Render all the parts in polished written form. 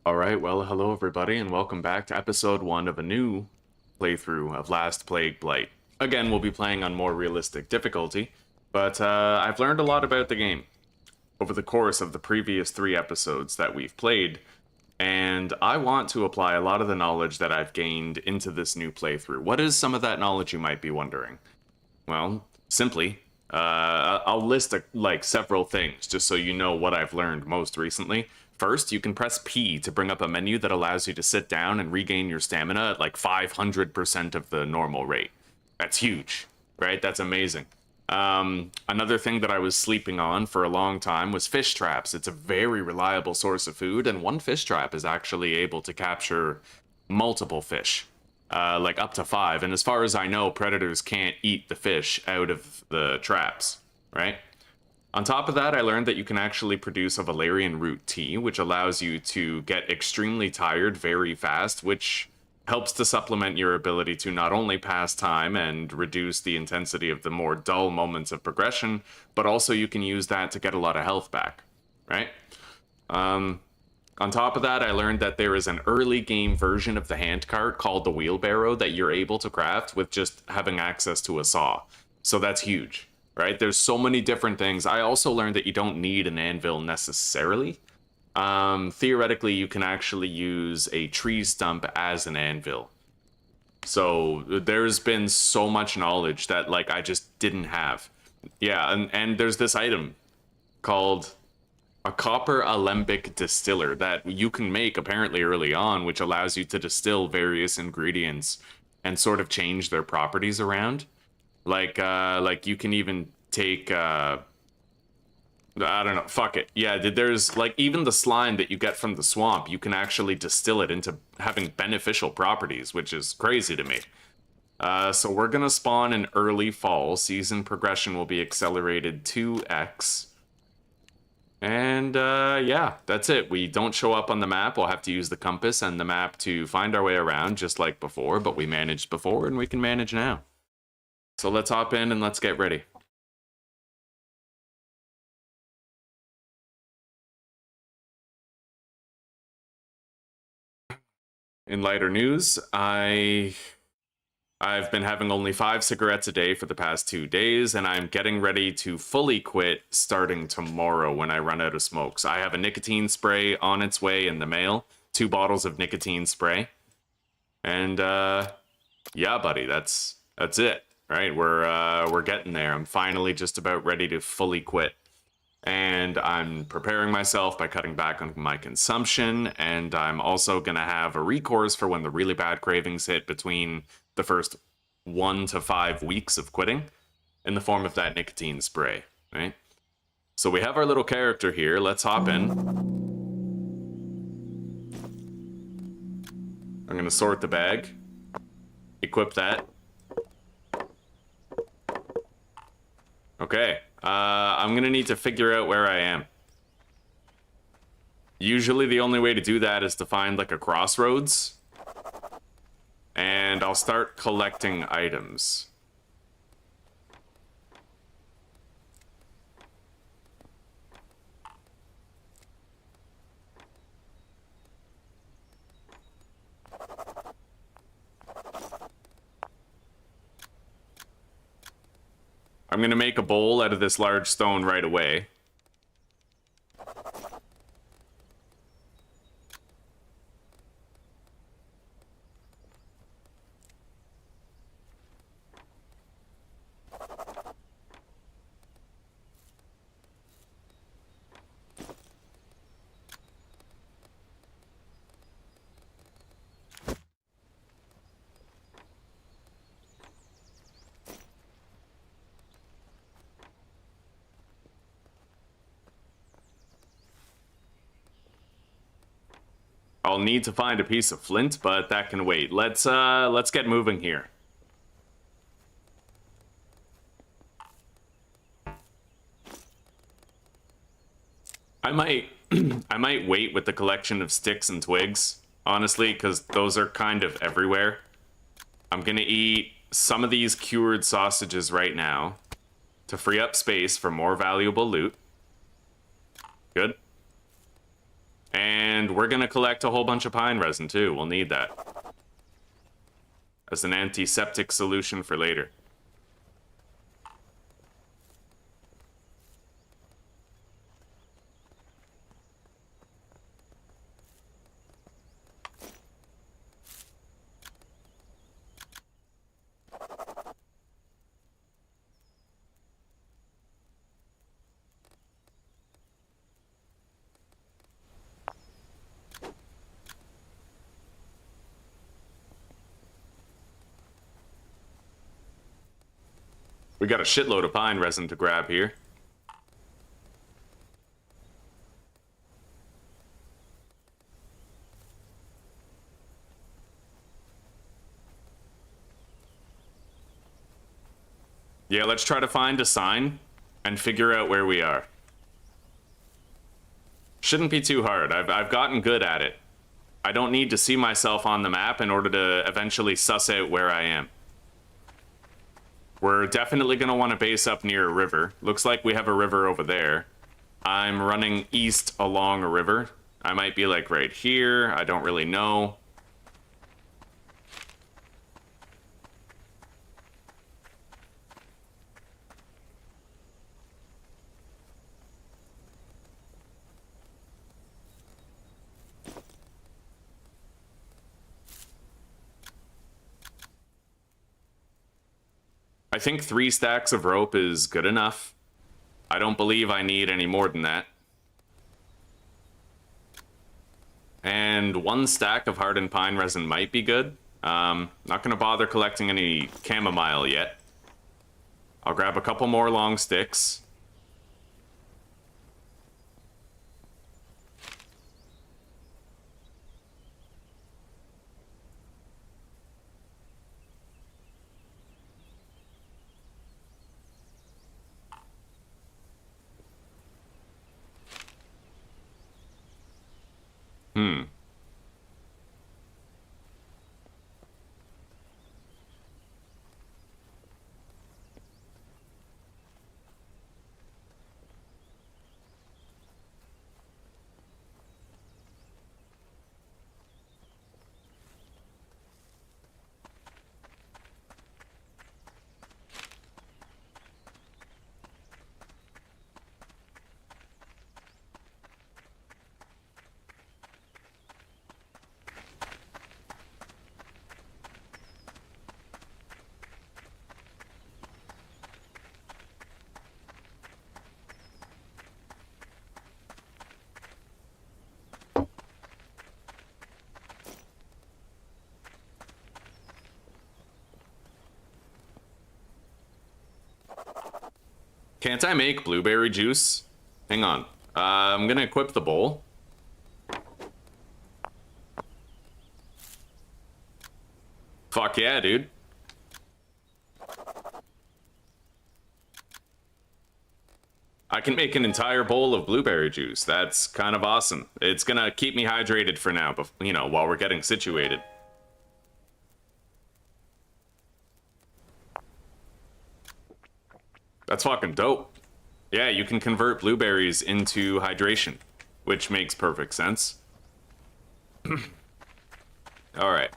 Alright, well, hello everybody, and welcome back to episode 1 of a new playthrough of Last Plague Blight. Again, we'll be playing on more realistic difficulty, but I've learned a lot about the game over the course of the previous 3 episodes that we've played, and I want to apply a lot of the knowledge that I've gained into this new playthrough. What is some of that knowledge, you might be wondering? Well, simply, I'll list several things just so you know what I've learned most recently. First, you can press P to bring up a menu that allows you to sit down and regain your stamina at like 500% of the normal rate. That's huge, right? That's amazing. Another thing that I was sleeping on for a long time was fish traps. It's a very reliable source of food, and one fish trap is actually able to capture multiple fish, like up to 5. And as far as I know, predators can't eat the fish out of the traps, right? On top of that, I learned that you can actually produce a valerian root tea, which allows you to get extremely tired very fast, which helps to supplement your ability to not only pass time and reduce the intensity of the more dull moments of progression, but also you can use that to get a lot of health back, right? On top of that, I learned that there is an early game version of the handcart called the wheelbarrow that you're able to craft with just having access to a saw. So that's huge, right? There's so many different things. I also learned that you don't need an anvil necessarily. Theoretically, you can actually use a tree stump as an anvil. So there's been so much knowledge that like I just didn't have. Yeah, and there's this item called a copper alembic distiller that you can make apparently early on, which allows you to distill various ingredients and sort of change their properties around. Like you can even take I don't know, fuck it. Yeah, there's like even the slime that you get from the swamp, you can actually distill it into having beneficial properties, which is crazy to me. So we're gonna spawn in early fall. Season progression will be accelerated 2x. And yeah, that's it. We don't show up on the map. We'll have to use the compass and the map to find our way around just like before, but we managed before and we can manage now. So let's hop in and let's get ready. In lighter news, I've been having only 5 cigarettes a day for the past 2 days, and I'm getting ready to fully quit starting tomorrow when I run out of smokes. I have a nicotine spray on its way in the mail, 2 bottles of nicotine spray, and yeah, buddy, that's it, right? We're getting there. I'm finally just about ready to fully quit. And I'm preparing myself by cutting back on my consumption, and I'm also gonna have a recourse for when the really bad cravings hit between the first 1 to 5 weeks of quitting in the form of that nicotine spray, right? So we have our little character here. Let's hop in. I'm gonna sort the bag, equip that. Okay, I'm gonna need to figure out where I am. Usually the only way to do that is to find like a crossroads. And I'll start collecting items. I'm gonna make a bowl out of this large stone right away. I'll need to find a piece of flint, but that can wait. Let's get moving here. I might I might wait with the collection of sticks and twigs, honestly, because those are kind of everywhere. I'm gonna eat some of these cured sausages right now to free up space for more valuable loot. Good. And we're gonna collect a whole bunch of pine resin too. We'll need that as an antiseptic solution for later. We got a shitload of pine resin to grab here. Yeah, let's try to find a sign and figure out where we are. Shouldn't be too hard. I've gotten good at it. I don't need to see myself on the map in order to eventually suss out where I am. We're definitely going to want to base up near a river. Looks like we have a river over there. I'm running east along a river. I might be like right here. I don't really know. I think 3 stacks of rope is good enough. I don't believe I need any more than that. And 1 stack of hardened pine resin might be good. Not going to bother collecting any chamomile yet. I'll grab a couple more long sticks. Can't I make blueberry juice? Hang on. I'm gonna equip the bowl. Fuck yeah, dude. I can make an entire bowl of blueberry juice. That's kind of awesome. It's gonna keep me hydrated for now, but you know, while we're getting situated. That's fucking dope. Yeah, you can convert blueberries into hydration, which makes perfect sense. All right.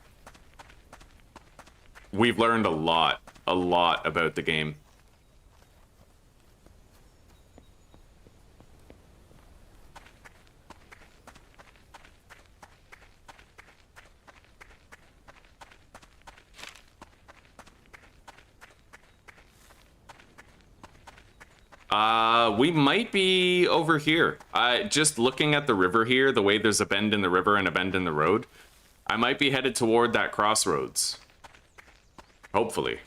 We've learned a lot about the game. We might be over here. Just looking at the river here, the way there's a bend in the river and a bend in the road, I might be headed toward that crossroads. Hopefully.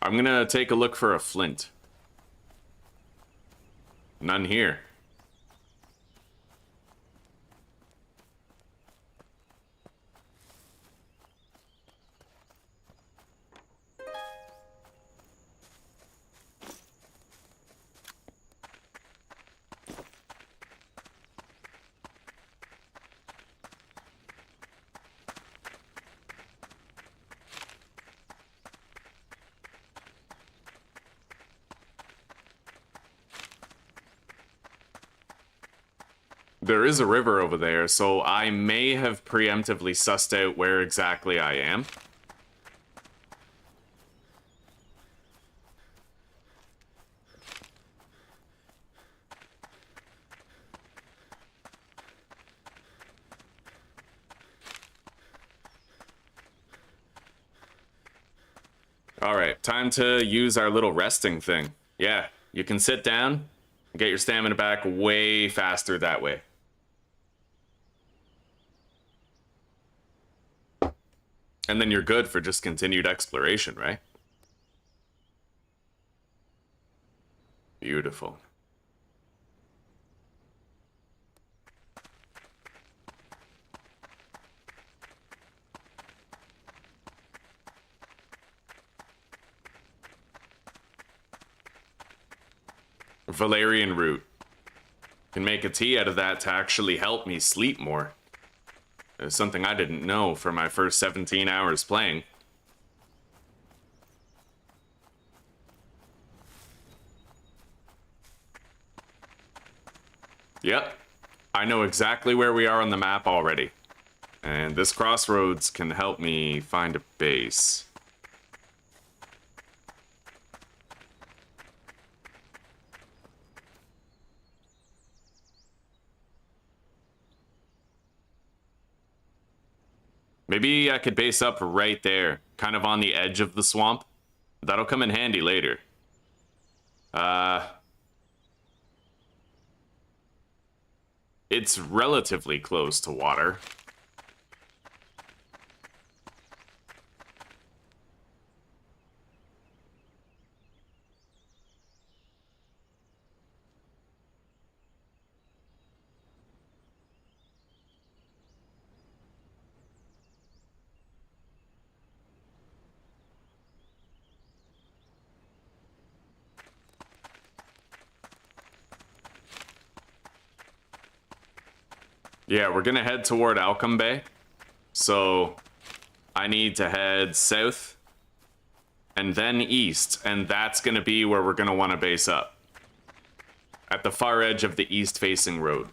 I'm gonna take a look for a flint. None here. There is a river over there, so I may have preemptively sussed out where exactly I am. Alright, time to use our little resting thing. Yeah, you can sit down and get your stamina back way faster that way. And then you're good for just continued exploration, right? Beautiful. Valerian root. Can make a tea out of that to actually help me sleep more. It's something I didn't know for my first 17 hours playing. Yep, I know exactly where we are on the map already. And this crossroads can help me find a base. Maybe I could base up right there, kind of on the edge of the swamp. That'll come in handy later. It's relatively close to water. Yeah, we're gonna head toward Alchem Bay. So I need to head south and then east, and that's gonna be where we're gonna want to base up. At the far edge of the east-facing road.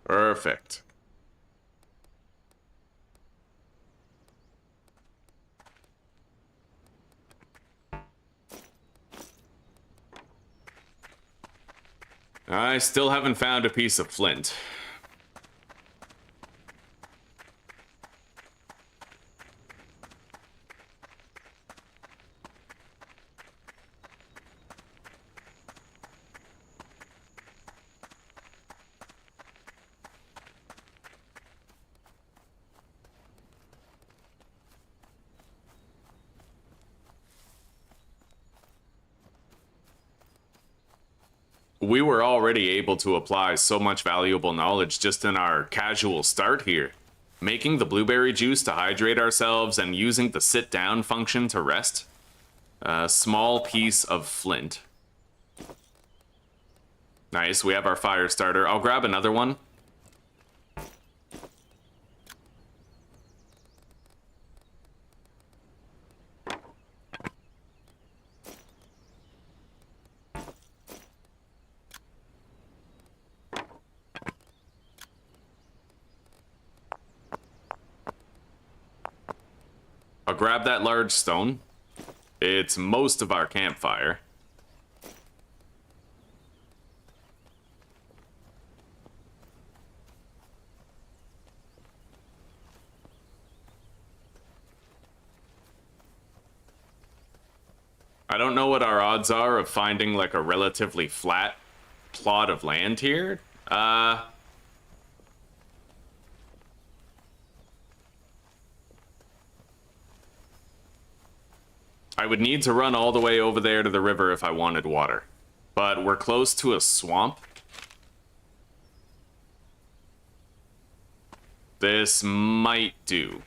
Perfect. I still haven't found a piece of flint. We were already able to apply so much valuable knowledge just in our casual start here. Making the blueberry juice to hydrate ourselves and using the sit down function to rest. A small piece of flint. Nice, we have our fire starter. I'll grab another one. I'll grab that large stone. It's most of our campfire. I don't know what our odds are of finding like a relatively flat plot of land here. I would need to run all the way over there to the river if I wanted water. But we're close to a swamp. This might do.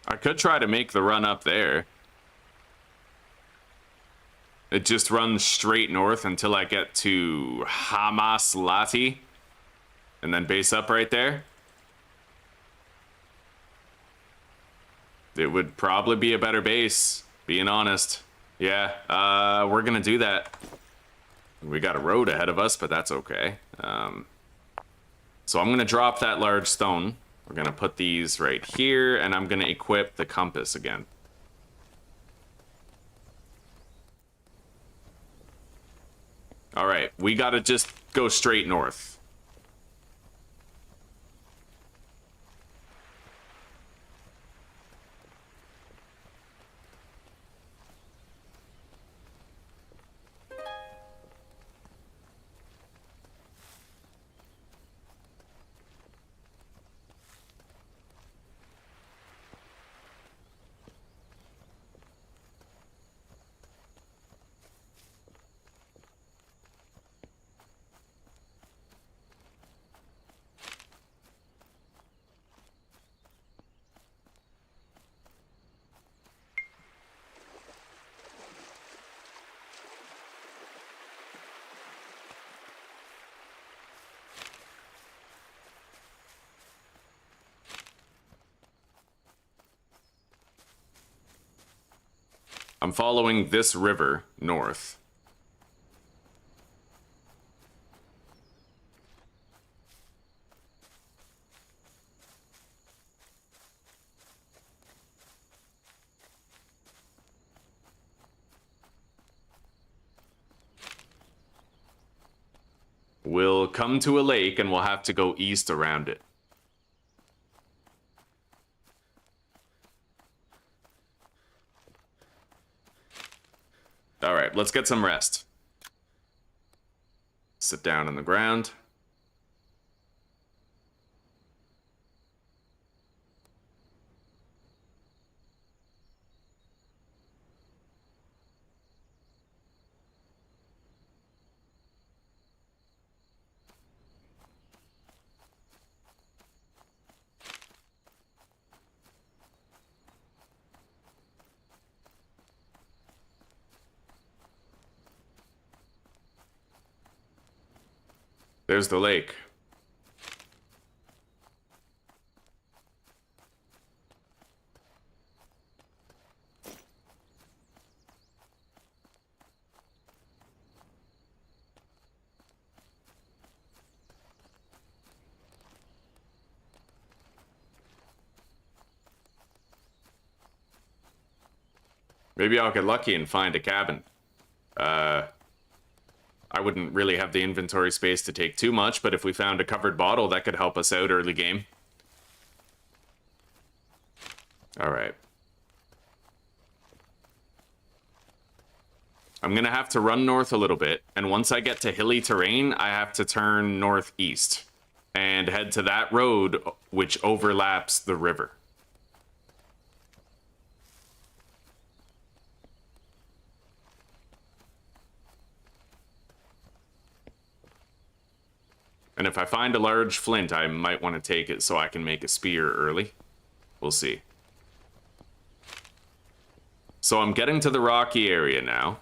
I could try to make the run up there. It just runs straight north until I get to Hamas Lati. And then base up right there. It would probably be a better base, being honest. Yeah, we're gonna do that. We got a road ahead of us, but that's okay. So I'm gonna drop that large stone. We're gonna put these right here, and I'm gonna equip the compass again. All right, we gotta just go straight north. I'm following this river north. We'll come to a lake and we'll have to go east around it. All right, let's get some rest. Sit down on the ground. There's the lake. Maybe I'll get lucky and find a cabin. I wouldn't really have the inventory space to take too much, but if we found a covered bottle, that could help us out early game. All right. I'm gonna have to run north a little bit, and once I get to hilly terrain, I have to turn northeast and head to that road which overlaps the river. And if I find a large flint, I might want to take it so I can make a spear early. We'll see. So I'm getting to the rocky area now.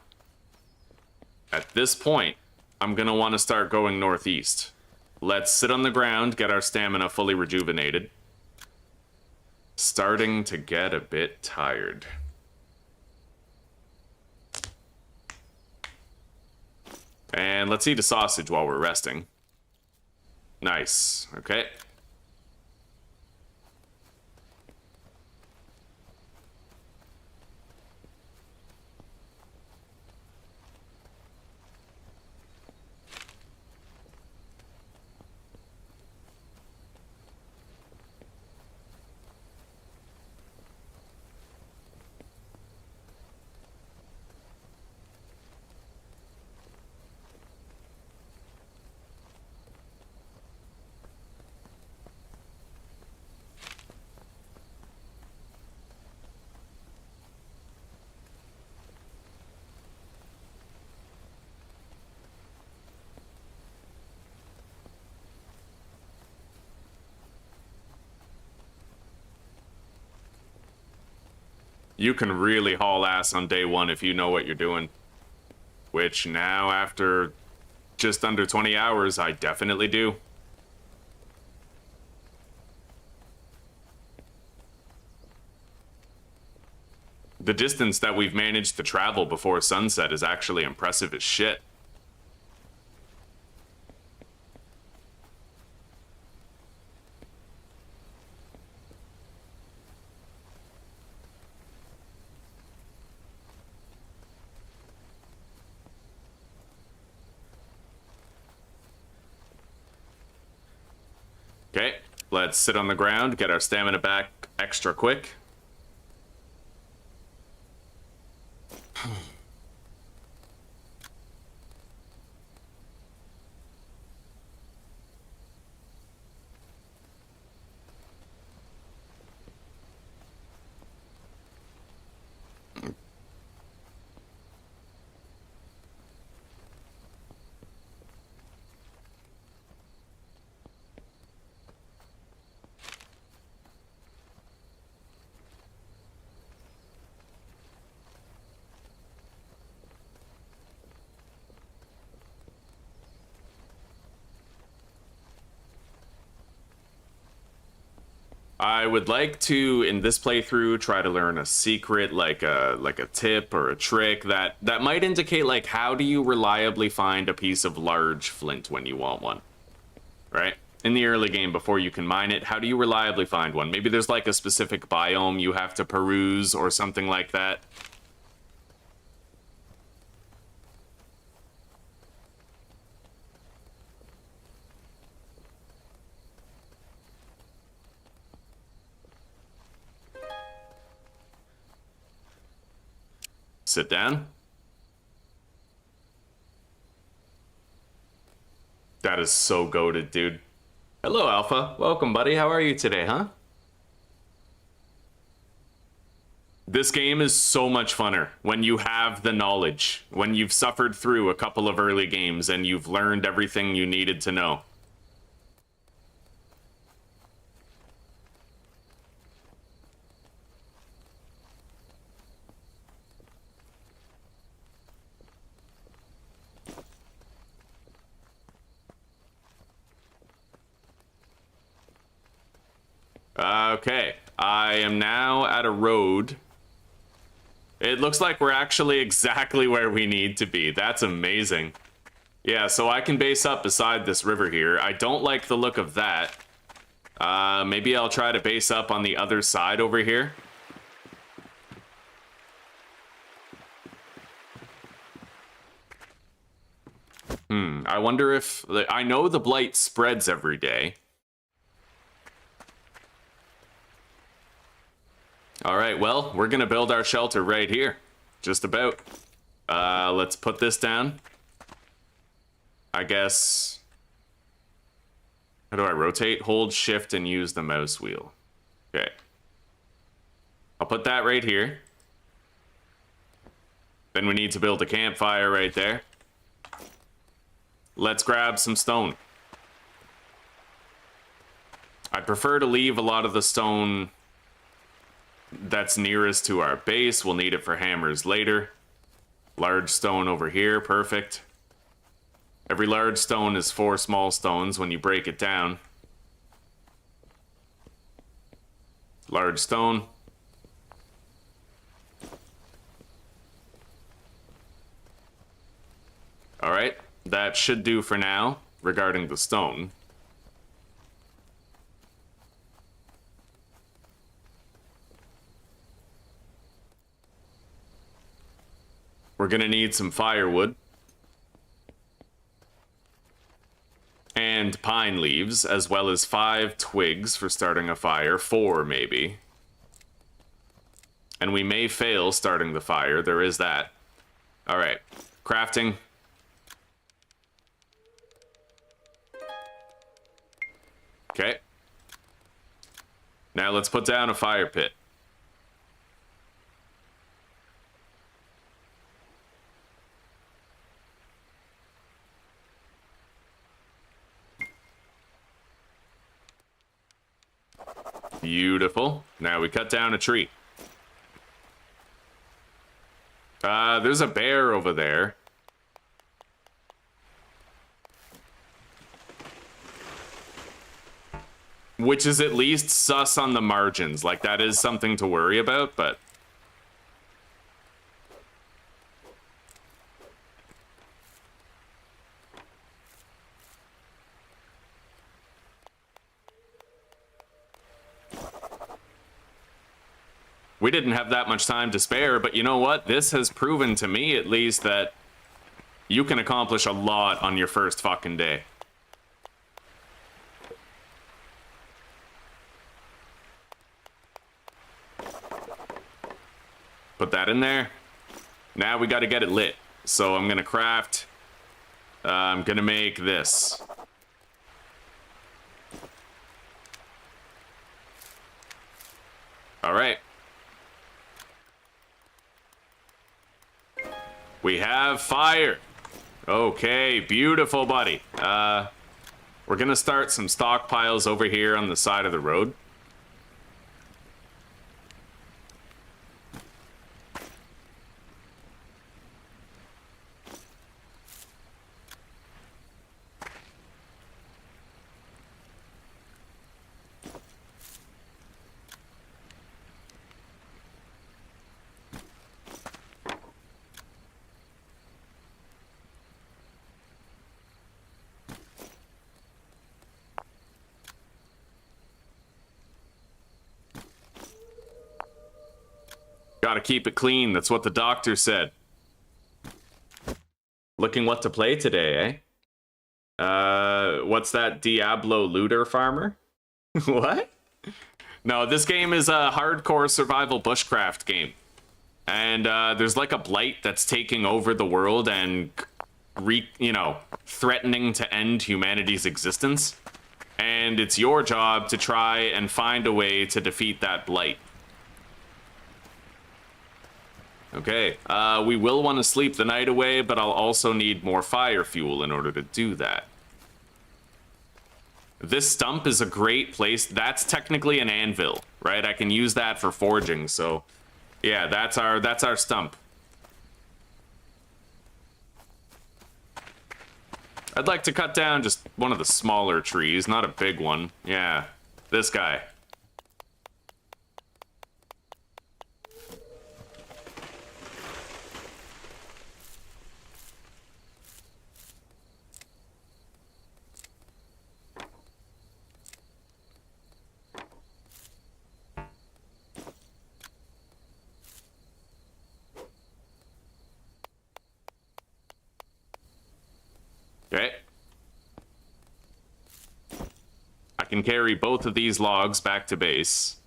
At this point, I'm going to want to start going northeast. Let's sit on the ground, get our stamina fully rejuvenated. Starting to get a bit tired. And let's eat a sausage while we're resting. Nice. Okay. You can really haul ass on day one if you know what you're doing. Which now, after just under 20 hours, I definitely do. The distance that we've managed to travel before sunset is actually impressive as shit. Okay, let's sit on the ground, get our stamina back extra quick. I would like to, in this playthrough, try to learn a secret, like a tip or a trick that might indicate, like, how do you reliably find a piece of large flint when you want one, right? In the early game, before you can mine it, how do you reliably find one? Maybe there's like a specific biome you have to peruse or something like that. Sit down. That is so goated, dude. Hello, Alpha. Welcome, buddy. How are you today, huh? This game is so much funner when you have the knowledge, when you've suffered through a couple of early games and you've learned everything you needed to know. Okay, I am now at a road. It looks like we're actually exactly where we need to be. That's amazing. Yeah, so I can base up beside this river here. I don't like the look of that. Maybe I'll try to base up on the other side over here. I wonder if... I know the blight spreads every day. All right, well, we're gonna build our shelter right here. Just about. Let's put this down. I guess... How do I rotate? Hold shift and use the mouse wheel. Okay. I'll put that right here. Then we need to build a campfire right there. Let's grab some stone. I prefer to leave a lot of the stone that's nearest to our base. We'll need it for hammers later. Large stone over here, perfect. Every large stone is 4 small stones when you break it down. Large stone. All right, that should do for now regarding the stone. We're gonna need some firewood. And pine leaves, as well as 5 twigs for starting a fire. 4, maybe. And we may fail starting the fire. There is that. Alright. Crafting. Okay. Now let's put down a fire pit. Beautiful. Now we cut down a tree. There's a bear over there. Which is at least sus on the margins. Like, that is something to worry about, but... we didn't have that much time to spare, but you know what? This has proven to me, at least, that you can accomplish a lot on your first fucking day. Put that in there. Now we gotta get it lit. So I'm gonna craft... I'm gonna make this. Alright. We have fire. Okay, beautiful, buddy. We're gonna start some stockpiles over here on the side of the road. Gotta keep it clean, that's what the doctor said. Looking what to play today, eh? What's that Diablo looter farmer? What? No, this game is a hardcore survival bushcraft game. And there's like a blight that's taking over the world and, threatening to end humanity's existence. And it's your job to try and find a way to defeat that blight. Okay, we will want to sleep the night away, but I'll also need more fire fuel in order to do that. This stump is a great place. That's technically an anvil, right? I can use that for forging, so... yeah, that's our stump. I'd like to cut down just one of the smaller trees, not a big one. Yeah, this guy. Okay. I can carry both of these logs back to base.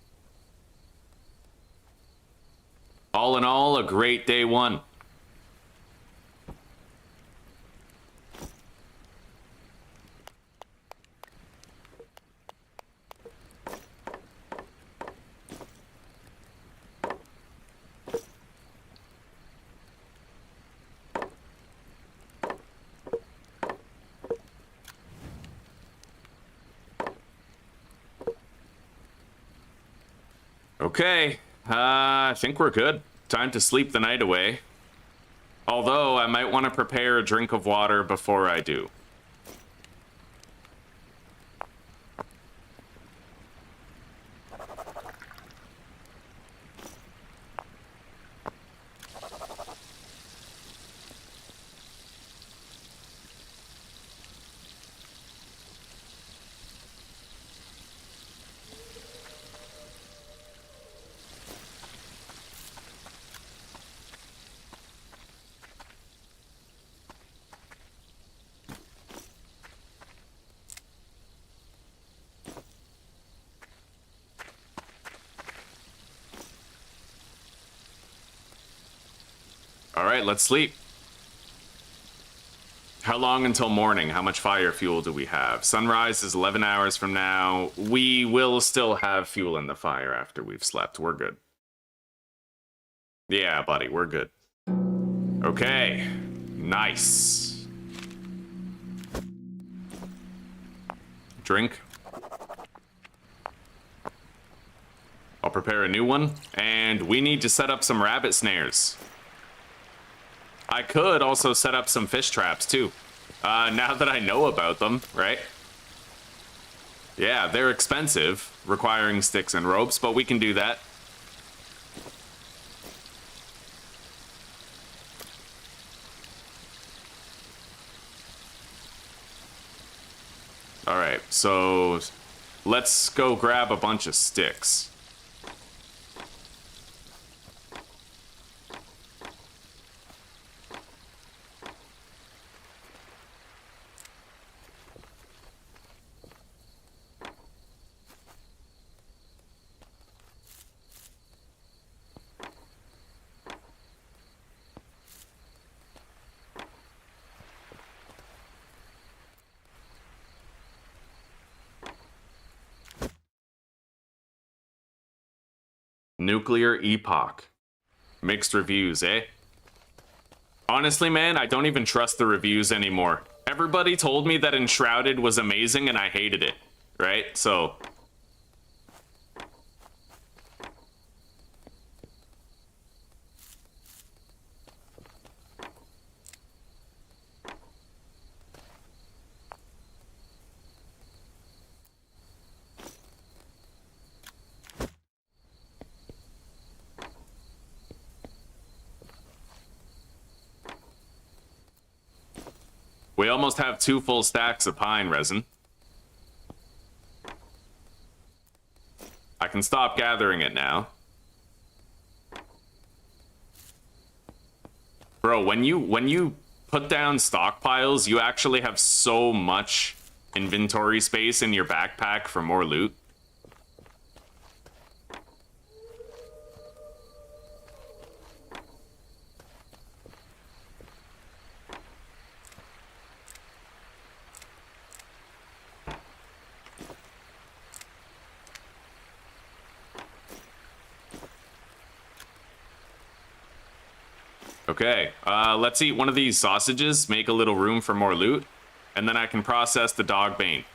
All in all, a great day one. Okay, I think we're good. Time to sleep the night away. Although, I might want to prepare a drink of water before I do. All right, let's sleep. How long until morning? How much fire fuel do we have? Sunrise is 11 hours from now. We will still have fuel in the fire after we've slept. We're good. Yeah, buddy, we're good. Okay, nice. Drink. I'll prepare a new one, and we need to set up some rabbit snares. I could also set up some fish traps, too. Now that I know about them, right? Yeah, they're expensive, requiring sticks and ropes, but we can do that. All right, so let's go grab a bunch of sticks. Nuclear Epoch. Mixed reviews, eh? Honestly, man, I don't even trust the reviews anymore. Everybody told me that Enshrouded was amazing and I hated it, right? So... we almost have 2 full stacks of pine resin. I can stop gathering it now. Bro, when you put down stockpiles, you actually have so much inventory space in your backpack for more loot. Okay, let's eat one of these sausages, make a little room for more loot, and then I can process the dog bane.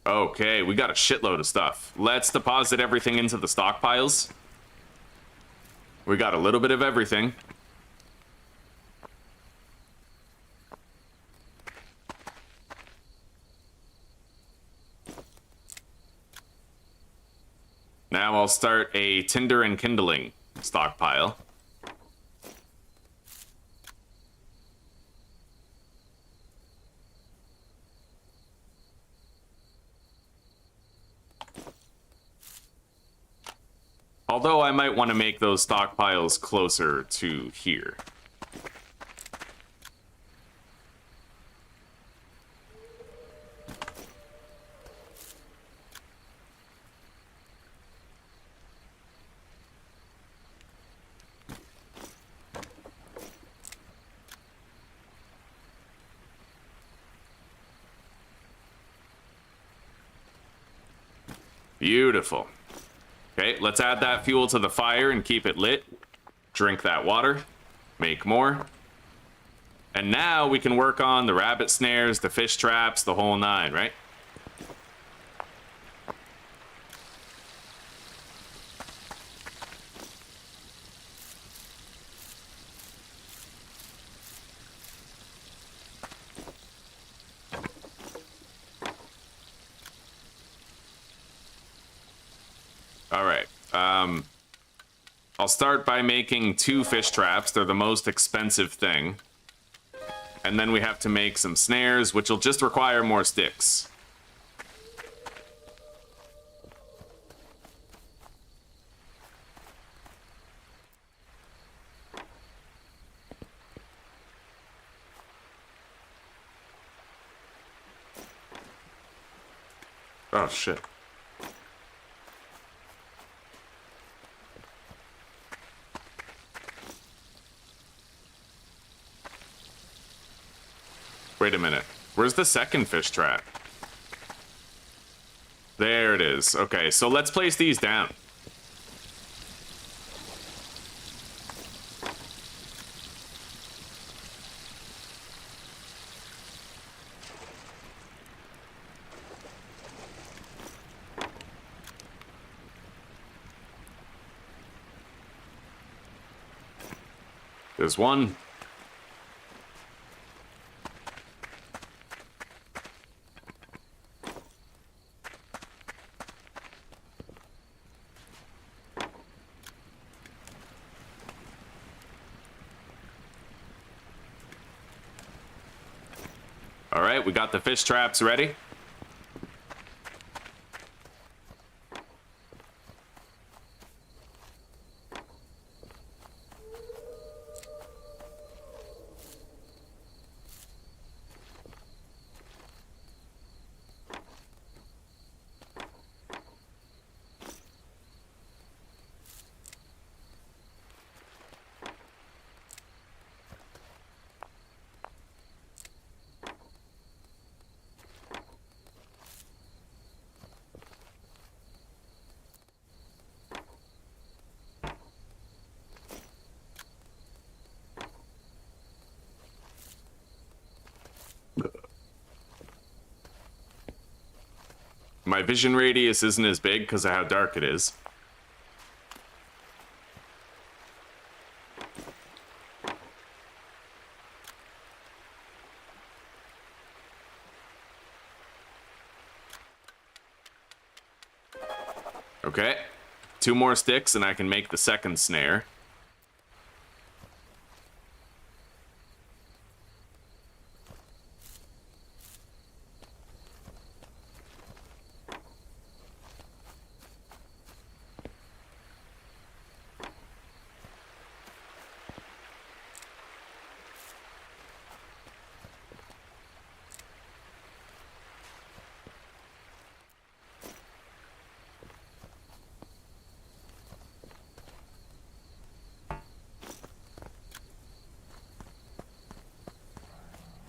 Okay, we got a shitload of stuff. Let's deposit everything into the stockpiles. We got a little bit of everything. Now I'll start a tinder and kindling stockpile. Although I might want to make those stockpiles closer to here. Beautiful. Okay, let's add that fuel to the fire and keep it lit. Drink that water. Make more. And now we can work on the rabbit snares, the fish traps, the whole nine, right? I'll start by making 2 fish traps. They're the most expensive thing. And then we have to make some snares, which will just require more sticks. Oh, shit. Wait a minute. Where's the second fish trap? There it is. Okay, so let's place these down. There's one. All right, we got the fish traps ready. My vision radius isn't as big because of how dark it is. Okay. 2 more sticks and I can make the second snare.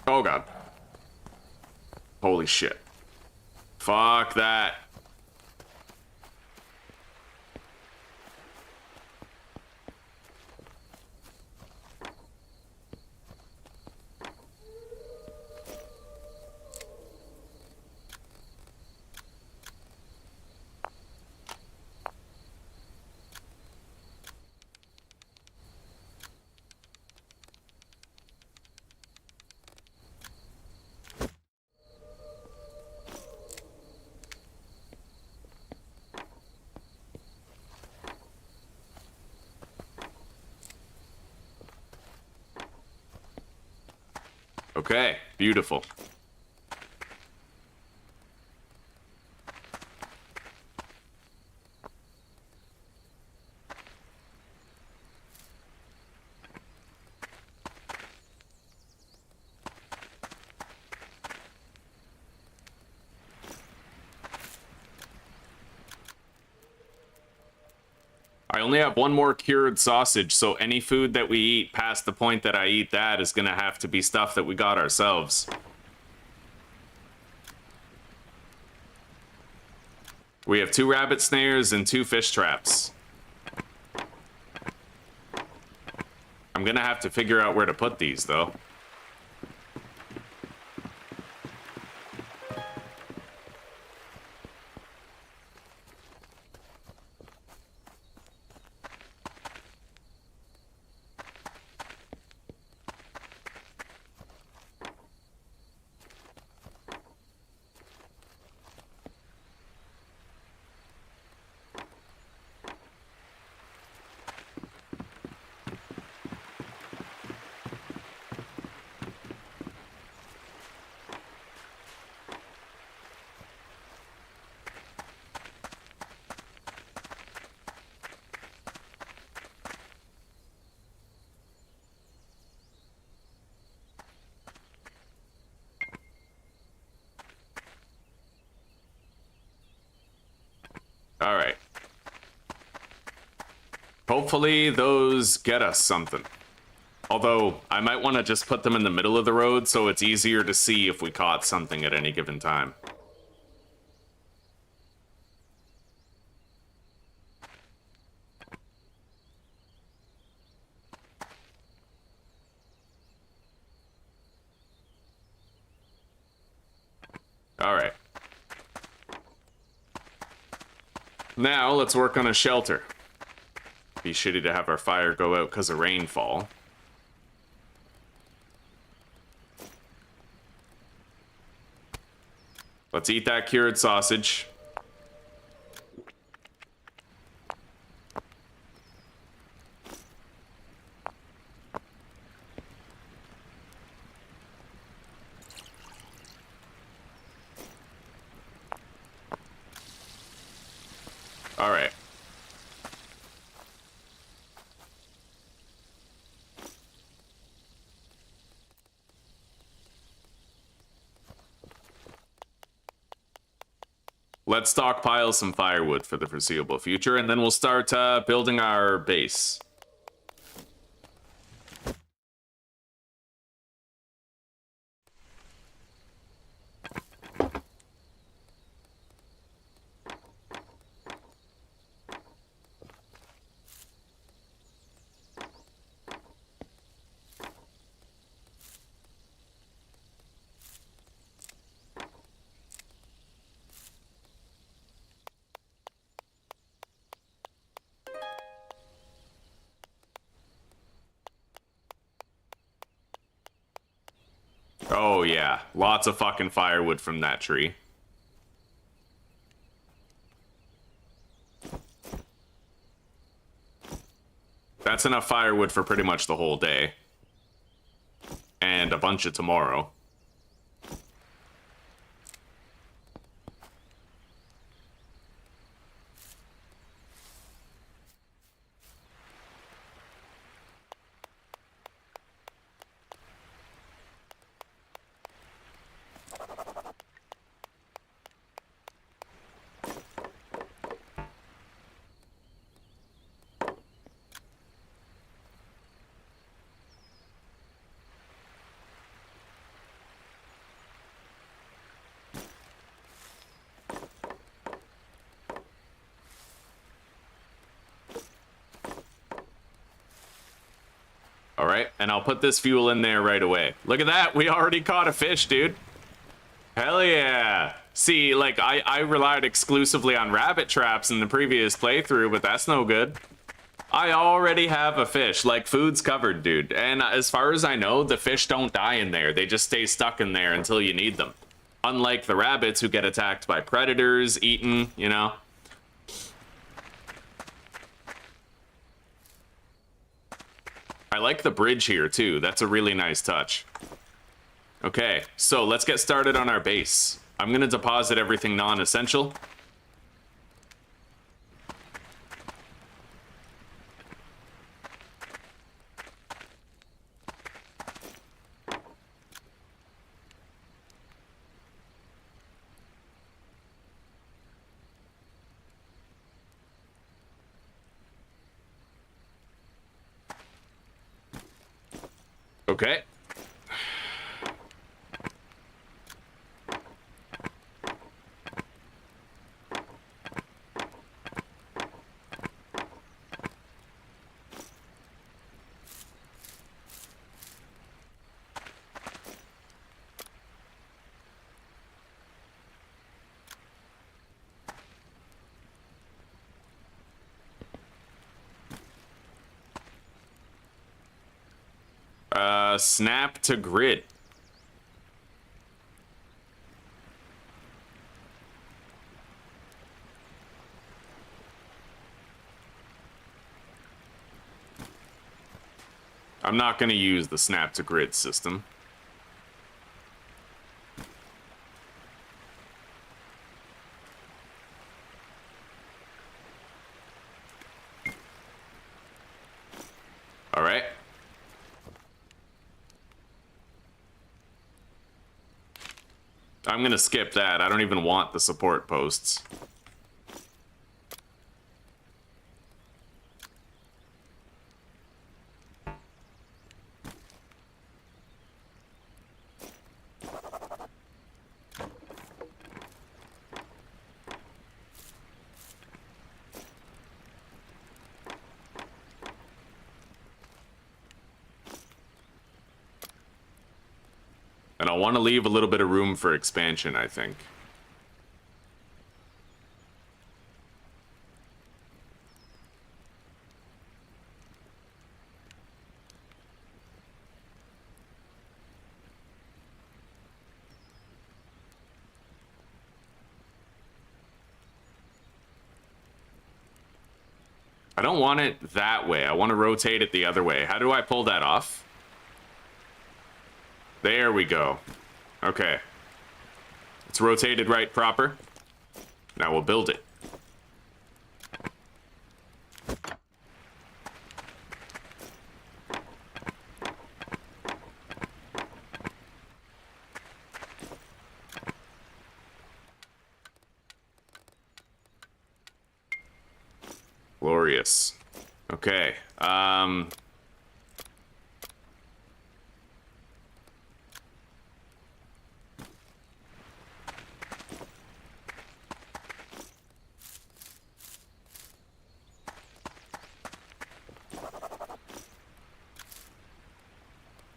Oh god. Holy shit. Fuck that. Okay, beautiful. I only have 1 more cured sausage, so any food that we eat past the point that I eat that is gonna have to be stuff that we got ourselves. We have 2 rabbit snares and 2 fish traps. I'm gonna have to figure out where to put these, though. Alright. Hopefully those get us something. Although, I might want to just put them in the middle of the road so it's easier to see if we caught something at any given time. Alright. Now, let's work on a shelter. Be shitty to have our fire go out because of rainfall. Let's eat that cured sausage. All right. Let's stockpile some firewood for the foreseeable future, and then we'll start building our base. Oh yeah, lots of fucking firewood from that tree. That's enough firewood for pretty much the whole day. And a bunch of tomorrow. All right, and I'll put this fuel in there right away. Look at that, we already caught a fish, dude. Hell yeah. See, like, I relied exclusively on rabbit traps in the previous playthrough, but that's no good. I already have a fish. Like, food's covered, dude. And as far as I know, the fish don't die in there. They just stay stuck in there until you need them. Unlike the rabbits who get attacked by predators, eaten, you know? I like the bridge here, too. That's a really nice touch. Okay, so let's get started on our base. I'm gonna deposit everything non-essential. Okay. Snap to grid. I'm not going to use the snap to grid system. All right. I'm gonna skip that. I don't even want the support posts. And I want to leave a little bit of room for expansion, I think. I don't want it that way. I want to rotate it the other way. How do I pull that off? There we go. Okay. It's rotated right proper. Now we'll build it. Glorious. Okay.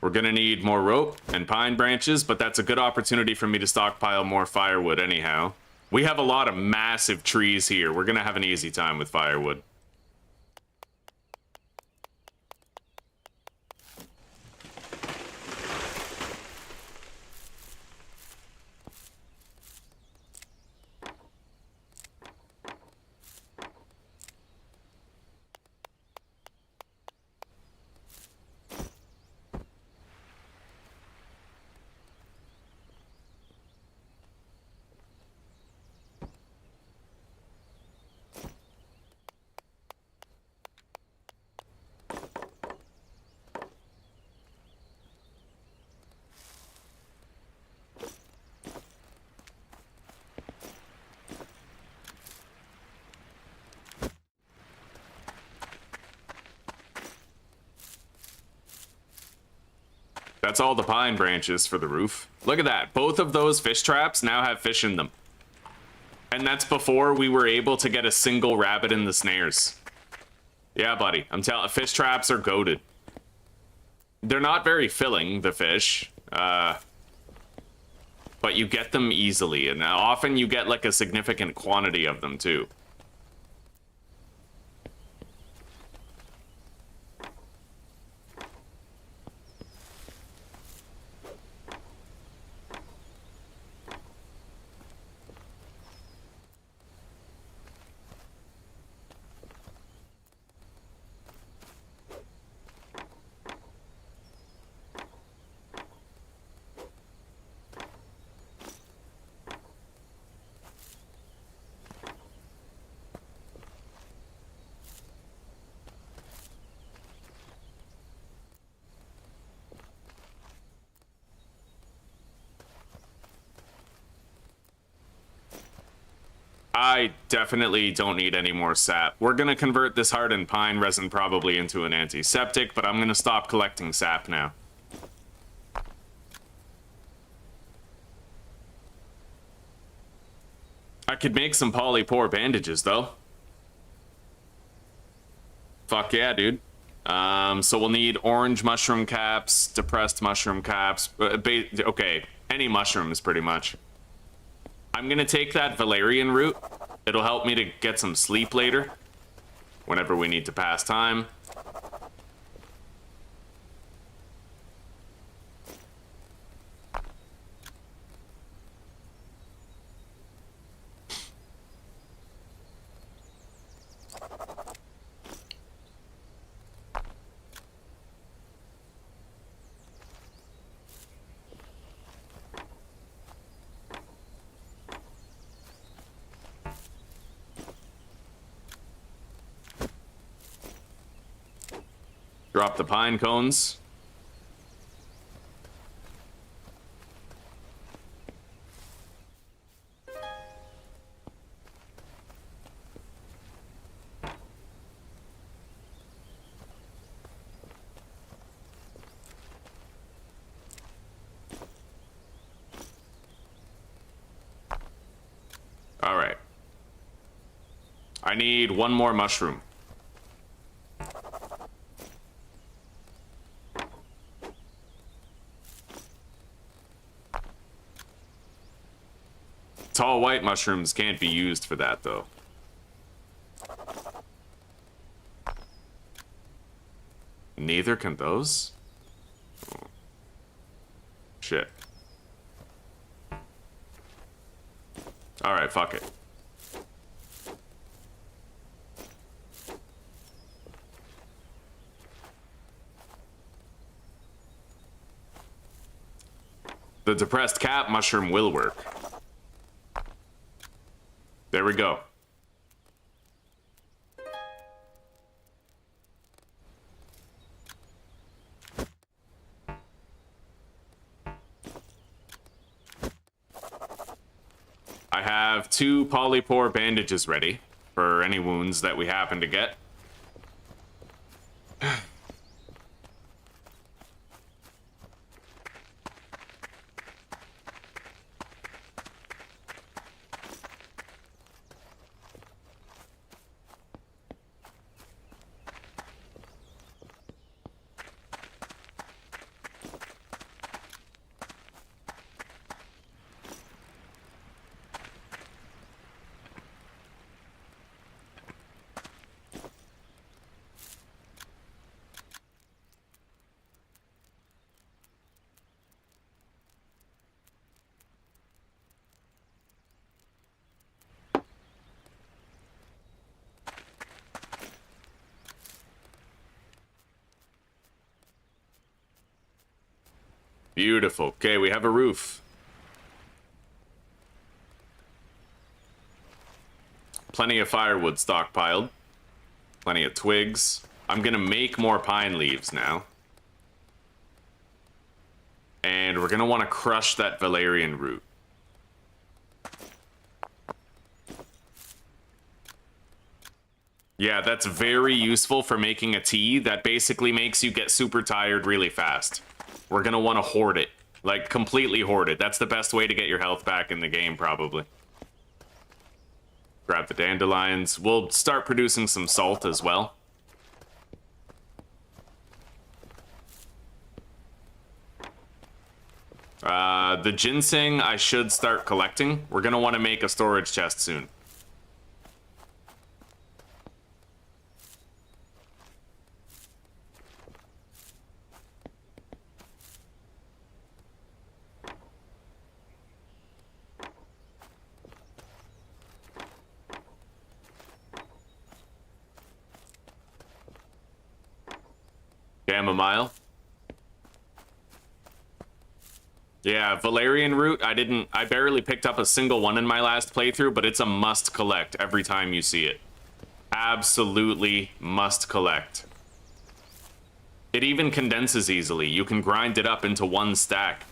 We're gonna need more rope and pine branches, but that's a good opportunity for me to stockpile more firewood anyhow. We have a lot of massive trees here. We're gonna have an easy time with firewood. That's all the pine branches for the roof. Look at that. Both of those fish traps now have fish in them. And that's before we were able to get a single rabbit in the snares. Yeah, buddy. I'm telling, fish traps are goated. They're not very filling, the fish. But you get them easily, and often you get like a significant quantity of them too. I definitely don't need any more sap. We're gonna convert this hardened pine resin probably into an antiseptic, but I'm gonna stop collecting sap now. I could make some polypore bandages though. Fuck yeah, dude. So we'll need orange mushroom caps, depressed mushroom caps. Okay, any mushrooms pretty much. I'm gonna take that valerian root. It'll help me to get some sleep later, whenever we need to pass time. Drop the pine cones. All right. I need one more mushroom. Tall white mushrooms can't be used for that, though. Neither can those? Oh. Shit. Alright, fuck it. The depressed cat mushroom will work. There we go. I have 2 polypore bandages ready for any wounds that we happen to get. Beautiful. Okay, we have a roof. Plenty of firewood stockpiled. Plenty of twigs. I'm gonna make more pine leaves now. And we're gonna want to crush that valerian root. Yeah, that's very useful for making a tea that basically makes you get super tired really fast. We're gonna want to hoard it. Like, completely hoard it. That's the best way to get your health back in the game, probably. Grab the dandelions. We'll start producing some salt as well. The ginseng I should start collecting. We're gonna want to make a storage chest soon. Chamomile. Yeah, valerian root, I barely picked up a single one in my last playthrough, but it's a must collect every time you see it. Absolutely must collect. It even condenses easily. You can grind it up into one stack.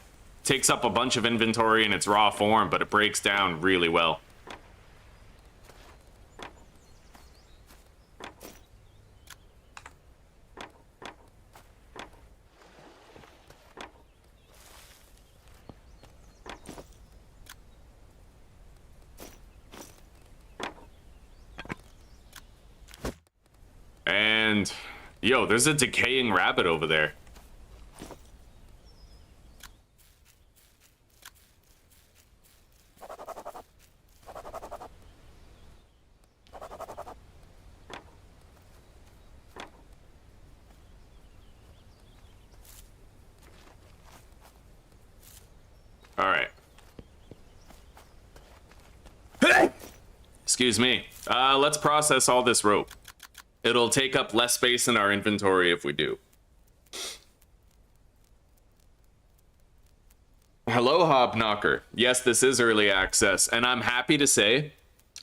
Takes up a bunch of inventory in its raw form, but it breaks down really well. And, yo, there's a decaying rabbit over there. All right. Excuse me. Let's process all this rope. It'll take up less space in our inventory if we do. Hello, Hobknocker. Yes, this is early access, and I'm happy to say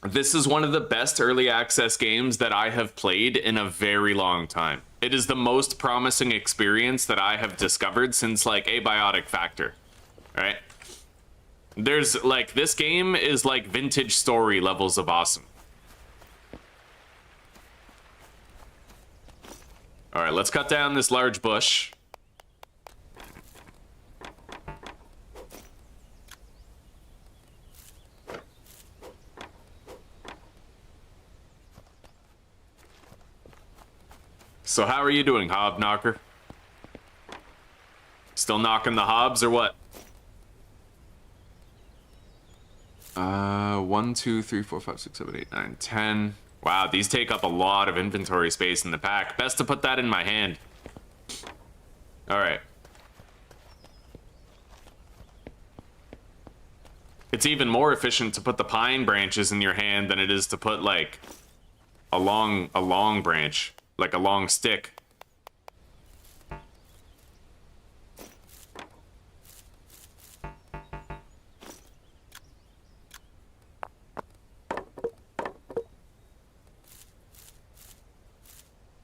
this is one of the best early access games that I have played in a very long time. It is the most promising experience that I have discovered since, like, Abiotic Factor. All right? There's, like, this game is like vintage story levels of awesome. All right, let's cut down this large bush. So how are you doing, Hobknocker? Still knocking the hobs or what? 1, 2, 3, 4, 5, 6, 7, 8, 9, 10. Wow, these take up a lot of inventory space in the pack. Best to put that in my hand. All right. It's even more efficient to put the pine branches in your hand than it is to put like a long branch, like a long stick.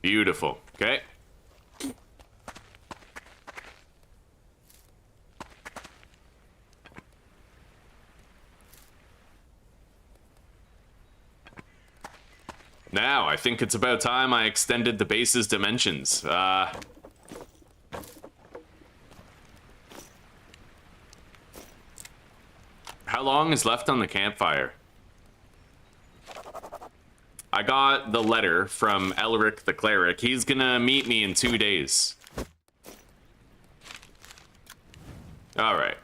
Beautiful. Okay. Now, I think it's about time I extended the base's dimensions. How long is left on the campfire? I got the letter from Elric the Cleric. He's gonna meet me in 2 days. All right.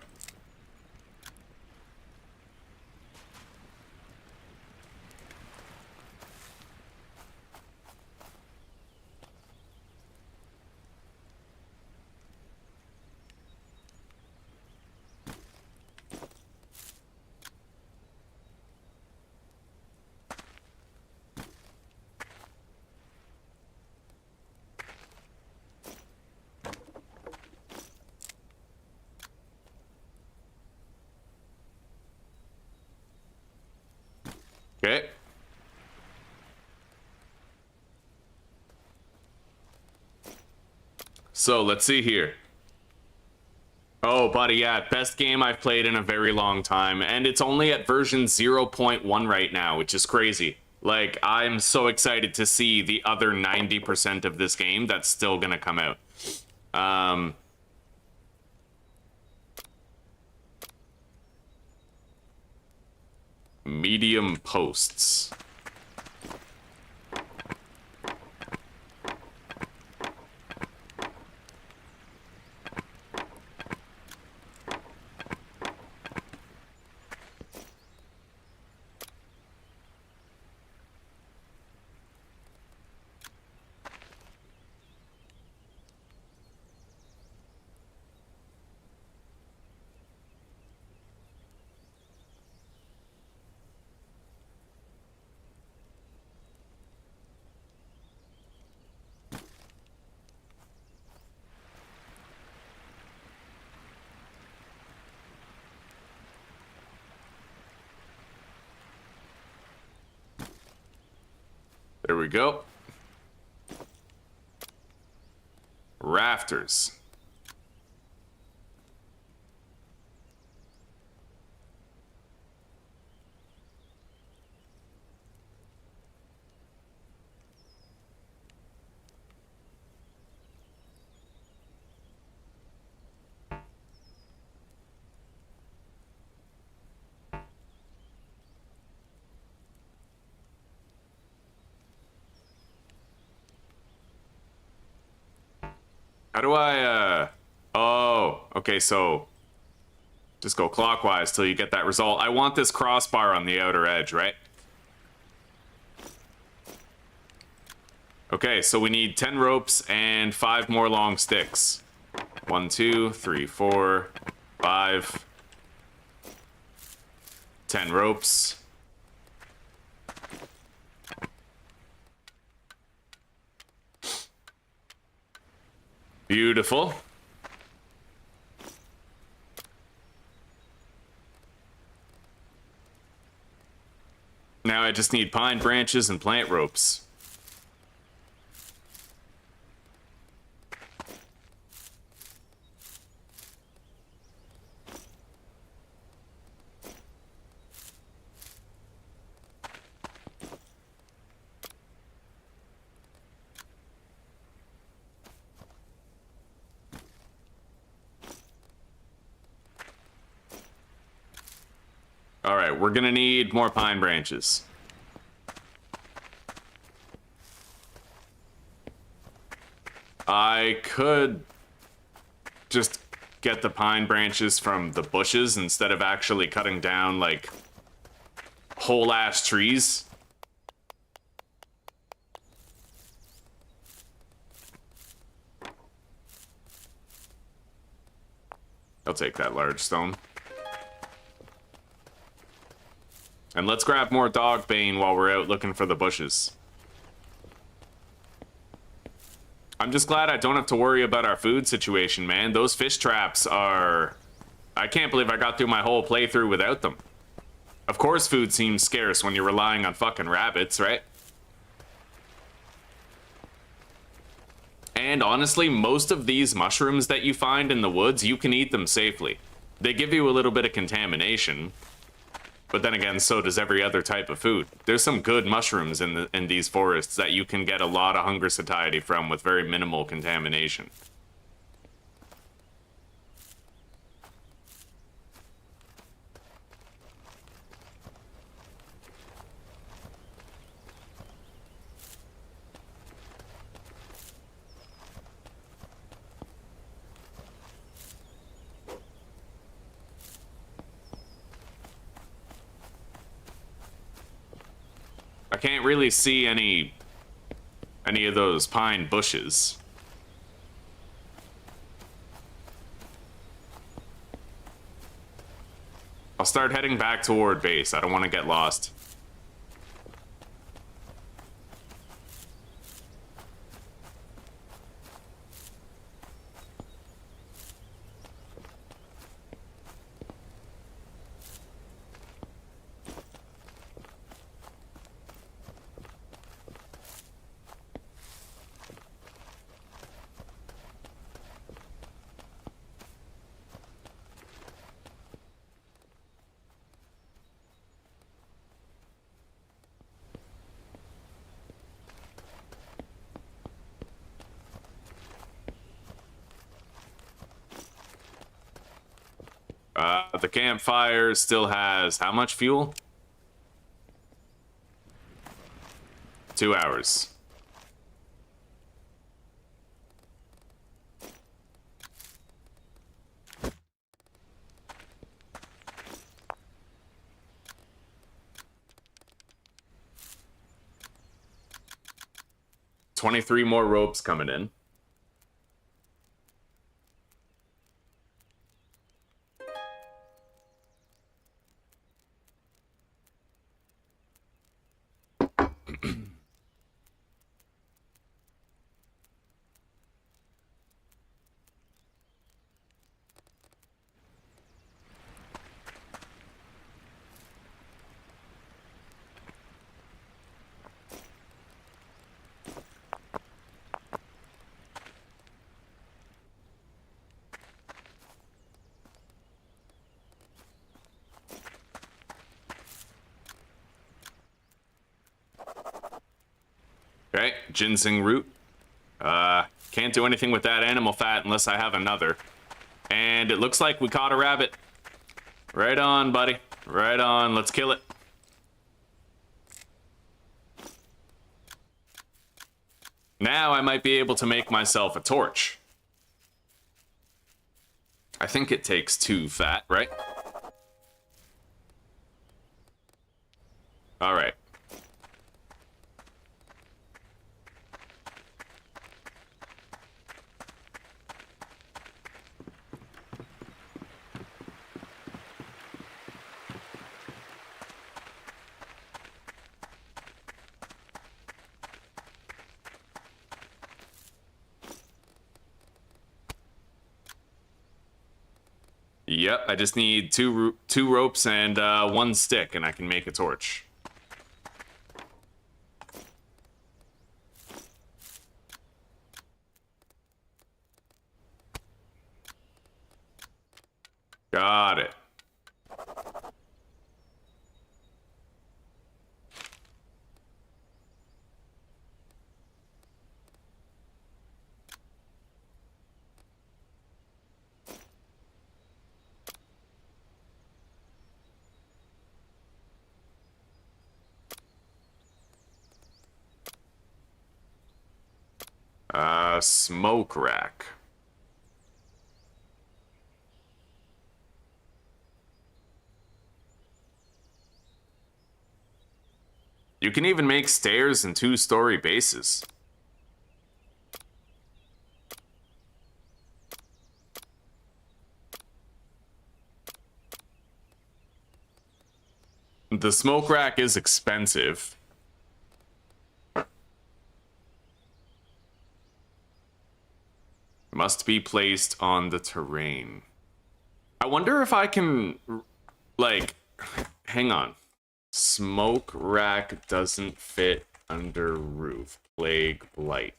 Okay. So, let's see here. Oh, buddy, yeah, best game I've played in a very long time, and it's only at version 0.1 right now, which is crazy. Like, I'm so excited to see the other 90% of this game that's still gonna come out. Medium posts. There we go. Rafters. How do I, oh, okay, so just go clockwise till you get that result. I want this crossbar on the outer edge, right? Okay, so we need 10 ropes and 5 more long sticks. 1, 2, 3, 4, 5. 10 ropes. Beautiful. Now I just need pine branches and plant ropes. All right, we're gonna need more pine branches. I could just get the pine branches from the bushes instead of actually cutting down, like, whole ass trees. I'll take that large stone. And let's grab more dog bane while we're out looking for the bushes. I'm just glad I don't have to worry about our food situation, man. Those fish traps are... I can't believe I got through my whole playthrough without them. Of course food seems scarce when you're relying on fucking rabbits, right? And honestly, most of these mushrooms that you find in the woods, you can eat them safely. They give you a little bit of contamination, but then again, so does every other type of food. There's some good mushrooms in these forests that you can get a lot of hunger satiety from with very minimal contamination. I can't really see any of those pine bushes. I'll start heading back toward base. I don't want to get lost. The campfire still has how much fuel? 2 hours. $23 more ropes coming in. Okay, ginseng root. Can't do anything with that animal fat unless I have another. And it looks like we caught a rabbit. Right on, buddy. Right on. Let's kill it. Now I might be able to make myself a torch. I think it takes 2 fat, right? All right. Yep, I just need two ropes and 1 stick, and I can make a torch. Got it. Smoke rack. You can even make stairs and 2-story bases. The smoke rack is expensive. Must be placed on the terrain. I wonder if I can, like, hang on. Smoke rack doesn't fit under roof. Plague Blight.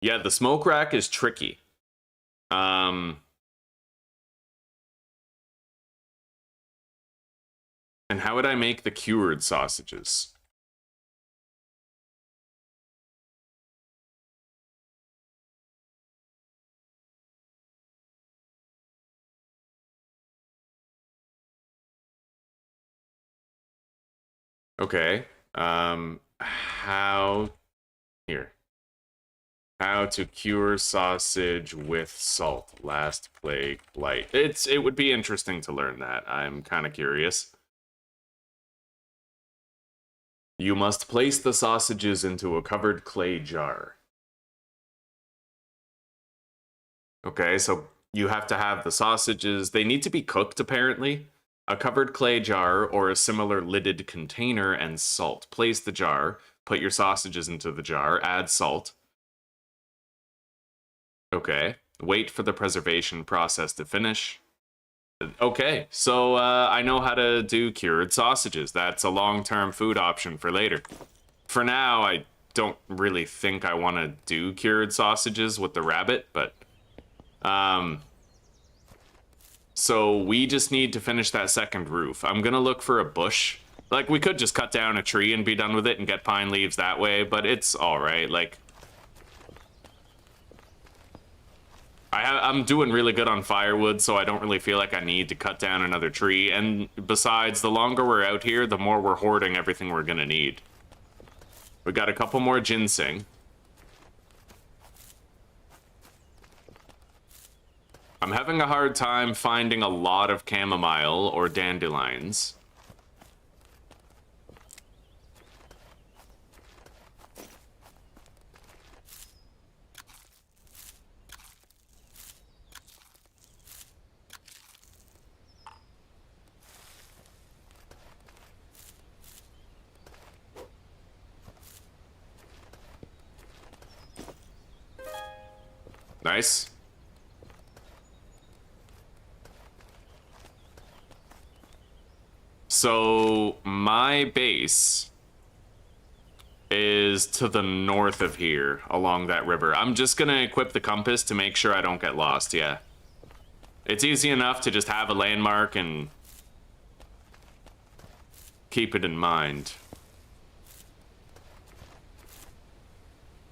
Yeah, the smoke rack is tricky. And how would I make the cured sausages? Okay. How here? How to cure sausage with salt. Last Plague Blight. It would be interesting to learn that. I'm kind of curious. You must place the sausages into a covered clay jar. Okay, so you have to have the sausages. They need to be cooked, apparently. A covered clay jar or a similar lidded container and salt. Place the jar. Put your sausages into the jar. Add salt. Okay. Wait for the preservation process to finish. Okay, so I know how to do cured sausages. That's a long-term food option for later. For now, I don't really think I want to do cured sausages with the rabbit, but... So we just need to finish that second roof. I'm gonna look for a bush. Like, we could just cut down a tree and be done with it and get pine leaves that way, but it's alright, like... I'm doing really good on firewood, so I don't really feel like I need to cut down another tree. And besides, the longer we're out here, the more we're hoarding everything we're gonna need. We got a couple more ginseng. I'm having a hard time finding a lot of chamomile or dandelions. Nice. So my base is to the north of here along that river. I'm just gonna equip the compass to make sure I don't get lost, yeah. It's easy enough to just have a landmark and keep it in mind.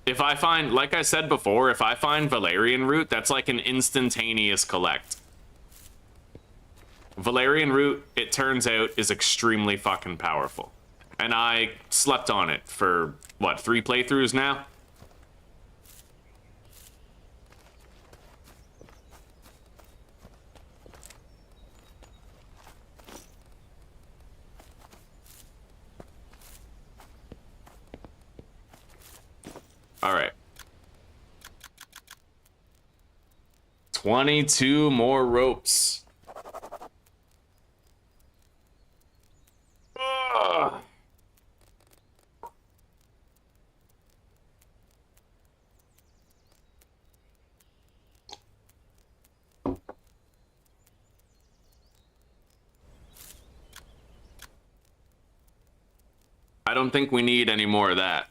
If I find, like I said before, if I find Valerian root, that's like an instantaneous collect. Valerian root, it turns out, is extremely fucking powerful. And I slept on it for, what, 3 playthroughs now? Alright. 22 more ropes. Ugh. I don't think we need any more of that.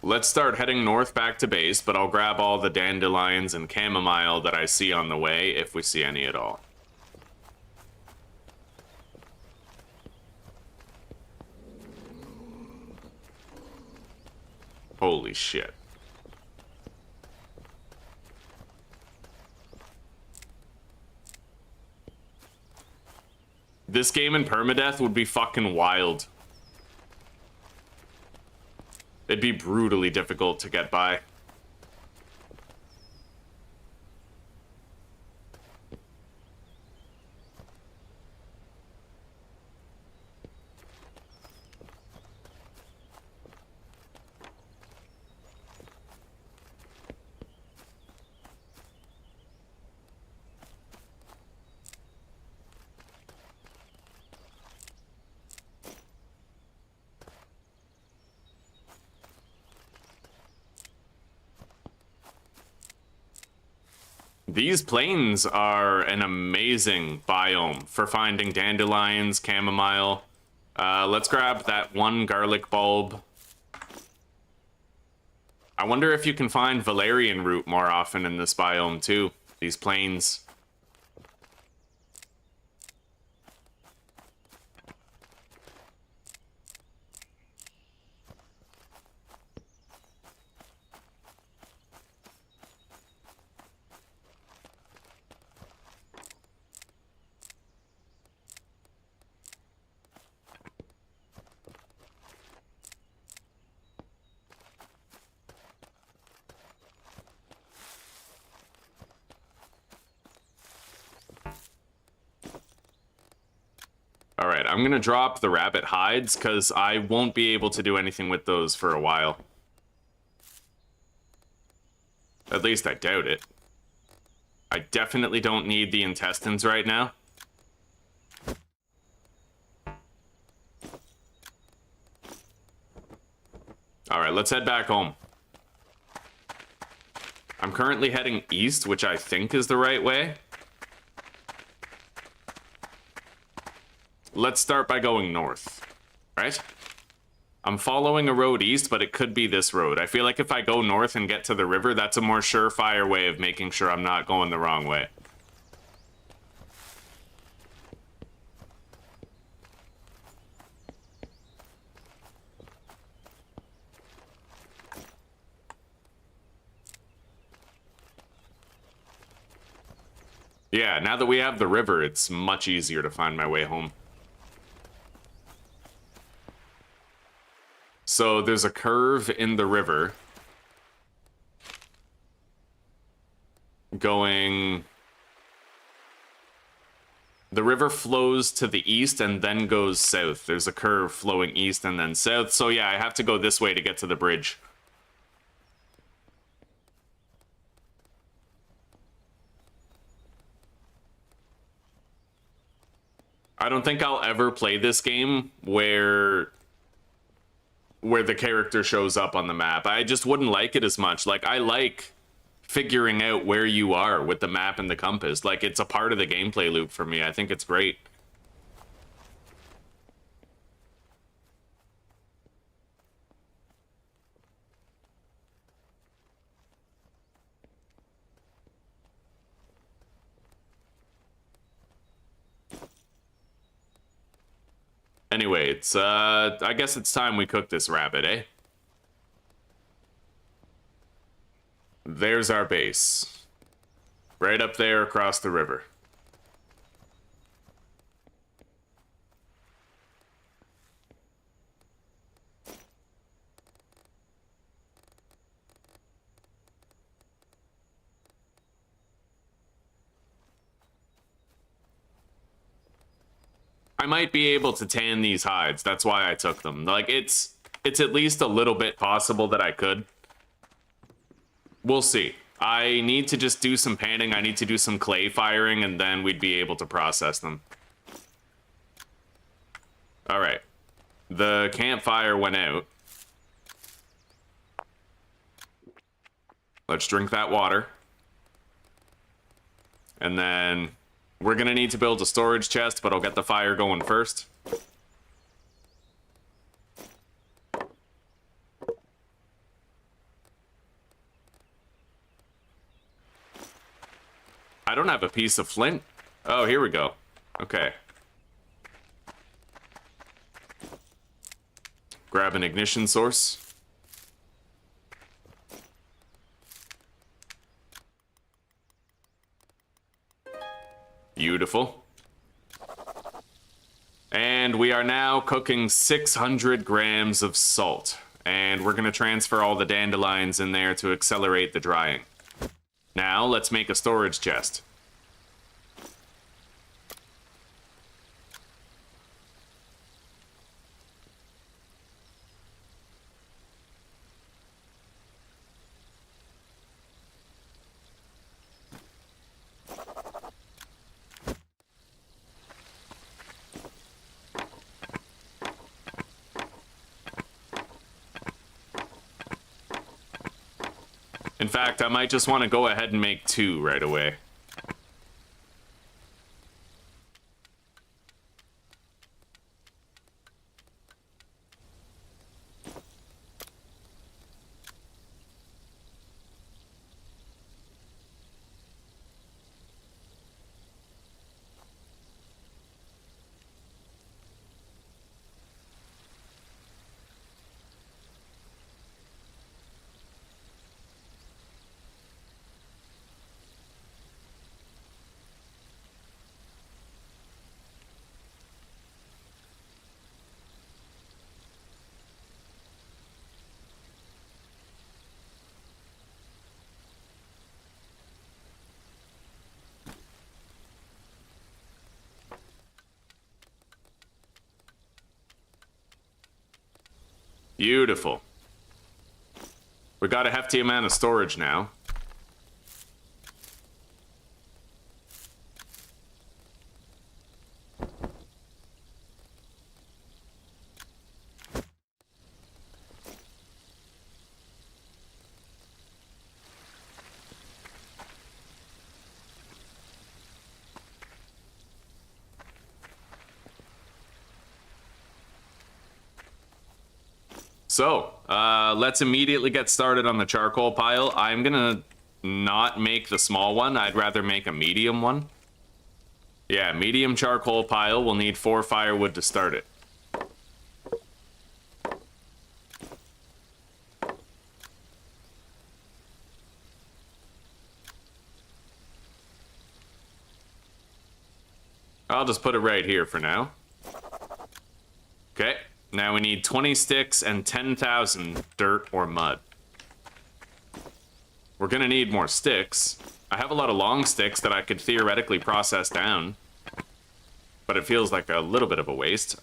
Let's start heading north back to base, but I'll grab all the dandelions and chamomile that I see on the way, if we see any at all. Holy shit. This game in permadeath would be fucking wild. It'd be brutally difficult to get by. These plains are an amazing biome for finding dandelions, chamomile. Let's grab that one garlic bulb. I wonder if you can find valerian root more often in this biome too. These plains. Alright, I'm gonna drop the rabbit hides, because I won't be able to do anything with those for a while. At least I doubt it. I definitely don't need the intestines right now. Alright, let's head back home. I'm currently heading east, which I think is the right way. Let's start by going north, right? I'm following a road east, but it could be this road. I feel like if I go north and get to the river, that's a more surefire way of making sure I'm not going the wrong way. Yeah, now that we have the river, it's much easier to find my way home. So there's a curve in the river going... The river flows to the east and then goes south. There's a curve flowing east and then south. So yeah, I have to go this way to get to the bridge. I don't think I'll ever play this game where the character shows up on the map. I just wouldn't like it as much. Like, I like figuring out where you are with the map and the compass. Like, it's a part of the gameplay loop for me. I think it's great. Anyway, it's, I guess it's time we cook this rabbit, eh? There's our base. Right up there across the river. I might be able to tan these hides. That's why I took them. Like, it's at least a little bit possible that I could. We'll see. I need to just do some panning. I need to do some clay firing, and then we'd be able to process them. All right. The campfire went out. Let's drink that water. And then we're gonna need to build a storage chest, but I'll get the fire going first. I don't have a piece of flint. Oh, here we go. Okay. Grab an ignition source. Beautiful. And we are now cooking 600 grams of salt. And we're going to transfer all the dandelions in there to accelerate the drying. Now, let's make a storage chest. In fact, I might just want to go ahead and make 2 right away. Beautiful. We got a hefty amount of storage now. So, let's immediately get started on the charcoal pile. I'm gonna not make the small one. I'd rather make a medium one. Yeah, medium charcoal pile. We'll need 4 firewood to start it. I'll just put it right here for now. Okay. Now we need 20 sticks and 10,000 dirt or mud. We're gonna need more sticks. I have a lot of long sticks that I could theoretically process down, but it feels like a little bit of a waste.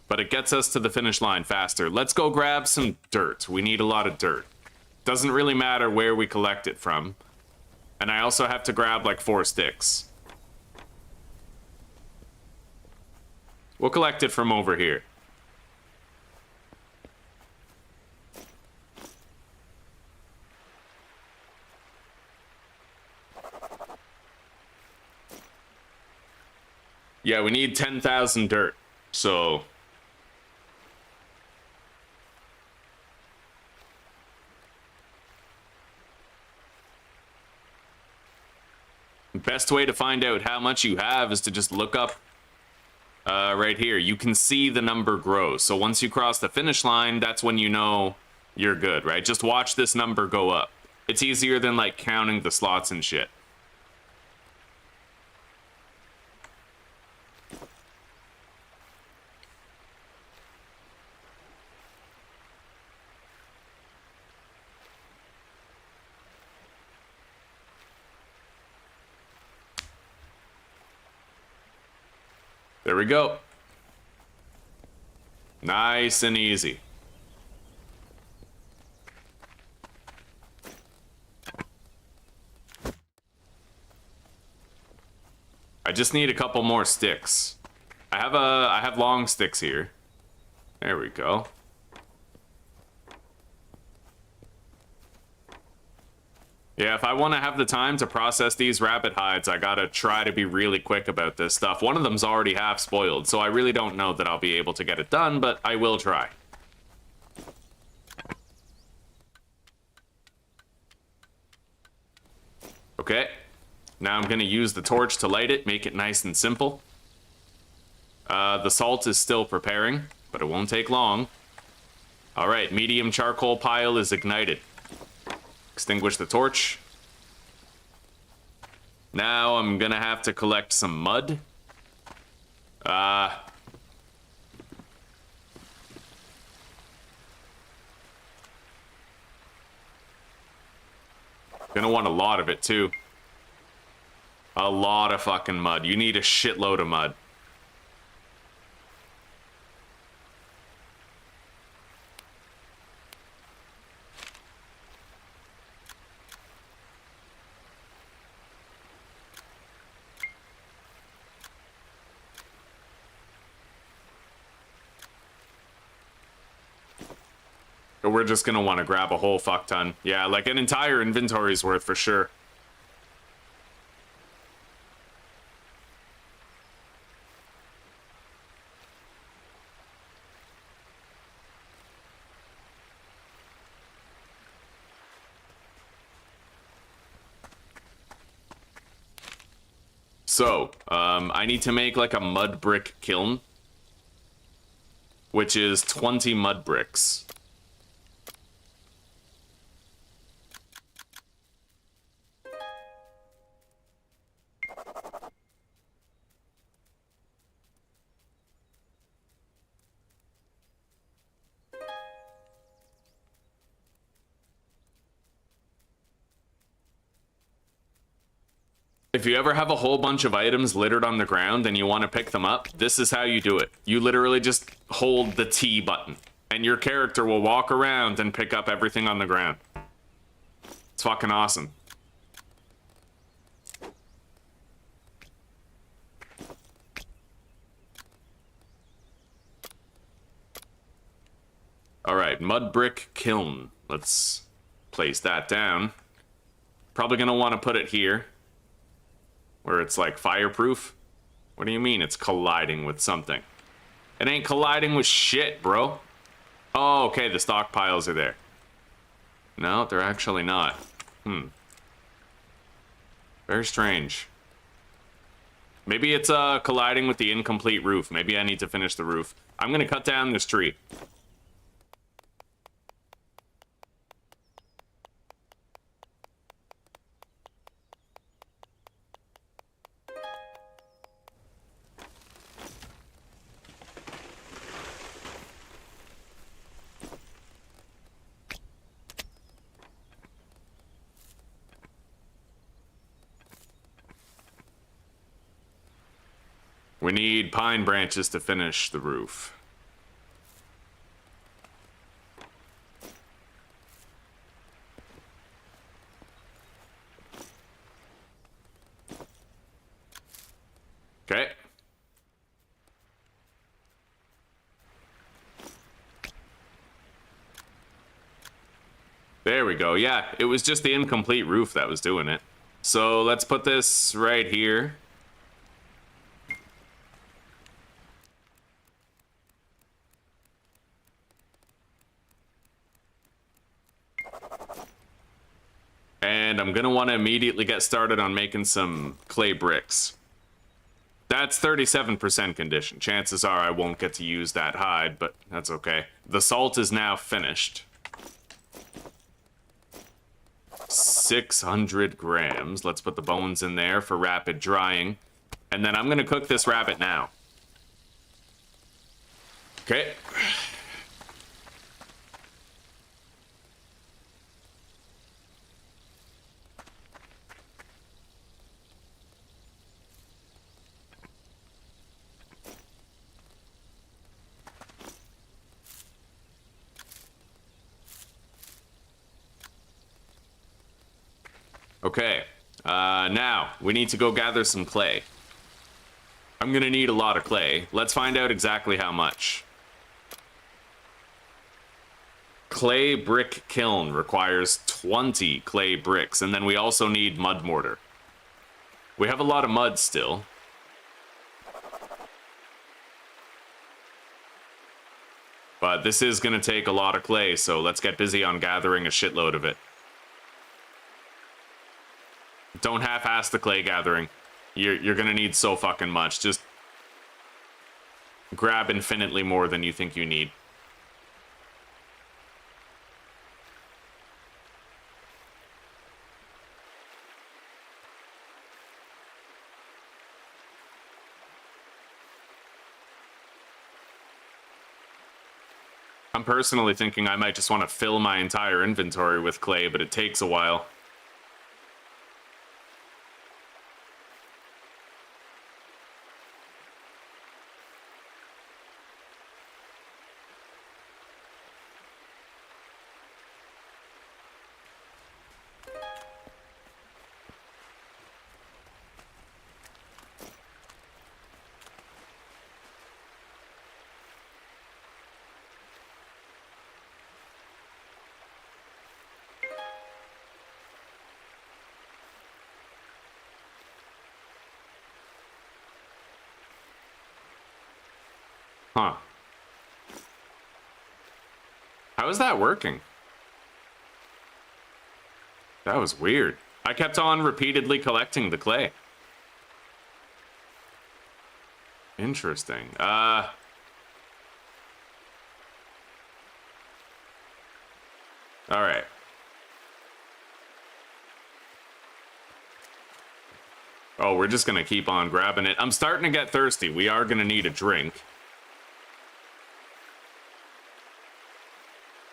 But it gets us to the finish line faster. Let's go grab some dirt. We need a lot of dirt. Doesn't really matter where we collect it from. And I also have to grab like 4 sticks. We'll collect it from over here. Yeah, we need 10,000 dirt. So best way to find out how much you have is to just look up right here. You can see the number grow. So once you cross the finish line, that's when you know you're good, right? Just watch this number go up. It's easier than like counting the slots and shit. There we go. Nice and easy. I just need a couple more sticks. I have long sticks here. There we go. Yeah, if I want to have the time to process these rabbit hides, I gotta try to be really quick about this stuff. One of them's already half spoiled, so I really don't know that I'll be able to get it done, but I will try. Okay, now I'm gonna use the torch to light it, make it nice and simple. The salt is still preparing, but it won't take long. All right, medium charcoal pile is ignited. Extinguish the torch. Now I'm gonna have to collect some mud. Gonna want a lot of it too. A lot of fucking mud. You need a shitload of mud. We're just gonna want to grab a whole fuck ton. Yeah, like an entire inventory's worth for sure. So, I need to make like a mud brick kiln, which is 20 mud bricks. If you ever have a whole bunch of items littered on the ground and you want to pick them up, this is how you do it. You literally just hold the T button, and your character will walk around and pick up everything on the ground. It's fucking awesome. All right, mud brick kiln. Let's place that down. Probably gonna want to put it here, where it's like fireproof. What do you mean it's colliding with something? It ain't colliding with shit, bro. Oh, okay, the stockpiles are there. No, they're actually not. Very strange. Maybe it's colliding with the incomplete roof. Maybe I need to finish the roof. I'm gonna cut down this tree. We need pine branches to finish the roof. Okay. There we go. Yeah, it was just the incomplete roof that was doing it. So let's put this right here. And I'm gonna want to immediately get started on making some clay bricks. That's 37% condition. Chances are I won't get to use that hide, but that's okay. The salt is now finished. 600 grams. Let's put the bones in there for rapid drying. And then I'm gonna cook this rabbit now. Okay. Okay, now we need to go gather some clay. I'm gonna need a lot of clay. Let's find out exactly how much. Clay brick kiln requires 20 clay bricks, and then we also need mud mortar. We have a lot of mud still. But this is gonna take a lot of clay, so let's get busy on gathering a shitload of it. Don't half-ass the clay gathering. You're gonna need so fucking much. Just grab infinitely more than you think you need. I'm personally thinking I might just want to fill my entire inventory with clay, but it takes a while. Huh. How is that working? That was weird. I kept on repeatedly collecting the clay. Interesting. All right. Oh, we're just gonna keep on grabbing it. I'm starting to get thirsty. We are gonna need a drink.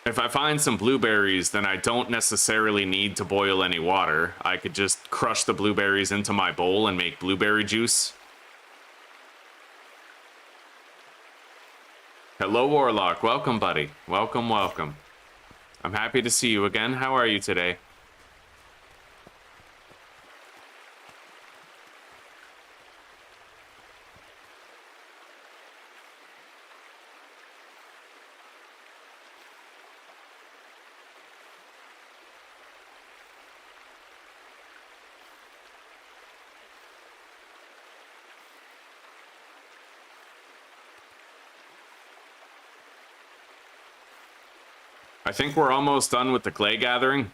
If I find some blueberries, then I don't necessarily need to boil any water. I could just crush the blueberries into my bowl and make blueberry juice. Hello, Warlock. Welcome, buddy. Welcome, welcome. I'm happy to see you again. How are you today? I think we're almost done with the clay gathering.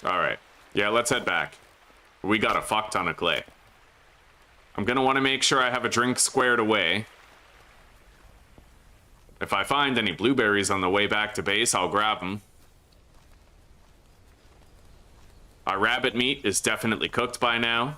All right. Yeah, let's head back. We got a fuck ton of clay. I'm gonna want to make sure I have a drink squared away. If I find any blueberries on the way back to base, I'll grab them. Our rabbit meat is definitely cooked by now.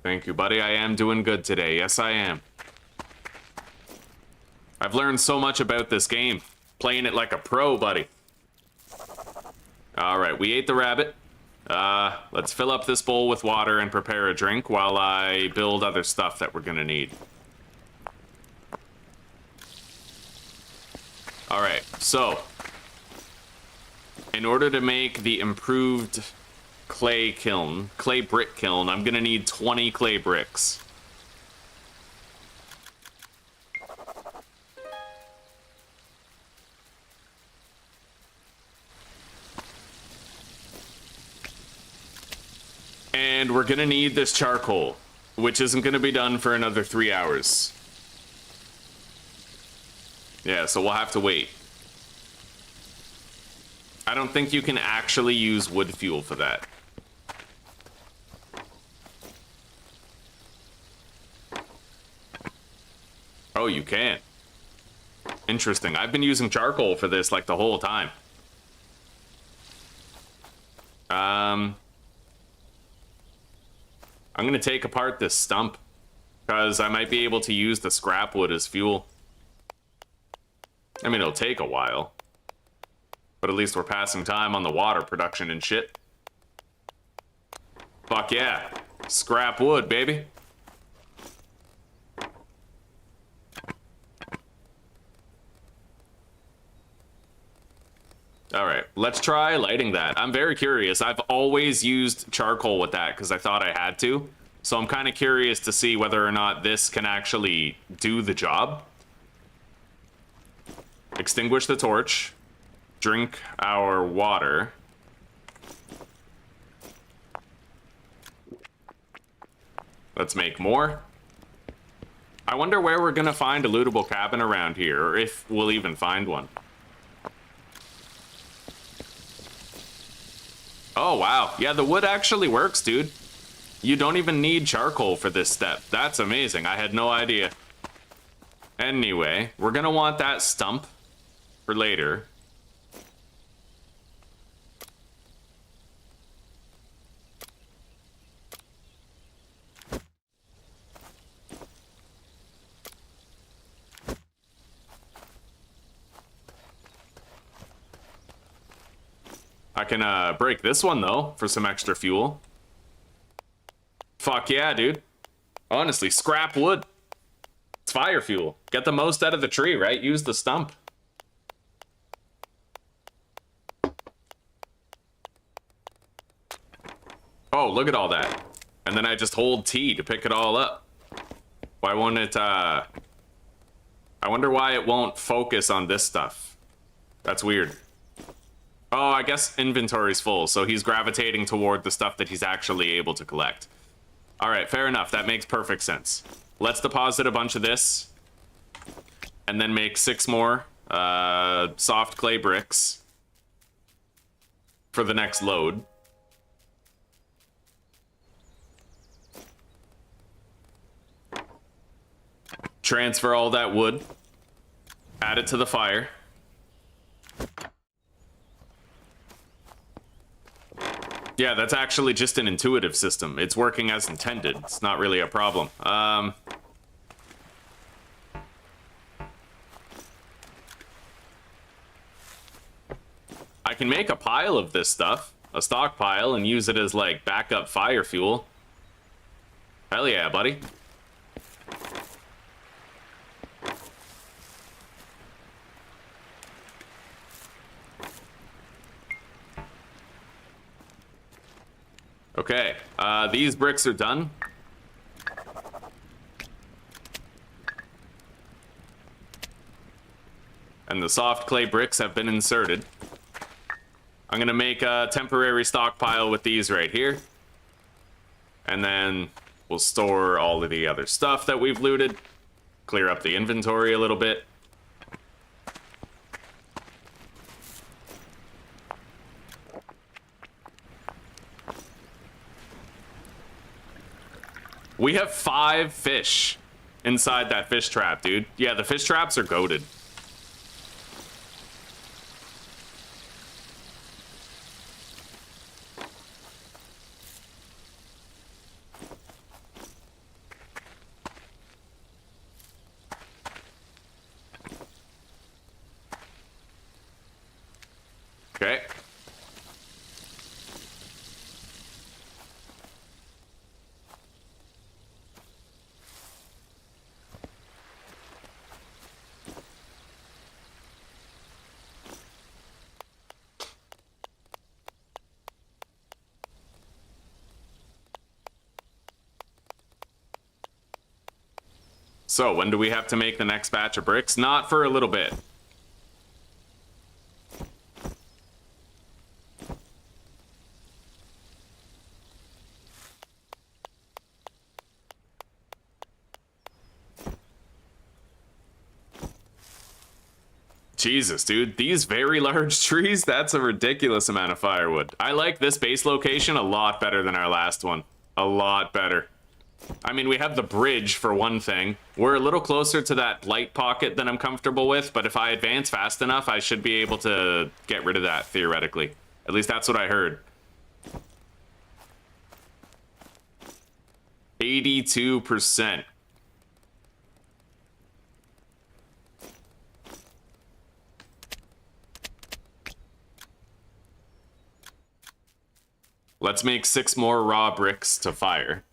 Thank you, buddy. I am doing good today. Yes, I am. I've learned so much about this game. Playing it like a pro, buddy. All right, we ate the rabbit. Let's fill up this bowl with water and prepare a drink while I build other stuff that we're gonna need. All right, so in order to make the improved clay brick kiln, I'm gonna need 20 clay bricks. And we're gonna need this charcoal, which isn't gonna be done for another 3 hours. Yeah, so we'll have to wait. I don't think you can actually use wood fuel for that. Oh, you can. Interesting. I've been using charcoal for this like the whole time. I'm gonna take apart this stump because I might be able to use the scrap wood as fuel. I mean, it'll take a while, but at least we're passing time on the water production and shit. Fuck yeah. Scrap wood, baby. Alright, let's try lighting that. I'm very curious. I've always used charcoal with that because I thought I had to. So I'm kind of curious to see whether or not this can actually do the job. Extinguish the torch. Drink our water. Let's make more. I wonder where we're gonna find a lootable cabin around here, or if we'll even find one. Oh, wow. Yeah, the wood actually works, dude. You don't even need charcoal for this step. That's amazing. I had no idea. Anyway, we're gonna want that stump for later. I can break this one though for some extra fuel. Fuck yeah, dude. Honestly, scrap wood. It's fire fuel. Get the most out of the tree, right? Use the stump. Oh, look at all that. And then I just hold T to pick it all up. Why won't it, I wonder why it won't focus on this stuff. That's weird. Oh, I guess inventory's full, so he's gravitating toward the stuff that he's actually able to collect. All right, fair enough. That makes perfect sense. Let's deposit a bunch of this, and then make 6 more soft clay bricks for the next load. Transfer all that wood, add it to the fire. Yeah, that's actually just an intuitive system. It's working as intended. It's not really a problem. I can make a pile of this stuff, a stockpile, and use it as, like, backup fire fuel. Hell yeah, buddy. Okay, these bricks are done. And the soft clay bricks have been inserted. I'm gonna make a temporary stockpile with these right here. And then we'll store all of the other stuff that we've looted. Clear up the inventory a little bit. We have 5 fish inside that fish trap, dude. Yeah, the fish traps are goated. Okay. So, when do we have to make the next batch of bricks? Not for a little bit. Jesus, dude, these very large trees, that's a ridiculous amount of firewood. I like this base location a lot better than our last one. A lot better. I mean, we have the bridge for one thing. We're a little closer to that Blight pocket than I'm comfortable with, but if I advance fast enough, I should be able to get rid of that, theoretically. At least that's what I heard. 82%. Let's make 6 more raw bricks to fire.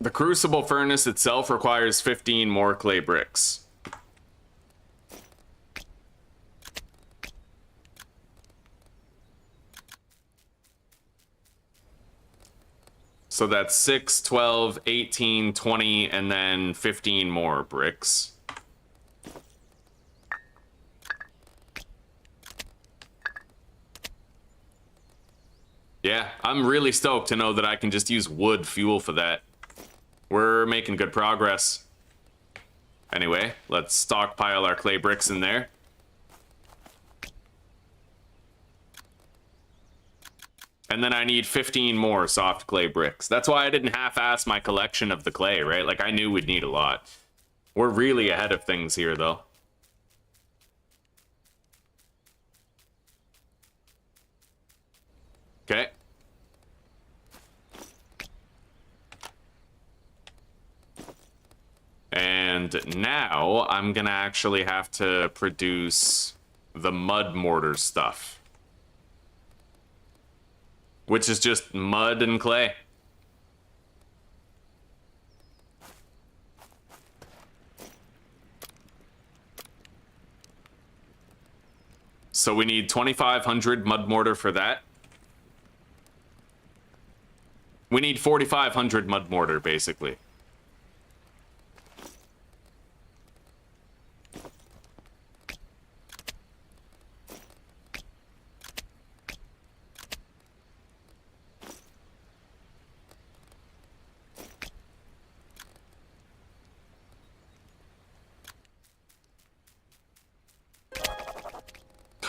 The crucible furnace itself requires 15 more clay bricks. So that's 6, 12, 18, 20, and then 15 more bricks. Yeah, I'm really stoked to know that I can just use wood fuel for that. We're making good progress. Anyway, let's stockpile our clay bricks in there. And then I need 15 more soft clay bricks. That's why I didn't half-ass my collection of the clay, right? Like, I knew we'd need a lot. We're really ahead of things here, though. Okay. And now I'm gonna actually have to produce the mud mortar stuff, which is just mud and clay. So we need 2,500 mud mortar for that. We need 4,500 mud mortar, basically.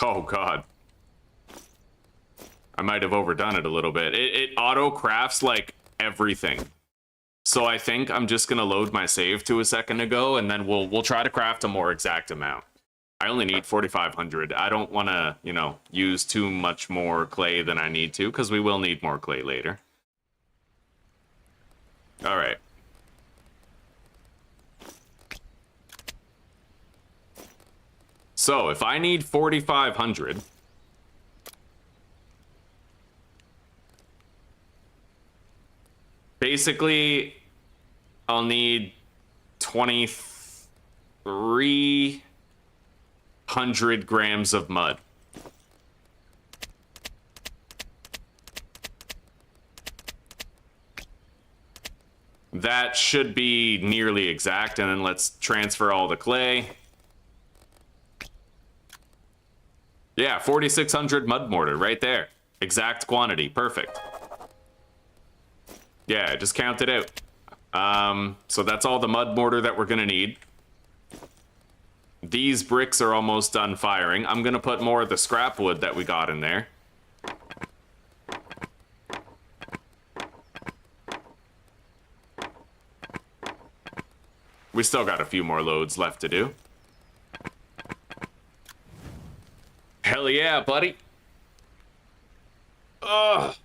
Oh, God. I might have overdone it a little bit. It auto-crafts, like, everything. So I think I'm just going to load my save to a second ago, and then we'll try to craft a more exact amount. I only need 4,500. I don't want to, you know, use too much more clay than I need to, because we will need more clay later. All right. So if I need 4,500, basically I'll need 2,300 grams of mud. That should be nearly exact, and then let's transfer all the clay. Yeah, 4,600 mud mortar right there. Exact quantity. Perfect. Yeah, just count it out. So that's all the mud mortar that we're gonna need. These bricks are almost done firing. I'm gonna put more of the scrap wood that we got in there. We still got a few more loads left to do. Hell yeah, buddy. Ugh.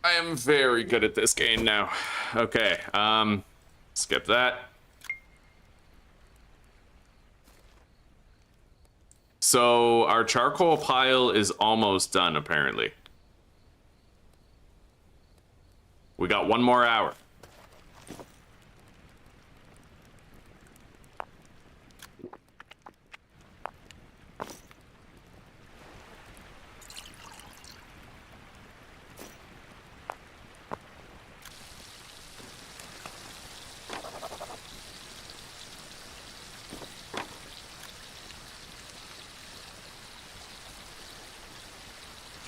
I am very good at this game now. Okay, skip that. So our charcoal pile is almost done, apparently. We got 1 more hour.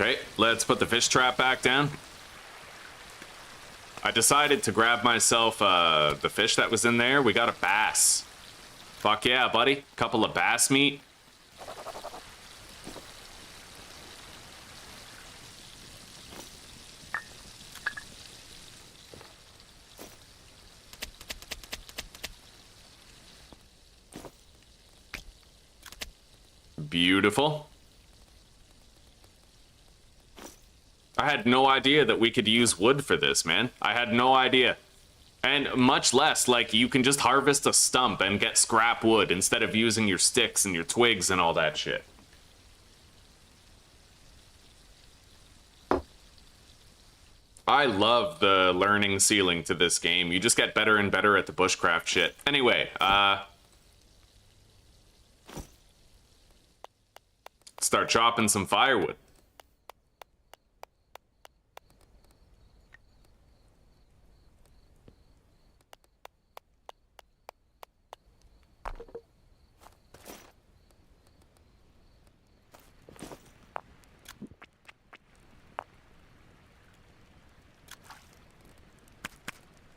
Okay, let's put the fish trap back down. I decided to grab myself the fish that was in there. We got a bass. Fuck yeah, buddy. Couple of bass meat. Beautiful. I had no idea that we could use wood for this, man. I had no idea. And much less, like, you can just harvest a stump and get scrap wood instead of using your sticks and your twigs and all that shit. I love the learning ceiling to this game. You just get better and better at the bushcraft shit. Anyway, start chopping some firewood.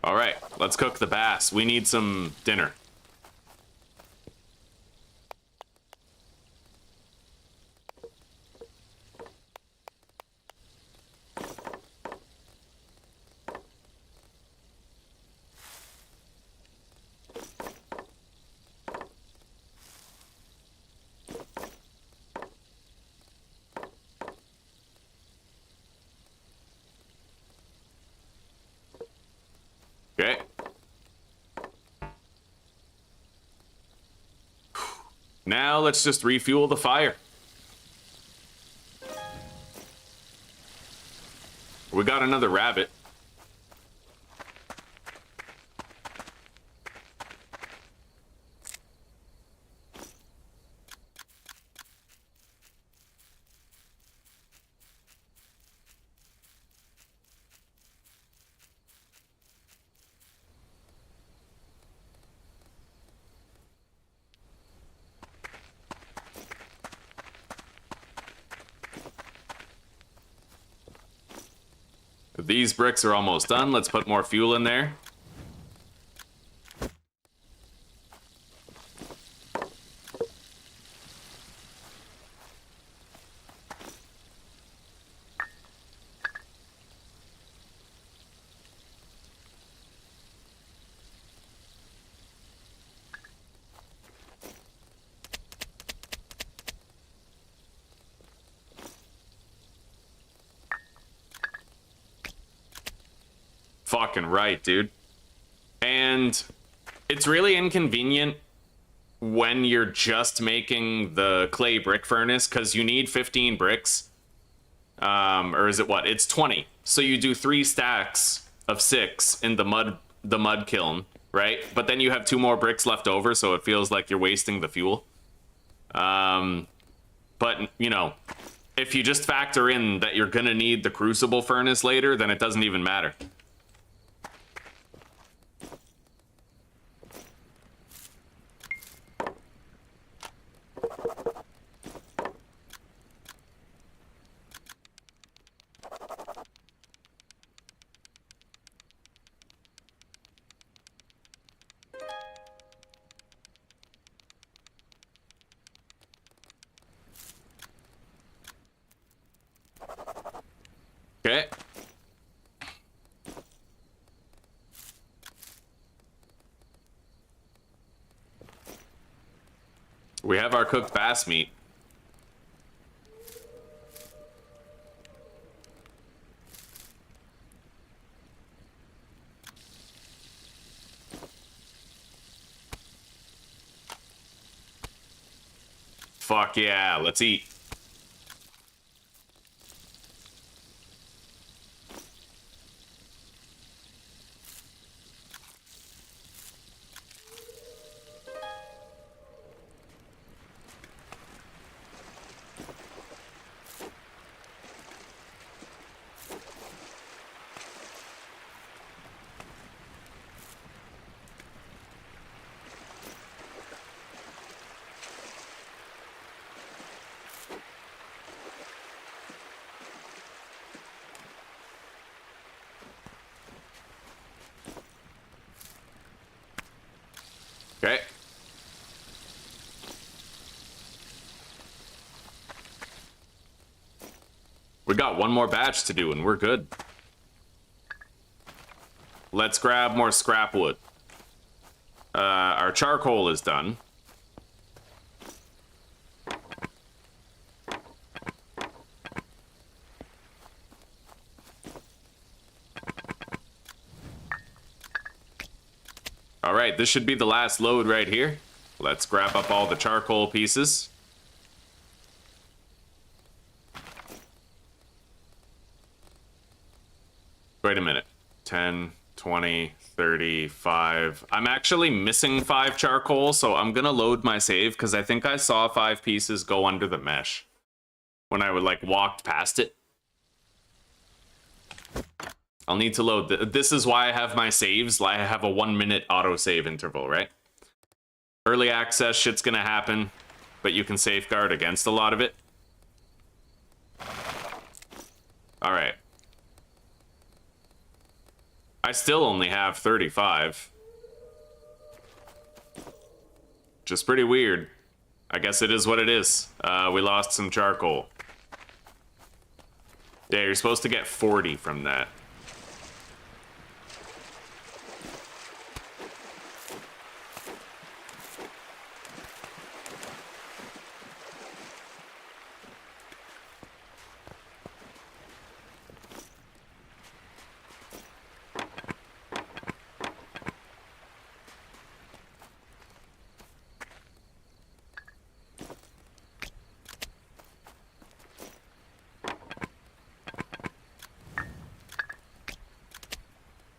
All right, let's cook the bass. We need some dinner. Okay. Now let's just refuel the fire. We got another rabbit. These bricks are almost done. Let's put more fuel in there. Fucking right, dude. And it's really inconvenient when you're just making the clay brick furnace because you need 15 bricks. Or is it what? It's 20. So you do 3 stacks of 6 in the mud kiln, right? But then you have 2 more bricks left over, so it feels like you're wasting the fuel. But you know, if you just factor in that you're gonna need the crucible furnace later, then it doesn't even matter. Okay. We have our cooked bass meat. Fuck yeah, let's eat. Okay. We got one more batch to do and we're good. Let's grab more scrap wood. Our charcoal is done. All right, this should be the last load right here. Let's grab up all the charcoal pieces. Wait a minute. 10, 20, 35. I'm actually missing 5 charcoal, so I'm gonna load my save because I think I saw 5 pieces go under the mesh when I would like walked past it. I'll need to load. This is why I have my saves. I have a 1-minute autosave interval, right? Early access shit's gonna happen, but you can safeguard against a lot of it. All right. I still only have 35. Which is pretty weird. I guess it is what it is. We lost some charcoal. Yeah, you're supposed to get 40 from that.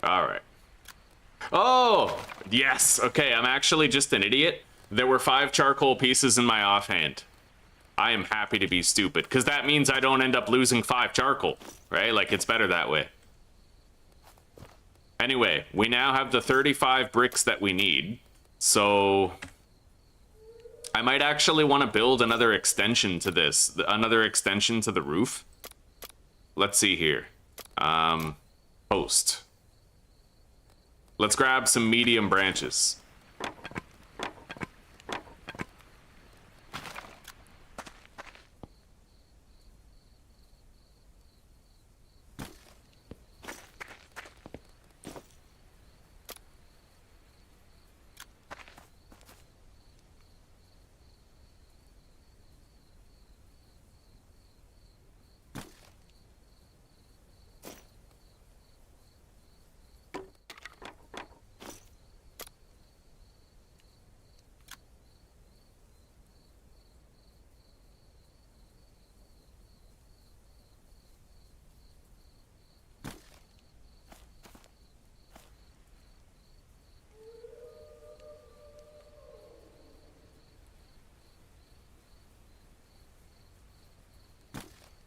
All right. Oh, yes. Okay, I'm actually just an idiot. There were 5 charcoal pieces in my offhand. I am happy to be stupid, because that means I don't end up losing 5 charcoal, right? Like, it's better that way. Anyway, we now have the 35 bricks that we need, so I might actually want to build another extension to this, another extension to the roof. Let's see here. Post. Let's grab some medium branches.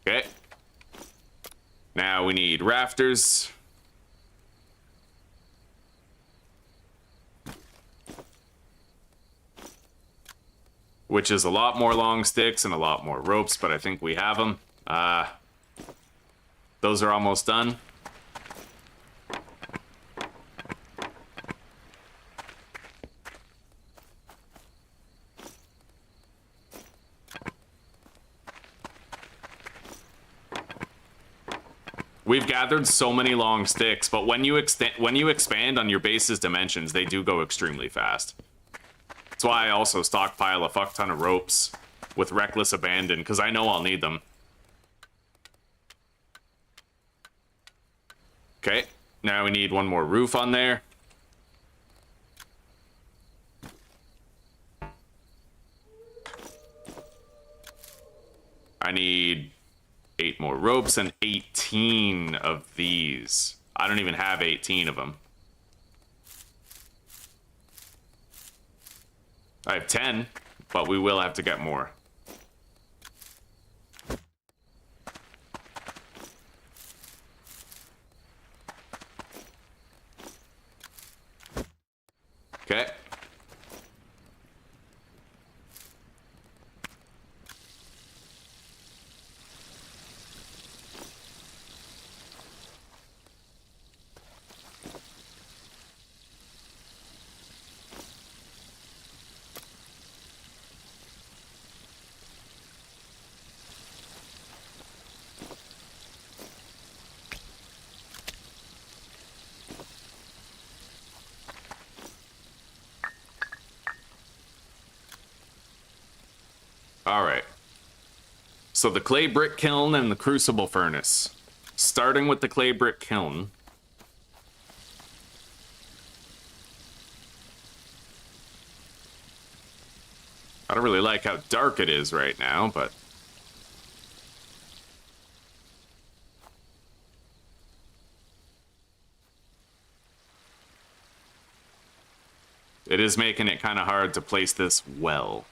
Okay. Now we need rafters. Which is a lot more long sticks and a lot more ropes, but I think we have them. Those are almost done. We've gathered so many long sticks, but when you expand on your base's dimensions, they do go extremely fast. That's why I also stockpile a fuck ton of ropes with reckless abandon, because I know I'll need them. Okay, now we need one more roof on there. I need 8 more ropes and 18 of these. I don't even have 18 of them. I have 10, but we will have to get more. Okay. All right. So the clay brick kiln and the crucible furnace. Starting with the clay brick kiln. I don't really like how dark it is right now, but it is making it kind of hard to place this well.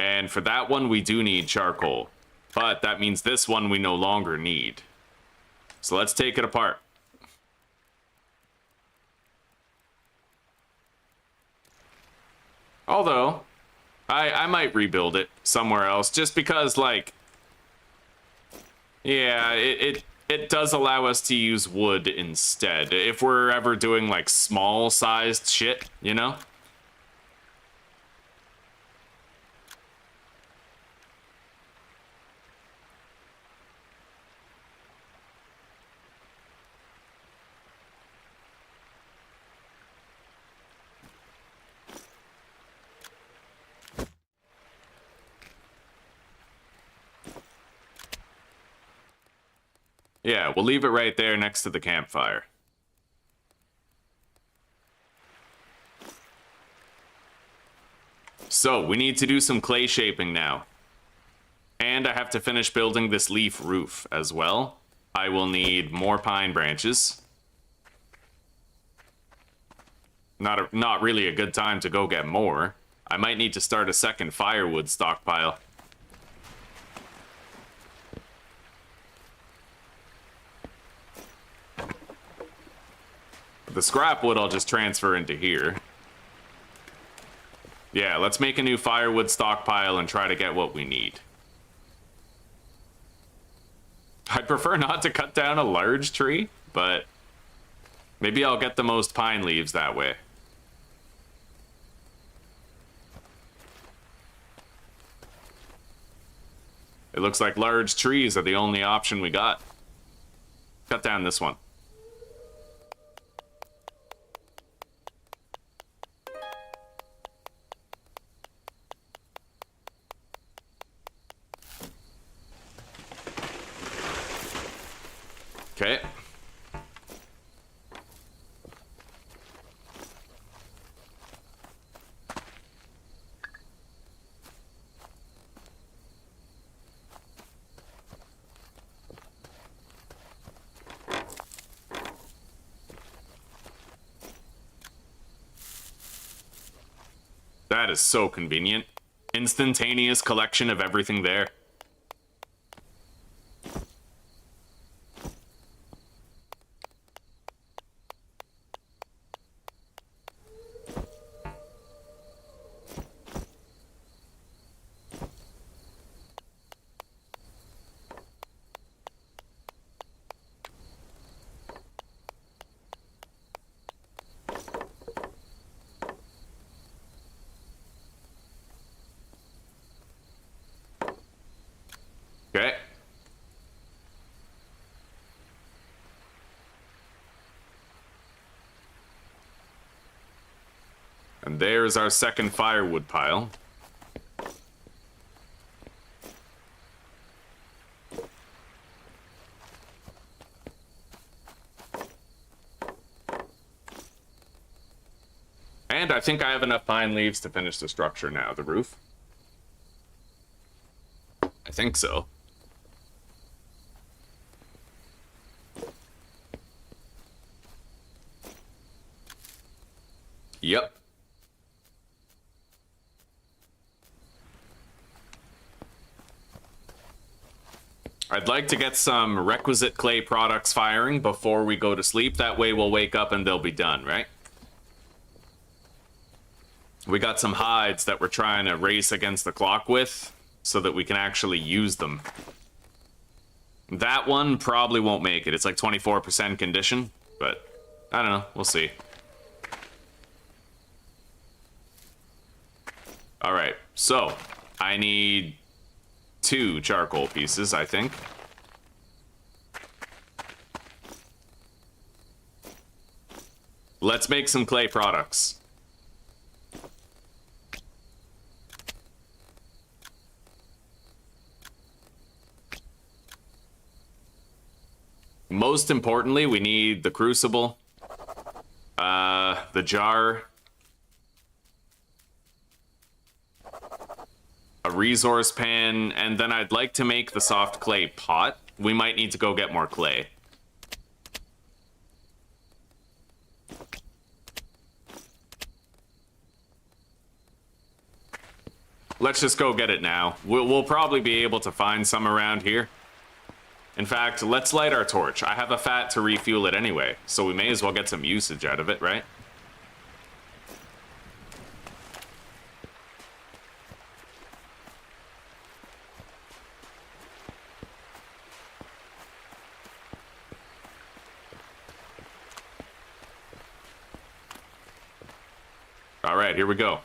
And for that one, we do need charcoal. But that means this one we no longer need. So let's take it apart. Although, I might rebuild it somewhere else, just because, like, yeah, it does allow us to use wood instead, if we're ever doing, like, small-sized shit, you know? Yeah, we'll leave it right there next to the campfire. So, we need to do some clay shaping now. And I have to finish building this leaf roof as well. I will need more pine branches. Not really a good time to go get more. I might need to start a second firewood stockpile. The scrap wood I'll just transfer into here. Yeah, let's make a new firewood stockpile and try to get what we need. I'd prefer not to cut down a large tree, but maybe I'll get the most pine leaves that way. It looks like large trees are the only option we got. Cut down this one. Okay. That is so convenient. Instantaneous collection of everything there. Okay. And there's our second firewood pile. And I think I have enough pine leaves to finish the structure now, the roof. I think so. Yep. I'd like to get some requisite clay products firing before we go to sleep. That way we'll wake up and they'll be done, right? We got some hides that we're trying to race against the clock with so that we can actually use them. That one probably won't make it. It's like 24% condition, but I don't know. We'll see. All right, so I need 2 charcoal pieces, I think. Let's make some clay products. Most importantly, we need the crucible, the jar, a resource pan, and then I'd like to make the soft clay pot. We might need to go get more clay. Let's just go get it now. We'll probably be able to find some around here. In fact, let's light our torch. I have a fat to refuel it anyway, so we may as well get some usage out of it, right? All right, here we go.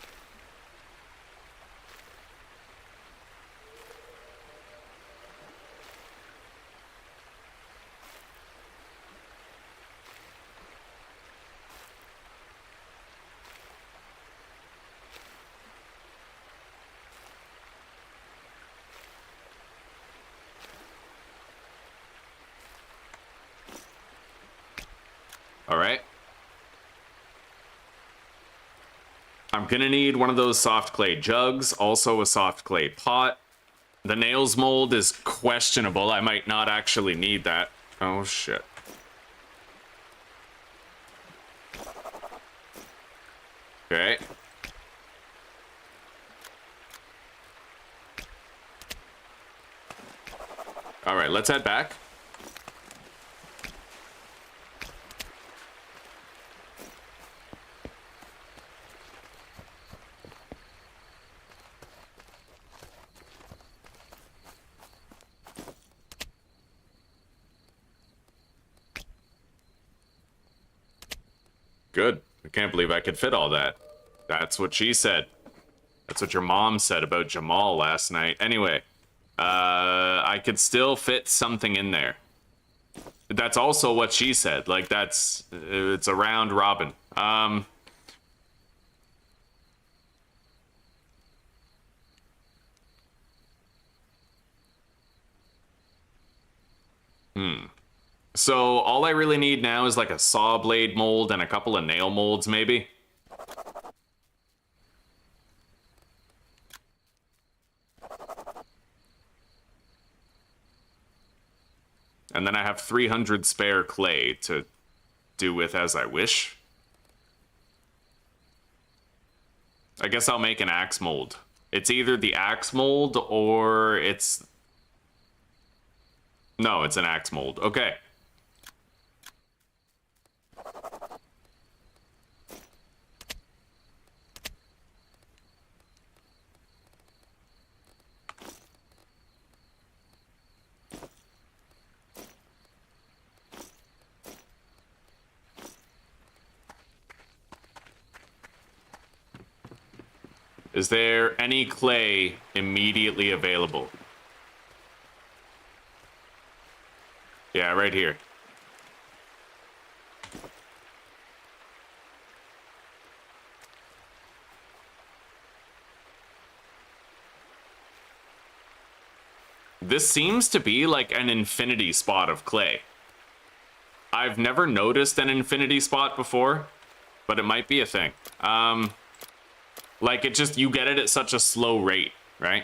All right. I'm gonna need one of those soft clay jugs, also a soft clay pot. The nails mold is questionable. I might not actually need that. Oh, shit. Okay. All right, let's head back. Good. I can't believe I could fit all that. That's what she said. That's what your mom said about Jamal last night. Anyway, I could still fit something in there. That's also what she said. Like, it's a round robin. So all I really need now is like a saw blade mold and a couple of nail molds, maybe. And then I have 300 spare clay to do with as I wish. I guess I'll make an axe mold. It's either the axe mold or it's... No, it's an axe mold. Okay. Is there any clay immediately available? Yeah, right here. This seems to be like an infinity spot of clay. I've never noticed an infinity spot before, but it might be a thing. Like, it just, you get it at such a slow rate, right?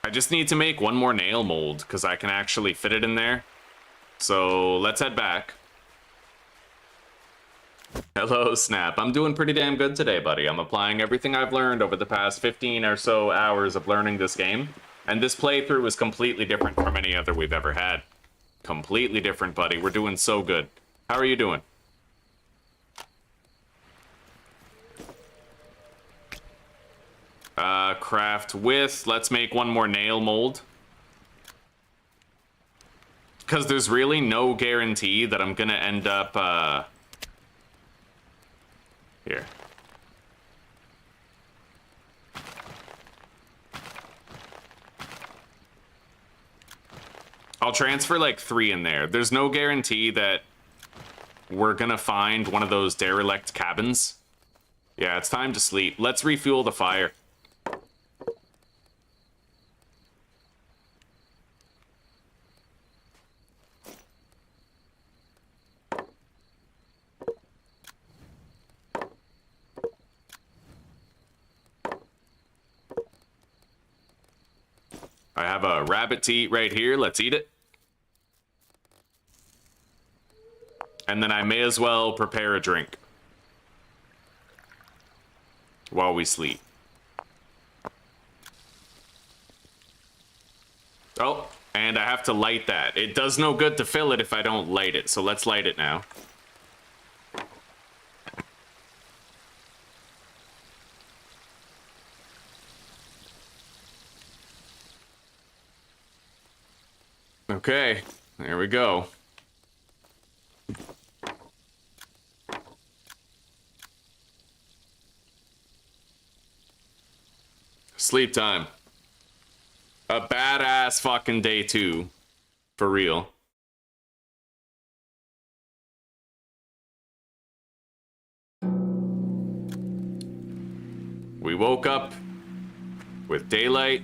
I just need to make one more nail mold, because I can actually fit it in there. So, let's head back. Hello, Snap. I'm doing pretty damn good today, buddy. I'm applying everything I've learned over the past 15 or so hours of learning this game. And this playthrough is completely different from any other we've ever had. Completely different, buddy. We're doing so good. How are you doing? Craft with. Let's make one more nail mold. Because there's really no guarantee that I'm gonna end up, Here. I'll transfer like 3 in there. There's no guarantee that we're gonna find one of those derelict cabins. Yeah, it's time to sleep. Let's refuel the fire. I have a rabbit to eat right here. Let's eat it. And then I may as well prepare a drink while we sleep. Oh, and I have to light that. It does no good to fill it if I don't light it, so let's light it now. Okay, there we go. Sleep time. A badass fucking day 2. For real. We woke up with daylight.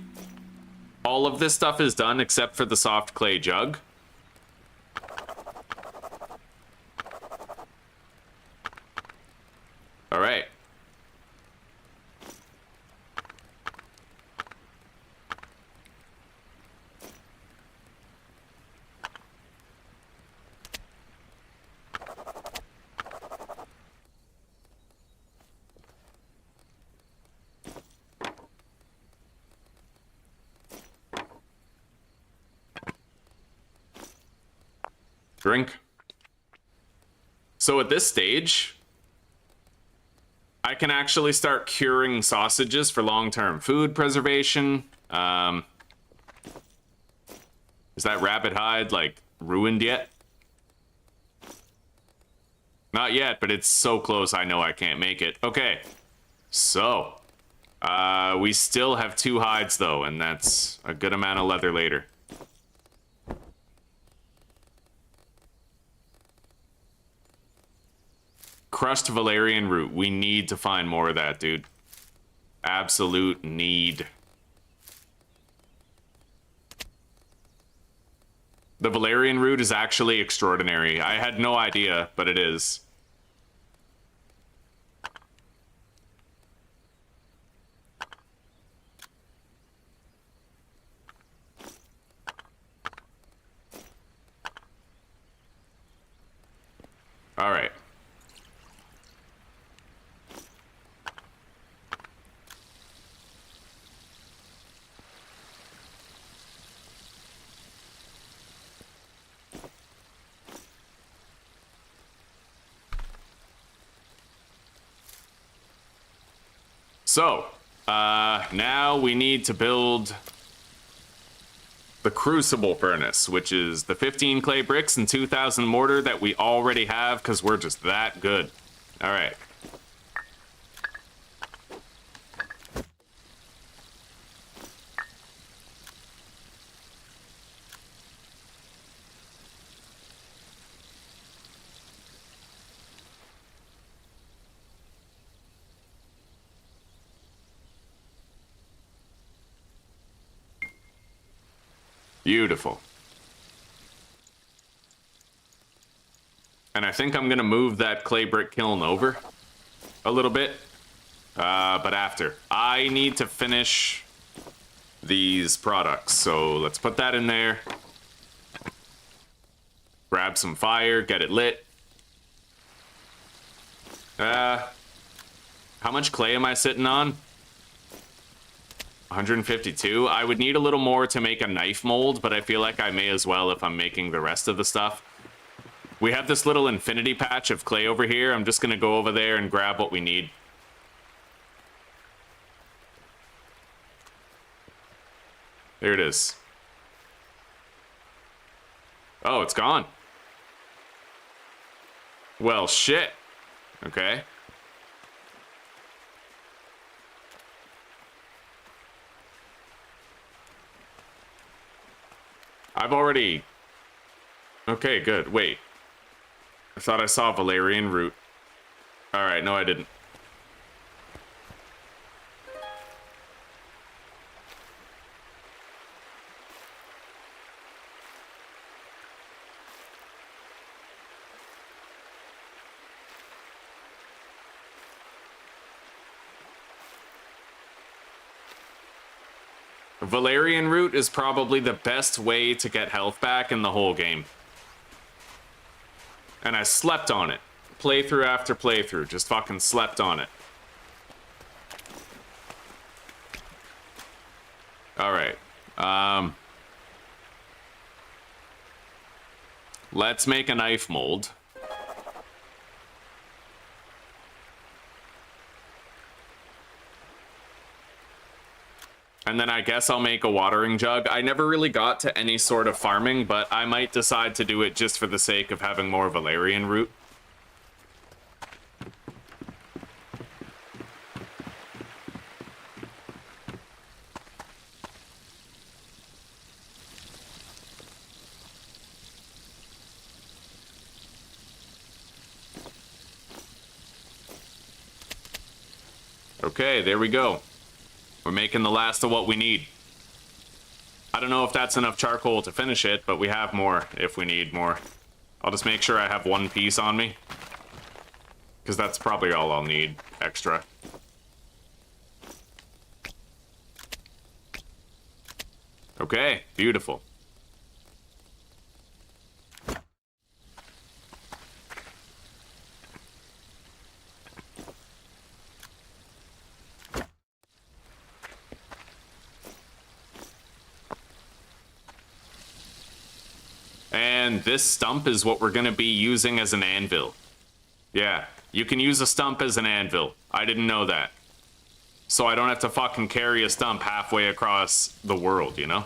All of this stuff is done except for the soft clay jug. All right. Drink. So at this stage, I can actually start curing sausages for long-term food preservation. Is that rabbit hide, like, ruined yet? Not yet, but it's so close I know I can't make it. Okay, so, we still have 2 hides, though, and that's a good amount of leather later. Crushed valerian root. We need to find more of that, dude. Absolute need. The valerian root is actually extraordinary. I had no idea, but it is. All right. So, now we need to build the crucible furnace, which is the 15 clay bricks and 2,000 mortar that we already have because we're just that good. All right. Beautiful. And I think I'm gonna move that clay brick kiln over a little bit, but after. I need to finish these products, so let's put that in there. Grab some fire, get it lit. How much clay am I sitting on? 152. I would need a little more to make a knife mold, but I feel like I may as well if I'm making the rest of the stuff. We have this little infinity patch of clay over here. I'm just gonna go over there and grab what we need. There it is. Oh, it's gone. Well, shit. Okay. I've already... Okay, good. Wait. I thought I saw valerian root. Alright, no I didn't. Valerian root is probably the best way to get health back in the whole game. And I slept on it. Playthrough after playthrough. Just fucking slept on it. Alright. Let's make a knife mold. And then I guess I'll make a watering jug. I never really got to any sort of farming, but I might decide to do it just for the sake of having more valerian root. Okay, there we go. We're making the last of what we need. I don't know if that's enough charcoal to finish it, but we have more if we need more. I'll just make sure I have one piece on me, because that's probably all I'll need extra. Okay, beautiful. And this stump is what we're going to be using as an anvil. Yeah, you can use a stump as an anvil. I didn't know that. So I don't have to fucking carry a stump halfway across the world, you know?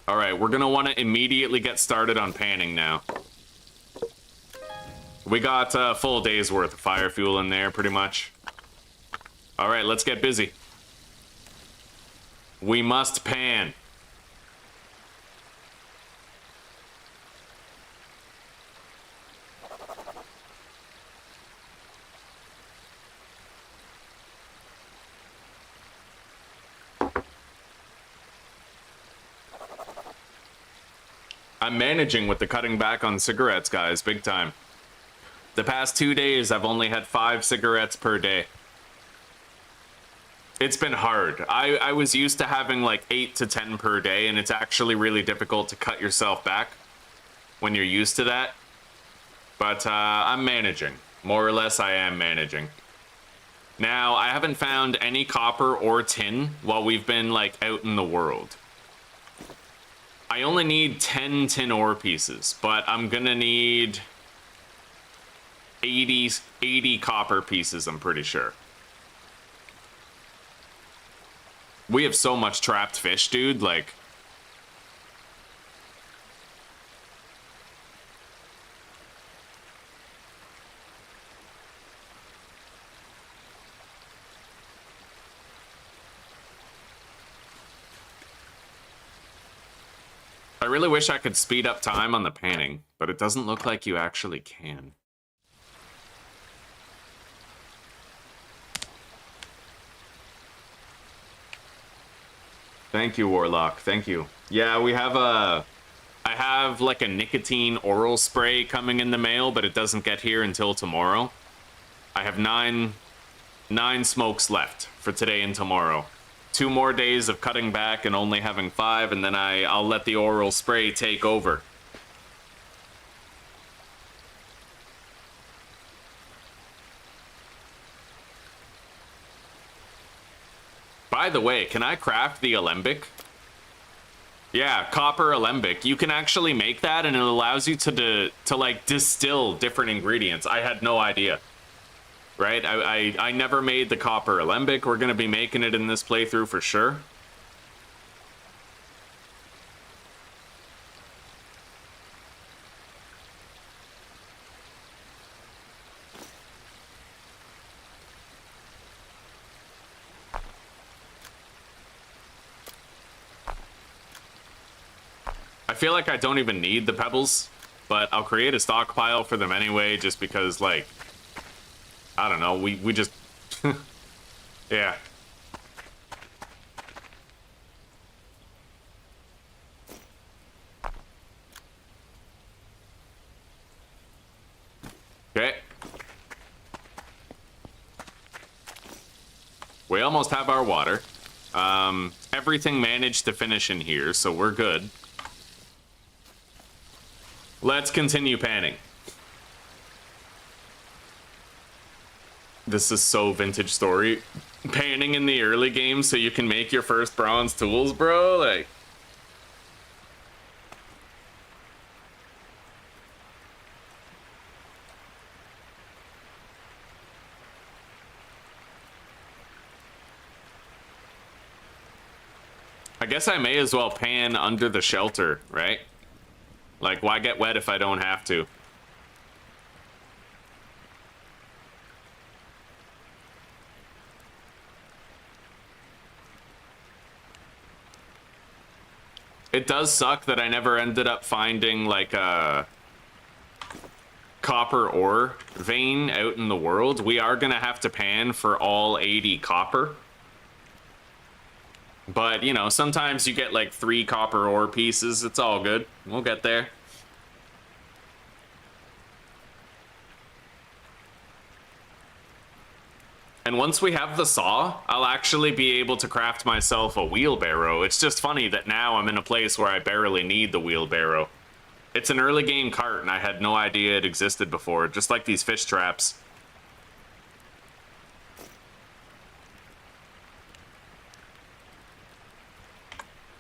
Alright, we're going to want to immediately get started on panning now. We got a full day's worth of fire fuel in there, pretty much. Alright, let's get busy. We must pan. I'm managing with the cutting back on cigarettes, guys, big time. The past 2 days, I've only had 5 cigarettes per day. It's been hard. I was used to having like 8 to 10 per day, and it's actually really difficult to cut yourself back when you're used to that. But I'm managing. More or less, I am managing. Now, I haven't found any copper or tin while we've been like out in the world. I only need 10 tin ore pieces, but I'm gonna need 80 copper pieces, I'm pretty sure. We have so much trapped fish, dude, like... I really wish I could speed up time on the panning, but it doesn't look like you actually can. Thank you, Warlock. Thank you. Yeah, we have a... I have like a nicotine oral spray coming in the mail, but it doesn't get here until tomorrow. I have nine smokes left for today and tomorrow. 2 more days of cutting back and only having 5, and then I'll let the oral spray take over. By the way, can I craft the alembic? Yeah, copper alembic. You can actually make that, and it allows you to like distill different ingredients. I had no idea. Right? I never made the copper alembic. We're gonna be making it in this playthrough for sure. I feel like I don't even need the pebbles, but I'll create a stockpile for them anyway, just because, like, I don't know, we just... yeah. Okay. We almost have our water. Everything managed to finish in here, so we're good. Let's continue panning. This is so vintage story. Panning in the early game so you can make your first bronze tools, bro. Like, I guess I may as well pan under the shelter, right? Like, why get wet if I don't have to? It does suck that I never ended up finding, like, a copper ore vein out in the world. We are gonna have to pan for all 80 copper. But, you know, sometimes you get, like, 3 copper ore pieces. It's all good. We'll get there. And once we have the saw, I'll actually be able to craft myself a wheelbarrow. It's just funny that now I'm in a place where I barely need the wheelbarrow. It's an early game cart, and I had no idea it existed before, just like these fish traps.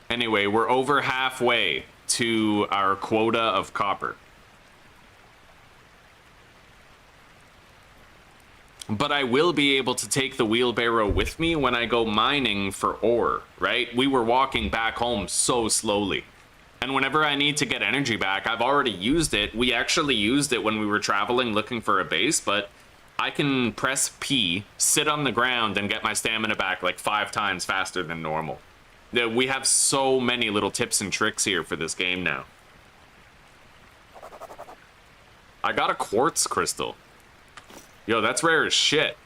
Anyway, we're over halfway to our quota of copper. But I will be able to take the wheelbarrow with me when I go mining for ore, right? We were walking back home so slowly. And whenever I need to get energy back, I've already used it. We actually used it when we were traveling looking for a base, but I can press P, sit on the ground, and get my stamina back like 5 times faster than normal. We have so many little tips and tricks here for this game now. I got a quartz crystal. Yo, that's rare as shit.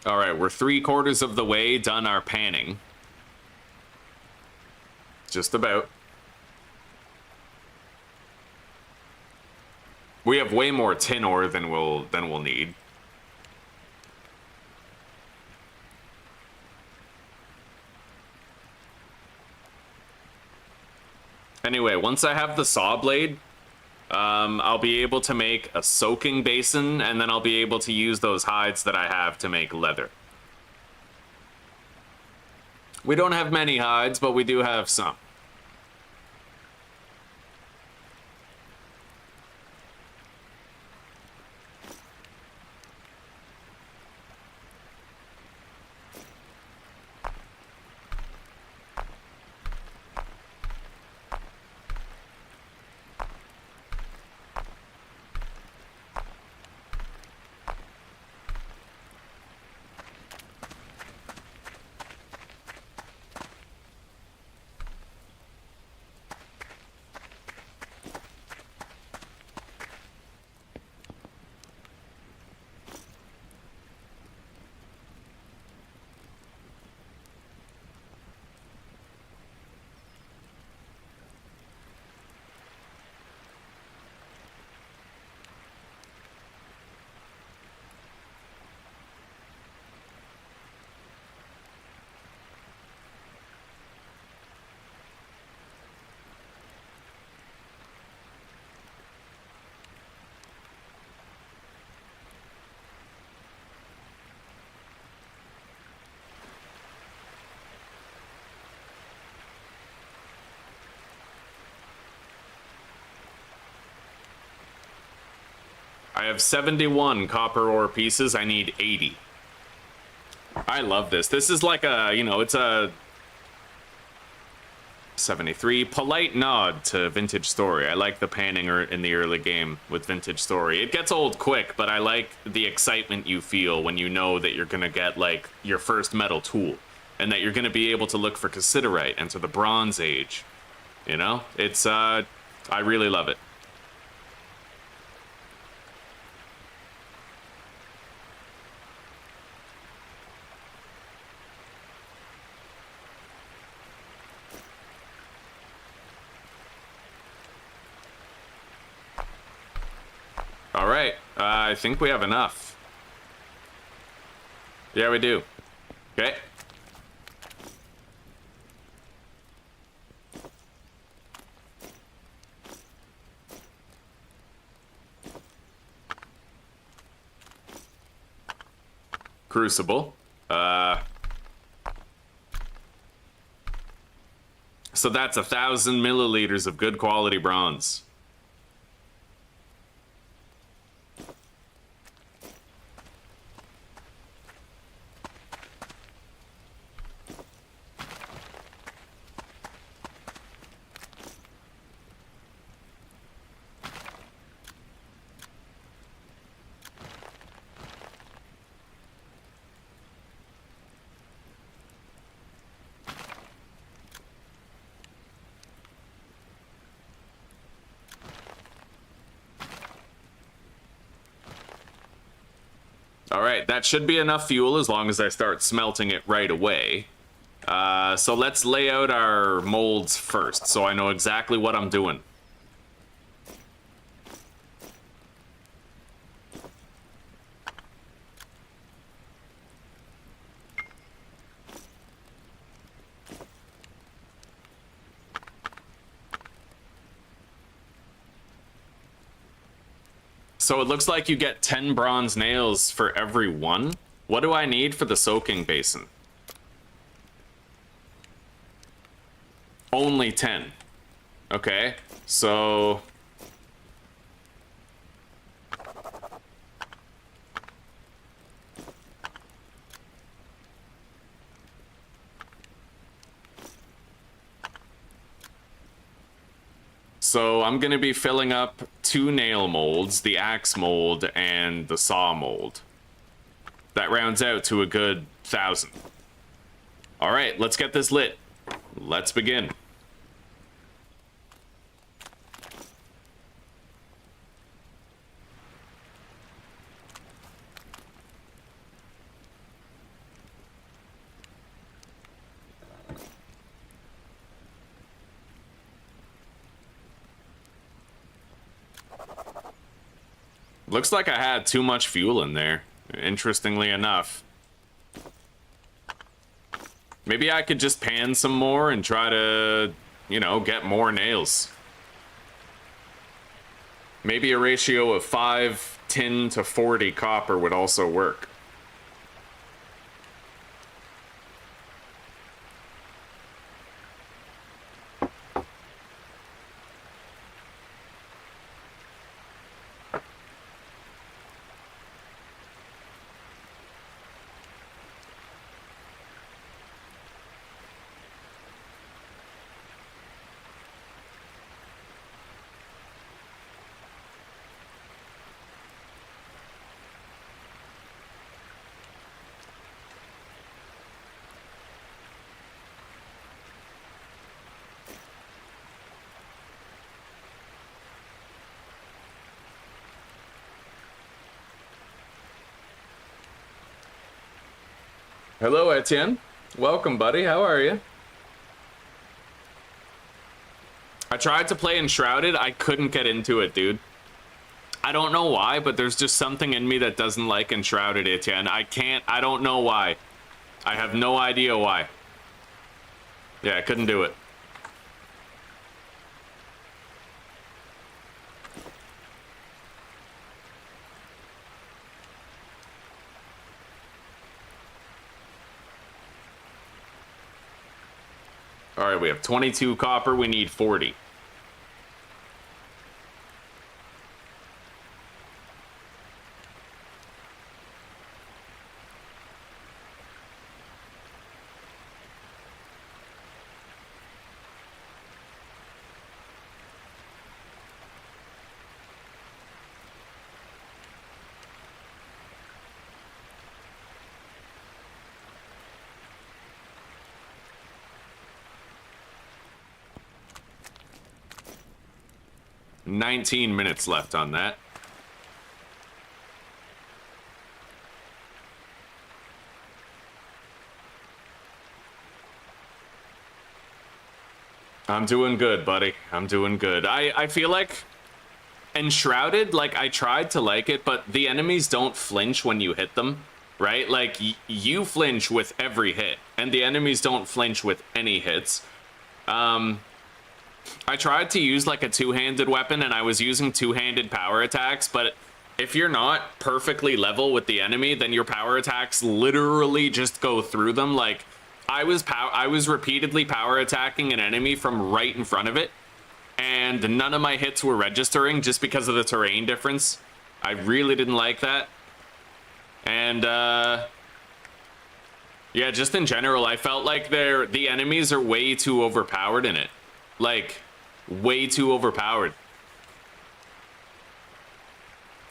All right, we're 3/4 of the way done our panning. Just about. We have way more tin ore than we'll need. Anyway, once I have the saw blade, I'll be able to make a soaking basin, and then I'll be able to use those hides that I have to make leather. We don't have many hides, but we do have some. I have 71 copper ore pieces. I need 80. I love this. This is like a, you know, it's a 73. Polite nod to Vintage Story. I like the panning in the early game with Vintage Story. It gets old quick, but I like the excitement you feel when you know that you're gonna get like your first metal tool and that you're gonna be able to look for Cassiterite and to the Bronze Age. You know, it's I really love it. All right, I think we have enough. Yeah, we do. Okay. Crucible. So that's 1,000 milliliters of good quality bronze. All right, that should be enough fuel as long as I start smelting it right away. So let's lay out our molds first so I know exactly what I'm doing. So it looks like you get 10 bronze nails for every one. What do I need for the soaking basin? Only 10. Okay, so... So I'm going to be filling up 2 nail molds, the axe mold and the saw mold. That rounds out to a good 1,000. All right, let's get this lit. Let's begin. Looks like I had too much fuel in there, interestingly enough. Maybe I could just pan some more and try to, you know, get more nails. Maybe a ratio of 5 tin to 40 copper would also work. Hello, Etienne. Welcome, buddy. How are you? I tried to play Enshrouded. I couldn't get into it, dude. I don't know why, but there's just something in me that doesn't like Enshrouded, Etienne. I don't know why. I have no idea why. Yeah, I couldn't do it. All right, we have 22 copper. We need 40. 19 minutes left on that. I'm doing good, buddy. I'm doing good. I feel like Enshrouded, like, I tried to like it, but the enemies don't flinch when you hit them, right? Like, you flinch with every hit, and the enemies don't flinch with any hits. I tried to use, like, a two-handed weapon, and I was using two-handed power attacks, but if you're not perfectly level with the enemy, then your power attacks literally just go through them. Like, I was repeatedly power attacking an enemy from right in front of it, and none of my hits were registering just because of the terrain difference. I really didn't like that. And yeah, just in general, I felt like the enemies are way too overpowered in it. Like, way too overpowered.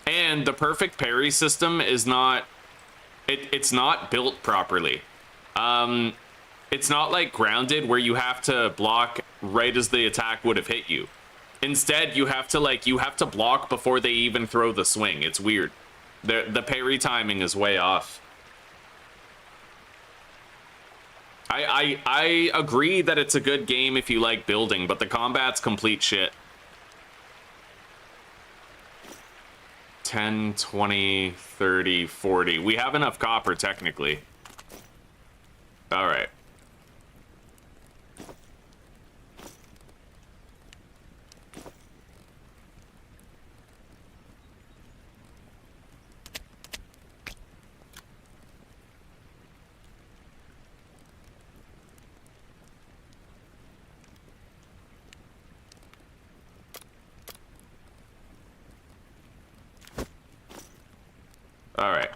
And the perfect parry system is not... It's not built properly. It's not like Grounded where you have to block right as the attack would have hit you. Instead, you have to block before they even throw the swing. It's weird. The parry timing is way off. I agree that it's a good game if you like building, but the combat's complete shit. 10, 20, 30, 40. We have enough copper, technically. Alright. All right.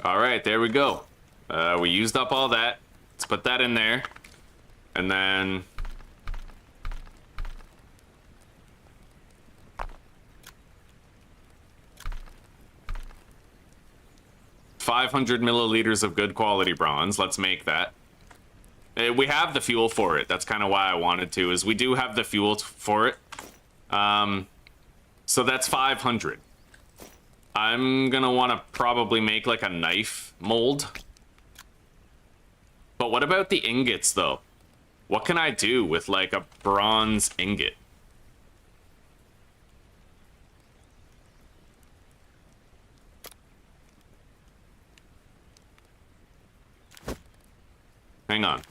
All right, there we go. We used up all that. Let's put that in there. And then... $500 milliliters of good quality bronze. Let's make that. We have the fuel for it. That's kind of why I wanted to, is we do have the fuel for it. So that's 500. I'm gonna want to probably make like a knife mold. But what about the ingots, though? What can I do with like a bronze ingot? Hang on.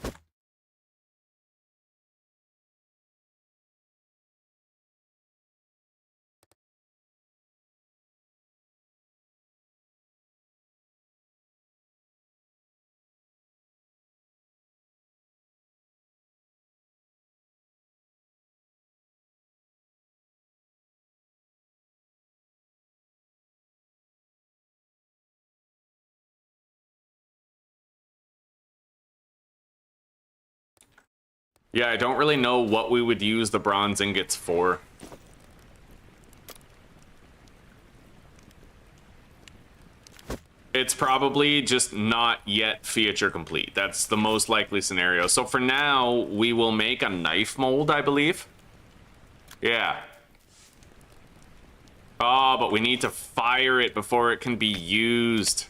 Yeah, I don't really know what we would use the bronze ingots for. It's probably just not yet feature complete. That's the most likely scenario. So for now, we will make a knife mold, I believe. Yeah. Oh, but we need to fire it before it can be used.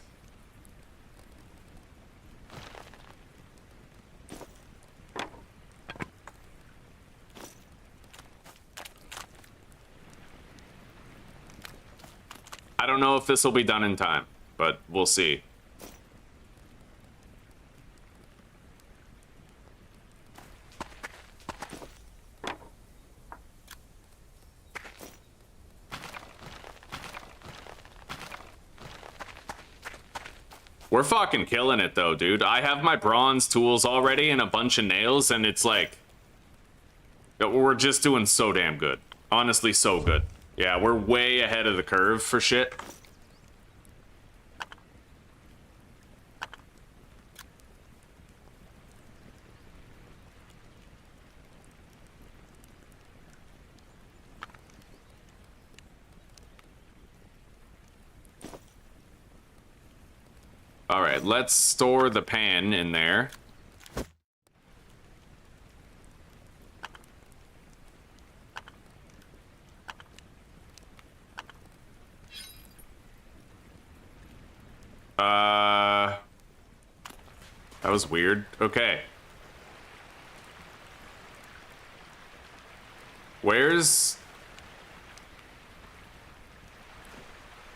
I don't know if this will be done in time, but we'll see. We're fucking killing it, though, dude. I have my bronze tools already and a bunch of nails, and it's like... we're just doing so damn good. Honestly, so good. Yeah, we're way ahead of the curve for shit. All right, let's store the pan in there. That was weird. Okay. Where's...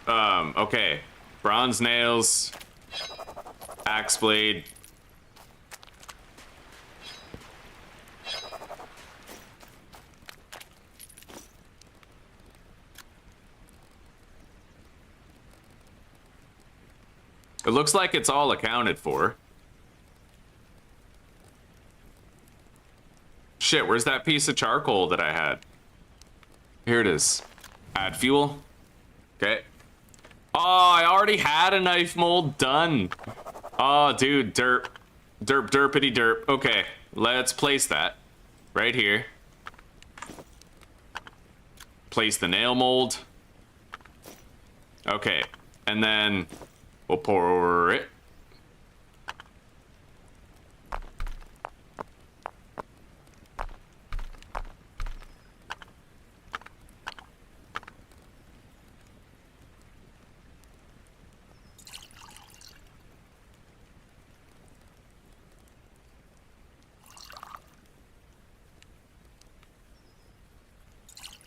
okay. Bronze nails. Axe blade. It looks like it's all accounted for. Shit, where's that piece of charcoal that I had? Here it is. Add fuel. Okay. Oh, I already had a knife mold done. Oh, dude, derp. Derp, derpity derp. Okay, let's place that right here. Place the nail mold. Okay, and then we'll pour it.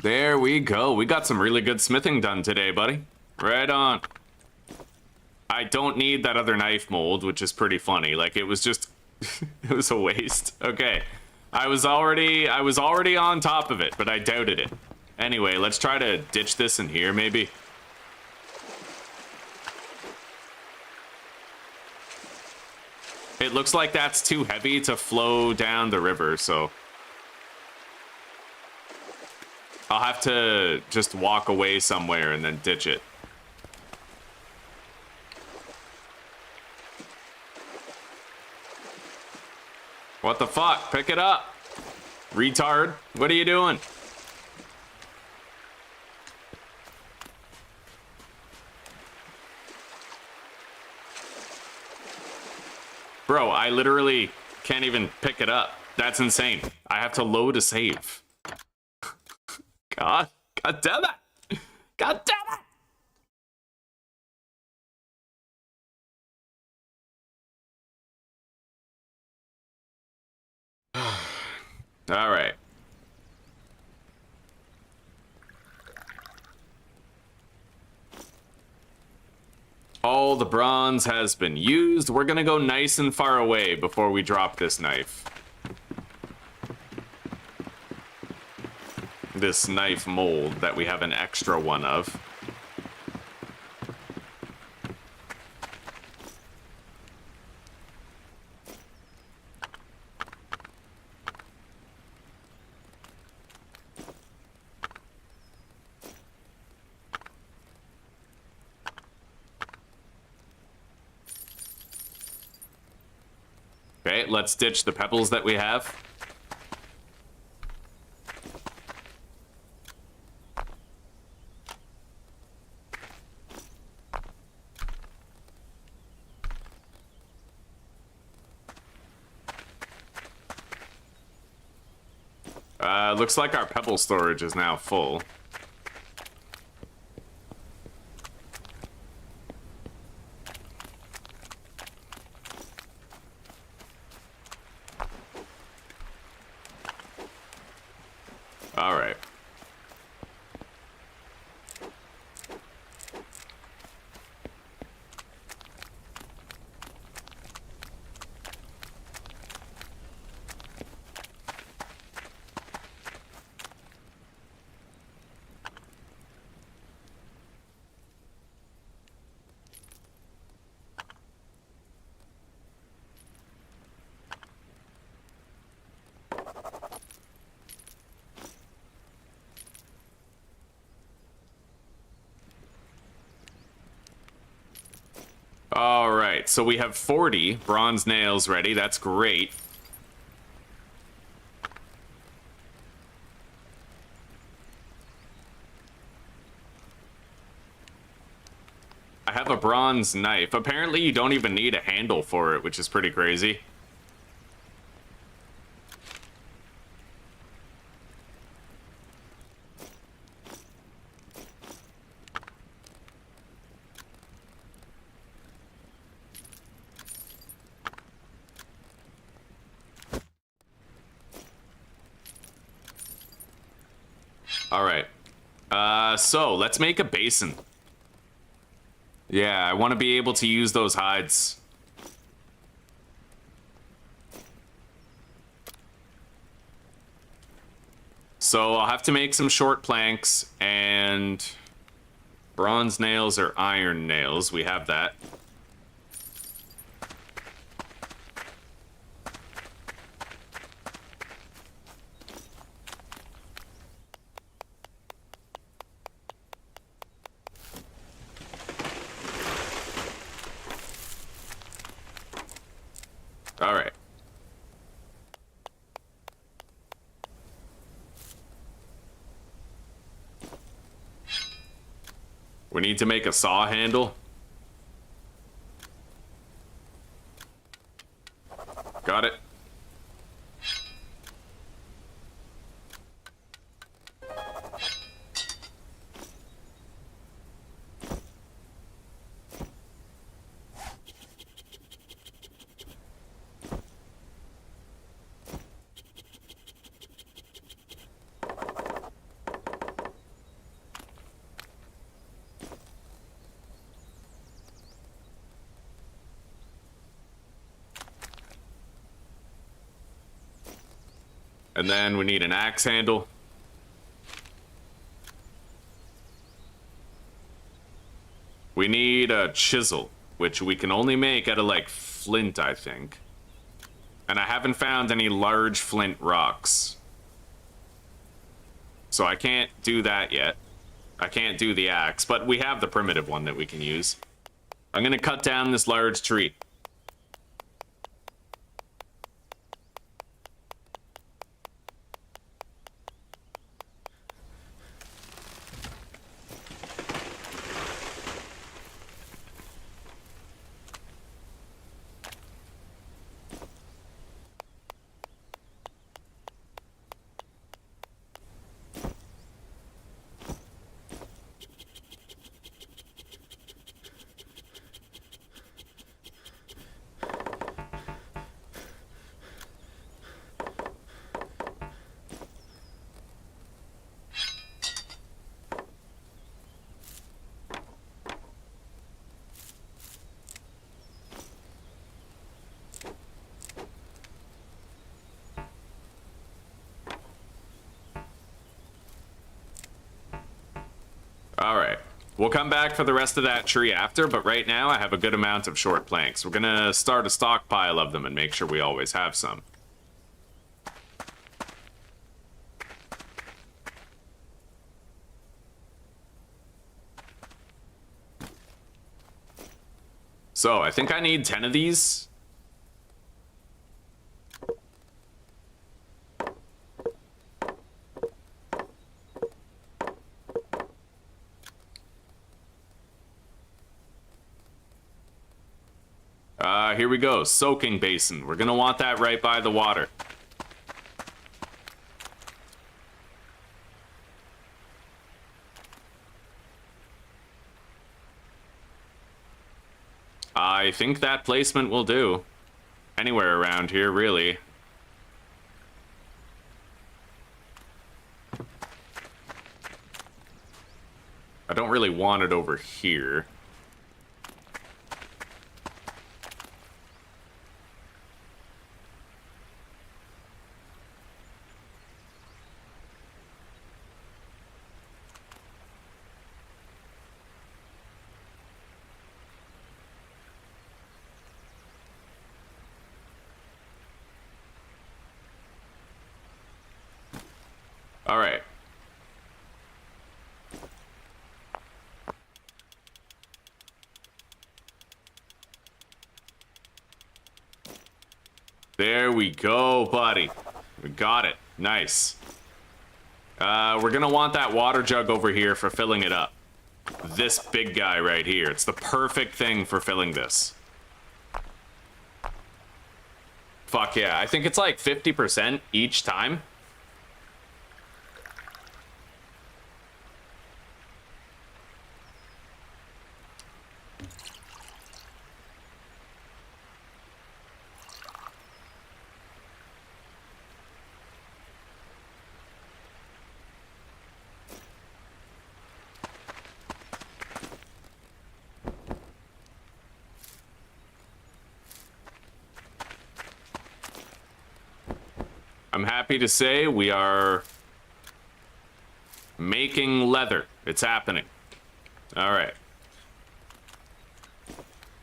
There we go. We got some really good smithing done today, buddy. Right on. I don't need that other knife mold, which is pretty funny. Like, it was just... it was a waste. Okay. I was already on top of it, but I doubted it. Anyway, let's try to ditch this in here, maybe. It looks like that's too heavy to flow down the river, so... I'll have to just walk away somewhere and then ditch it. What the fuck? Pick it up. Retard. What are you doing? Bro, I literally can't even pick it up. That's insane. I have to load a save. God damn it! God damn it! All right. All the bronze has been used. We're gonna go nice and far away before we drop this knife. This knife mold that we have an extra one of. Okay, let's ditch the pebbles that we have. Looks like our pebble storage is now full. All right. All right, so we have 40 bronze nails ready. That's great. I have a bronze knife. Apparently you don't even need a handle for it, which is pretty crazy. All right. So let's make a basin. Yeah, I want to be able to use those hides. So I'll have to make some short planks and bronze nails or iron nails. We have that. All right. We need to make a saw handle. Got it. And then we need an axe handle. We need a chisel, which we can only make out of, like, flint, I think. And I haven't found any large flint rocks. So I can't do that yet. I can't do the axe, but we have the primitive one that we can use. I'm gonna cut down this large tree. All right. We'll come back for the rest of that tree after, but right now I have a good amount of short planks. We're gonna start a stockpile of them and make sure we always have some. So, I think I need 10 of these. Here we go. Soaking basin. We're gonna want that right by the water. I think that placement will do. Anywhere around here, really. I don't really want it over here. All right. There we go, buddy. We got it. Nice. We're gonna want that water jug over here for filling it up. this big guy right here. It's the perfect thing for filling this. Fuck yeah. I think it's like 50% each time. I'm happy to say we are making leather. It's happening. All right.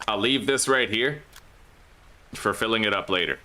I'll leave this right here for filling it up later.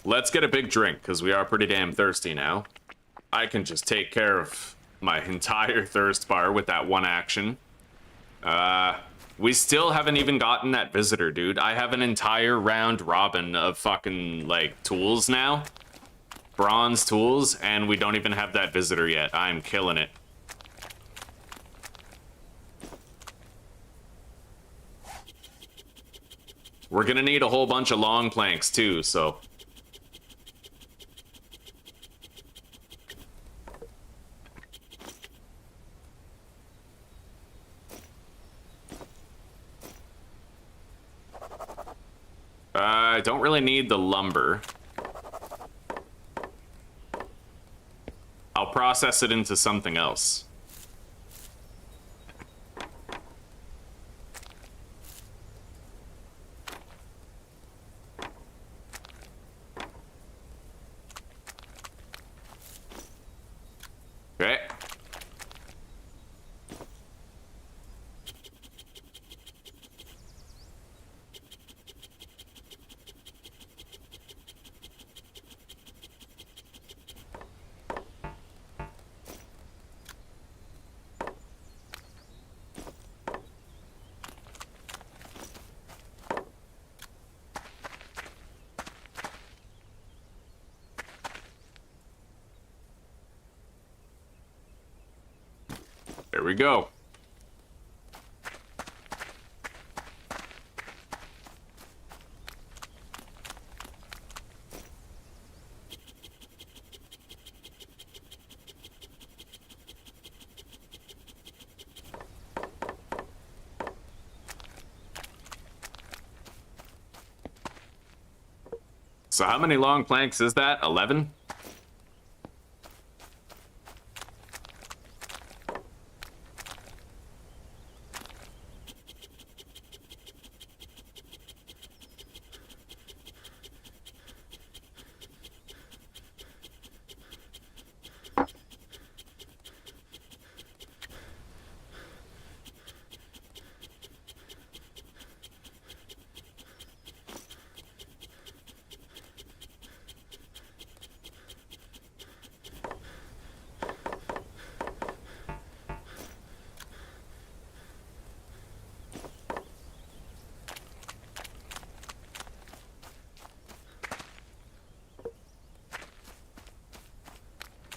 Let's get a big drink, because we are pretty damn thirsty now. I can just take care of my entire thirst bar with that one action. We still haven't even gotten that visitor, dude. I have an entire round robin of fucking, like, tools now. Bronze tools, and we don't even have that visitor yet. I'm killing it. We're gonna need a whole bunch of long planks, too, so... I don't really need the lumber. I'll process it into something else. Okay. There we go. So how many long planks is that? 11?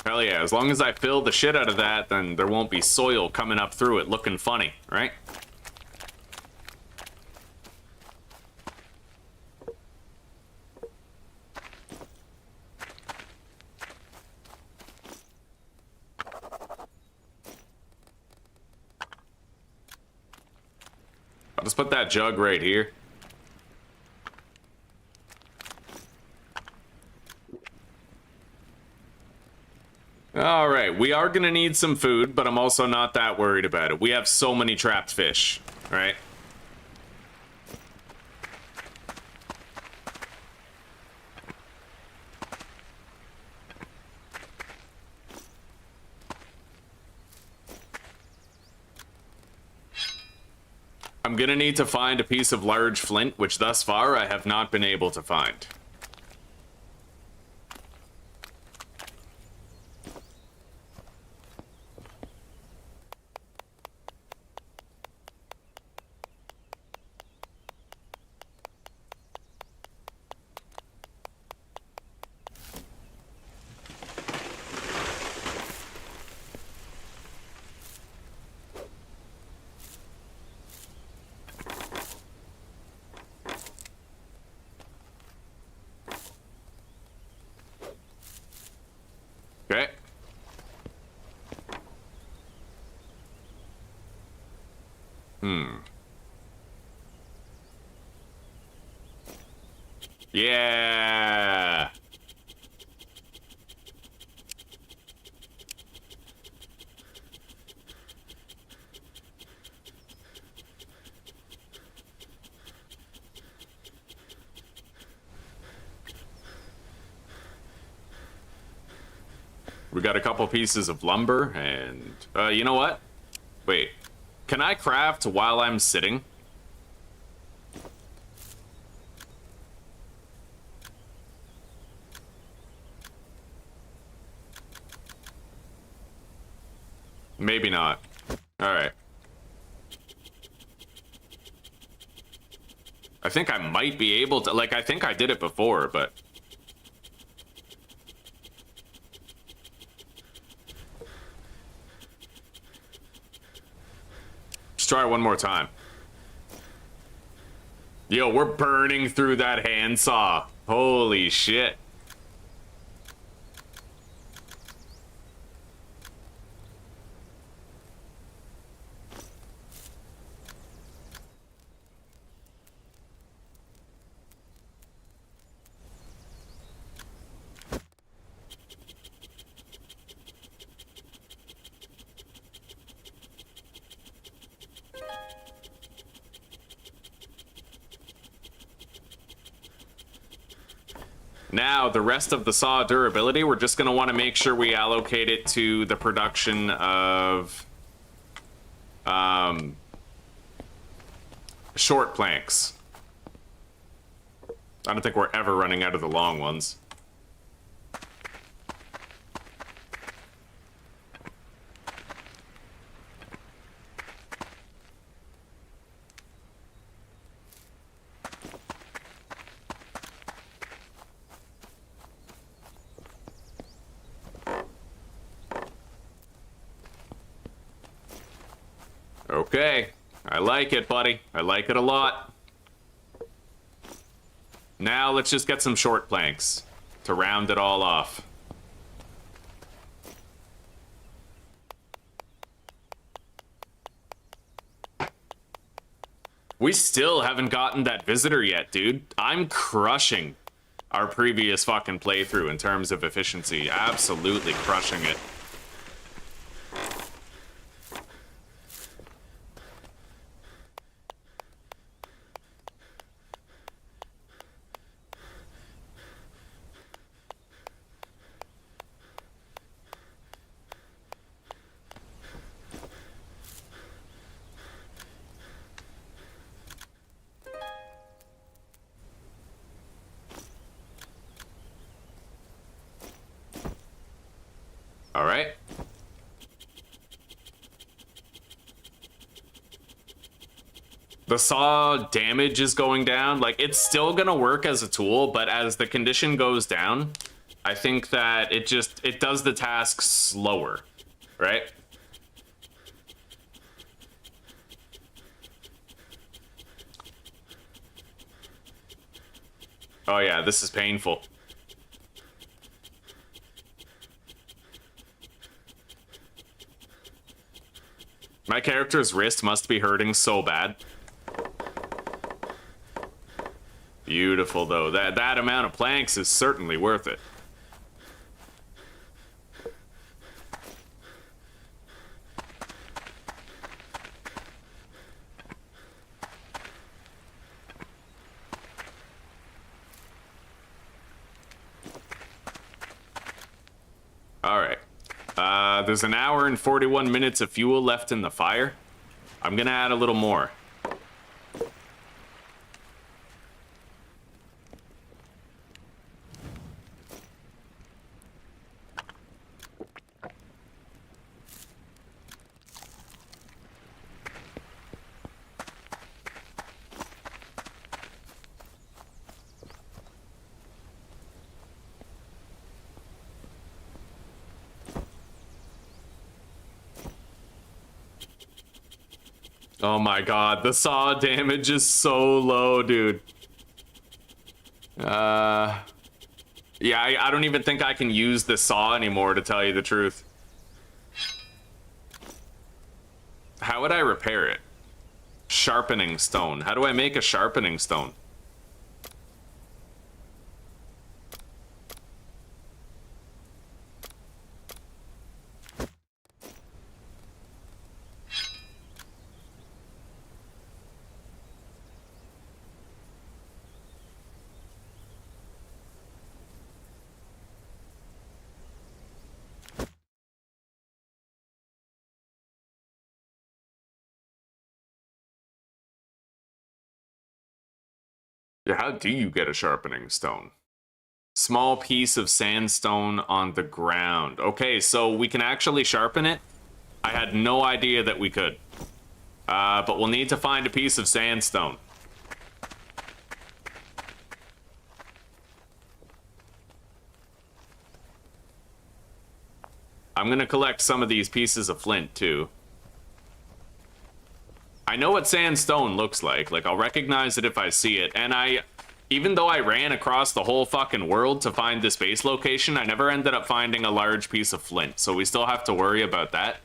Hell yeah, as long as I fill the shit out of that, then there won't be soil coming up through it looking funny, right? I'll just put that jug right here. All right, we are gonna need some food, but I'm also not that worried about it. We have so many trapped fish, right? I'm gonna need to find a piece of large flint, which thus far I have not been able to find. Okay. Yeah. We got a couple pieces of lumber and, you know what? Wait, can I craft while I'm sitting? Maybe not. All right. I think I might be able to, like, I think I did it before, but... Let's try it one more time. Yo, we're burning through that handsaw. Holy shit. Now, the rest of the saw durability, we're just going to want to make sure we allocate it to the production of short planks. I don't think we're ever running out of the long ones. Okay, I like it, buddy. I like it a lot. Now let's just get some short planks to round it all off. We still haven't gotten that visitor yet, dude. I'm crushing our previous fucking playthrough in terms of efficiency. Absolutely crushing it. All right. The saw damage is going down. Like, it's still gonna work as a tool, but as the condition goes down, I think that it does the task slower, right? Oh yeah, this is painful. My character's wrist must be hurting so bad. Beautiful, though. That amount of planks is certainly worth it. All right. There's an hour and 41 minutes of fuel left in the fire. I'm gonna add a little more. Oh my god, the saw damage is so low, dude. Yeah, I don't even think I can use the saw anymore, to tell you the truth. How would I repair it? Sharpening stone. How do I make a sharpening stone? Yeah, how do you get a sharpening stone? Small piece of sandstone on the ground. Okay, so we can actually sharpen it? I had no idea that we could. But we'll need to find a piece of sandstone. I'm gonna collect some of these pieces of flint, too. I know what sandstone looks like. Like, I'll recognize it if I see it. And even though I ran across the whole fucking world to find this base location, I never ended up finding a large piece of flint. So we still have to worry about that.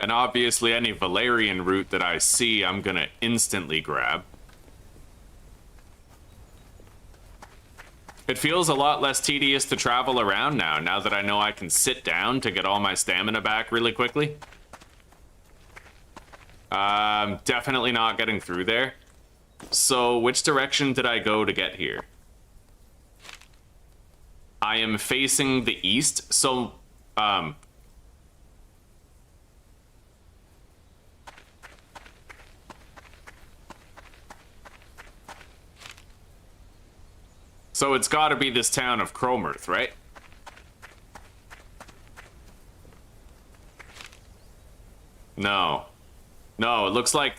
And obviously any Valerian root that I see, I'm gonna instantly grab. It feels a lot less tedious to travel around now that I know I can sit down to get all my stamina back really quickly. Definitely not getting through there. So, which direction did I go to get here? I am facing the east, so, so it's gotta be this town of Cromirth, right? No. No, it looks like...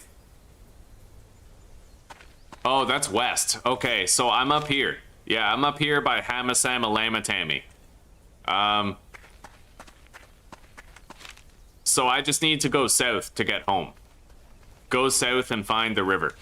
Oh, that's west. Okay, so I'm up here. Yeah, I'm up here by Hamasama Lamatami. So I just need to go south to get home. Go south and find the river.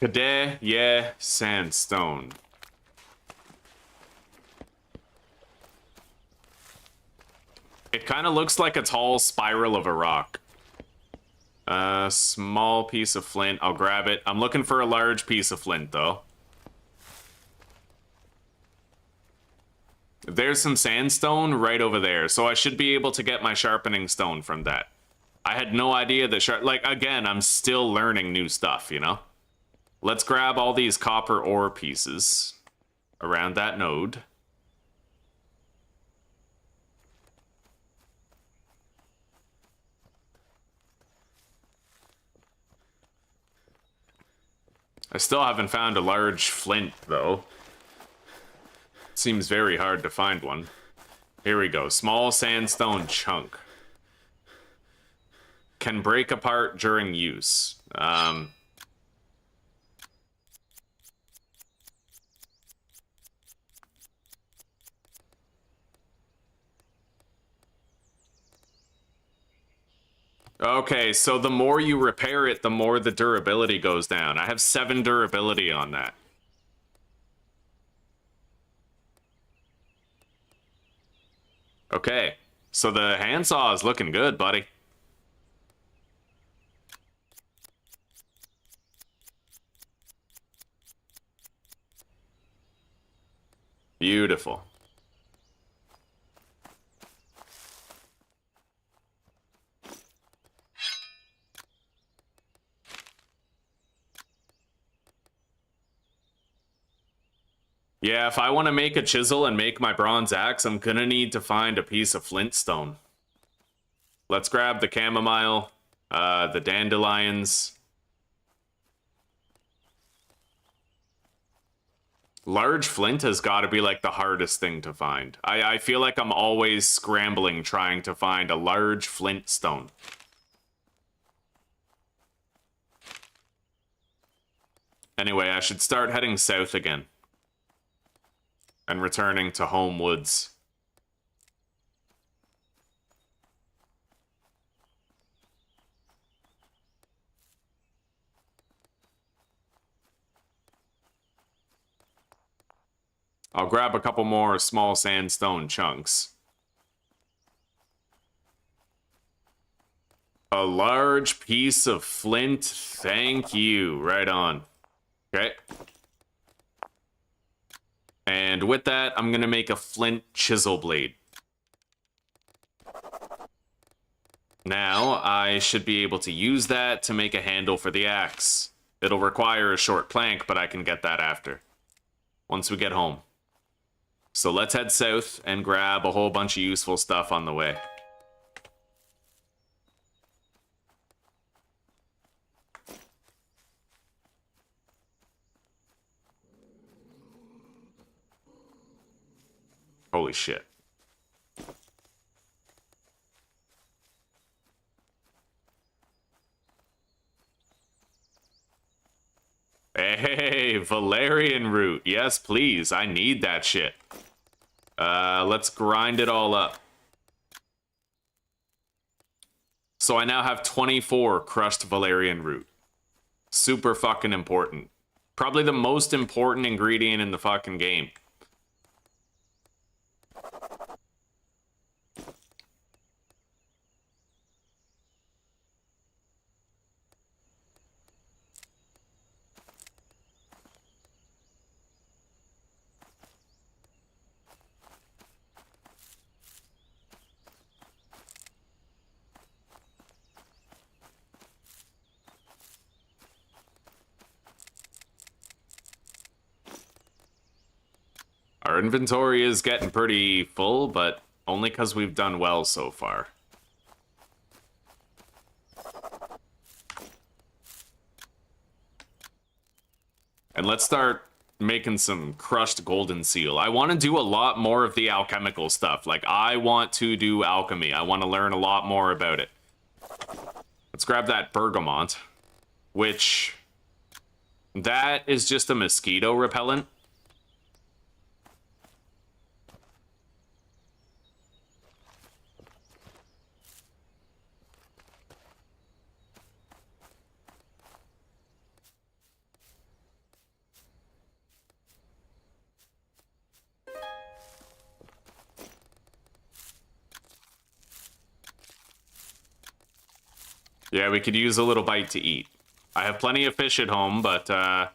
Kadeh, yeah, sandstone. It kind of looks like a tall spiral of a rock. Small piece of flint. I'll grab it. I'm looking for a large piece of flint, though. There's some sandstone right over there, so I should be able to get my sharpening stone from that. I had no idea that like, again, I'm still learning new stuff, you know? Let's grab all these copper ore pieces around that node. I still haven't found a large flint, though. Seems very hard to find one. Here we go. Small sandstone chunk. can break apart during use. Okay, so the more you repair it, the more the durability goes down. I have 7 durability on that. Okay, so the handsaw is looking good, buddy. Beautiful. Yeah, if I want to make a chisel and make my bronze axe, I'm gonna need to find a piece of flintstone. Let's grab the chamomile, the dandelions. Large flint has got to be like the hardest thing to find. I feel like I'm always scrambling trying to find a large flint stone. Anyway, I should start heading south again. And returning to home woods. I'll grab a couple more small sandstone chunks. A large piece of flint, thank you. Right on. Okay. And with that, I'm gonna make a flint chisel blade. Now, I should be able to use that to make a handle for the axe. It'll require a short plank, but I can get that after. Once we get home. So let's head south and grab a whole bunch of useful stuff on the way. Holy shit. Hey, valerian root. Yes, please. I need that shit. Let's grind it all up. So I now have 24 crushed valerian root. Super fucking important. Probably the most important ingredient in the fucking game. Our inventory is getting pretty full, but only because we've done well so far. And let's start making some crushed golden seal. I want to do a lot more of the alchemical stuff. Like, I want to do alchemy. I want to learn a lot more about it. Let's grab that bergamot, which... that is just a mosquito repellent. Yeah, we could use a little bite to eat. I have plenty of fish at home, but I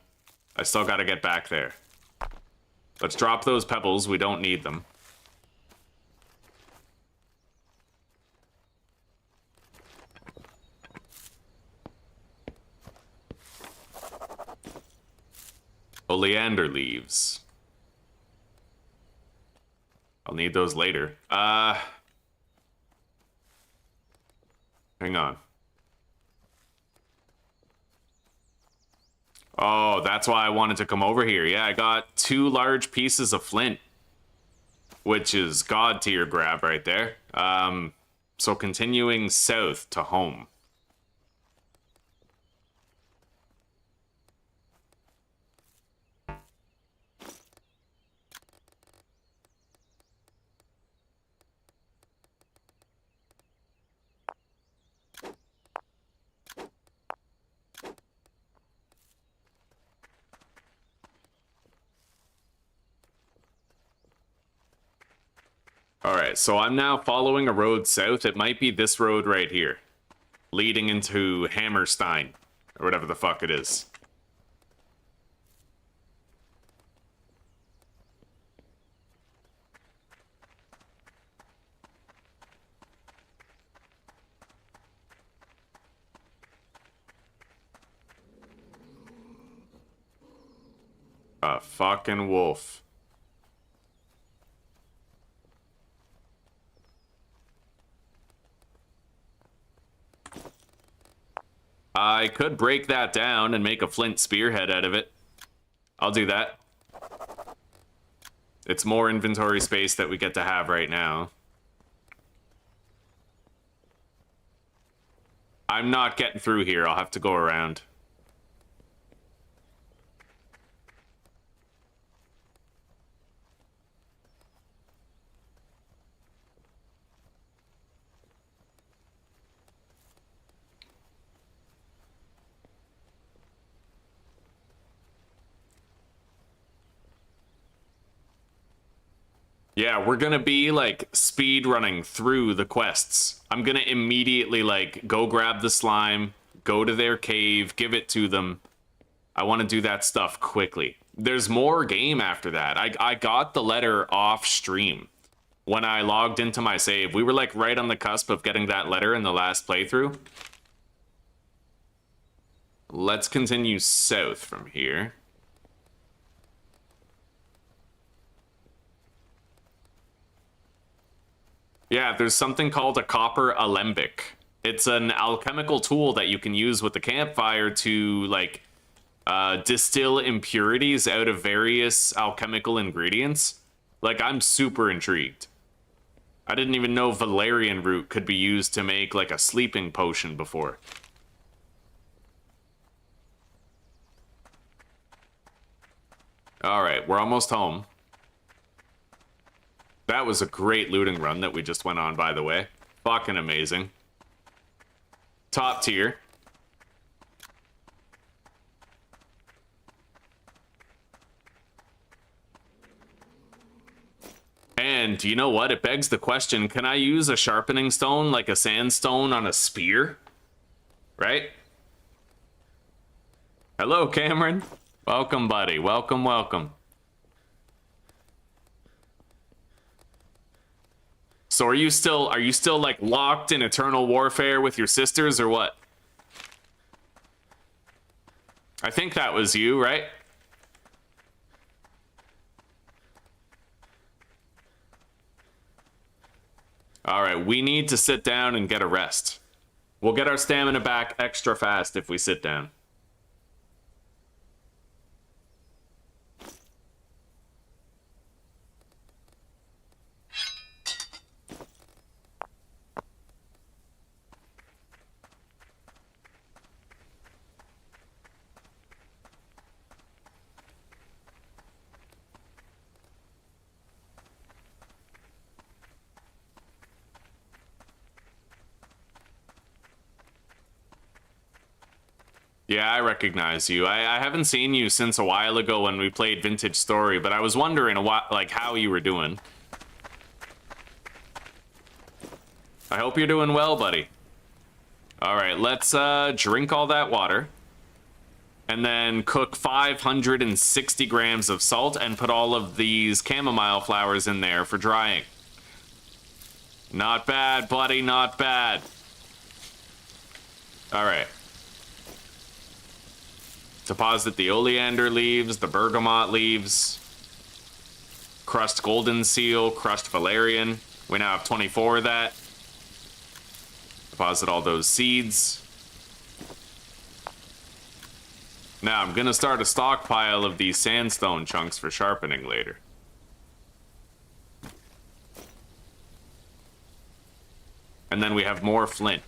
still gotta get back there. Let's drop those pebbles. We don't need them. Oleander leaves. I'll need those later. Hang on. Oh, that's why I wanted to come over here. Yeah, I got 2 large pieces of flint, which is god tier grab right there. So continuing south to home. Alright, so I'm now following a road south. It might be this road right here, leading into Hammerstein, or whatever the fuck it is. A fucking wolf. I could break that down and make a flint spearhead out of it. I'll do that. It's more inventory space that we get to have right now. I'm not getting through here. I'll have to go around. Yeah, we're gonna be, like, speed running through the quests. I'm gonna immediately, like, go grab the slime, go to their cave, give it to them. I want to do that stuff quickly. There's more game after that. I got the letter off stream. When I logged into my save, we were, like, right on the cusp of getting that letter in the last playthrough. Let's continue south from here. Yeah, there's something called a copper alembic. It's an alchemical tool that you can use with the campfire to, like, distill impurities out of various alchemical ingredients. Like, I'm super intrigued. I didn't even know valerian root could be used to make, like, a sleeping potion before. Alright, we're almost home. That was a great looting run that we just went on, by the way. Fucking amazing. Top tier. And you know what? It begs the question, can I use a sharpening stone like a sandstone on a spear? Right? Hello, Cameron. Welcome, buddy. Welcome, welcome. So are you still like locked in eternal warfare with your sisters or what? I think that was you, right? All right, we need to sit down and get a rest. We'll get our stamina back extra fast if we sit down. Yeah, I recognize you. I haven't seen you since a while ago when we played Vintage Story, but I was wondering like how you were doing. I hope you're doing well, buddy. All right, let's drink all that water. And then cook 560 grams of salt and put all of these chamomile flowers in there for drying. Not bad, buddy, not bad. All right. Deposit the oleander leaves, the bergamot leaves, crushed golden seal, crushed valerian. We now have 24 of that. Deposit all those seeds. Now I'm gonna start a stockpile of these sandstone chunks for sharpening later. And then we have more flint.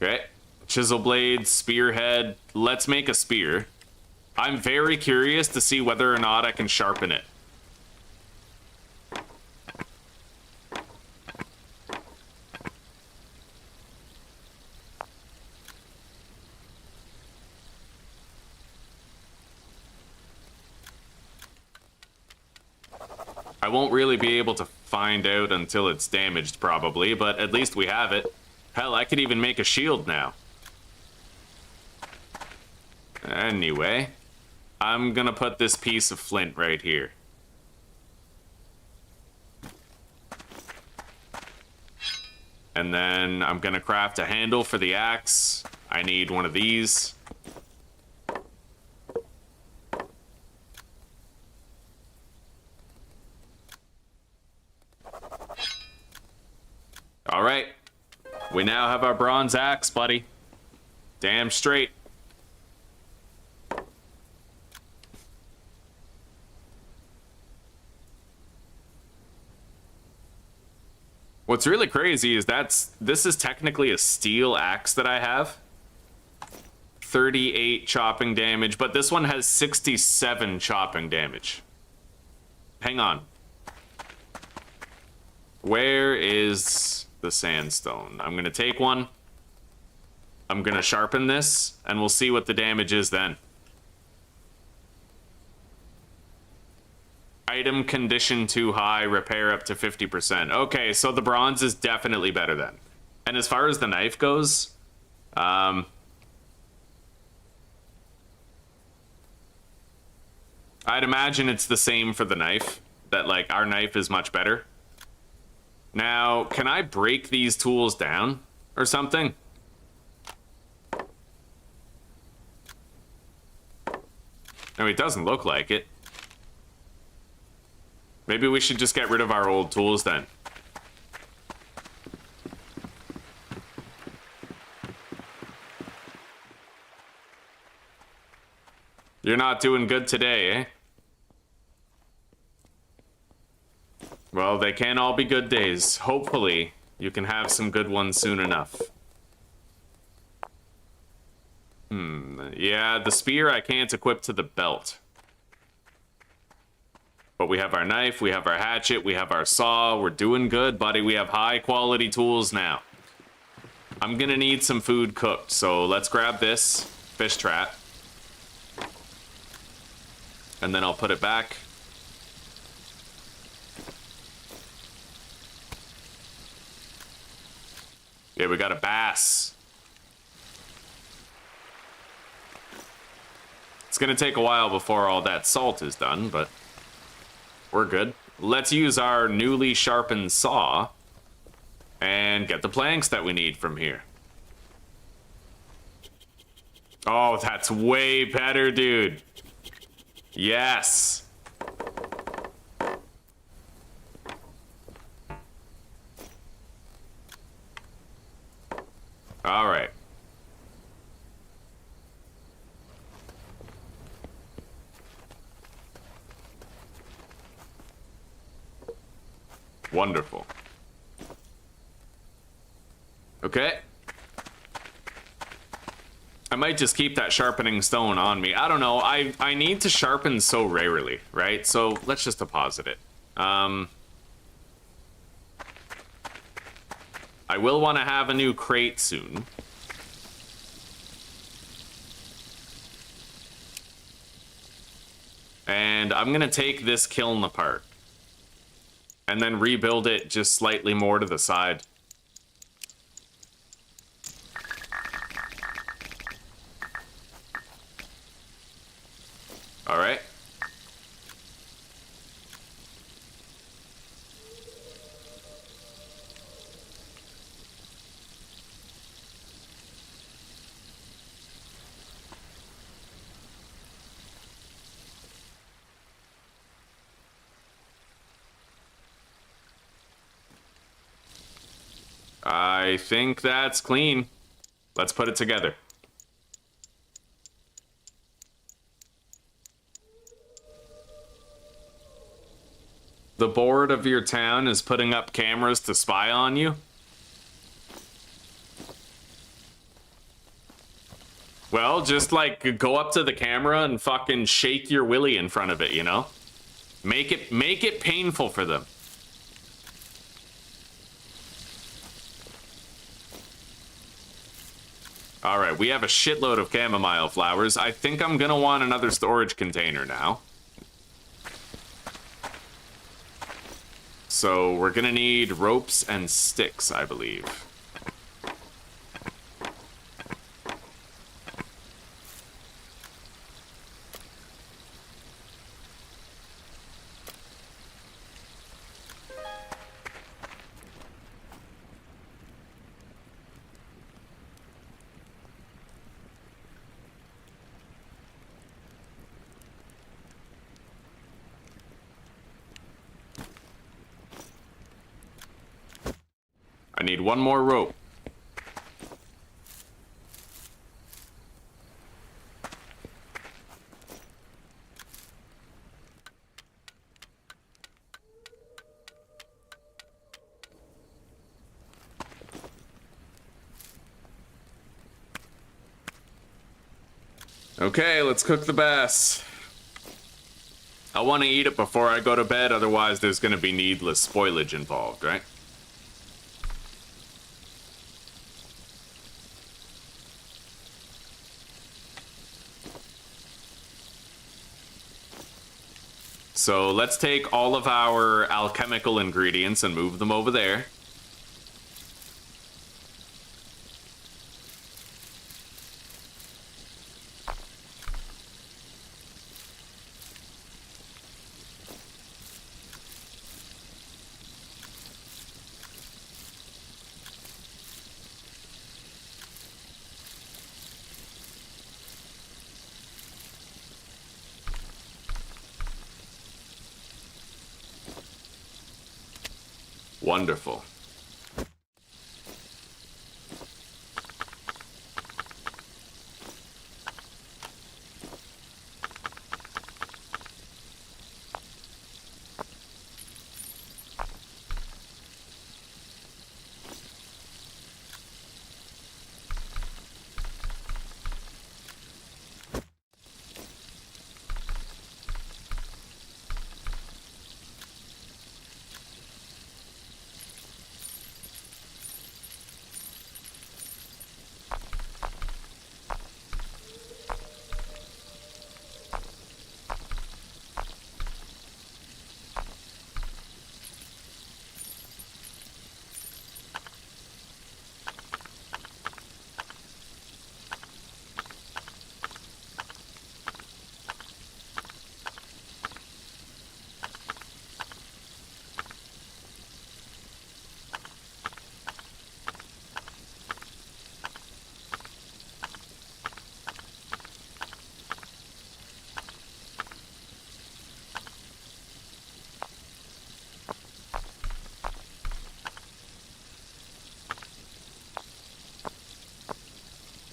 Okay, chisel blade, spearhead. Let's make a spear. I'm very curious to see whether or not I can sharpen it. I won't really be able to find out until it's damaged, probably, but at least we have it. Hell, I could even make a shield now. Anyway, I'm gonna put this piece of flint right here. And then I'm gonna craft a handle for the axe. I need one of these. All right, we now have our bronze axe, buddy. Damn straight. What's really crazy is this is technically a steel axe that I have. 38 chopping damage, but this one has 67 chopping damage. Hang on. Where is the sandstone? I'm gonna take one. I'm gonna sharpen this, and we'll see what the damage is then. Item condition too high, repair up to 50%. Okay, so the bronze is definitely better then. And as far as the knife goes, I'd imagine it's the same for the knife, that like our knife is much better. Now, can I break these tools down or something? No, it doesn't look like it. Maybe we should just get rid of our old tools then. You're not doing good today, eh? Well, they can't all be good days. Hopefully, you can have some good ones soon enough. Yeah, the spear I can't equip to the belt. But we have our knife, we have our hatchet, we have our saw. We're doing good, buddy. We have high quality tools now. I'm gonna need some food cooked, so let's grab this fish trap. And then I'll put it back. Yeah, we got a bass. It's gonna take a while before all that salt is done, but we're good. Let's use our newly sharpened saw and get the planks that we need from here. Oh, that's way better, dude. Yes. All right. Wonderful. Okay. I might just keep that sharpening stone on me. I don't know. I need to sharpen so rarely, right? So let's just deposit it. I will want to have a new crate soon. And I'm going to take this kiln apart. And then rebuild it just slightly more to the side. All right. I think that's clean. Let's put it together. The board of your town is putting up cameras to spy on you? Well, just like go up to the camera and fucking shake your willy in front of it, you know? Make it painful for them. All right, we have a shitload of chamomile flowers. I think I'm gonna want another storage container now. So we're gonna need ropes and sticks, I believe. I need one more rope. Okay, let's cook the bass. I want to eat it before I go to bed, otherwise there's going to be needless spoilage involved, right? So let's take all of our alchemical ingredients and move them over there. Wonderful.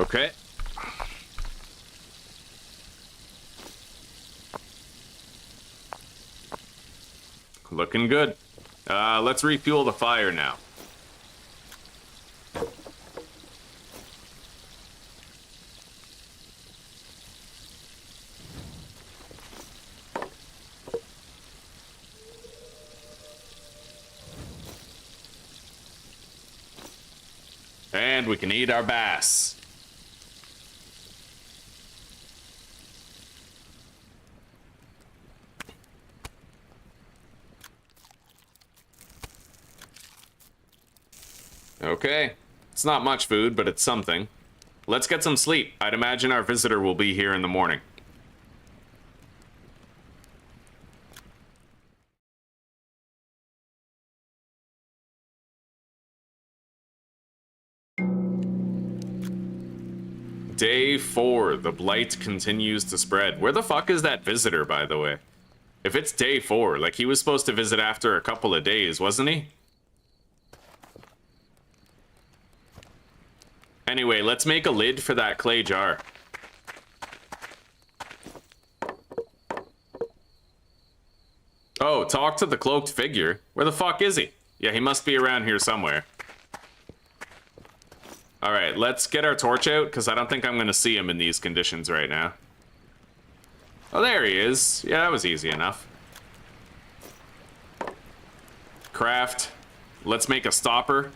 Okay. Looking good. Let's refuel the fire now. And we can eat our bass. Okay. It's not much food, but it's something. Let's get some sleep. I'd imagine our visitor will be here in the morning. Day 4, the blight continues to spread. Where the fuck is that visitor, by the way? If it's day 4, like he was supposed to visit after a couple of days, wasn't he? Anyway, let's make a lid for that clay jar. Oh, talk to the cloaked figure. Where the fuck is he? Yeah, he must be around here somewhere. Alright, let's get our torch out, because I don't think I'm going to see him in these conditions right now. Oh, there he is. Yeah, that was easy enough. Craft. Let's make a stopper.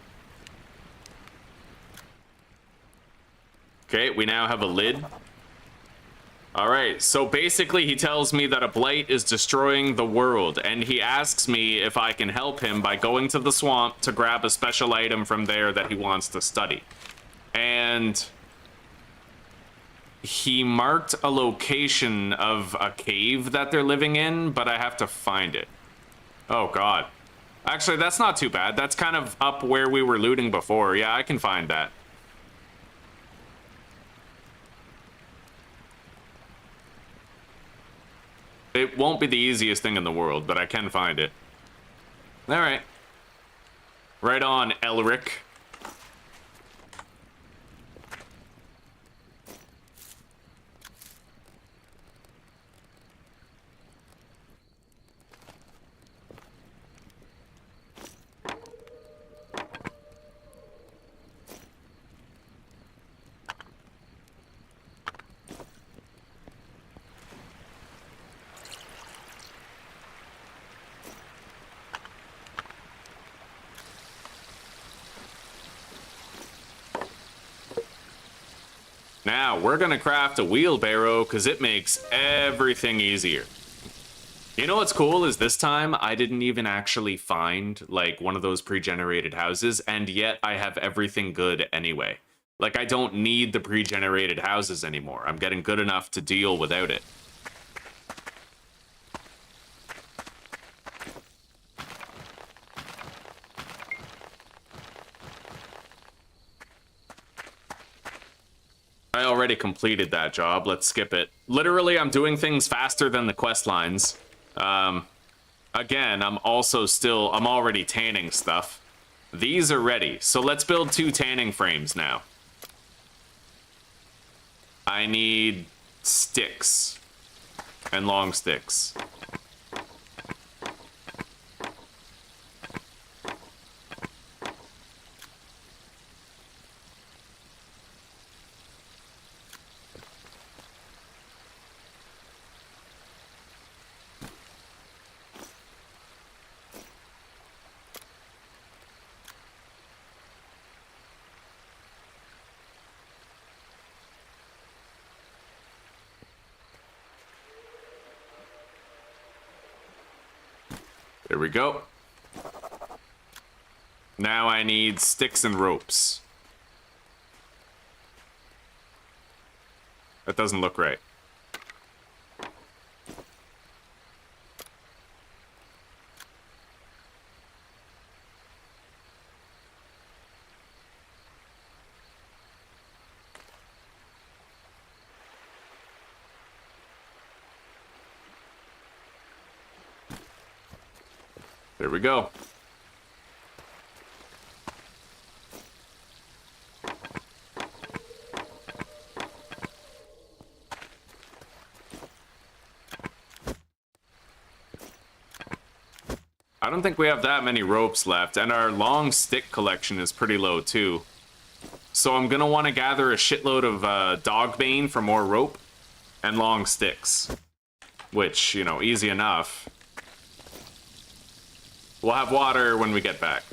Okay, we now have a lid. Alright, so basically he tells me that a blight is destroying the world, and he asks me if I can help him by going to the swamp to grab a special item from there that he wants to study. And he marked a location of a cave that they're living in, but I have to find it. Oh god. Actually, that's not too bad. That's kind of up where we were looting before. Yeah, I can find that. It won't be the easiest thing in the world, but I can find it. Alright. Right on, Elric. Now, we're gonna craft a wheelbarrow because it makes everything easier. You know what's cool is this time I didn't even actually find like one of those pre-generated houses, and yet I have everything good anyway. Like I don't need the pre-generated houses anymore. I'm getting good enough to deal without it. I already completed that job. Let's skip it. Literally, I'm doing things faster than the quest lines. Again, I'm already tanning stuff. These are ready, so let's build 2 tanning frames now. I need sticks and long sticks. There we go. Now I need sticks and ropes. That doesn't look right. There we go. I don't think we have that many ropes left, and our long stick collection is pretty low too. So I'm gonna want to gather a shitload of dog bane for more rope and long sticks. Which, you know, easy enough. We'll have water when we get back.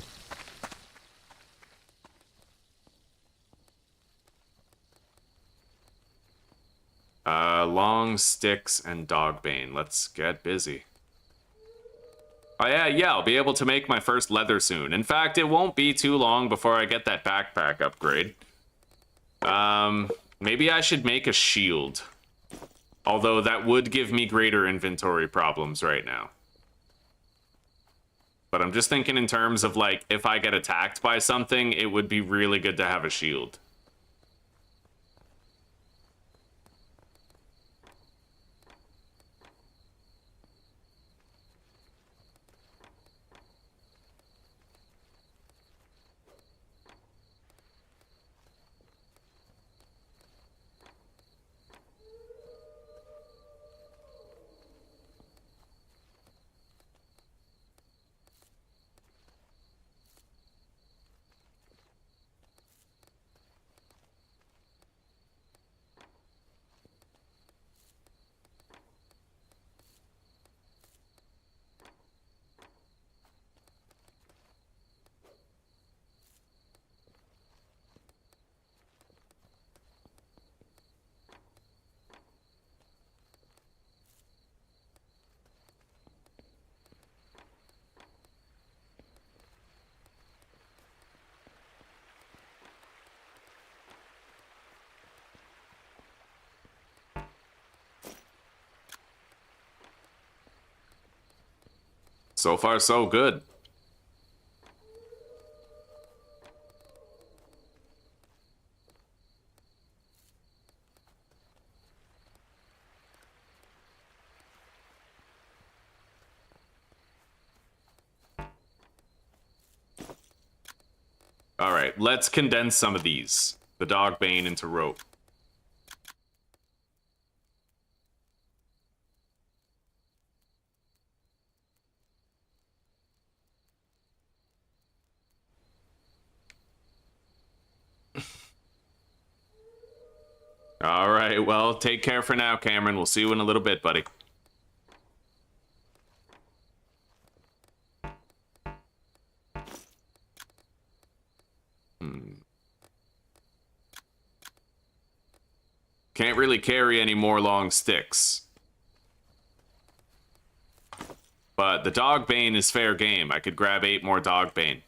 Long sticks and dog bane. Let's get busy. Oh yeah, I'll be able to make my first leather soon. In fact, it won't be too long before I get that backpack upgrade. Maybe I should make a shield. Although that would give me greater inventory problems right now. But I'm just thinking in terms of, like, if I get attacked by something, it would be really good to have a shield. So far, so good. All right, let's condense some of these. The dog bane into rope. All right, well, take care for now, Cameron. We'll see you in a little bit, buddy. Can't really carry any more long sticks. But the dog bane is fair game. I could grab 8 more dog bane.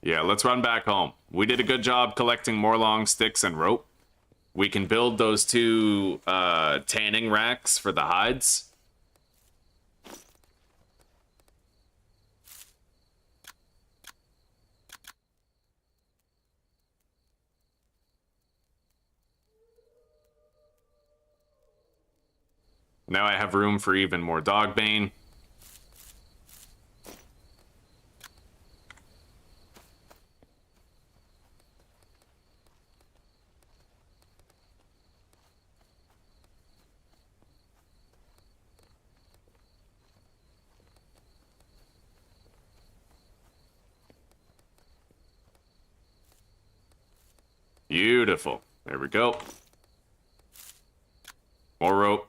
Yeah, let's run back home. We did a good job collecting more long sticks and rope. We can build those 2 tanning racks for the hides. Now I have room for even more dog bane. Beautiful. There we go. More rope.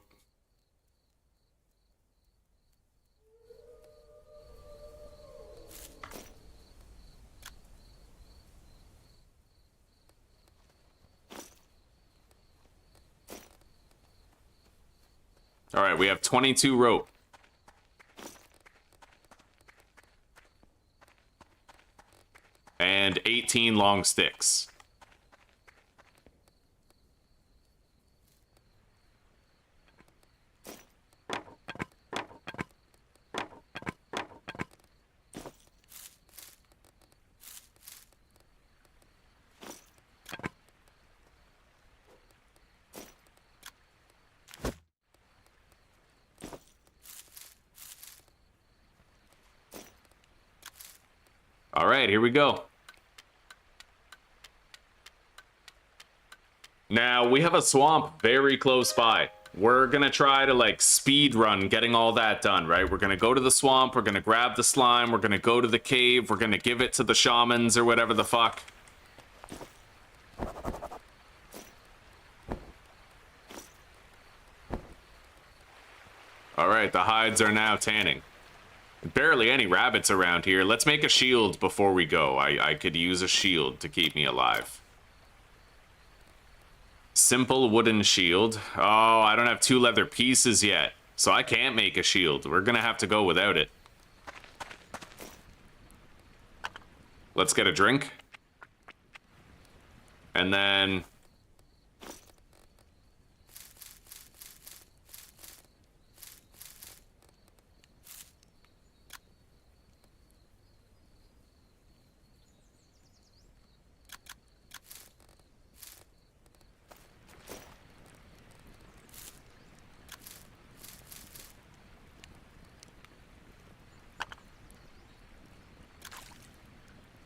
All right, we have 22 rope. And 18 long sticks. All right, here we go. Now, we have a swamp very close by. We're gonna try to, like, speed run getting all that done, right? We're gonna go to the swamp, we're gonna grab the slime, we're gonna go to the cave, we're gonna give it to the shamans or whatever the fuck. All right, the hides are now tanning. Barely any rabbits around here. Let's make a shield before we go. I could use a shield to keep me alive. Simple wooden shield. Oh, I don't have 2 leather pieces yet, so I can't make a shield. We're gonna have to go without it. Let's get a drink. And then...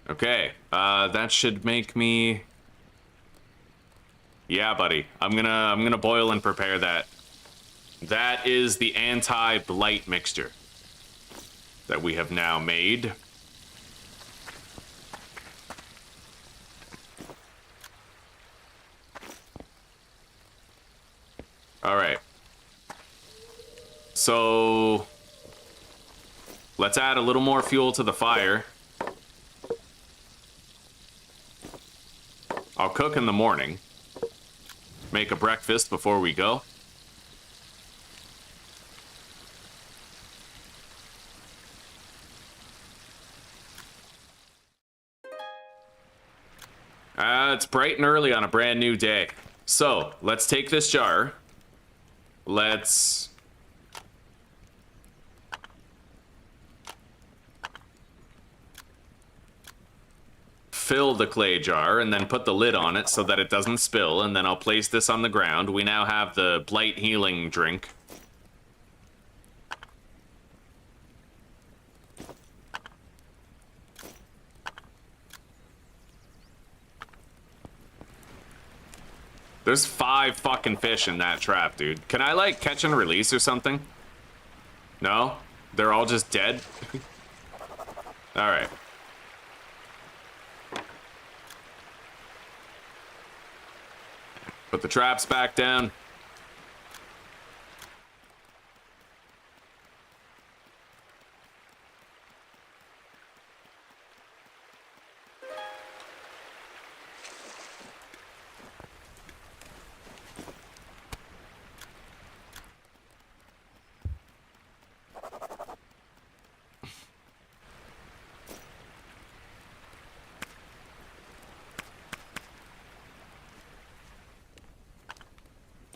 Okay, that should make me... Yeah, buddy. I'm gonna boil and prepare that. That is the anti-blight mixture that we have now made. Alright. So... let's add a little more fuel to the fire. I'll cook in the morning. Make a breakfast before we go. It's bright and early on a brand new day. So, let's take this jar. Let's... fill the clay jar and then put the lid on it so that it doesn't spill, and then I'll place this on the ground. We now have the Blight healing drink. There's 5 fucking fish in that trap, dude. Can I, like, catch and release or something? No? They're all just dead? Alright. Put the traps back down.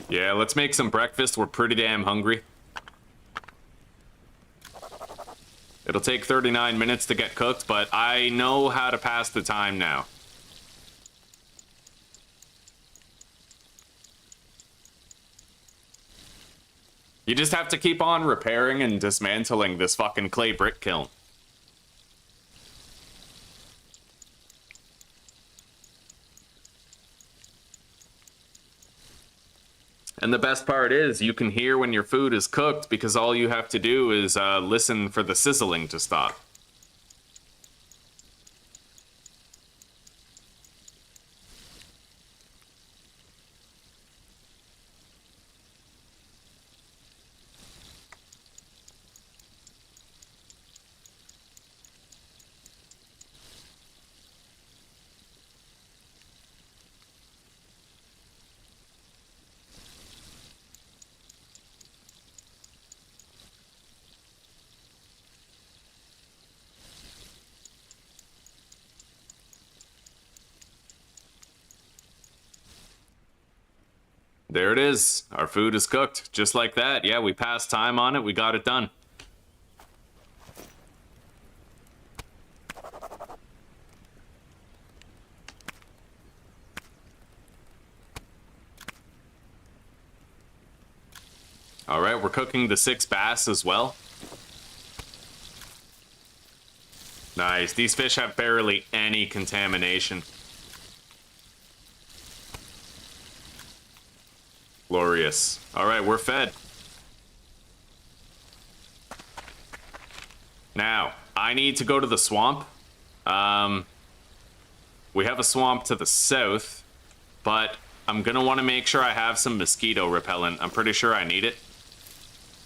Yeah, let's make some breakfast. We're pretty damn hungry. It'll take 39 minutes to get cooked, but I know how to pass the time now. You just have to keep on repairing and dismantling this fucking clay brick kiln. And the best part is, you can hear when your food is cooked because all you have to do is listen for the sizzling to stop. There it is. Our food is cooked. Just like that. Yeah, we passed time on it. We got it done. All right, we're cooking the 6 bass as well. Nice. These fish have barely any contamination. Glorious. All right, we're fed. Now, I need to go to the swamp. We have a swamp to the south, but I'm gonna want to make sure I have some mosquito repellent. I'm pretty sure I need it.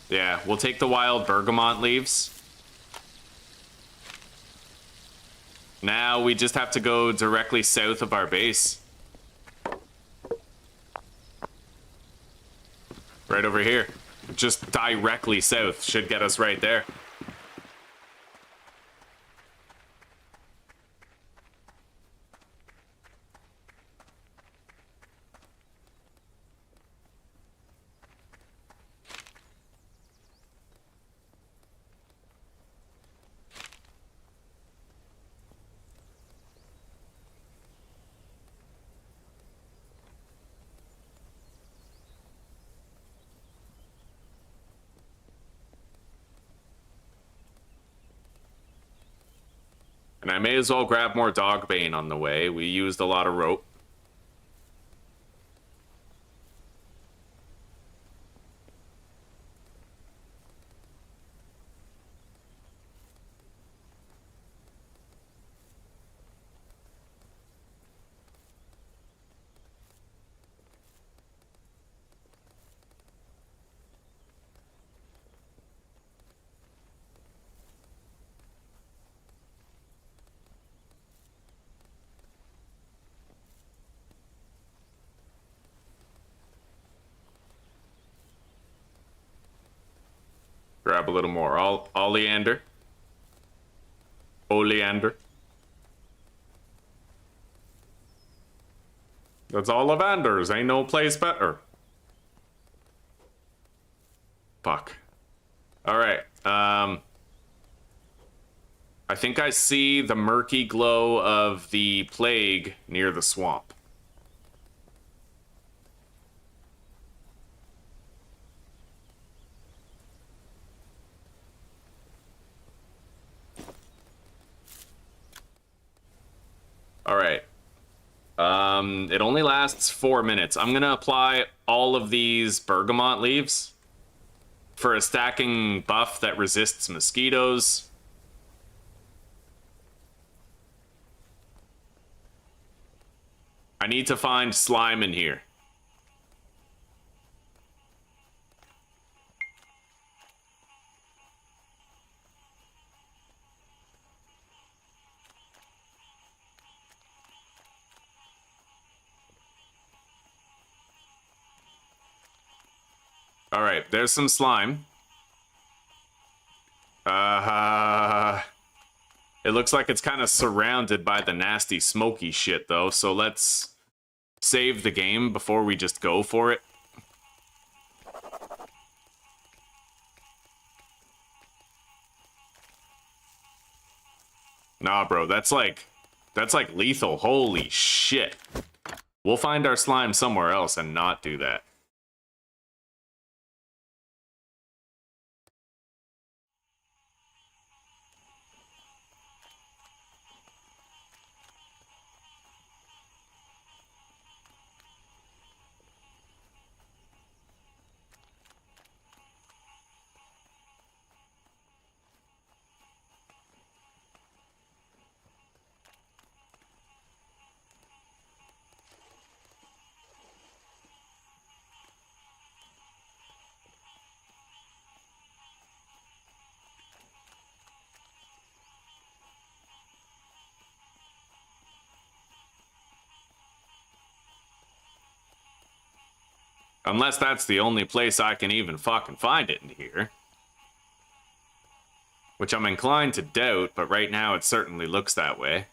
Yeah, we'll take the wild bergamot leaves. Now we just have to go directly south of our base. Right over here. Just directly south should get us right there. And I may as well grab more dog bane on the way. We used a lot of rope. grab a little more. Oleander. Oleander. That's all Olivanders. Ain't no place better. Fuck. Alright. I think I see the murky glow of the plague near the swamp. Alright. It only lasts 4 minutes. I'm gonna apply all of these bergamot leaves for a stacking buff that resists mosquitoes. I need to find slime in here. Alright, there's some slime. It looks like it's kind of surrounded by the nasty smoky shit, though, so let's save the game before we just go for it. Nah, bro, that's like lethal. Holy shit. We'll find our slime somewhere else and not do that. Unless that's the only place I can even fucking find it in here. Which I'm inclined to doubt, but right now it certainly looks that way.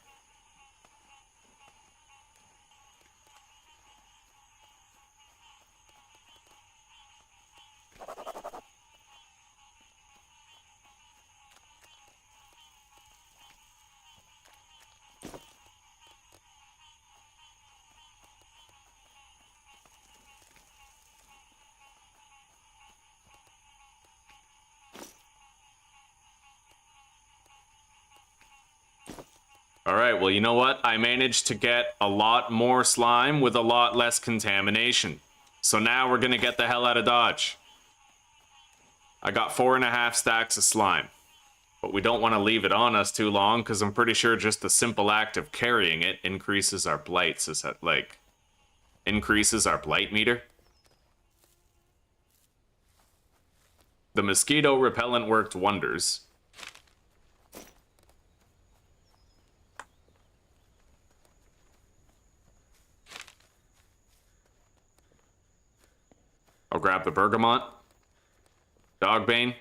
Alright, well, you know what? I managed to get a lot more slime with a lot less contamination. So now we're gonna get the hell out of Dodge. I got 4.5 stacks of slime. But we don't want to leave it on us too long, because I'm pretty sure just the simple act of carrying it increases our blights. Is that, like, increases our blight meter? The mosquito repellent worked wonders. I'll grab the bergamot. Dogbane.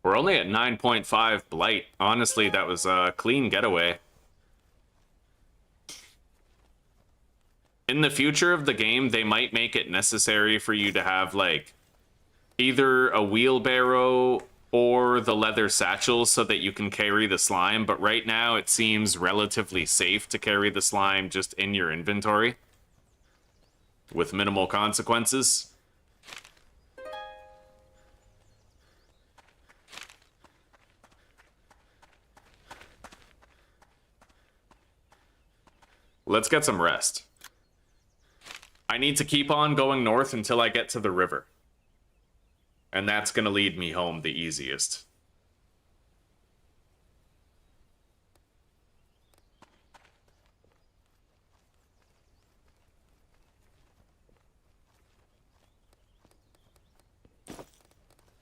We're only at 9.5 blight. Honestly, that was a clean getaway. In the future of the game, they might make it necessary for you to have, like, either a wheelbarrow or the leather satchel so that you can carry the slime, but right now it seems relatively safe to carry the slime just in your inventory with minimal consequences. Let's get some rest. I need to keep on going north until I get to the river. And that's gonna lead me home the easiest.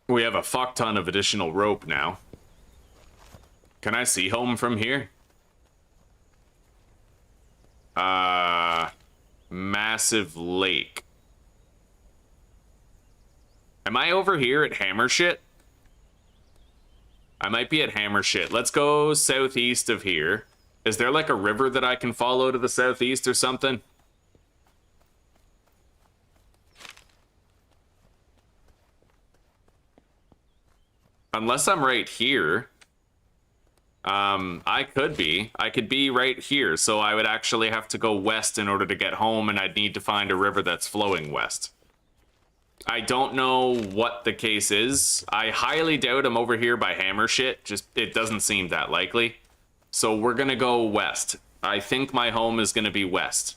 We have a fuck ton of additional rope now. Can I see home from here? Massive lake. Am I over here at Hammershit? I might be at Hammershit. Let's go southeast of here. Is there like a river that I can follow to the southeast or something? Unless I'm right here. I could be right here, so I would actually have to go west in order to get home, and I'd need to find a river that's flowing west. I don't know what the case is. I highly doubt I'm over here by Hammershit. Just, it doesn't seem that likely. So we're gonna go west. I think my home is gonna be west.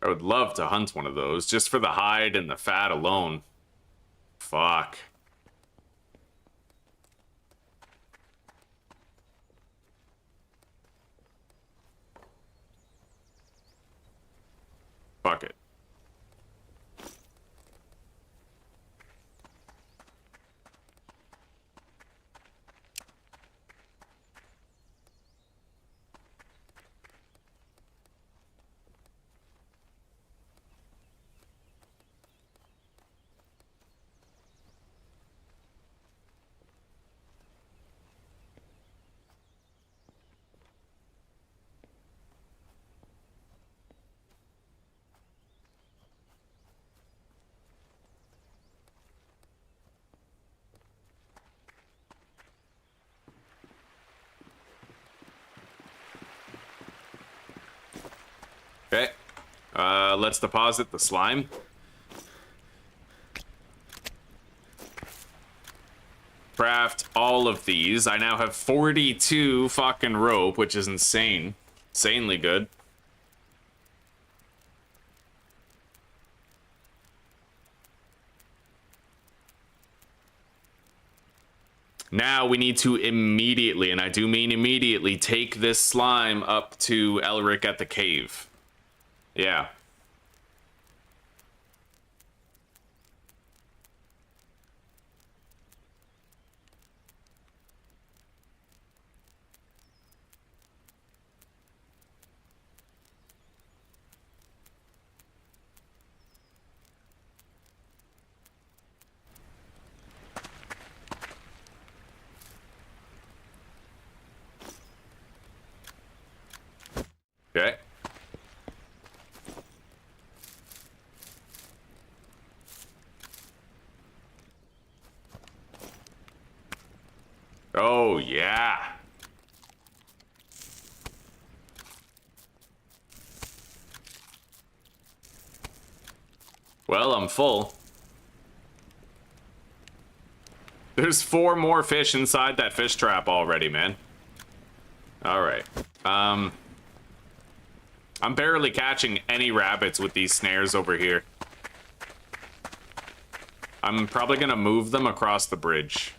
I would love to hunt one of those, just for the hide and the fat alone. Fuck. Fuck it. Okay. Let's deposit the slime. Craft all of these. I now have 42 fucking rope, which is insane. Insanely good. Now we need to immediately, and I do mean immediately, take this slime up to Elric at the cave. Yeah. Okay. Oh, yeah. Well, I'm full. There's 4 more fish inside that fish trap already, man. Alright. I'm barely catching any rabbits with these snares over here. I'm probably gonna move them across the bridge.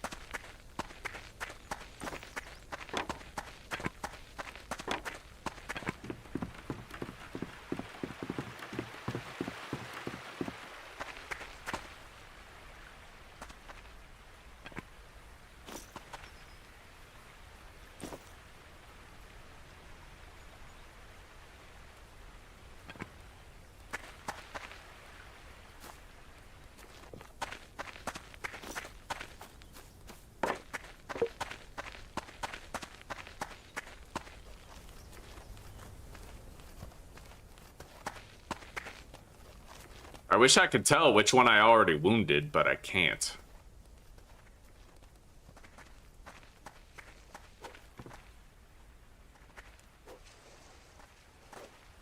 I wish I could tell which one I already wounded, but I can't.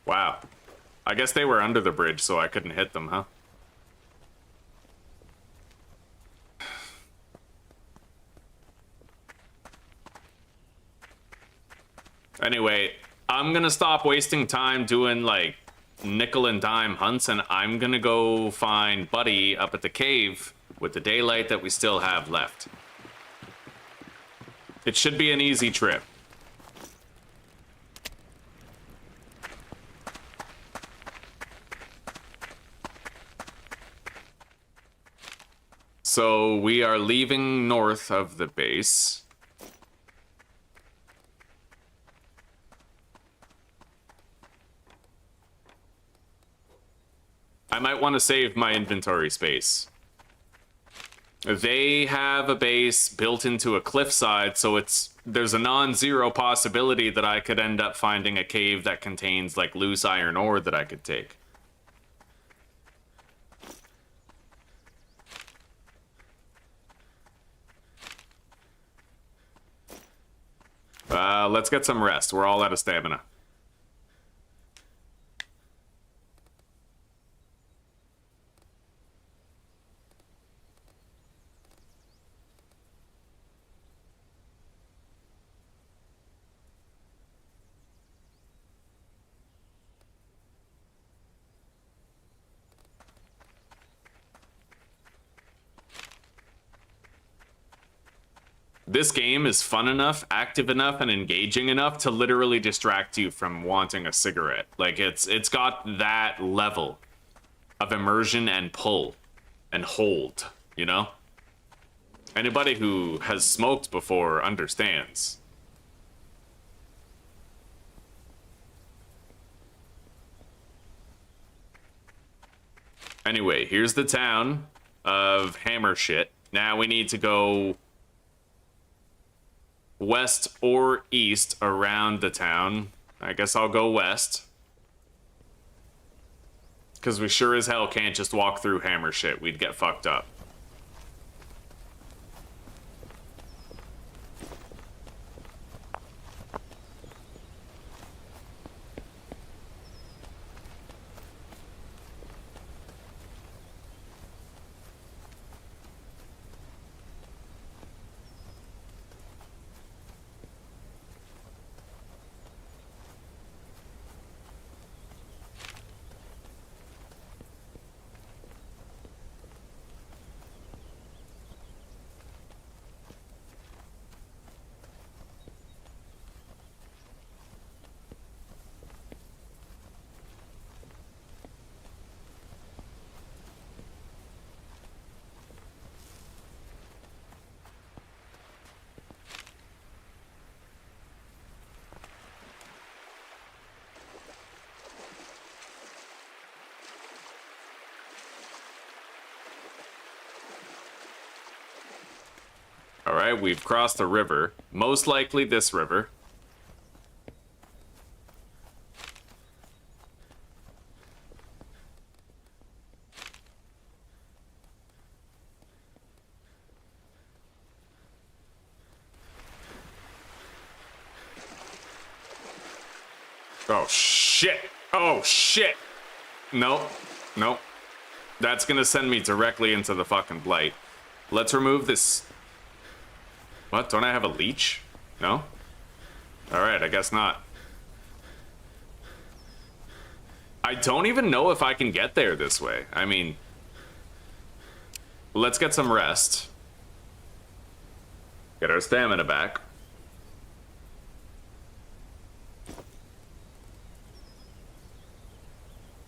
Wow. I guess they were under the bridge, so I couldn't hit them, huh? Anyway, I'm gonna stop wasting time doing, like, nickel and dime hunts, and I'm gonna go find Buddy up at the cave with the daylight that we still have left. It should be an easy trip. So we are leaving north of the base. I might want to save my inventory space. They have a base built into a cliffside, so there's a non-zero possibility that I could end up finding a cave that contains, like, loose iron ore that I could take. Let's get some rest. We're all out of stamina. This game is fun enough, active enough, and engaging enough to literally distract you from wanting a cigarette. Like, it's got that level of immersion and pull and hold, you know? Anybody who has smoked before understands. Anyway, here's the town of Hammer Shit. Now we need to go west or east around the town. I guess I'll go west. Because we sure as hell can't just walk through Hammer Shit. We'd get fucked up. Alright, we've crossed a river. Most likely this river. Oh, shit! Oh, shit! Nope. Nope. That's gonna send me directly into the fucking Blight. Let's remove this... What? Don't I have a leech? No? Alright, I guess not. I don't even know if I can get there this way. I mean... Let's get some rest. Get our stamina back.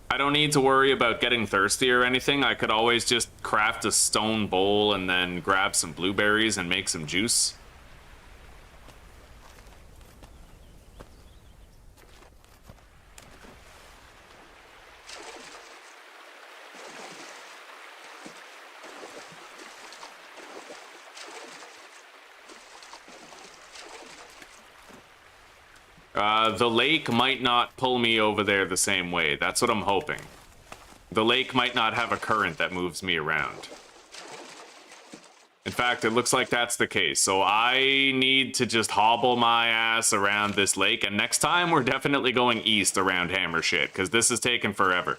I don't need to worry about getting thirsty or anything. I could always just craft a stone bowl and then grab some blueberries and make some juice. The lake might not pull me over there the same way. That's what I'm hoping. The lake might not have a current that moves me around. In fact, it looks like that's the case. So I need to just hobble my ass around this lake. And next time, we're definitely going east around Hammer Shit, because this is taking forever.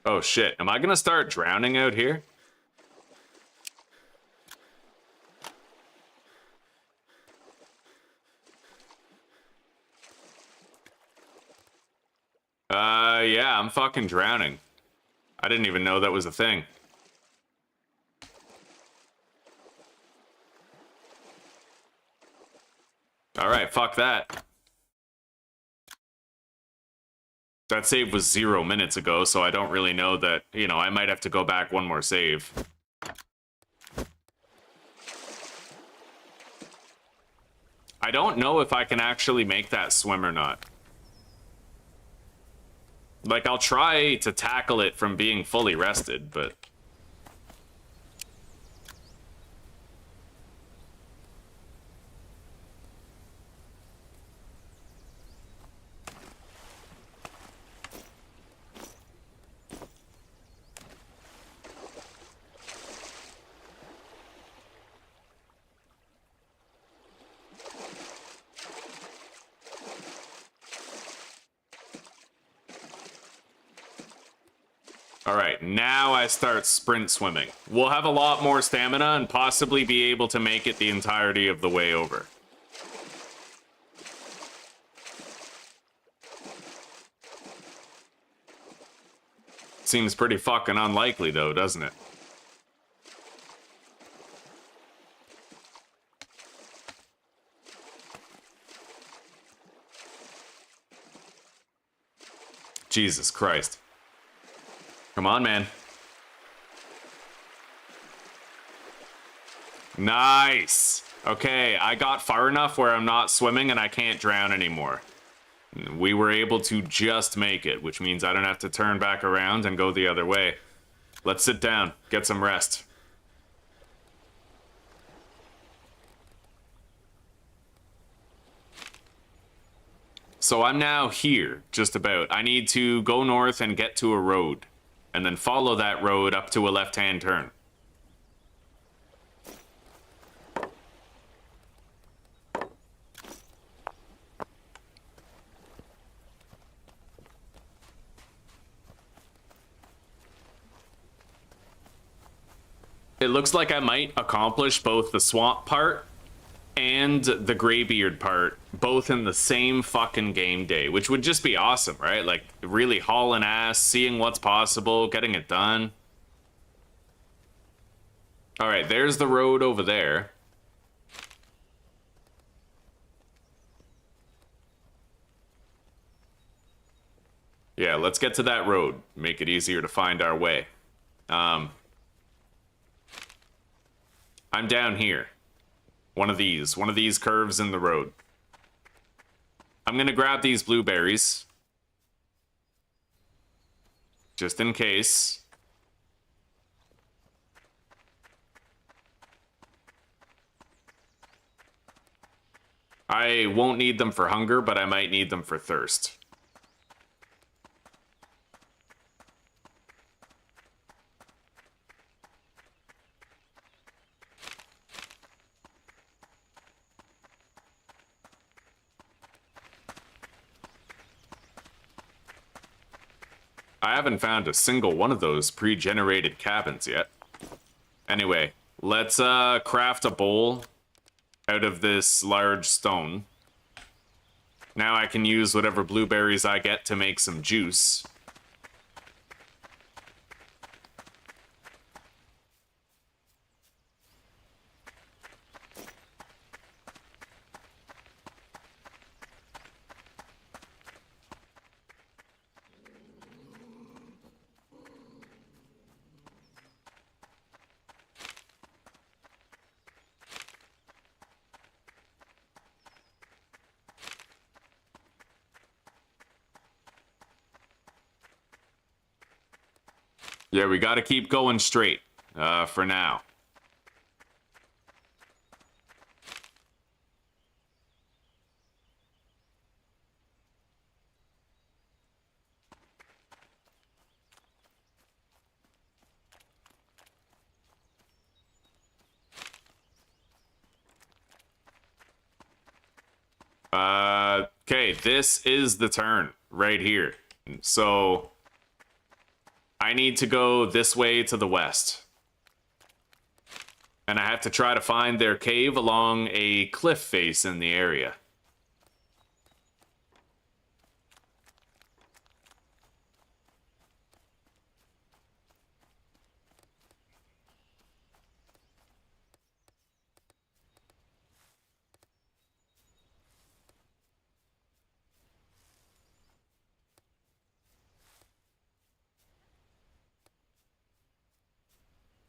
Oh shit, am I gonna start drowning out here? Yeah, I'm fucking drowning. I didn't even know that was a thing. Alright, fuck that. That save was 0 minutes ago, so I don't really know that, you know, I might have to go back one more save. I don't know if I can actually make that swim or not. Like, I'll try to tackle it from being fully rested, but... Alright, now I start sprint swimming. We'll have a lot more stamina and possibly be able to make it the entirety of the way over. Seems pretty fucking unlikely though, doesn't it? Jesus Christ. Come on, man. Nice. Okay, I got far enough where I'm not swimming and I can't drown anymore. We were able to just make it, which means I don't have to turn back around and go the other way. Let's sit down, get some rest. So I'm now here, just about. I need to go north and get to a road, and then follow that road up to a left-hand turn. It looks like I might accomplish both the swamp part and the Greybeard part, both in the same fucking game day, which would just be awesome, right? Like, really hauling ass, seeing what's possible, getting it done. Alright, there's the road over there. Yeah, let's get to that road. Make it easier to find our way. I'm down here. One of these curves in the road. I'm gonna grab these blueberries. Just in case. I won't need them for hunger, but I might need them for thirst. I haven't found a single one of those pre-generated cabins yet. Anyway, let's craft a bowl out of this large stone. Now I can use whatever blueberries I get to make some juice. Yeah, we gotta keep going straight, for now. Okay, this is the turn right here. So I need to go this way to the west. And I have to try to find their cave along a cliff face in the area.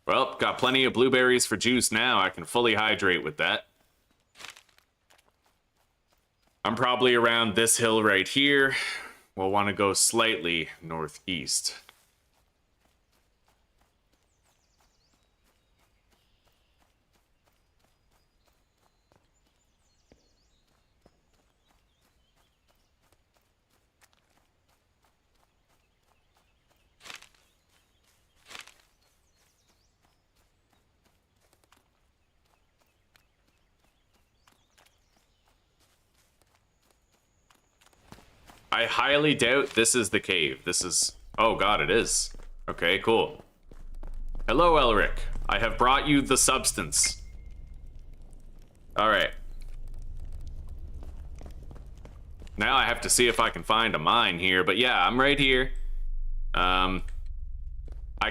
Well, got plenty of blueberries for juice now. I can fully hydrate with that. I'm probably around this hill right here. We'll want to go slightly northeast. I highly doubt this is the cave. This is... Oh god, it is. Okay, cool. Hello, Elric. I have brought you the substance. Alright. Now I have to see if I can find a mine here, but yeah, I'm right here. I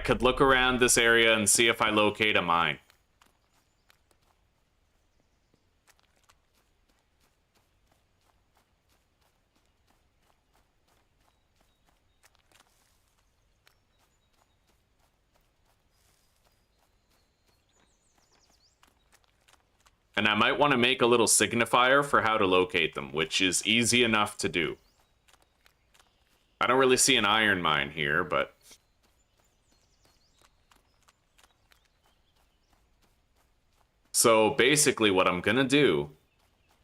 could look around this area and see if I locate a mine. And I might want to make a little signifier for how to locate them, which is easy enough to do. I don't really see an iron mine here, but... So basically what I'm gonna do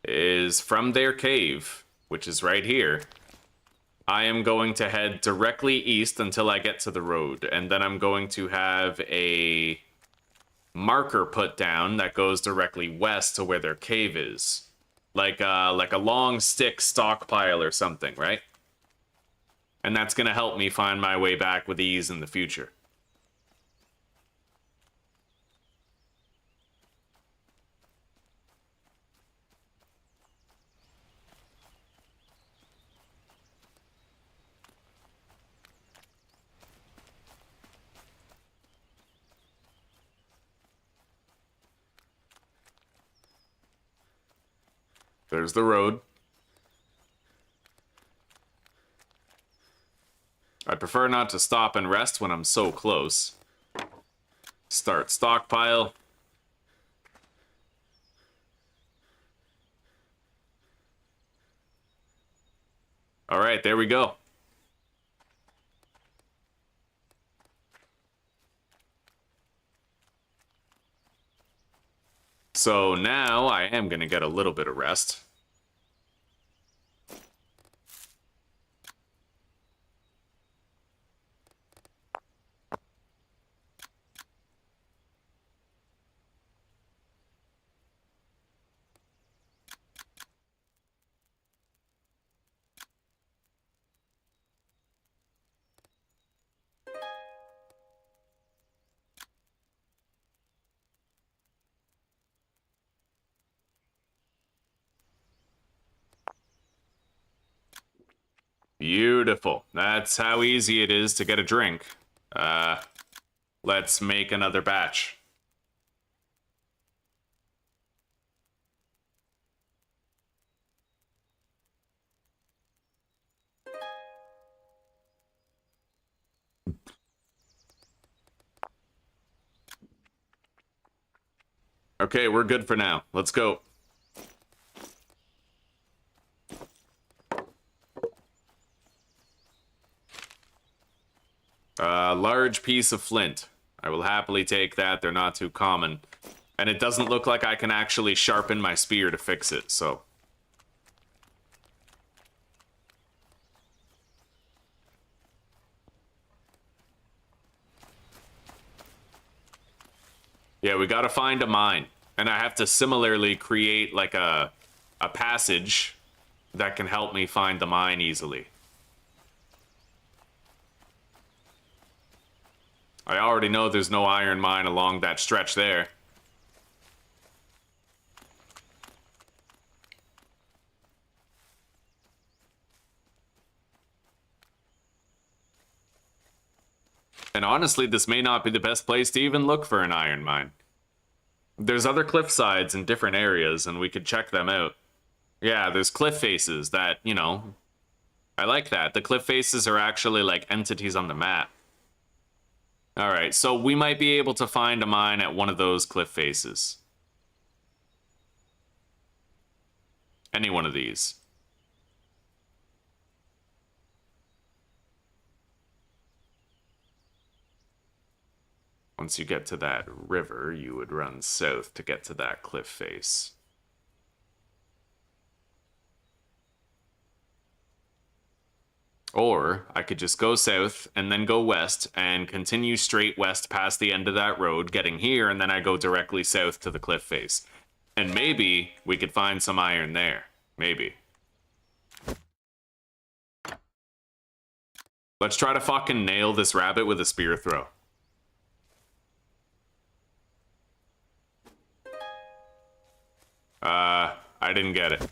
is from their cave, which is right here, I am going to head directly east until I get to the road, and then I'm going to have a marker put down that goes directly west to where their cave is. Like a long stick stockpile or something, right? And that's gonna help me find my way back with ease in the future. There's the road. I prefer not to stop and rest when I'm so close. Start stockpile. All right, there we go. So now I am going to get a little bit of rest. Beautiful. That's how easy it is to get a drink. Let's make another batch. Okay, we're good for now. Let's go. Large large piece of flint. I will happily take that. They're not too common. And it doesn't look like I can actually sharpen my spear to fix it, so... Yeah, we gotta find a mine. And I have to similarly create, like, a passage that can help me find the mine easily. I already know there's no iron mine along that stretch there. And honestly, this may not be the best place to even look for an iron mine. There's other cliff sides in different areas, and we could check them out. Yeah, there's cliff faces that, you know... I like that. The cliff faces are actually like entities on the map. Alright, so we might be able to find a mine at one of those cliff faces. Any one of these. Once you get to that river, you would run south to get to that cliff face. Or I could just go south and then go west and continue straight west past the end of that road, getting here, and then I go directly south to the cliff face. And maybe we could find some iron there. Maybe. Let's try to fucking nail this rabbit with a spear throw. I didn't get it.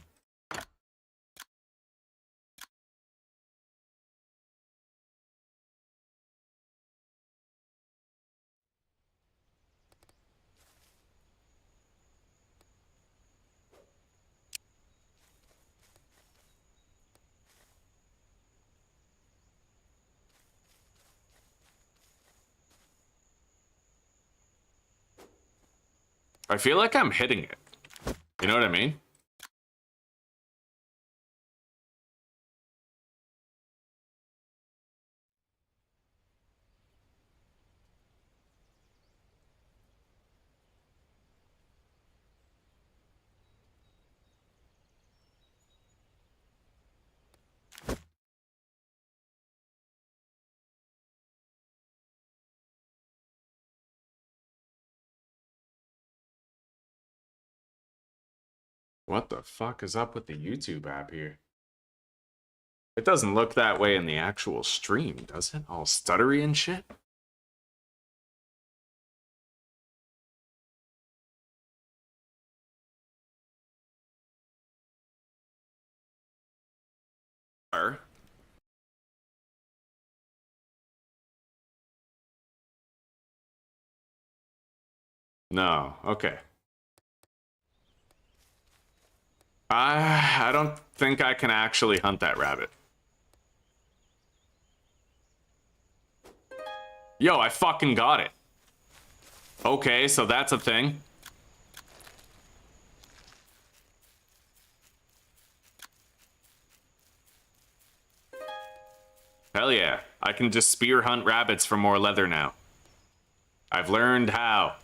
I feel like I'm hitting it. You know what I mean? What the fuck is up with the YouTube app here? It doesn't look that way in the actual stream, does it? All stuttery and shit? No, okay. I don't think I can actually hunt that rabbit. Yo, I fucking got it. Okay, so that's a thing. Hell yeah. I can just spear hunt rabbits for more leather now. I've learned how.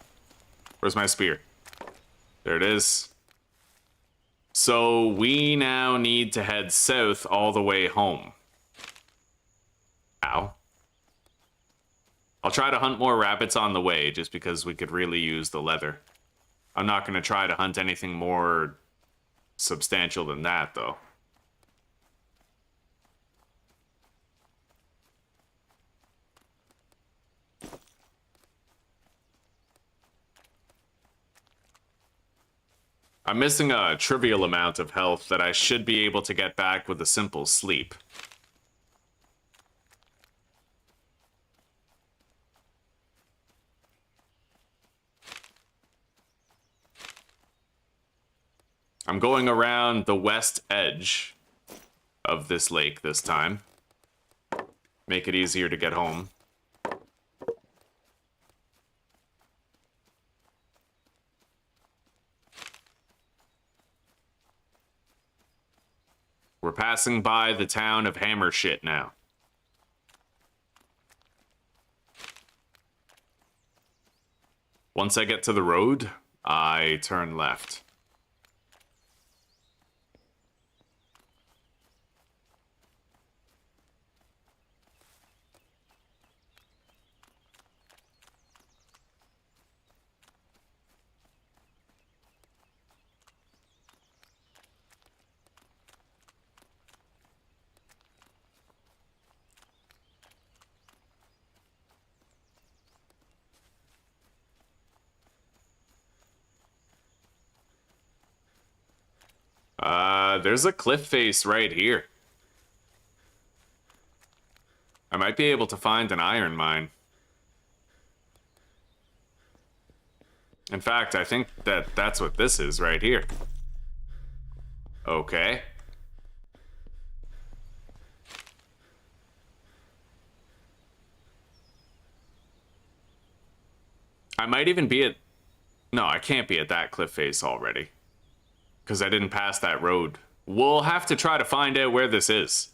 Where's my spear? There it is. So we now need to head south all the way home. Ow. I'll try to hunt more rabbits on the way, just because we could really use the leather. I'm not going to try to hunt anything more substantial than that, though. I'm missing a trivial amount of health that I should be able to get back with a simple sleep. I'm going around the west edge of this lake this time. Make it easier to get home. We're passing by the town of Hammershit now. Once I get to the road, I turn left. There's a cliff face right here. I might be able to find an iron mine. In fact, I think that's what this is right here. Okay. I might even be at... No, I can't be at that cliff face already. Because I didn't pass that road. We'll have to try to find out where this is.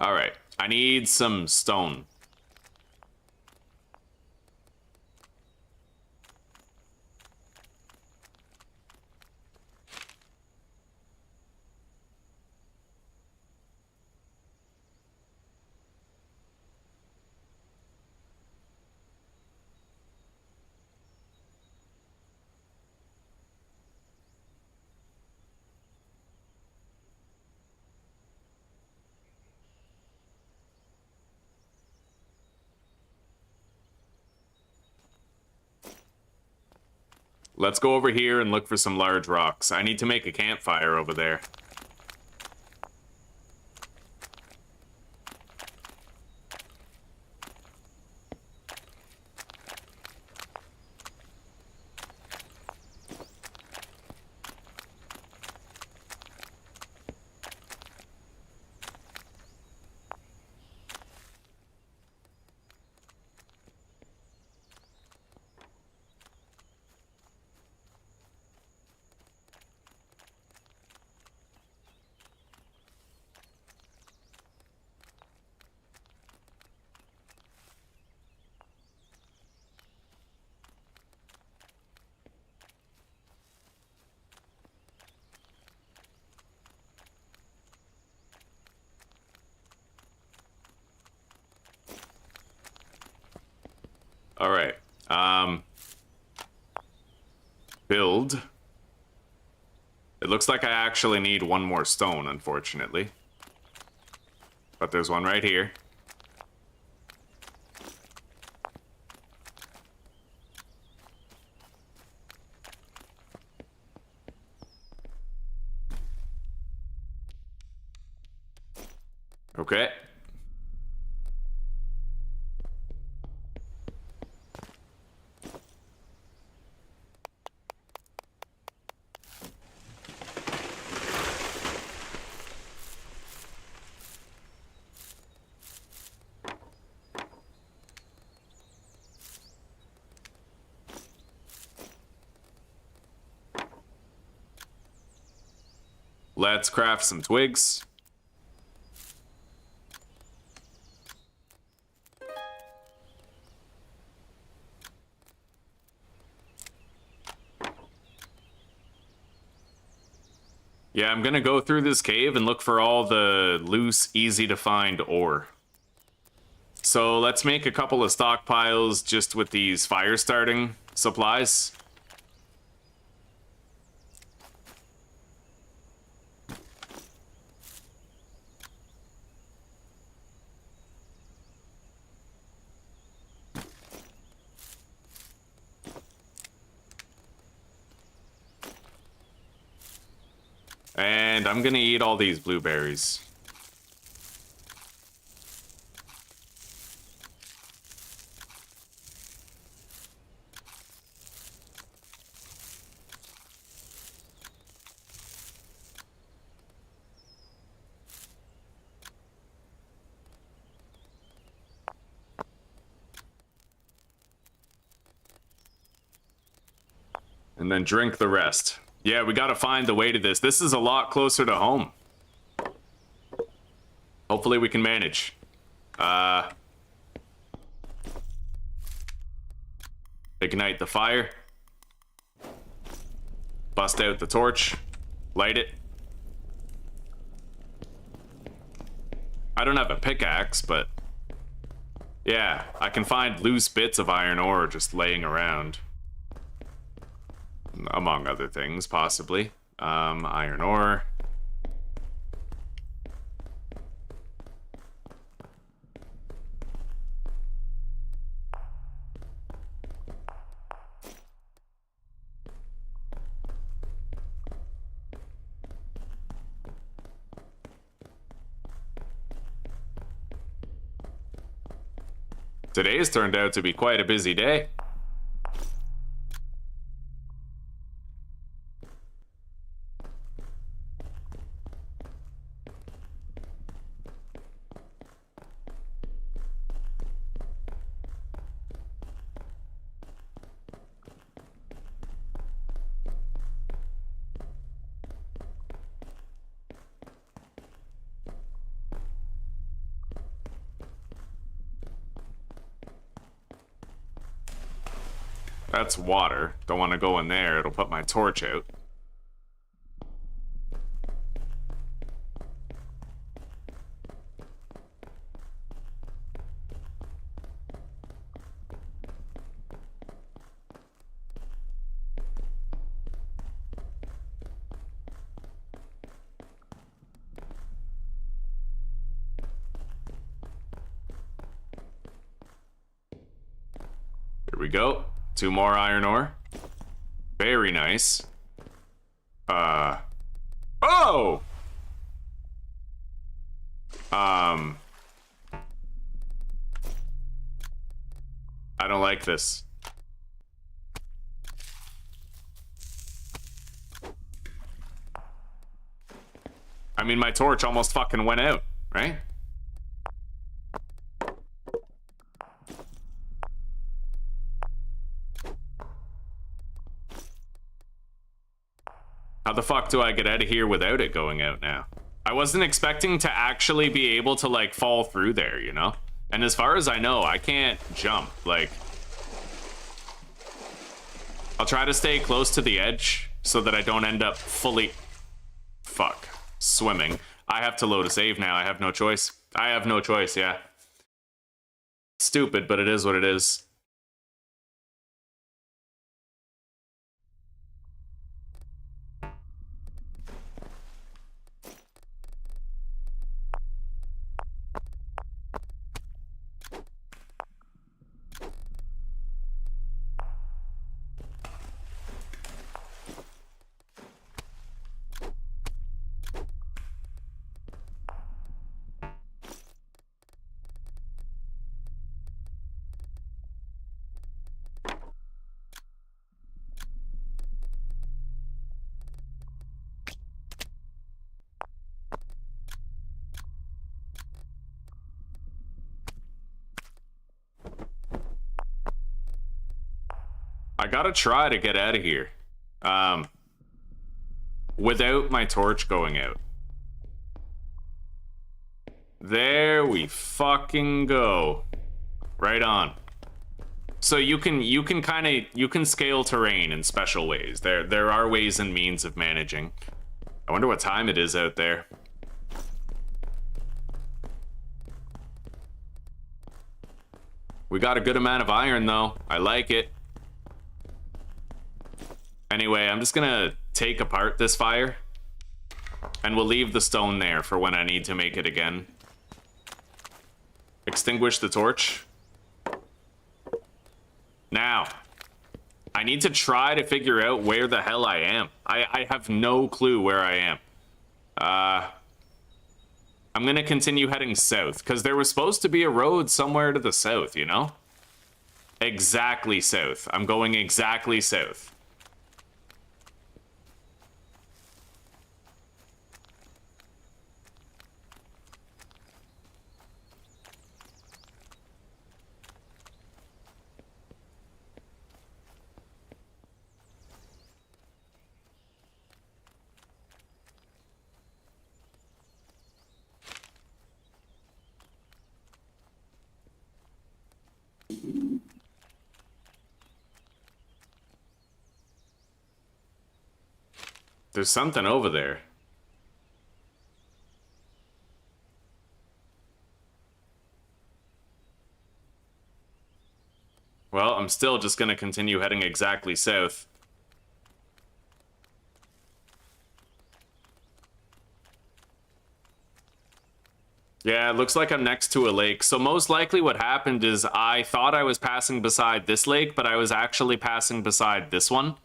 Alright, I need some stone. Let's go over here and look for some large rocks. I need to make a campfire over there. Alright. Build. It looks like I actually need one more stone, unfortunately. But there's one right here. Okay. Let's craft some twigs. Yeah, I'm gonna go through this cave and look for all the loose, easy to find ore. So let's make a couple of stockpiles just with these fire starting supplies. And I'm gonna eat all these blueberries. And then drink the rest. Yeah, we gotta find the way to this. This is a lot closer to home. Hopefully we can manage. Ignite the fire. Bust out the torch. Light it. I don't have a pickaxe, but yeah, I can find loose bits of iron ore just laying around. Among other things, possibly. Iron ore. Today's turned out to be quite a busy day. That's water. Don't want to go in there. It'll put my torch out. Here we go. 2 more iron ore. Very nice. Oh! I don't like this. I mean, my torch almost fucking went out, right? How the fuck do I get out of here without it going out now? I wasn't expecting to actually be able to, like, fall through there, you know? And as far as I know, I can't jump. Like, I'll try to stay close to the edge so that I don't end up fully... Fuck. Swimming. I have to load a save now. I have no choice. I have no choice, yeah. Stupid, but it is what it is. I gotta try to get out of here. Without my torch going out. There we fucking go. Right on. So you can scale terrain in special ways. There are ways and means of managing. I wonder what time it is out there. We got a good amount of iron though. I like it. Anyway, I'm just gonna take apart this fire, and we'll leave the stone there for when I need to make it again. Extinguish the torch. Now, I need to try to figure out where the hell I am. I have no clue where I am. I'm gonna continue heading south, because there was supposed to be a road somewhere to the south, you know? Exactly south. I'm going exactly south. There's something over there. Well, I'm still just gonna continue heading exactly south. Yeah, it looks like I'm next to a lake. So most likely what happened is I thought I was passing beside this lake, but I was actually passing beside this one.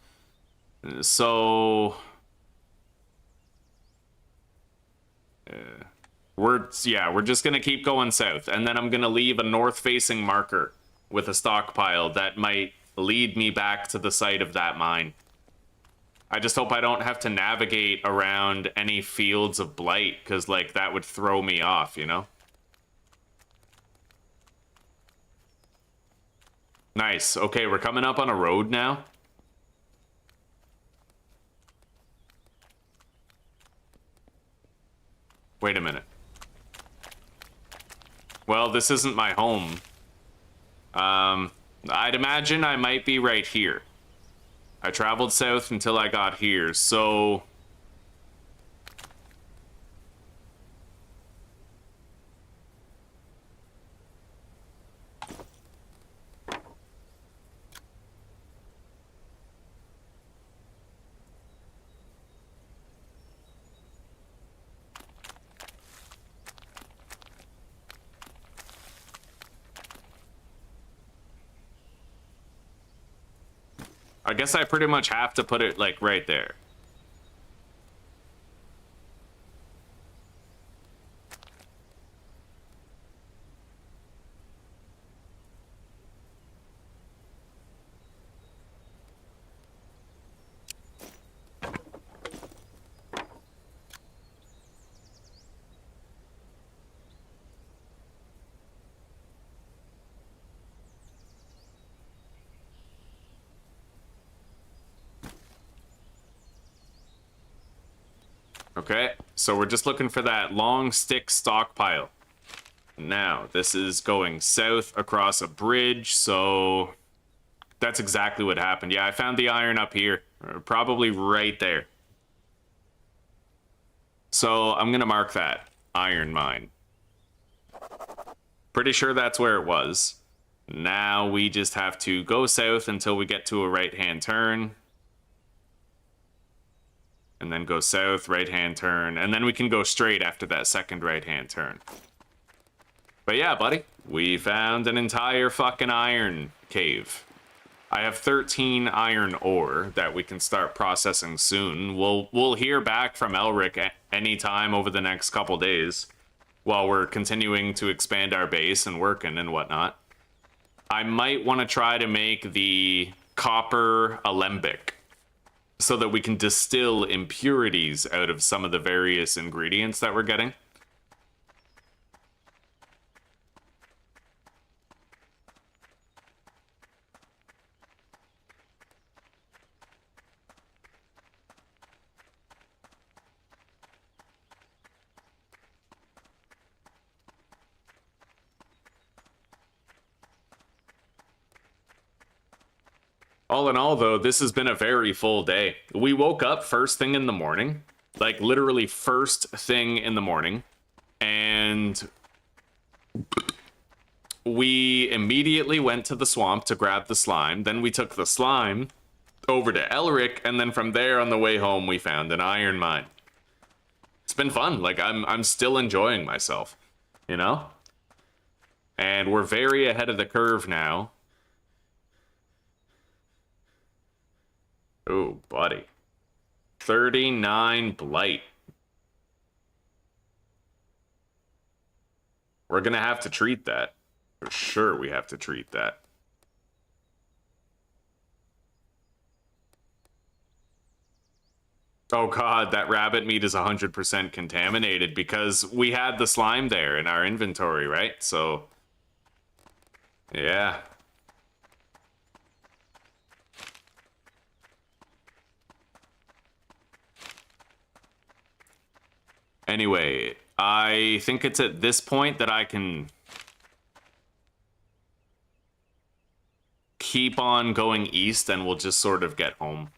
So... we're just gonna keep going south, and then I'm gonna leave a north-facing marker with a stockpile that might lead me back to the site of that mine. I just hope I don't have to navigate around any fields of Blight, because, like, that would throw me off, you know? Nice. Okay, we're coming up on a road now. Wait a minute. Well, this isn't my home. I'd imagine I might be right here. I traveled south until I got here, so... I guess I pretty much have to put it, like, right there. Okay, so we're just looking for that long stick stockpile. Now, this is going south across a bridge, so that's exactly what happened. Yeah, I found the iron up here, probably right there. So I'm gonna mark that iron mine. Pretty sure that's where it was. Now we just have to go south until we get to a right-hand turn. And then go south, right-hand turn, and then we can go straight after that second right-hand turn. But yeah, buddy, we found an entire fucking iron cave. I have 13 iron ore that we can start processing soon. We'll hear back from Elric anytime over the next couple days while we're continuing to expand our base and working and whatnot. I might want to try to make the copper alembic so that we can distill impurities out of some of the various ingredients that we're getting. All in all, though, this has been a very full day. We woke up first thing in the morning, like literally first thing in the morning, and we immediately went to the swamp to grab the slime. Then we took the slime over to Elric, and then from there on the way home, we found an iron mine. It's been fun. Like, I'm still enjoying myself, you know? And we're very ahead of the curve now. Oh, buddy. 39 Blight. We're gonna have to treat that. For sure we have to treat that. Oh god, that rabbit meat is 100% contaminated because we had the slime there in our inventory, right? So, yeah. Anyway, I think it's at this point that I can keep on going east and we'll just sort of get home.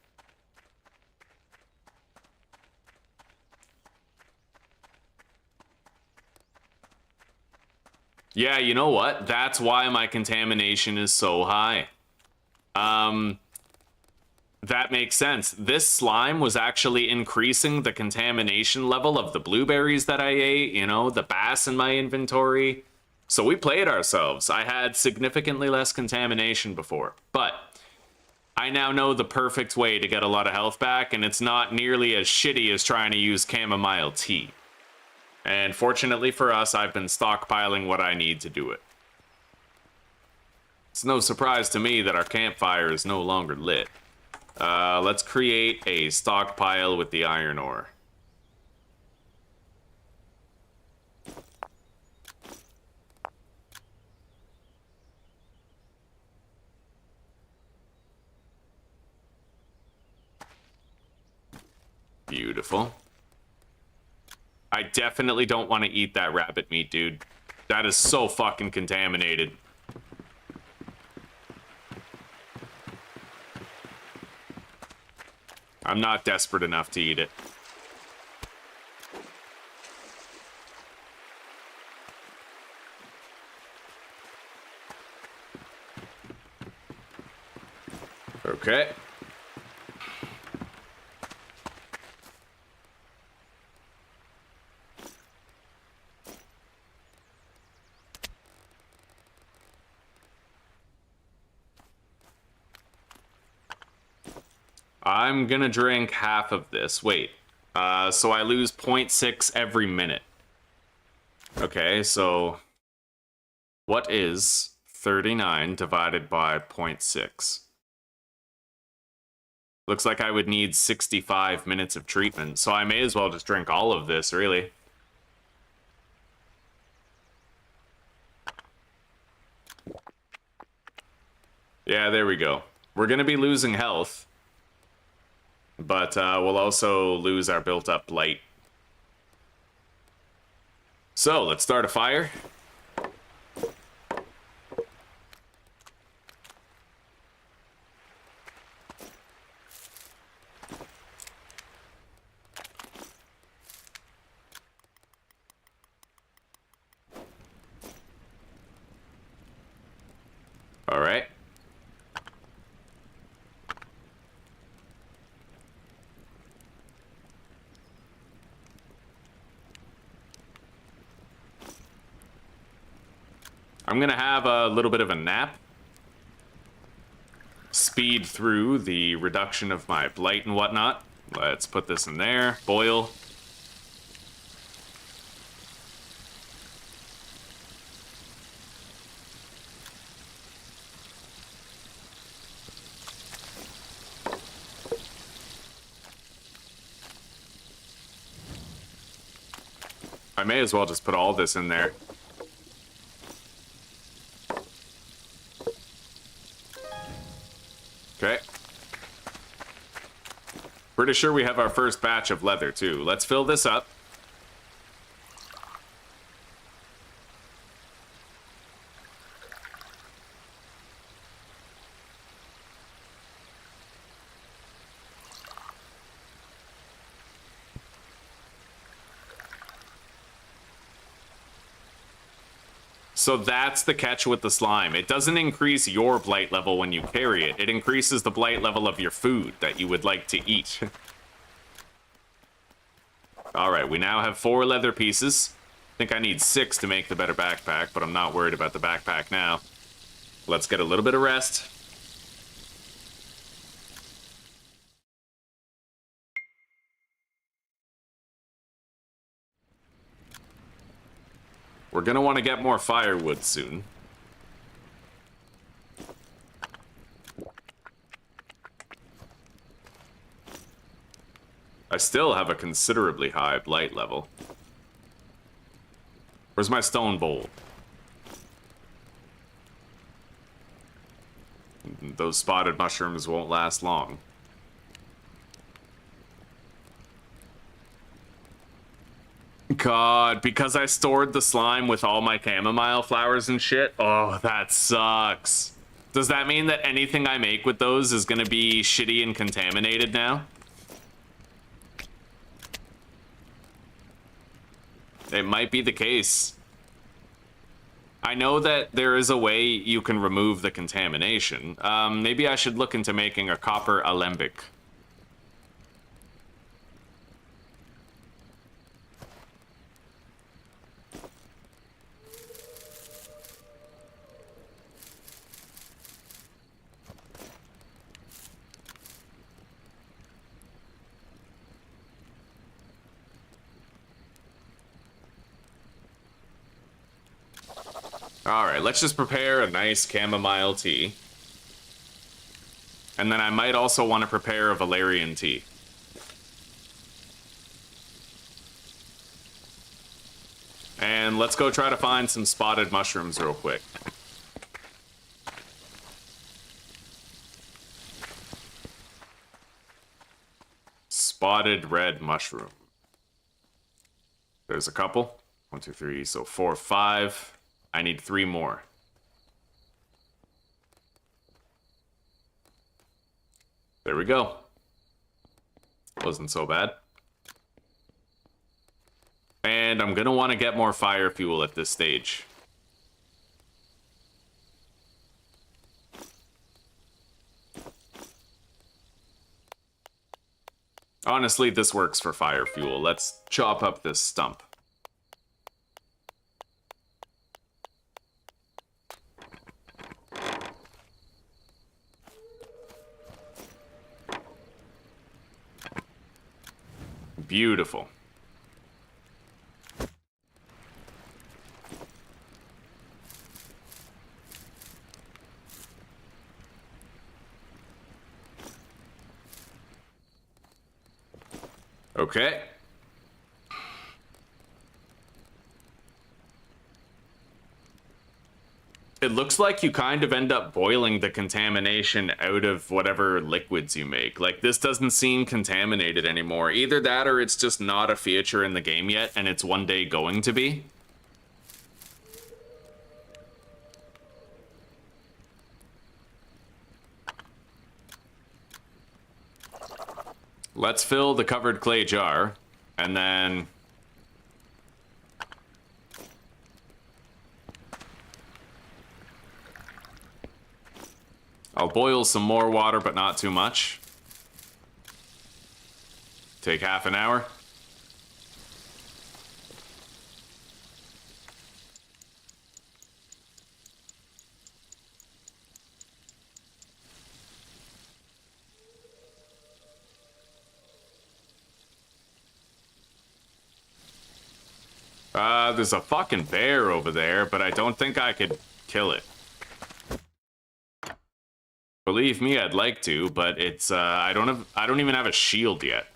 Yeah, you know what? That's why my contamination is so high. That makes sense. This slime was actually increasing the contamination level of the blueberries that I ate, you know, the bass in my inventory. So we played ourselves. I had significantly less contamination before, but I now know the perfect way to get a lot of health back, and it's not nearly as shitty as trying to use chamomile tea. And fortunately for us, I've been stockpiling what I need to do it. It's no surprise to me that our campfire is no longer lit. Let's create a stockpile with the iron ore. Beautiful. I definitely don't want to eat that rabbit meat, dude. That is so fucking contaminated. I'm not desperate enough to eat it. Okay. I'm gonna drink half of this. Wait. So I lose 0.6 every minute. Okay, so what is 39 divided by 0.6? Looks like I would need 65 minutes of treatment, so I may as well just drink all of this, really. Yeah, there we go. We're gonna be losing health, but we'll also lose our built-up blight. So, let's start a fire. All right. I'm gonna have a little bit of a nap. Speed through the reduction of my blight and whatnot. Let's put this in there. Boil. I may as well just put all this in there. Okay. Pretty sure we have our first batch of leather, too. Let's fill this up. So that's the catch with the slime. It doesn't increase your blight level when you carry it. It increases the blight level of your food that you would like to eat. Alright, we now have 4 leather pieces. I think I need 6 to make the better backpack, but I'm not worried about the backpack now. Let's get a little bit of rest. We're gonna want to get more firewood soon. I still have a considerably high blight level. Where's my stone bowl? Those spotted mushrooms won't last long. God, because I stored the slime with all my chamomile flowers and shit? Oh, that sucks. Does that mean that anything I make with those is gonna be shitty and contaminated now? It might be the case. I know that there is a way you can remove the contamination. Maybe I should look into making a copper alembic. Alright, let's just prepare a nice chamomile tea. And then I might also want to prepare a valerian tea. And let's go try to find some spotted mushrooms real quick. Spotted red mushroom. There's a couple. 1, 2, 3, so 4, 5. I need 3 more. There we go. Wasn't so bad. And I'm gonna want to get more fire fuel at this stage. Honestly, this works for fire fuel. Let's chop up this stump. Beautiful. Okay. It looks like you kind of end up boiling the contamination out of whatever liquids you make. Like, this doesn't seem contaminated anymore. Either that or it's just not a feature in the game yet, and it's one day going to be. Let's fill the covered clay jar, and then... I'll boil some more water, but not too much. Take half an hour. There's a fucking bear over there, but I don't think I could kill it. Believe me, I'd like to, but it's I don't even have a shield yet.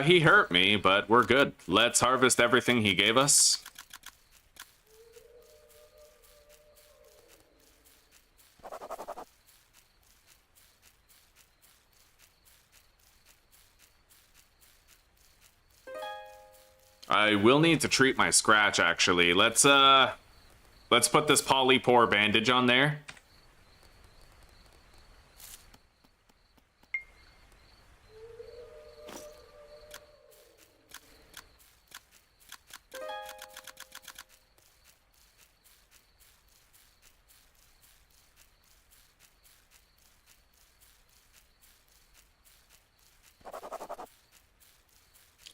He hurt me, but we're good. Let's harvest everything he gave us. I will need to treat my scratch, actually. Let's put this polypore bandage on there.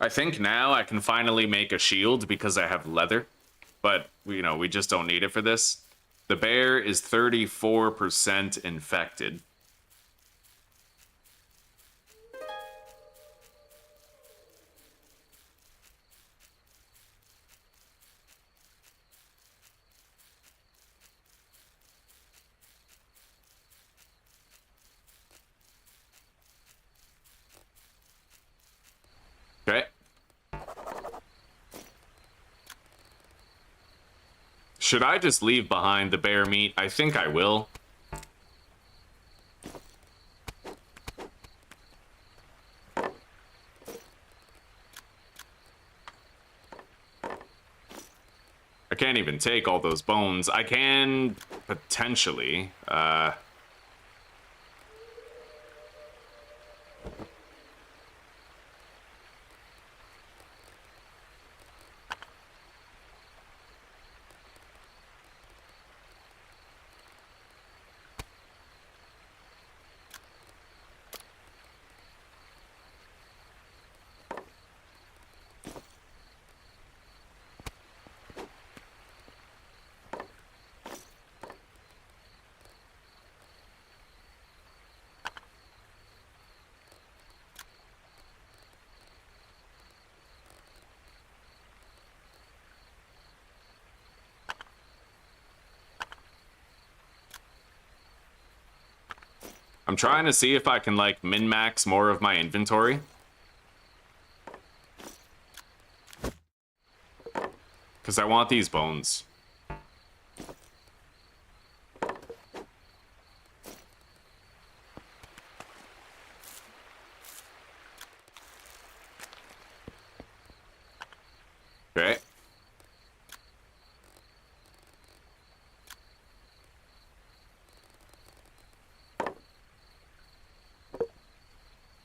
I think now I can finally make a shield because I have leather, but, you know, we just don't need it for this. The bear is 34% infected. Okay. Should I just leave behind the bear meat? I think I will. I can't even take all those bones. I can potentially. I'm trying to see if I can, like, min-max more of my inventory. Because I want these bones. Okay.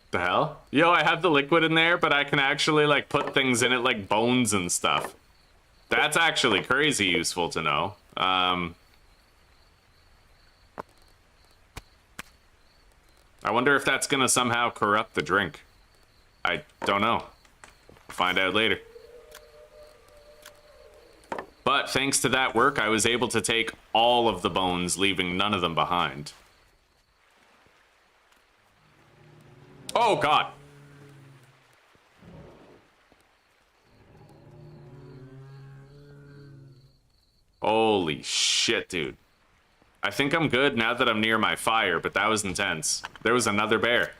The hell? Yo, I have the liquid in there, but I can actually, like, put things in it like bones and stuff. That's actually crazy useful to know. I wonder if that's gonna somehow corrupt the drink. I don't know. Find out later. But thanks to that work, I was able to take all of the bones, leaving none of them behind. Oh, God. Holy shit, dude. I think I'm good now that I'm near my fire, but that was intense. There was another bear.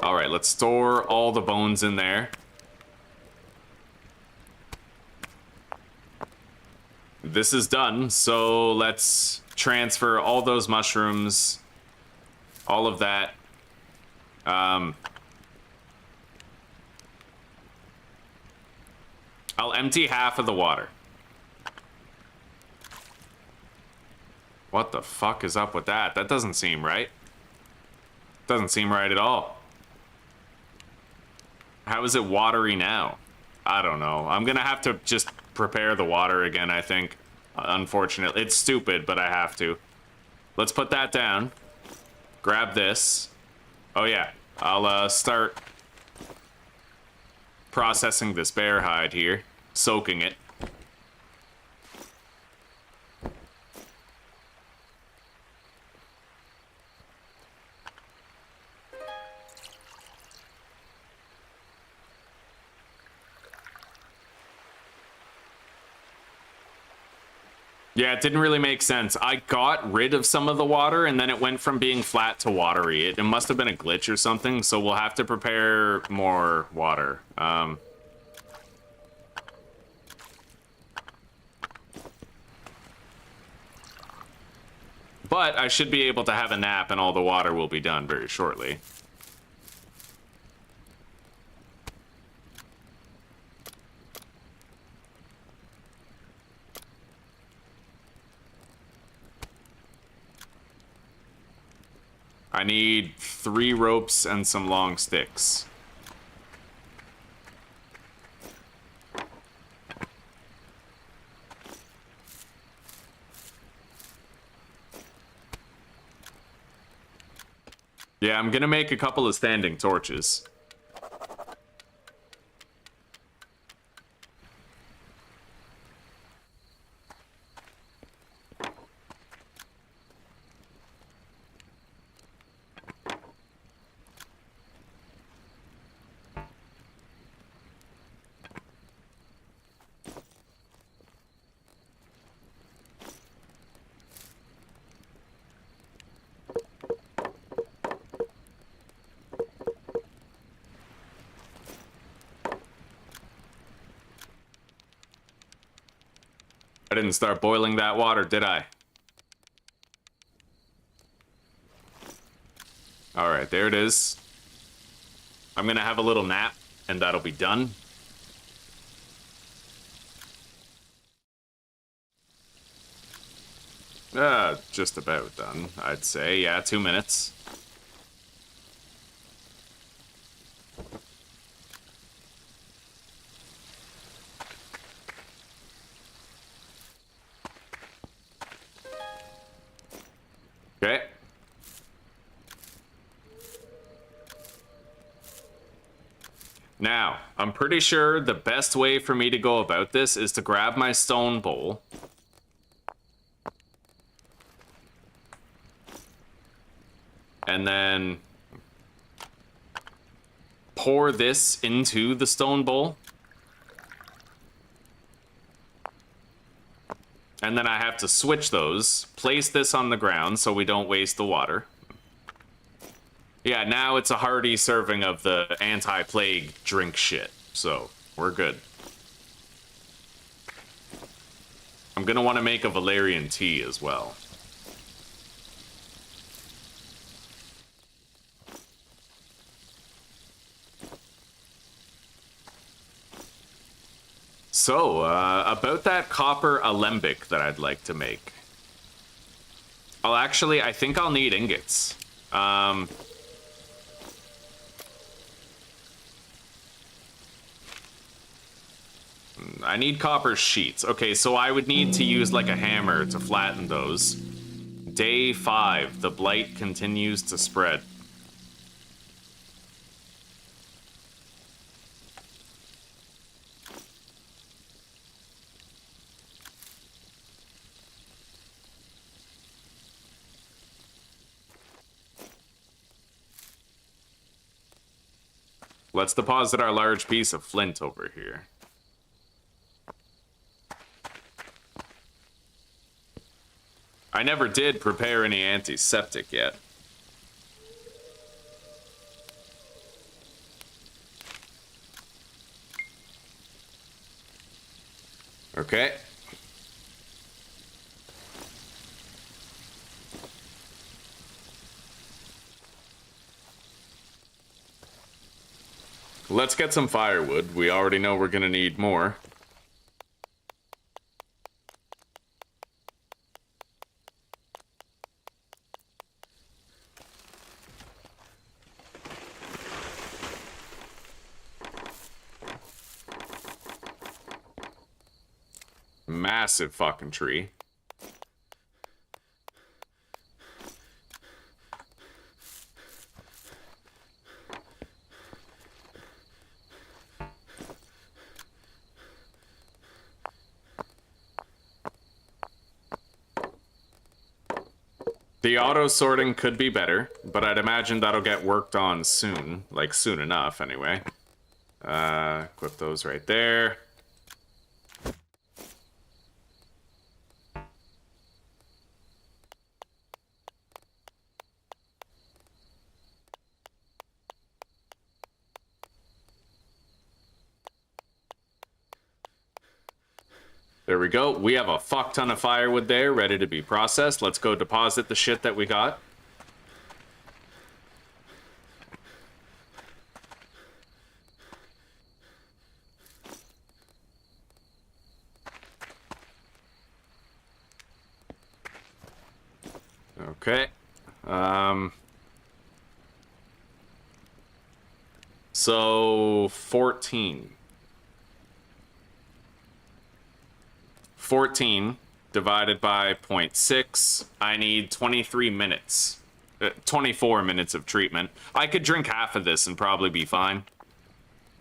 All right, let's store all the bones in there. This is done, so let's transfer all those mushrooms, all of that. I'll empty half of the water. What the fuck is up with that? That doesn't seem right. Doesn't seem right at all. How is it watery now? I don't know. I'm gonna have to just prepare the water again, I think. Unfortunately. It's stupid, but I have to. Let's put that down. Grab this. Oh yeah. I'll start processing this bear hide here. Soaking it. Yeah, it didn't really make sense. I got rid of some of the water, and then it went from being flat to watery. It must have been a glitch or something, so we'll have to prepare more water. But I should be able to have a nap, and all the water will be done very shortly. I need 3 ropes and some long sticks. Yeah, I'm gonna make a couple of standing torches. I didn't start boiling that water, did I? Alright, there it is. I'm gonna have a little nap, and that'll be done. Just about done, I'd say. Yeah, 2 minutes. Okay. Now, I'm pretty sure the best way for me to go about this is to grab my stone bowl. And then pour this into the stone bowl. And then I have to switch those, place this on the ground so we don't waste the water. Yeah, now it's a hearty serving of the anti-plague drink shit, so we're good. I'm gonna want to make a valerian tea as well. So, about that copper alembic that I'd like to make. I think I'll need ingots. I need copper sheets. Okay, so I would need to use like a hammer to flatten those. Day 5, the blight continues to spread. Let's deposit our large piece of flint over here. I never did prepare any antiseptic yet. Okay. Let's get some firewood. We already know we're gonna need more. Massive fucking tree. The auto sorting could be better, but I'd imagine that'll get worked on soon. Like, soon enough, anyway. Equip those right there. There we go. We have a fuck ton of firewood there, ready to be processed. Let's go deposit the shit that we got. Okay. So 14 divided by 0.6. I need 23 minutes. 24 minutes of treatment. I could drink half of this and probably be fine.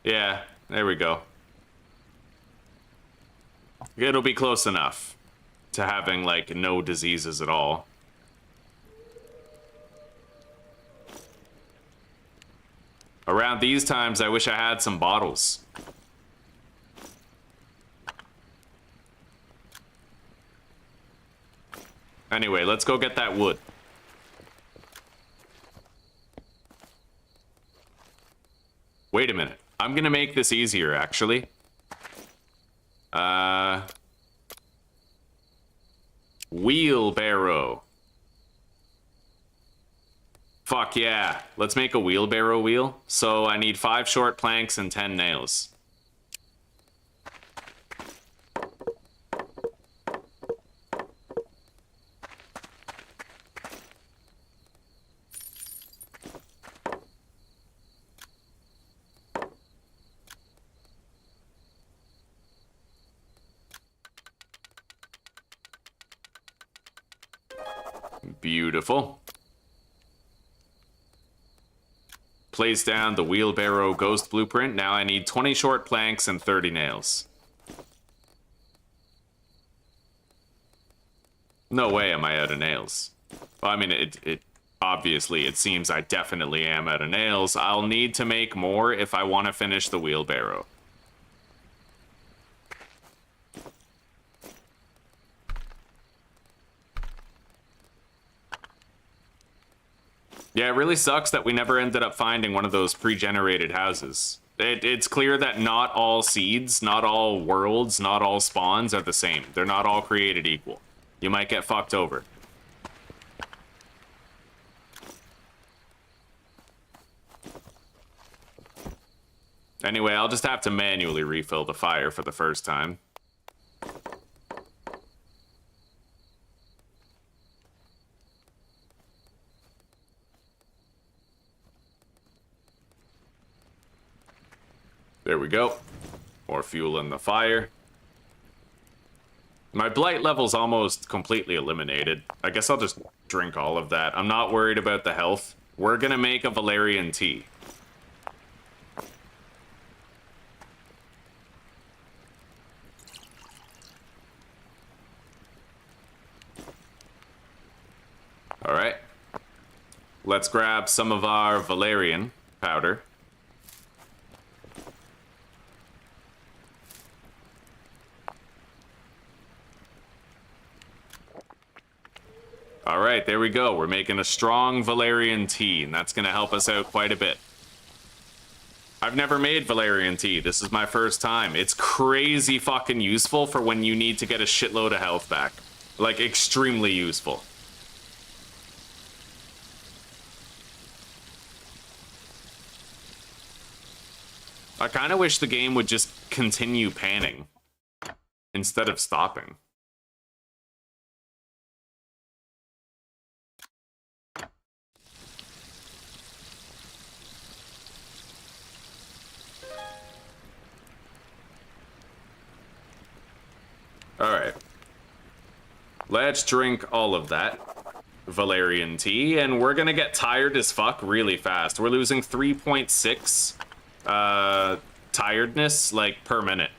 Yeah, there we go. It'll be close enough to having, like, no diseases at all. Around these times, I wish I had some bottles. Anyway, let's go get that wood. Wait a minute. I'm gonna make this easier, actually. Wheelbarrow. Fuck yeah. Let's make a wheelbarrow wheel. So I need 5 short planks and 10 nails. Beautiful. Place down the wheelbarrow ghost blueprint. Now I need 20 short planks and 30 nails. No way am I out of nails. Well, I mean, it obviously, it seems I definitely am out of nails. I'll need to make more if I want to finish the wheelbarrow. Yeah, it really sucks that we never ended up finding one of those pre-generated houses. It's clear that not all seeds, not all worlds, not all spawns are the same. They're not all created equal. You might get fucked over. Anyway, I'll just have to manually refill the fire for the first time. There we go. More fuel in the fire. My blight level's almost completely eliminated. I guess I'll just drink all of that. I'm not worried about the health. We're gonna make a valerian tea. Alright. Let's grab some of our valerian powder. Alright, there we go. We're making a strong valerian tea, and that's going to help us out quite a bit. I've never made valerian tea. This is my first time. It's crazy fucking useful for when you need to get a shitload of health back. Like, extremely useful. I kind of wish the game would just continue panning instead of stopping. Alright. Let's drink all of that valerian tea, and we're gonna get tired as fuck really fast. We're losing 3.6 tiredness, like, per minute.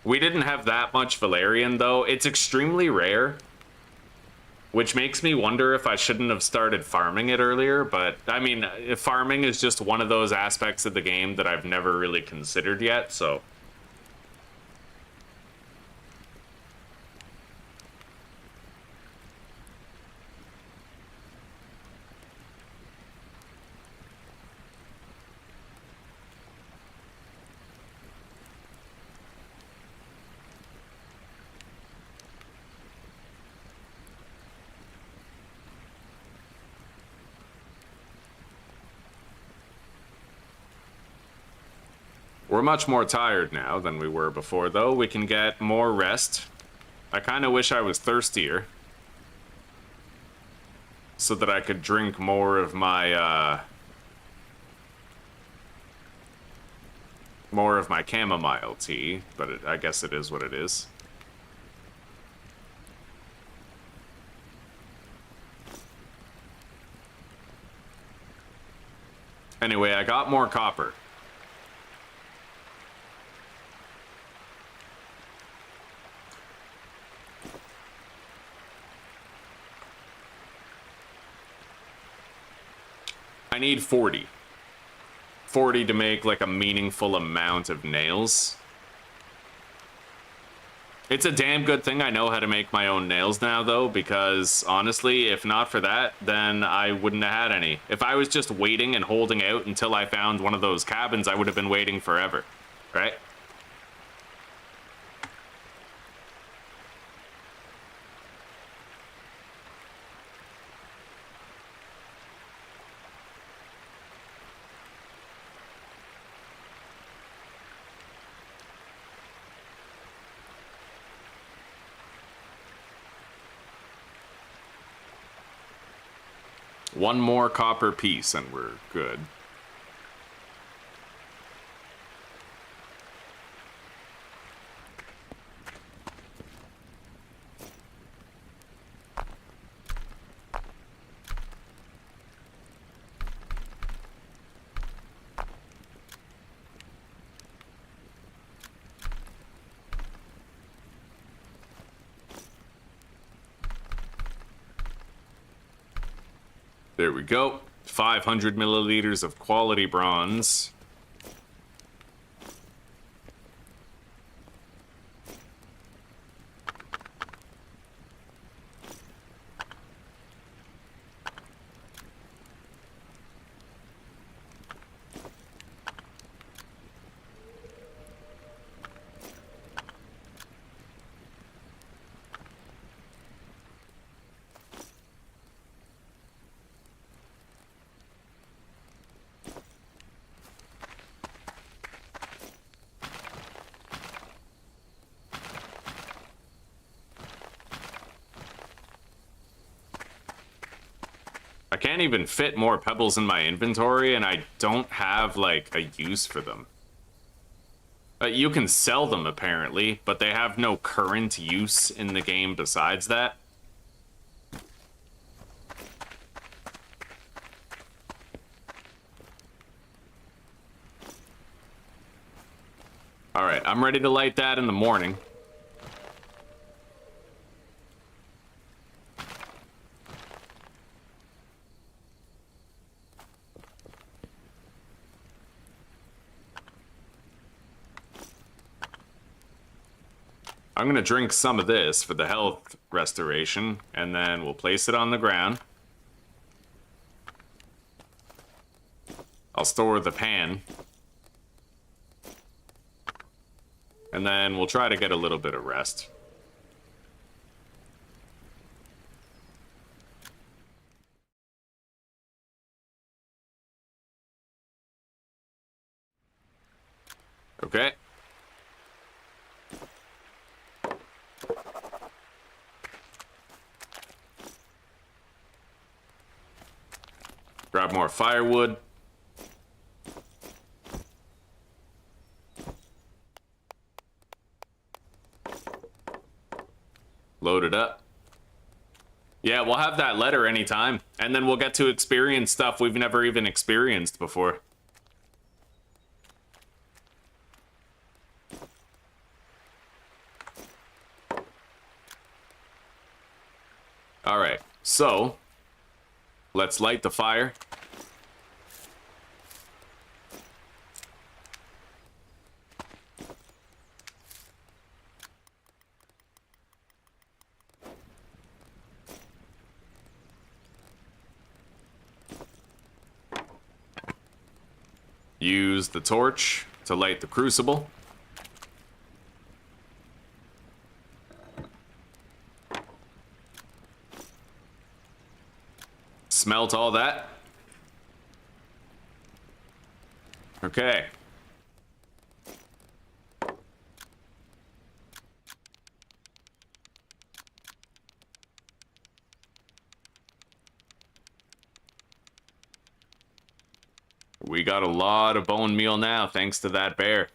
We didn't have that much valerian, though. It's extremely rare, which makes me wonder if I shouldn't have started farming it earlier, but, I mean, farming is just one of those aspects of the game that I've never really considered yet, so... We're much more tired now than we were before, though. We can get more rest. I kind of wish I was thirstier, so that I could drink more of my, chamomile tea, but I guess it is what it is. Anyway, I got more copper. I need 40. 40 to make, like, a meaningful amount of nails. It's a damn good thing I know how to make my own nails now, though, because honestly, if not for that, then I wouldn't have had any. If I was just waiting and holding out until I found one of those cabins, I would have been waiting forever, right? One more copper piece and we're good. There we go. 500 milliliters of quality bronze. I can't even fit more pebbles in my inventory, and I don't have, like, a use for them. You can sell them, apparently, but they have no current use in the game besides that. Alright, I'm ready to light that in the morning. I'm gonna drink some of this for the health restoration, and then we'll place it on the ground. I'll store the pan. And then we'll try to get a little bit of rest. Okay. Grab more firewood. Load it up. Yeah, we'll have that letter anytime, and then we'll get to experience stuff we've never even experienced before. All right, so let's light the fire. Use the torch to light the crucible. Smelt all that. Okay. We got a lot of bone meal now, thanks to that bear.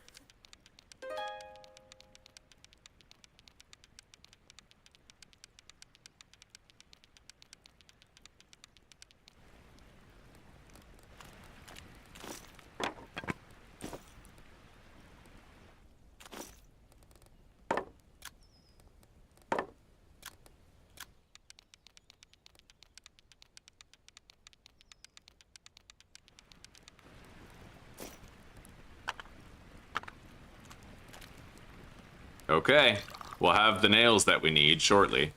Okay, We'll have the nails that we need shortly.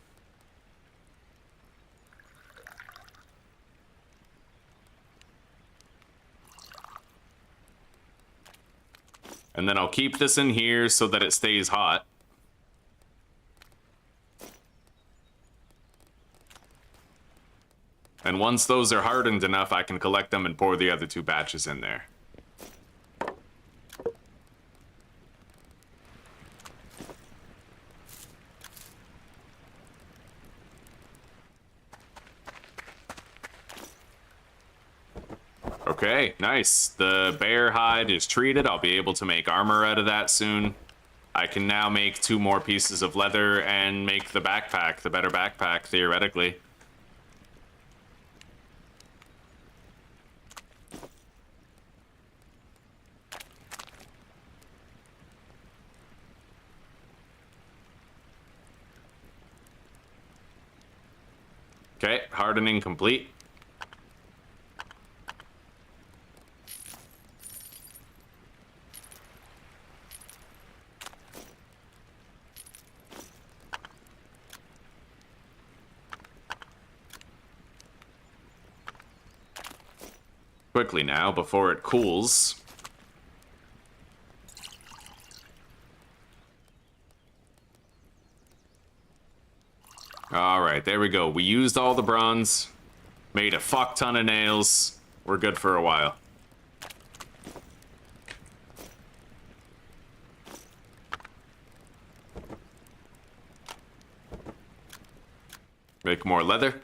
And then I'll keep this in here so that it stays hot. And once those are hardened enough, I can collect them and pour the other 2 batches in there. Okay, nice. The bear hide is treated. I'll be able to make armor out of that soon. I can now make 2 more pieces of leather and make the backpack, the better backpack, theoretically. Okay, hardening complete. Quickly now, before it cools. Alright, there we go. We used all the bronze, made a fuck ton of nails. We're good for a while. Make more leather.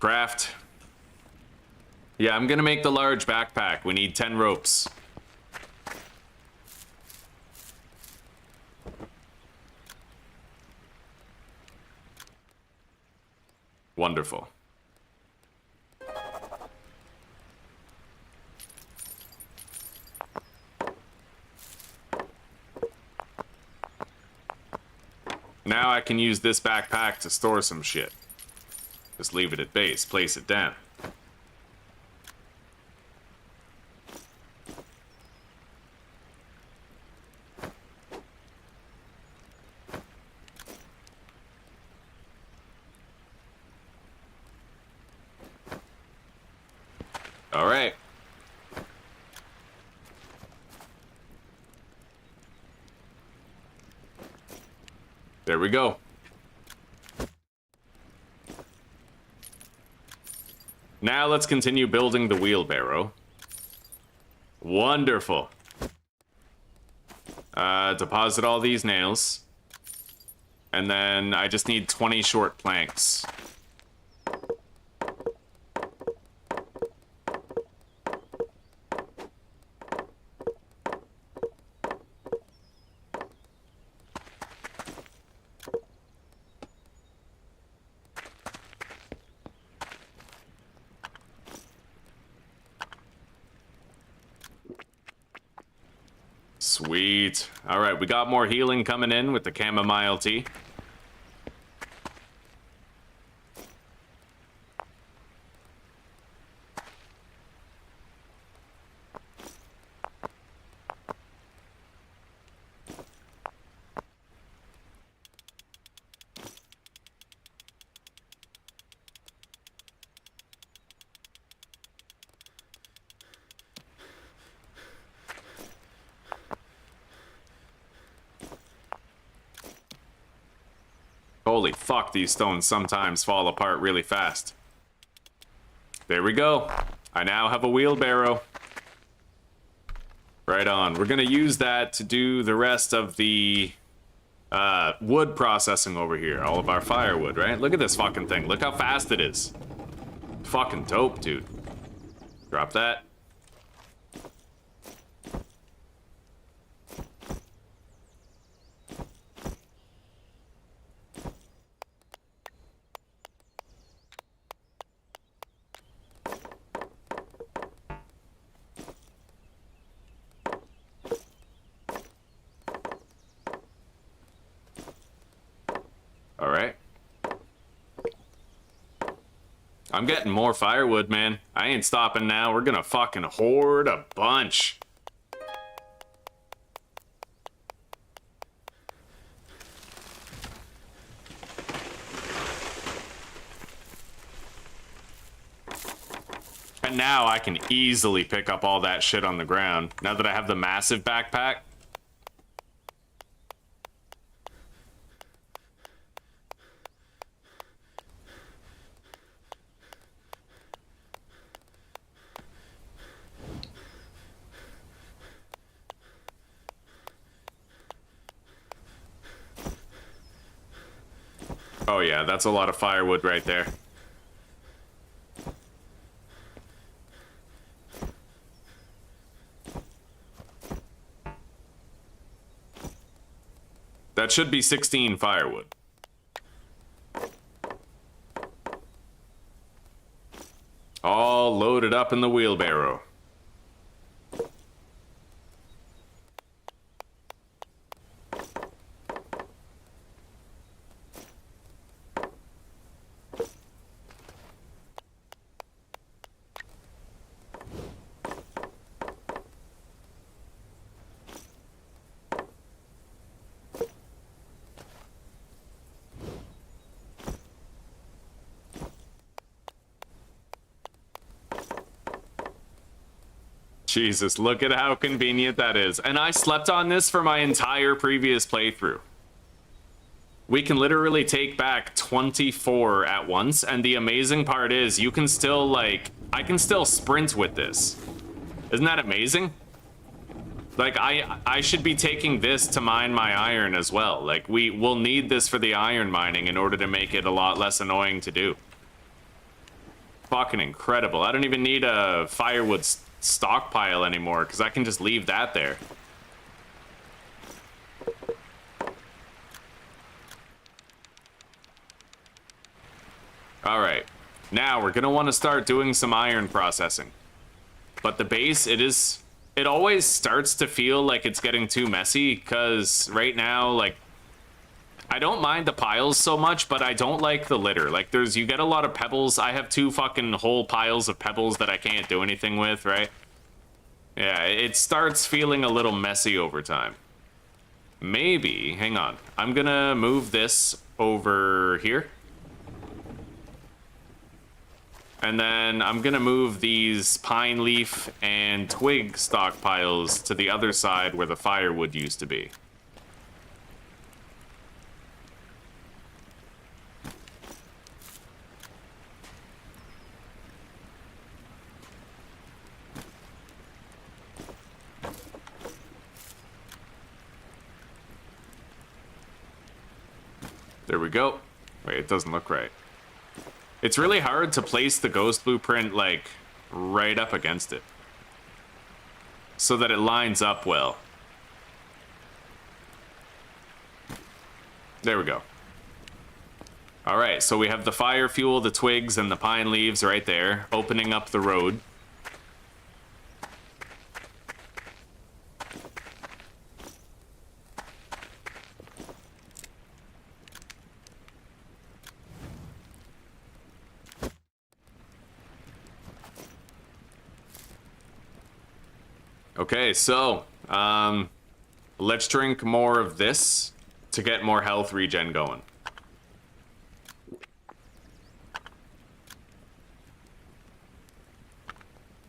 Craft. Yeah, I'm gonna make the large backpack. We need 10 ropes. Wonderful. Now I can use this backpack to store some shit. Just leave it at base, place it down. All right. There we go. Now let's continue building the wheelbarrow. Wonderful. Deposit all these nails. And then I just need 20 short planks. Sweet. All right, we got more healing coming in with the chamomile tea. Holy fuck, these stones sometimes fall apart really fast. There we go. I now have a wheelbarrow. Right on. We're gonna use that to do the rest of the wood processing over here. All of our firewood, right? Look at this fucking thing. Look how fast it is. Fucking dope, dude. Drop that. Alright. I'm getting more firewood, man. I ain't stopping now. We're gonna fucking hoard a bunch. But now I can easily pick up all that shit on the ground, now that I have the massive backpack. Oh yeah, that's a lot of firewood right there. That should be 16 firewood. All loaded up in the wheelbarrow. Jesus, look at how convenient that is. And I slept on this for my entire previous playthrough. We can literally take back 24 at once, and the amazing part is you can still, like, I can still sprint with this. Isn't that amazing? Like, I should be taking this to mine my iron as well. Like, we will need this for the iron mining in order to make it a lot less annoying to do. Fucking incredible. I don't even need a firewood stockpile anymore, because I can just leave that there. Alright, now we're gonna want to start doing some iron processing. But the base, it always starts to feel like it's getting too messy, because right now, like, I don't mind the piles so much, but I don't like the litter. Like, you get a lot of pebbles. I have 2 fucking whole piles of pebbles that I can't do anything with, right? Yeah, it starts feeling a little messy over time. Maybe, hang on. I'm gonna move this over here. And then I'm gonna move these pine leaf and twig stockpiles to the other side where the firewood used to be. There we go. Wait, it doesn't look right. It's really hard to place the ghost blueprint, like, right up against it, so that it lines up well. There we go. Alright, so we have the fire fuel, the twigs, and the pine leaves right there, opening up the road. Okay, so, let's drink more of this to get more health regen going.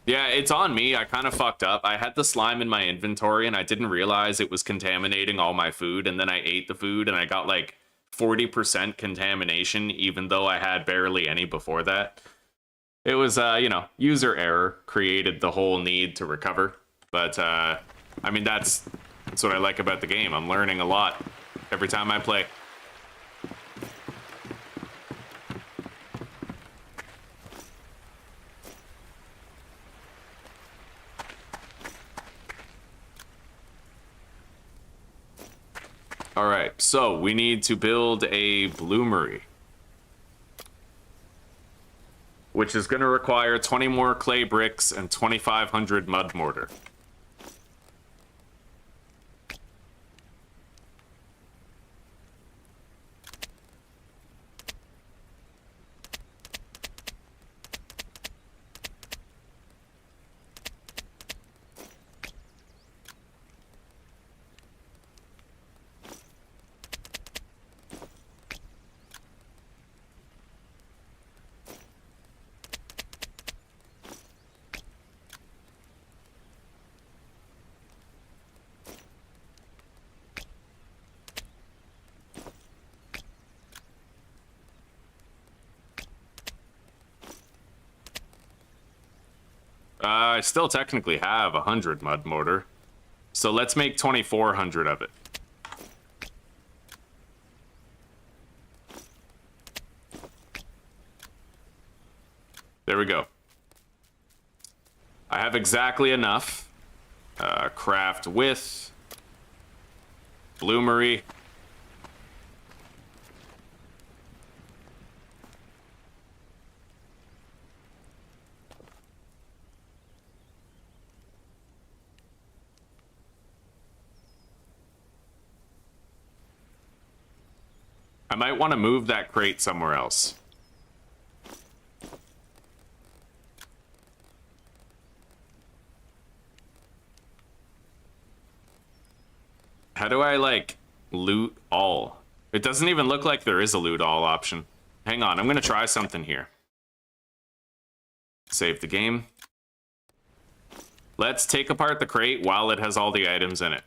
Yeah, it's on me. I kind of fucked up. I had the slime in my inventory and I didn't realize it was contaminating all my food, and then I ate the food and I got like 40% contamination even though I had barely any before that. It was, you know, user error created the whole need to recover. But, I mean, that's what I like about the game. I'm learning a lot every time I play. Alright, so we need to build a bloomery, which is going to require 20 more clay bricks and 2,500 mud mortar. I still technically have 100 mud mortar. So let's make 2,400 of it. There we go. I have exactly enough. Craft with bloomery. I might want to move that crate somewhere else. How do I, like, loot all? It doesn't even look like there is a loot all option. Hang on, I'm gonna try something here. Save the game. Let's take apart the crate while it has all the items in it.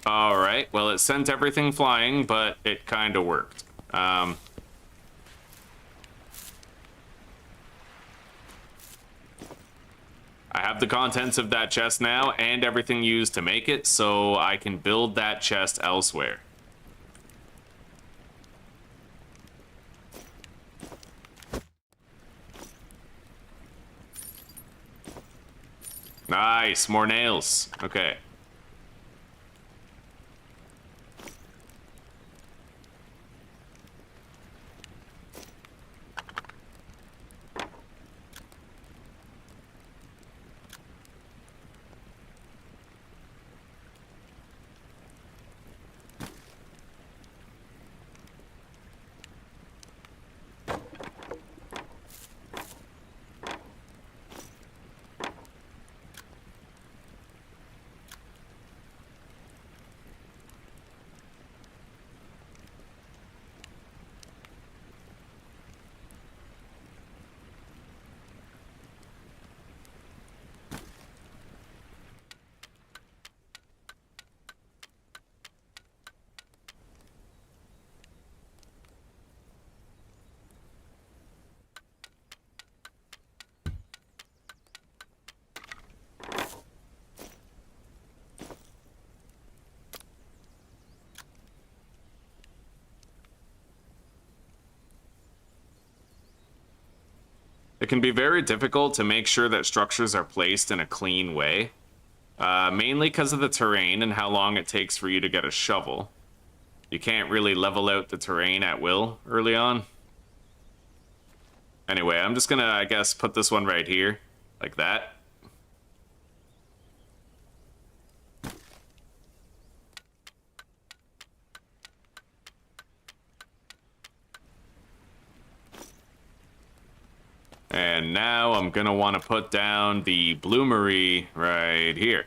Alright, well, it sent everything flying, but it kind of worked. I have the contents of that chest now and everything used to make it, so I can build that chest elsewhere. Nice, more nails. Okay. It can be very difficult to make sure that structures are placed in a clean way, mainly because of the terrain and how long it takes for you to get a shovel. You can't really level out the terrain at will early on. Anyway, I'm just gonna, I guess, put this one right here, like that. And now I'm gonna want to put down the bloomery right here.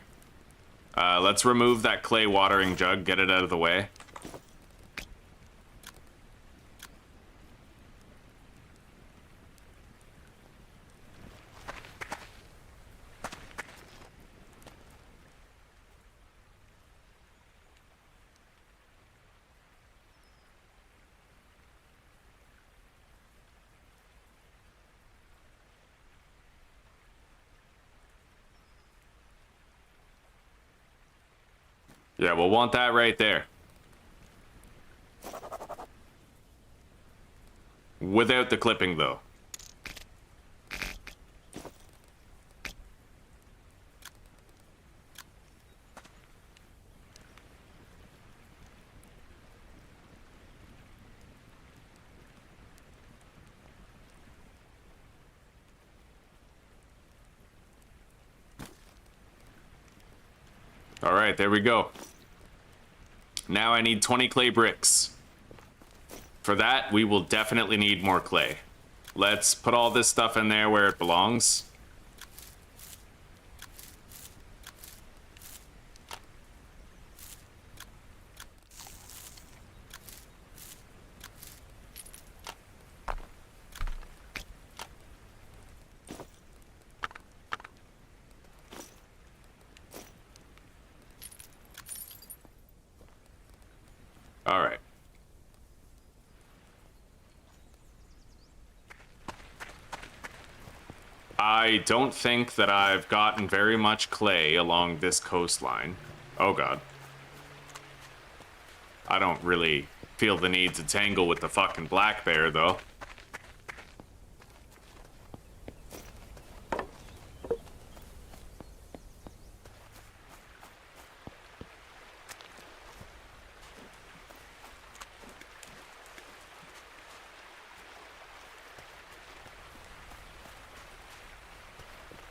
Let's remove that clay watering jug, get it out of the way. Yeah, we'll want that right there. Without the clipping, though. All right, there we go. Now I need 20 clay bricks. For that, we will definitely need more clay. Let's put all this stuff in there where it belongs. All right. I don't think that I've gotten very much clay along this coastline. Oh god. I don't really feel the need to tangle with the fucking black bear, though.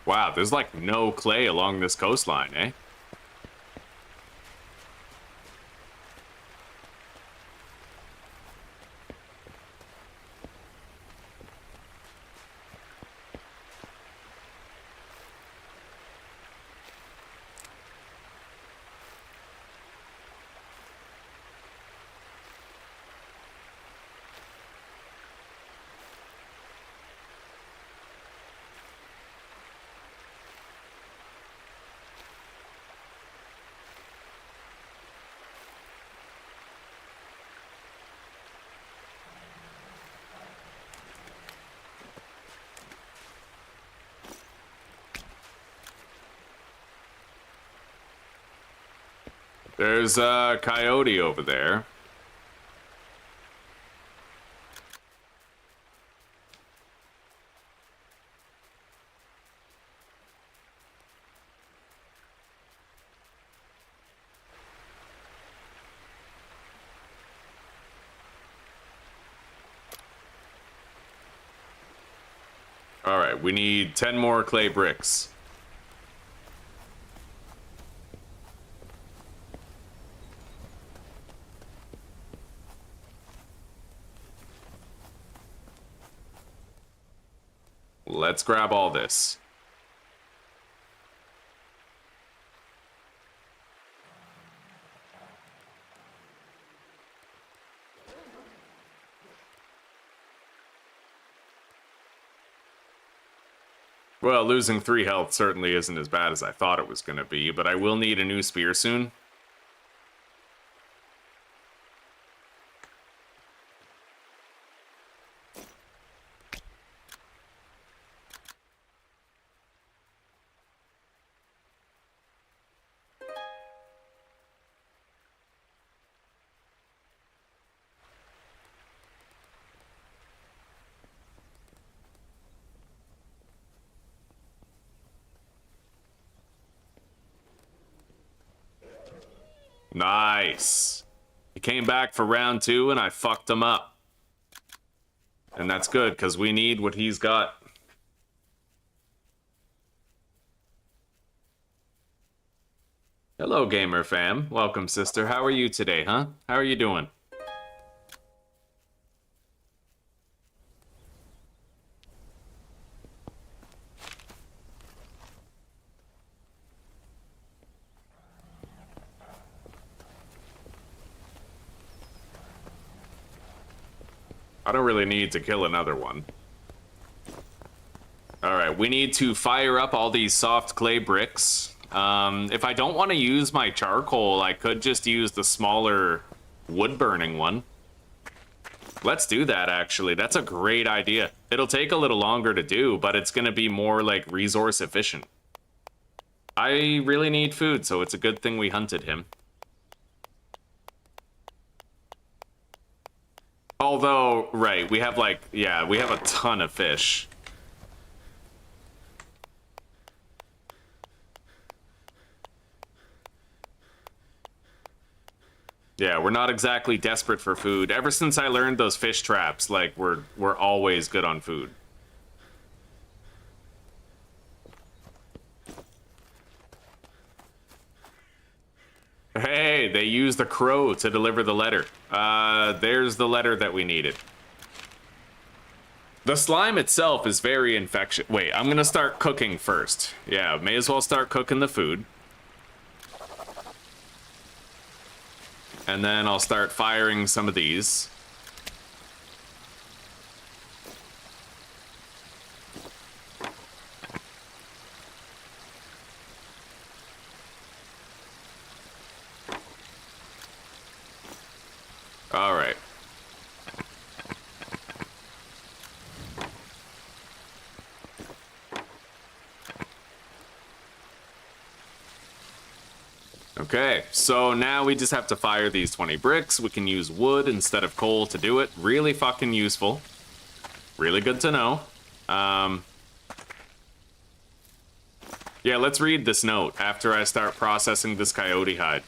Wow, there's like no clay along this coastline, eh? There's a coyote over there. All right, we need 10 more clay bricks. Let's grab all this. Well, losing 3 health certainly isn't as bad as I thought it was going to be, but I will need a new spear soon. Nice. He came back for round 2 and I fucked him up. And that's good, because we need what he's got. Hello, gamer fam. Welcome, sister. How are you today, huh? How are you doing? I don't really need to kill another one. Alright, we need to fire up all these soft clay bricks. If I don't want to use my charcoal, I could just use the smaller wood-burning one. Let's do that, actually. That's a great idea. It'll take a little longer to do, but it's going to be more, like, resource efficient. I really need food, so it's a good thing we hunted him. Although, right, we have like, yeah, we have a ton of fish. Yeah, we're not exactly desperate for food. Ever since I learned those fish traps, like, we're always good on food. Hey, they used the crow to deliver the letter. There's the letter that we needed. The slime itself is very infectious. Wait, I'm gonna start cooking first. Yeah, may as well start cooking the food. And then I'll start firing some of these. All right. Okay, so now we just have to fire these 20 bricks. We can use wood instead of coal to do it. Really fucking useful. Really good to know. Yeah, let's read this note after I start processing this coyote hide.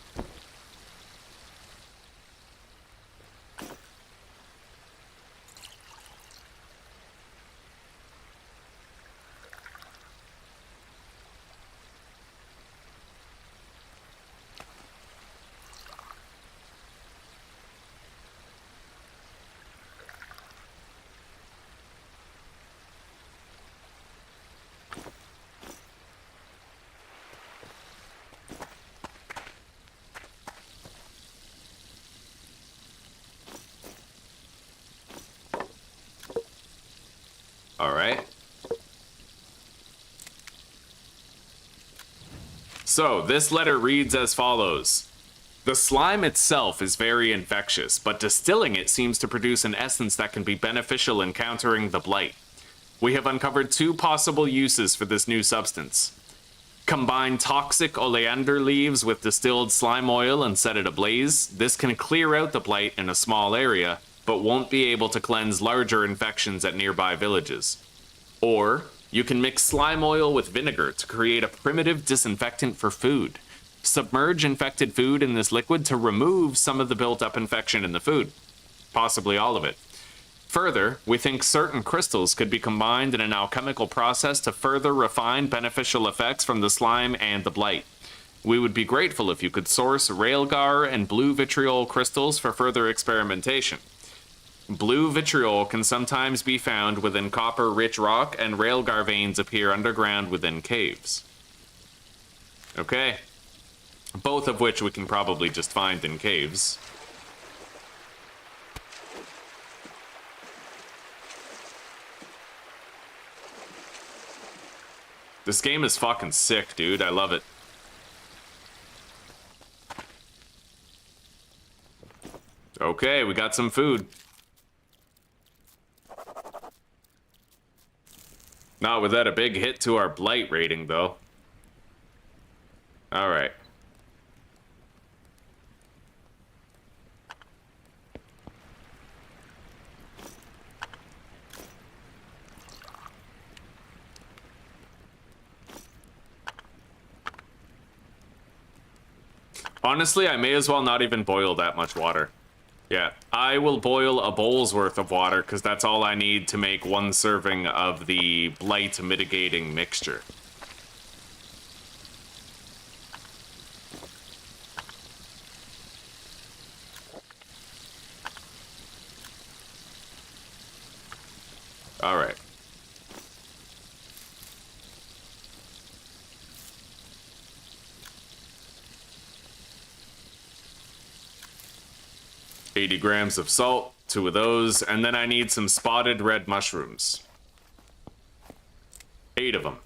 All right. So, this letter reads as follows. The slime itself is very infectious, but distilling it seems to produce an essence that can be beneficial in countering the blight. We have uncovered 2 possible uses for this new substance. Combine toxic oleander leaves with distilled slime oil and set it ablaze. This can clear out the blight in a small area, but won't be able to cleanse larger infections at nearby villages. Or, you can mix slime oil with vinegar to create a primitive disinfectant for food. Submerge infected food in this liquid to remove some of the built-up infection in the food. Possibly all of it. Further, we think certain crystals could be combined in an alchemical process to further refine beneficial effects from the slime and the blight. We would be grateful if you could source railgar and blue vitriol crystals for further experimentation. Blue vitriol can sometimes be found within copper-rich rock, and railgar veins appear underground within caves. Okay. Both of which we can probably just find in caves. This game is fucking sick, dude. I love it. Okay, we got some food. Not without a big hit to our blight rating, though. Alright. Honestly, I may as well not even boil that much water. Yeah, I will boil a bowl's worth of water because that's all I need to make 1 serving of the blight mitigating mixture. All right. $80 grams of salt, 2 of those, and then I need some spotted red mushrooms. 8 of them.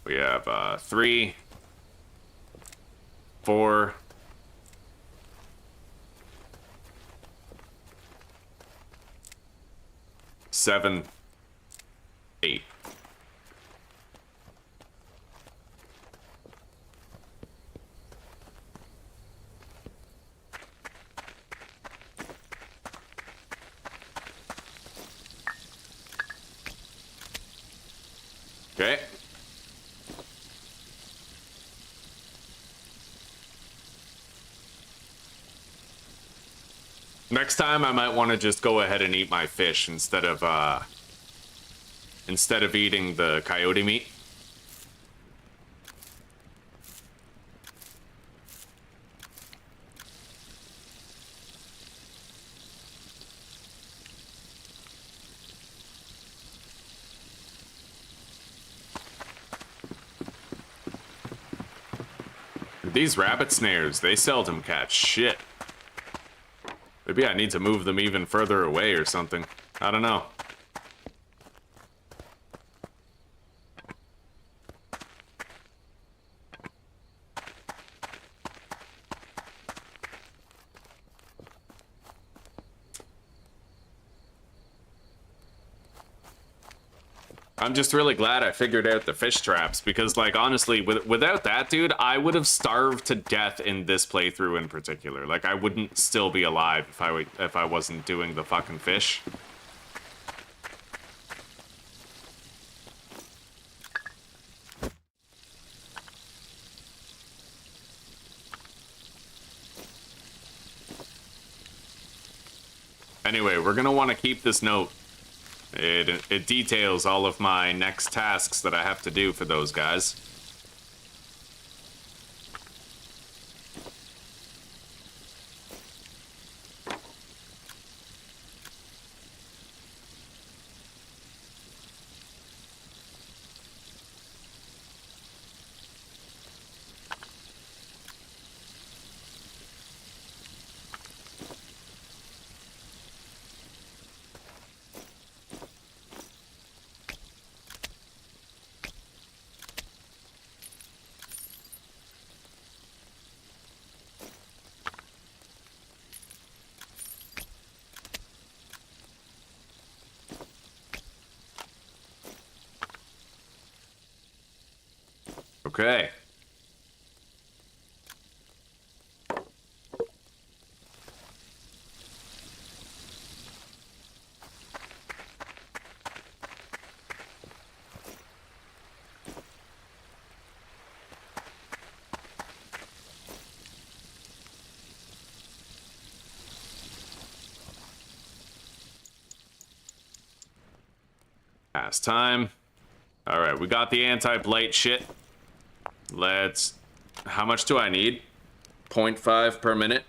We have 3, 4, 7, 8. Okay. Next time I might want to just go ahead and eat my fish instead of eating the coyote meat. These rabbit snares, they seldom catch shit. Maybe I need to move them even further away or something. I don't know. I'm just really glad I figured out the fish traps because, like, honestly, without that, dude, I would have starved to death in this playthrough in particular. Like, I wouldn't still be alive if I wasn't doing the fucking fish. Anyway, we're gonna want to keep this note. It details all of my next tasks that I have to do for those guys. Okay. Past time. All right, we got the anti-blight shit. How much do I need? 0.5 per minute.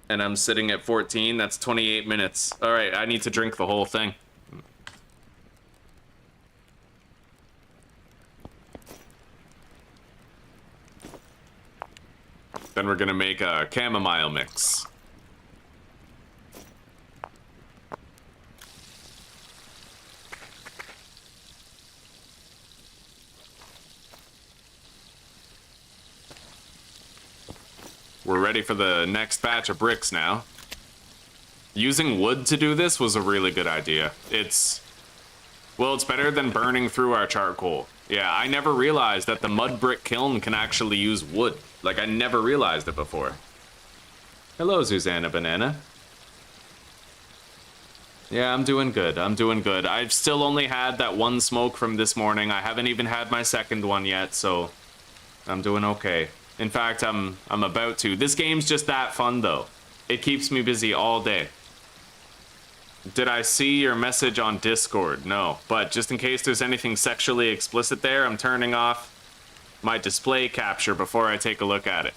And I'm sitting at 14. That's 28 minutes. All right, I need to drink the whole thing. Then we're gonna make a chamomile mix. We're ready for the next batch of bricks now. Using wood to do this was a really good idea. Well, it's better than burning through our charcoal. Yeah, I never realized that the mud brick kiln can actually use wood. Like, I never realized it before. Hello, Susanna Banana. Yeah, I'm doing good. I'm doing good. I've still only had that one smoke from this morning. I haven't even had my second one yet, so I'm doing okay. In fact, I'm about to. This game's just that fun, though. It keeps me busy all day. Did I see your message on Discord? No, but just in case there's anything sexually explicit there, I'm turning off my display capture before I take a look at it.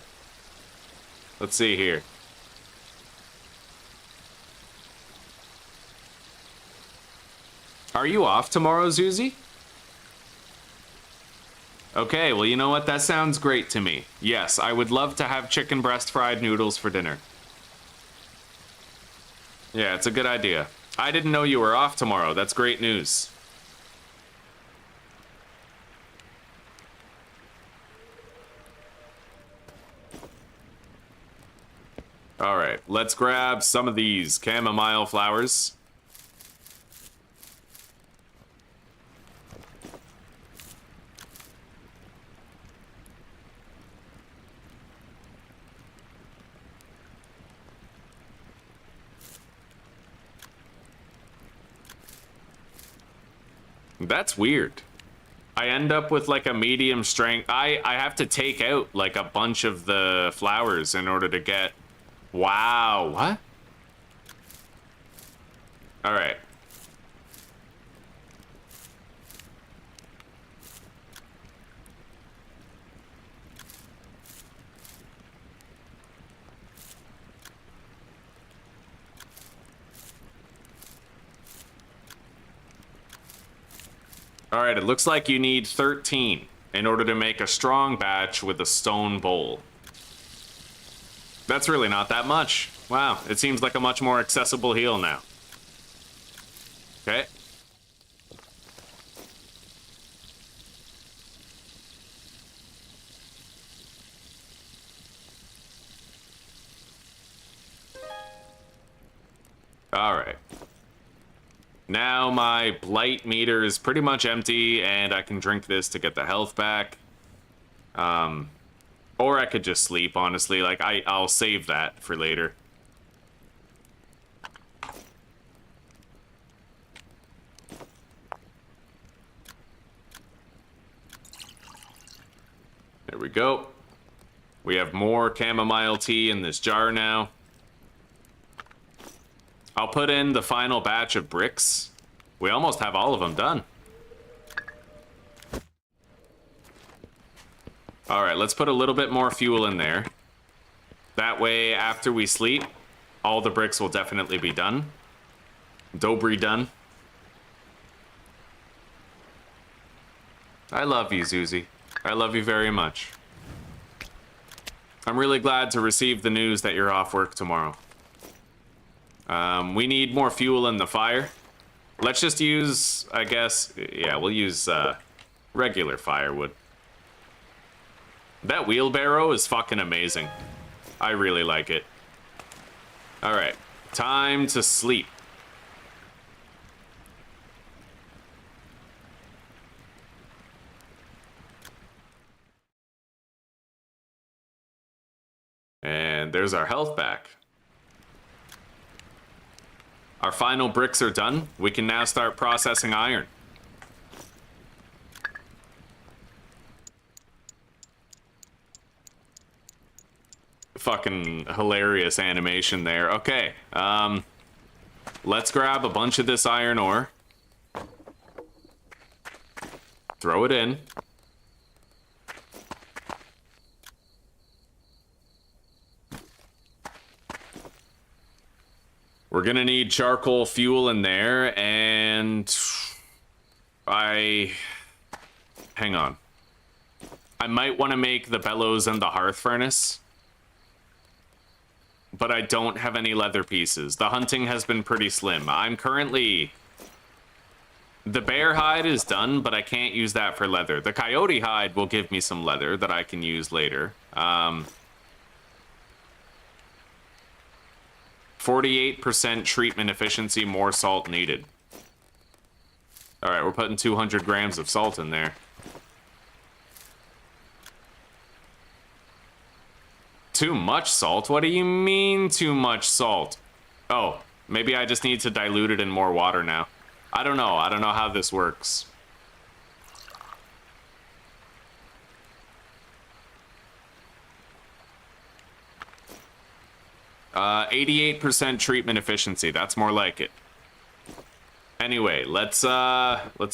Let's see here. Are you off tomorrow, Zuzi? Okay, well, you know what? That sounds great to me. Yes, I would love to have chicken breast fried noodles for dinner. Yeah, it's a good idea. I didn't know you were off tomorrow. That's great news. All right, let's grab some of these chamomile flowers. That's weird. I end up with like a medium strength. I have to take out like a bunch of the flowers in order to get... Wow, what? All right. All right, it looks like you need 13 in order to make a strong batch with a stone bowl. That's really not that much. Wow, it seems like a much more accessible heal now. Okay. All right. Now my Blight meter is pretty much empty, and I can drink this to get the health back. Or I could just sleep, honestly. Like, I'll save that for later. There we go. We have more chamomile tea in this jar now. I'll put in the final batch of bricks. We almost have all of them done. All right, let's put a little bit more fuel in there. That way, after we sleep, all the bricks will definitely be done. Dobry done. I love you, Zuzi. I love you very much. I'm really glad to receive the news that you're off work tomorrow. We need more fuel in the fire. Let's just use, I guess, yeah, we'll use regular firewood. That wheelbarrow is fucking amazing. I really like it. All right, time to sleep. And there's our health back. Our final bricks are done. We can now start processing iron. Fucking hilarious animation there. Okay, let's grab a bunch of this iron ore. Throw it in. We're gonna need charcoal fuel in there, and hang on. I might want to make the bellows and the hearth furnace, but I don't have any leather pieces. The hunting has been pretty slim. I'm currently... The bear hide is done, but I can't use that for leather. The coyote hide will give me some leather that I can use later. 48% treatment efficiency, more salt needed. All right, we're putting 200 grams of salt in there. Too much salt? What do you mean too much salt? Oh, maybe I just need to dilute it in more water now. I don't know. I don't know how this works. 88% treatment efficiency. That's more like it. Anyway, let's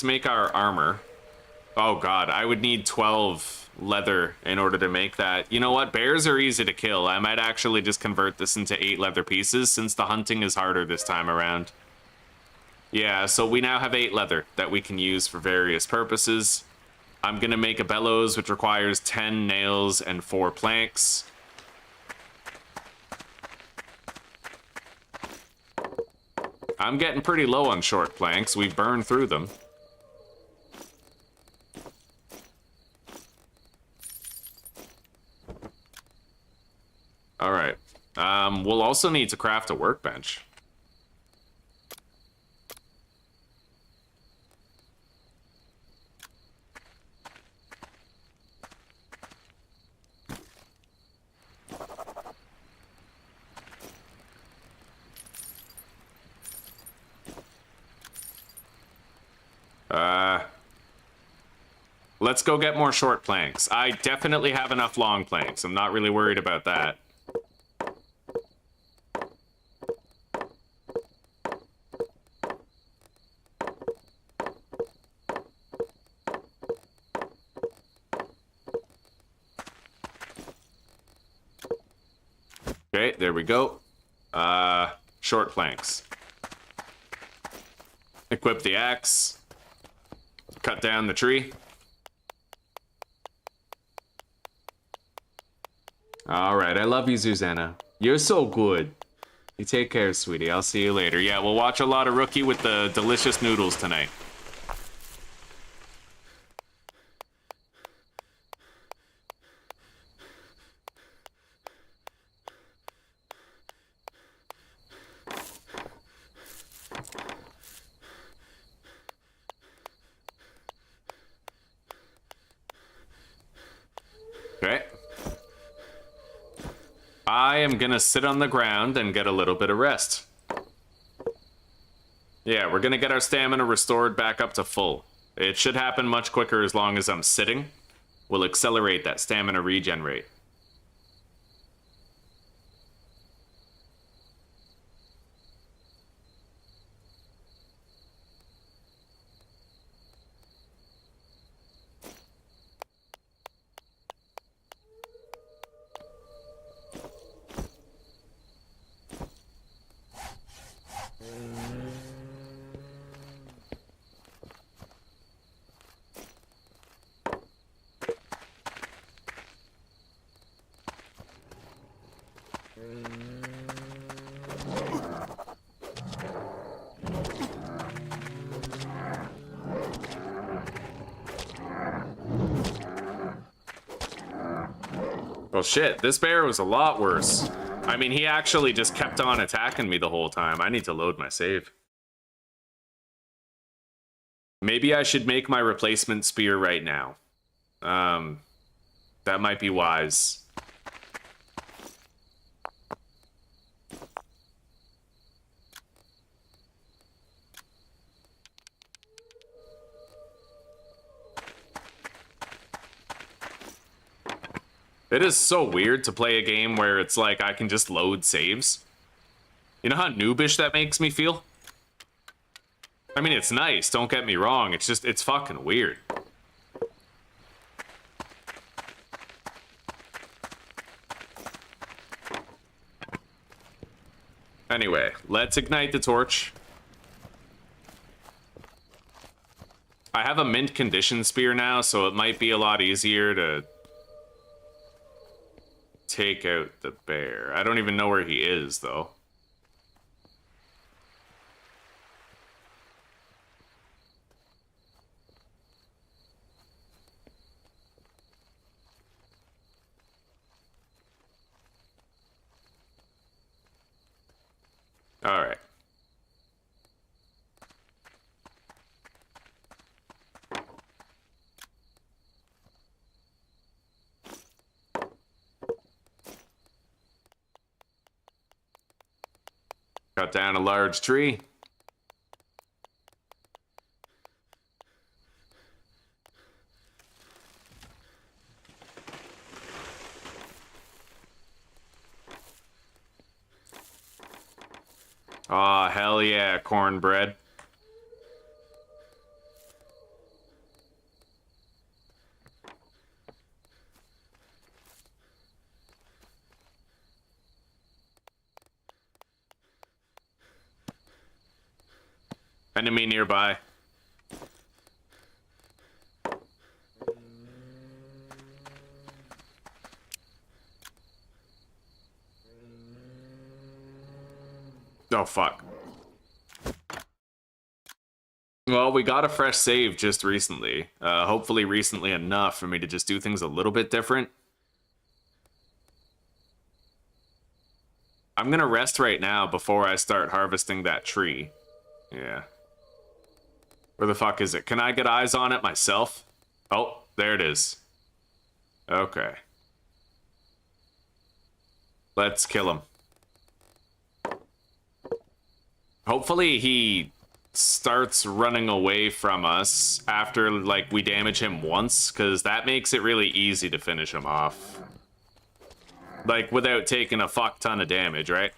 make our armor. Oh god, I would need 12 leather in order to make that. You know what? Bears are easy to kill. I might actually just convert this into 8 leather pieces since the hunting is harder this time around. Yeah, so we now have 8 leather that we can use for various purposes. I'm gonna make a bellows, which requires 10 nails and 4 planks. I'm getting pretty low on short planks. We burned through them. All right. We'll also need to craft a workbench. Let's go get more short planks. I definitely have enough long planks. I'm not really worried about that. Okay, there we go. Short planks. Equip the axe. Cut down the tree. All right, I love you, Susanna. You're so good. You take care, sweetie. I'll see you later. Yeah, we'll watch a lot of Rookie with the delicious noodles tonight. Okay. I am gonna sit on the ground and get a little bit of rest. Yeah, we're gonna get our stamina restored back up to full. It should happen much quicker as long as I'm sitting. We'll accelerate that stamina regen rate. Well, shit, this bear was a lot worse. I mean, he actually just kept on attacking me the whole time. I need to load my save. Maybe I should make my replacement spear right now. That might be wise. It is so weird to play a game where it's like I can just load saves. You know how noobish that makes me feel? I mean, it's nice, don't get me wrong. It's just, it's fucking weird. Anyway, let's ignite the torch. I have a mint condition spear now, so it might be a lot easier to take out the bear. I don't even know where he is, though. All right. Cut down a large tree. Aw, hell yeah, cornbread. Enemy nearby. Oh, fuck. Well, we got a fresh save just recently. Hopefully recently enough for me to just do things a little bit different. I'm gonna rest right now before I start harvesting that tree. Yeah. Where the fuck is it? Can I get eyes on it myself? Oh, there it is. Okay. Let's kill him. Hopefully he starts running away from us after, like, we damage him once, because that makes it really easy to finish him off. Like, without taking a fuck ton of damage, right?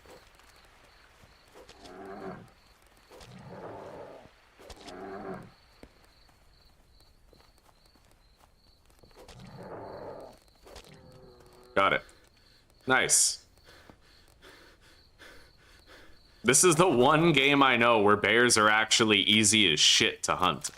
Got it. Nice. This is the one game I know where bears are actually easy as shit to hunt.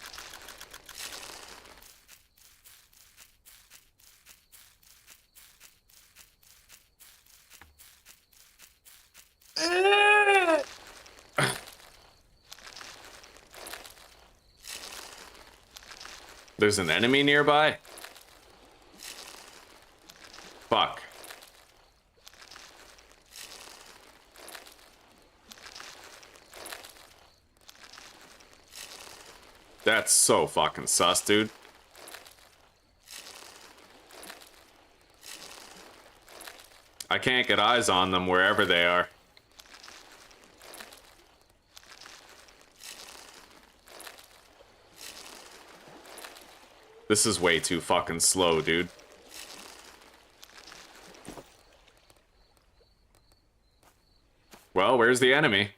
There's an enemy nearby? Fuck. That's so fucking sus, dude. I can't get eyes on them wherever they are. This is way too fucking slow, dude. Well, where's the enemy?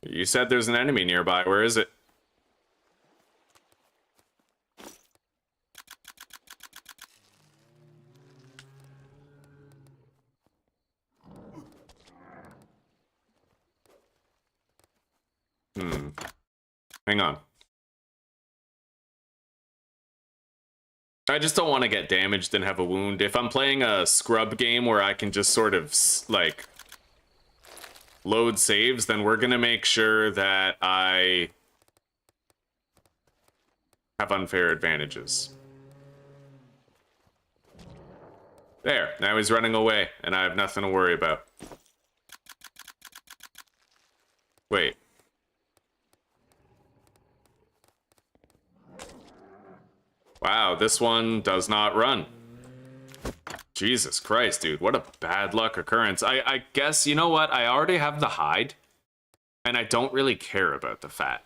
You said there's an enemy nearby. Where is it? Hang on. I just don't want to get damaged and have a wound. If I'm playing a scrub game where I can just sort of, like, load saves, then we're gonna make sure that I have unfair advantages. There, now he's running away, and I have nothing to worry about. Wait. Wow, this one does not run. Jesus Christ, dude, what a bad luck occurrence. I guess, you know what? I already have the hide, and I don't really care about the fat.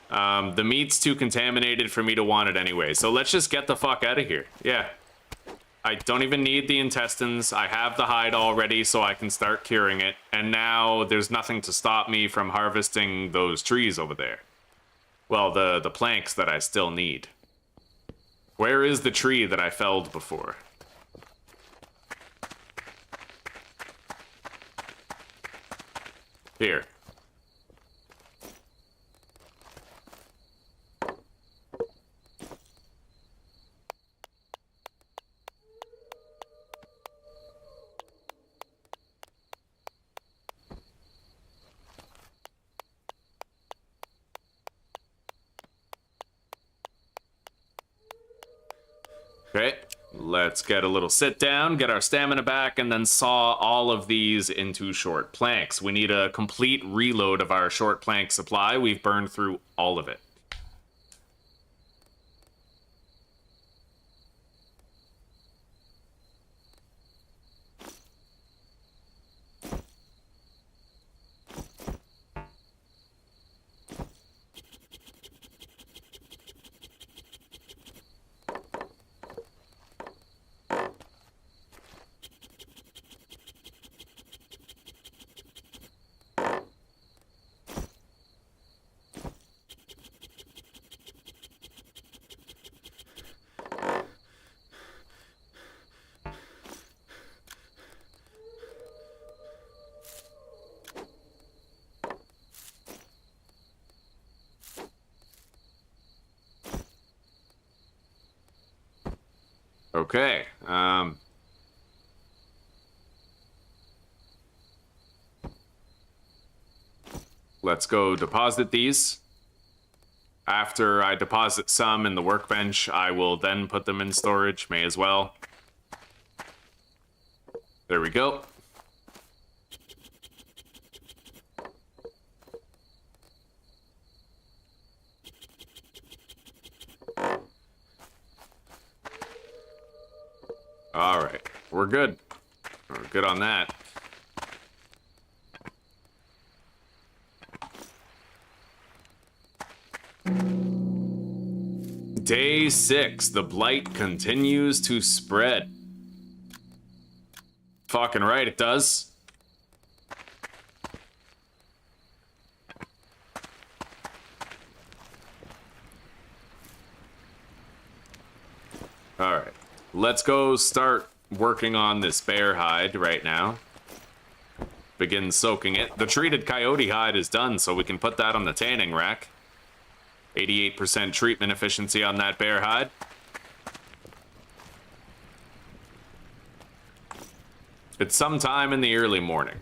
The meat's too contaminated for me to want it anyway, so let's just get the fuck out of here. Yeah. I don't even need the intestines. I have the hide already, so I can start curing it, and now there's nothing to stop me from harvesting those trees over there. Well, the planks that I still need. Where is the tree that I felled before? Here. Okay, let's get a little sit down, get our stamina back, and then saw all of these into short planks. We need a complete reload of our short plank supply. We've burned through all of it. Okay, let's go deposit these. After I deposit some in the workbench, I will then put them in storage. May as well. There we go. All right, we're good. We're good on that. Day 6, the blight continues to spread. Fucking right, it does. All right, let's go start working on this bear hide right now. Begin soaking it. The treated coyote hide is done, so we can put that on the tanning rack. 88% treatment efficiency on that bear hide. It's sometime in the early morning.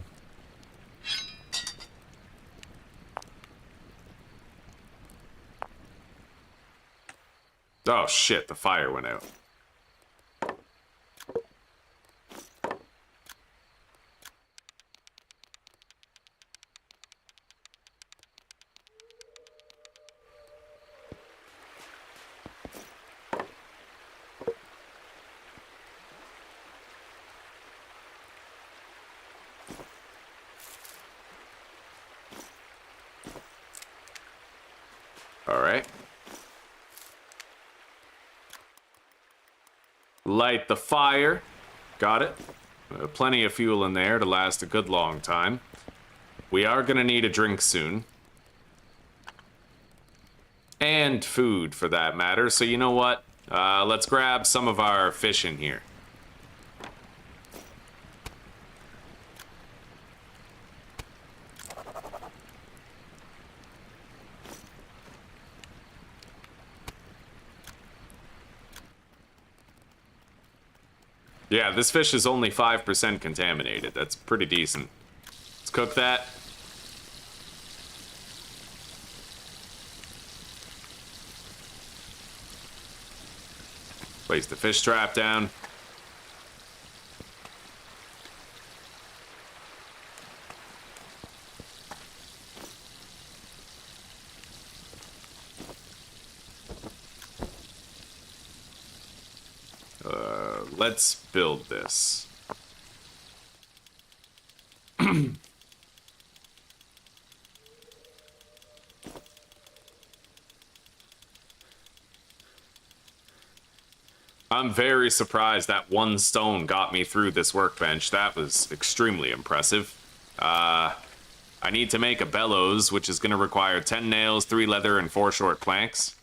Oh shit, the fire went out. Alright. Light the fire. Got it. Plenty of fuel in there to last a good long time. We are gonna need a drink soon. And food, for that matter. So you know what? Let's grab some of our fish in here. Yeah, this fish is only 5% contaminated. That's pretty decent. Let's cook that. Place the fish trap down. Let's build this. I'm very surprised that one stone got me through this workbench. That was extremely impressive. I need to make a bellows, which is going to require 10 nails, 3 leather, and 4 short planks.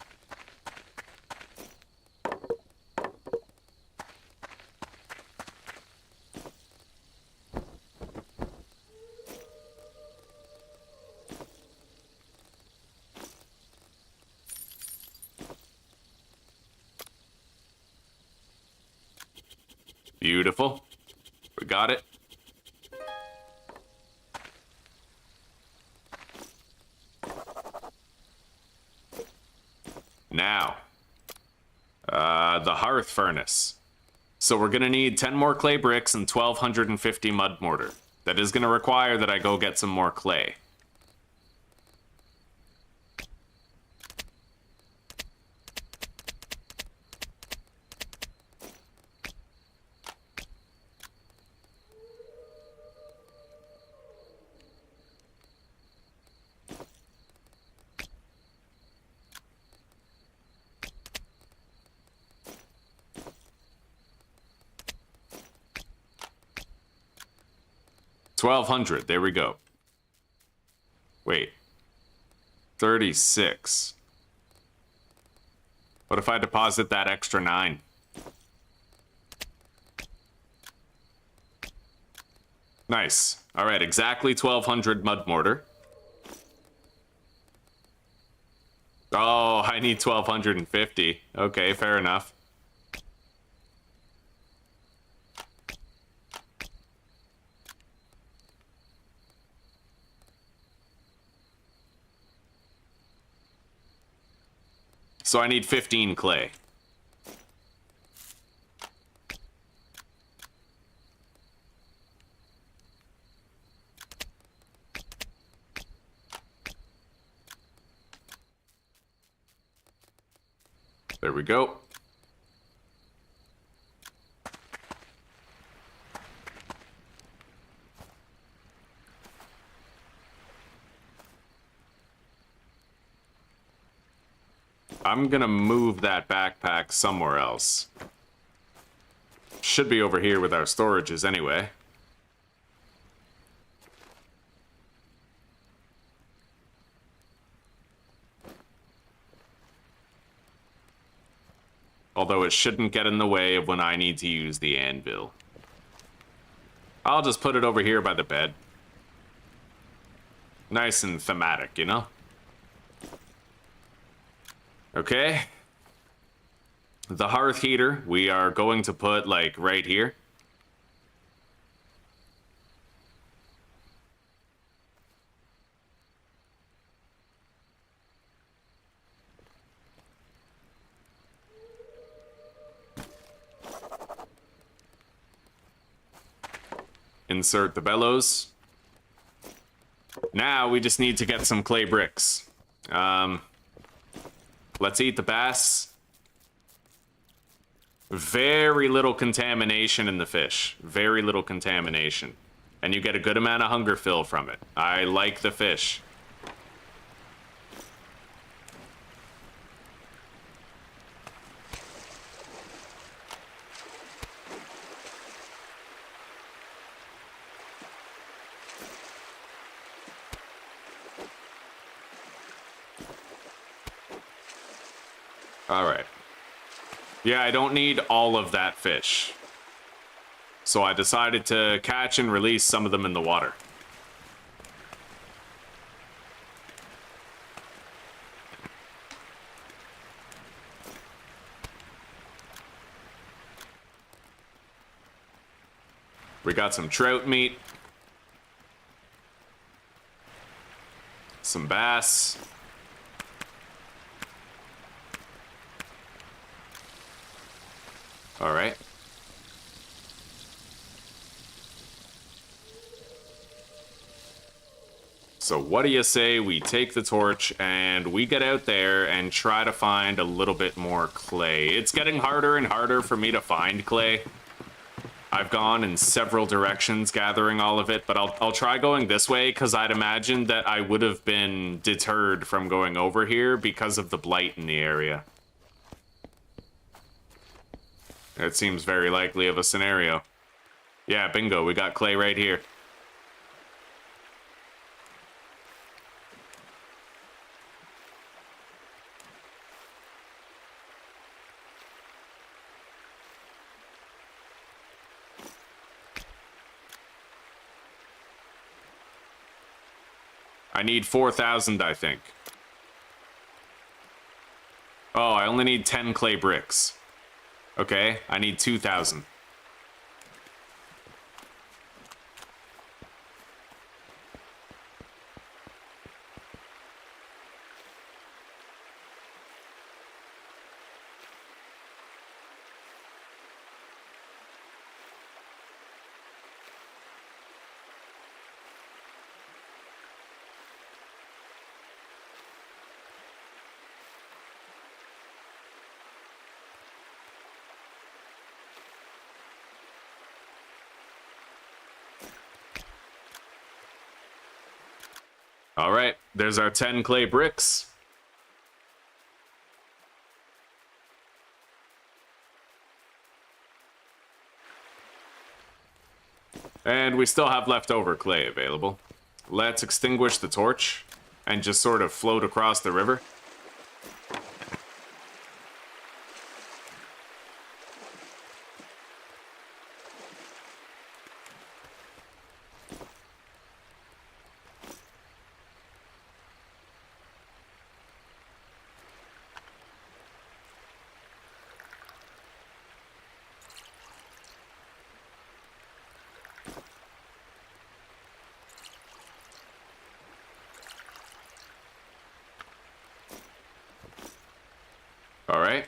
Beautiful. We got it. Now, the hearth furnace. So we're gonna need 10 more clay bricks and 1,250 mud mortar. That is gonna require that I go get some more clay. $1,200, there we go. Wait. 36. What if I deposit that extra 9? Nice. Alright, exactly 1,200 mud mortar. Oh, I need 1,250. Okay, fair enough. So I need 15 clay. There we go. I'm gonna move that backpack somewhere else. Should be over here with our storages anyway. Although it shouldn't get in the way of when I need to use the anvil. I'll just put it over here by the bed. Nice and thematic, you know? Okay. The hearth heater, we are going to put, like, right here. Insert the bellows. Now we just need to get some clay bricks. Let's eat the bass. Very little contamination in the fish. Very little contamination. And you get a good amount of hunger fill from it. I like the fish. Alright. Yeah, I don't need all of that fish. So I decided to catch and release some of them in the water. We got some trout meat. Some bass. All right. So what do you say we take the torch and we get out there and try to find a little bit more clay? It's getting harder and harder for me to find clay. I've gone in several directions gathering all of it, but I'll try going this way because I'd imagine that I would have been deterred from going over here because of the blight in the area. It seems very likely of a scenario. Yeah, bingo, we got clay right here. I need 4,000, I think. Oh, I only need 10 clay bricks. Okay, I need 2,000. All right, there's our 10 clay bricks. And we still have leftover clay available. Let's extinguish the torch and just sort of float across the river. All right.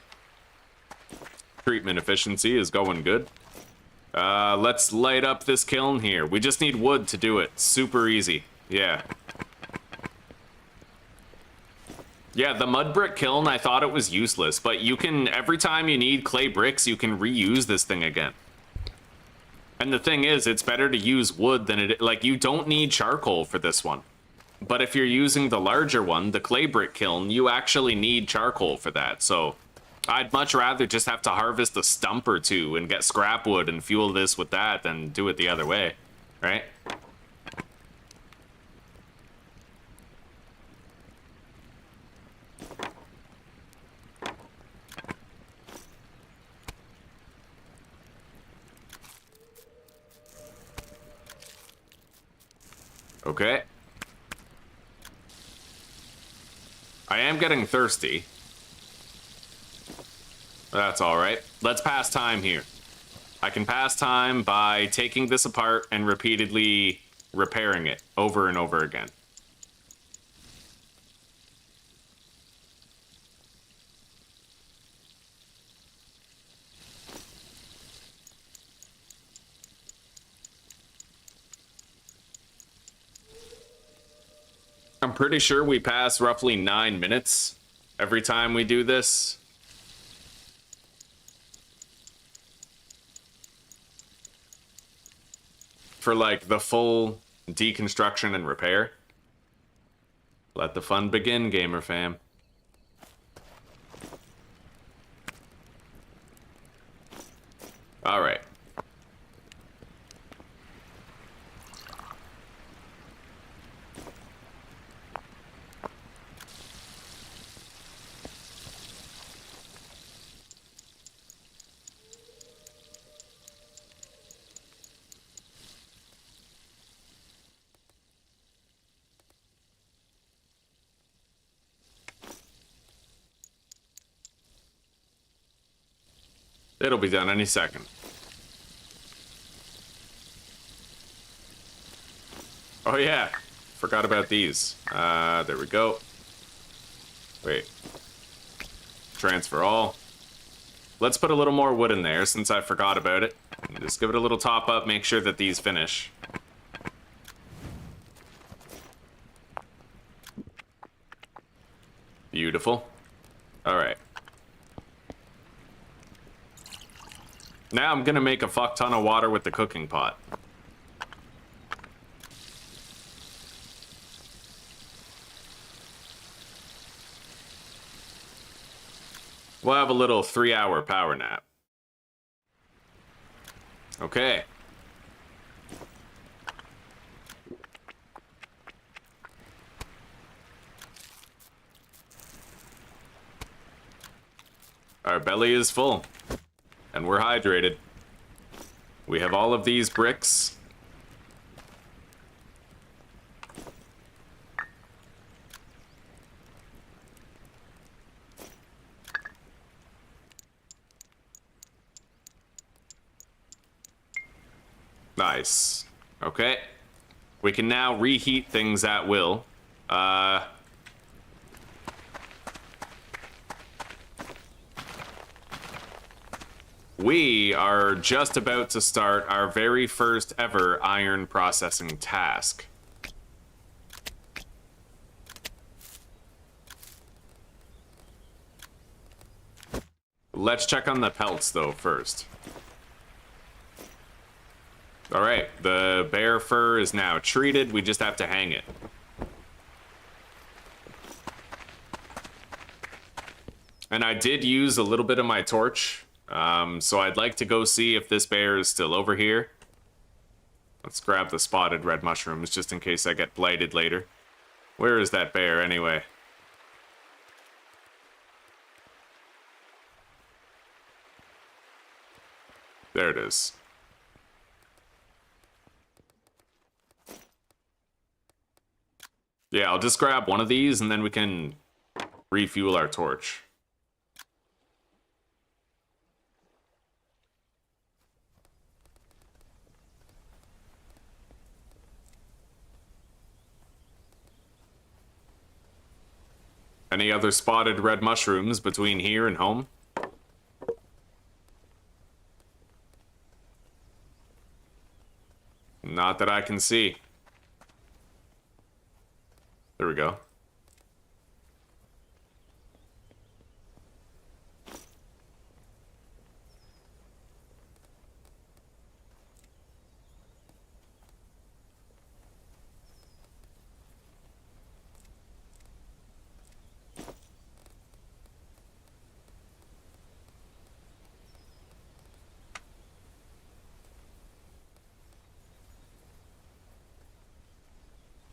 Treatment efficiency is going good. Let's light up this kiln here. We just need wood to do it. Super easy. Yeah. Yeah, the mud brick kiln, I thought it was useless, but you can, every time you need clay bricks, you can reuse this thing again. And the thing is, it's better to use wood than it, like, you don't need charcoal for this one. But if you're using the larger one, the clay brick kiln, you actually need charcoal for that. So I'd much rather just have to harvest a stump or two and get scrap wood and fuel this with that than do it the other way, right? Okay. I am getting thirsty. That's alright. Let's pass time here. I can pass time by taking this apart and repeatedly repairing it over and over again. I'm pretty sure we pass roughly 9 minutes every time we do this. For like the full deconstruction and repair. Let the fun begin, gamer fam. All right. It'll be done any second. Oh yeah, forgot about these. There we go. Wait. Transfer all. Let's put a little more wood in there since I forgot about it. Just give it a little top up, make sure that these finish. Beautiful. Alright. Now I'm gonna make a fuck ton of water with the cooking pot. We'll have a little 3-hour power nap. Okay. Our belly is full. And we're hydrated. We have all of these bricks. Nice. Okay. We can now reheat things at will. We are just about to start our very first ever iron processing task. Let's check on the pelts though first. Alright, the bear fur is now treated, we just have to hang it. And I did use a little bit of my torch, so I'd like to go see if this bear is still over here. Let's grab the spotted red mushrooms just in case I get blighted later. Where is that bear anyway? There it is. Yeah, I'll just grab one of these and then we can refuel our torch. Any other spotted red mushrooms between here and home? Not that I can see. There we go.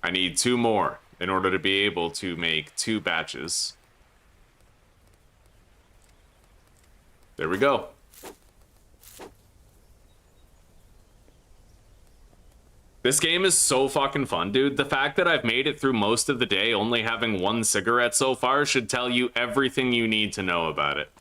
I need 2 more in order to be able to make 2 batches. There we go. This game is so fucking fun, dude. The fact that I've made it through most of the day only having 1 cigarette so far should tell you everything you need to know about it.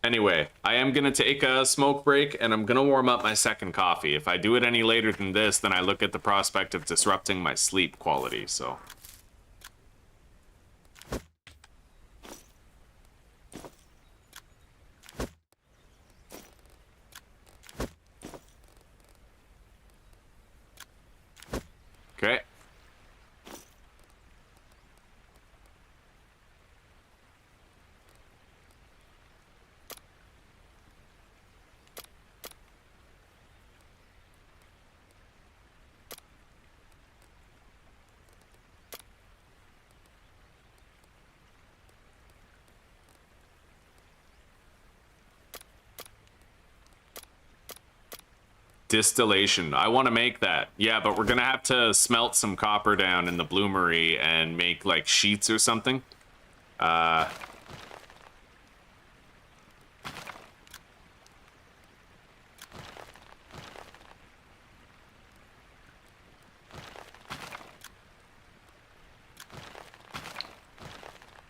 Anyway, I am gonna take a smoke break and I'm gonna warm up my second coffee. If I do it any later than this, then I look at the prospect of disrupting my sleep quality, so. Okay. Distillation. I want to make that. Yeah, but we're gonna have to smelt some copper down in the bloomery and make like sheets or something.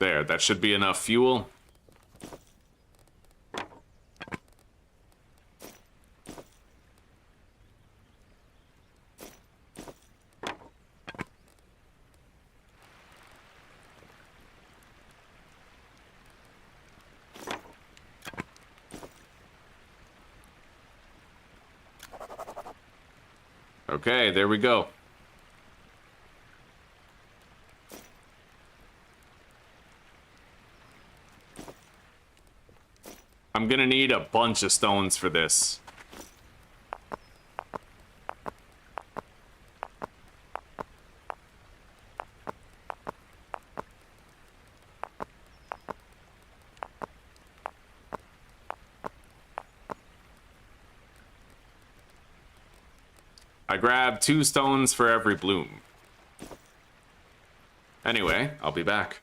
There, that should be enough fuel. Okay, there we go. I'm gonna need a bunch of stones for this. I grabbed 2 stones for every bloom. Anyway, I'll be back.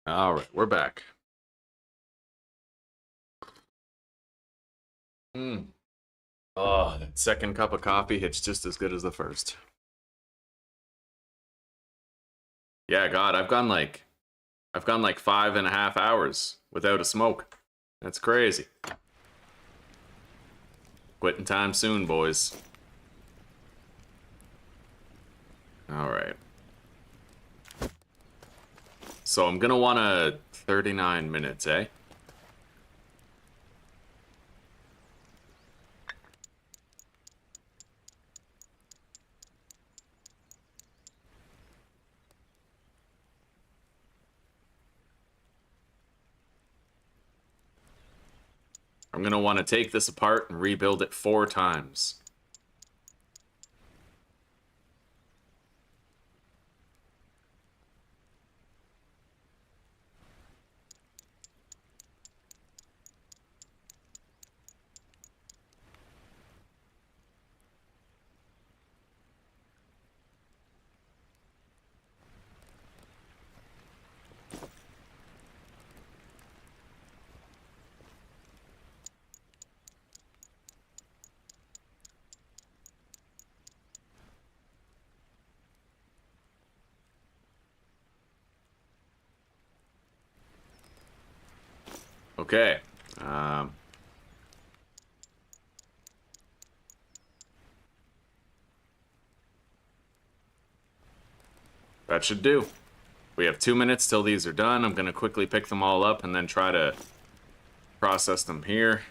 All right, we're back. Oh, that second cup of coffee hits just as good as the first. Yeah, God, I've gone like 5.5 hours without a smoke. That's crazy. Quitting time soon, boys. All right. So I'm gonna want a 39 minutes, eh? I'm gonna want to take this apart and rebuild it 4 times. Okay. That should do. We have 2 minutes till these are done. I'm gonna quickly pick them all up and then try to process them here.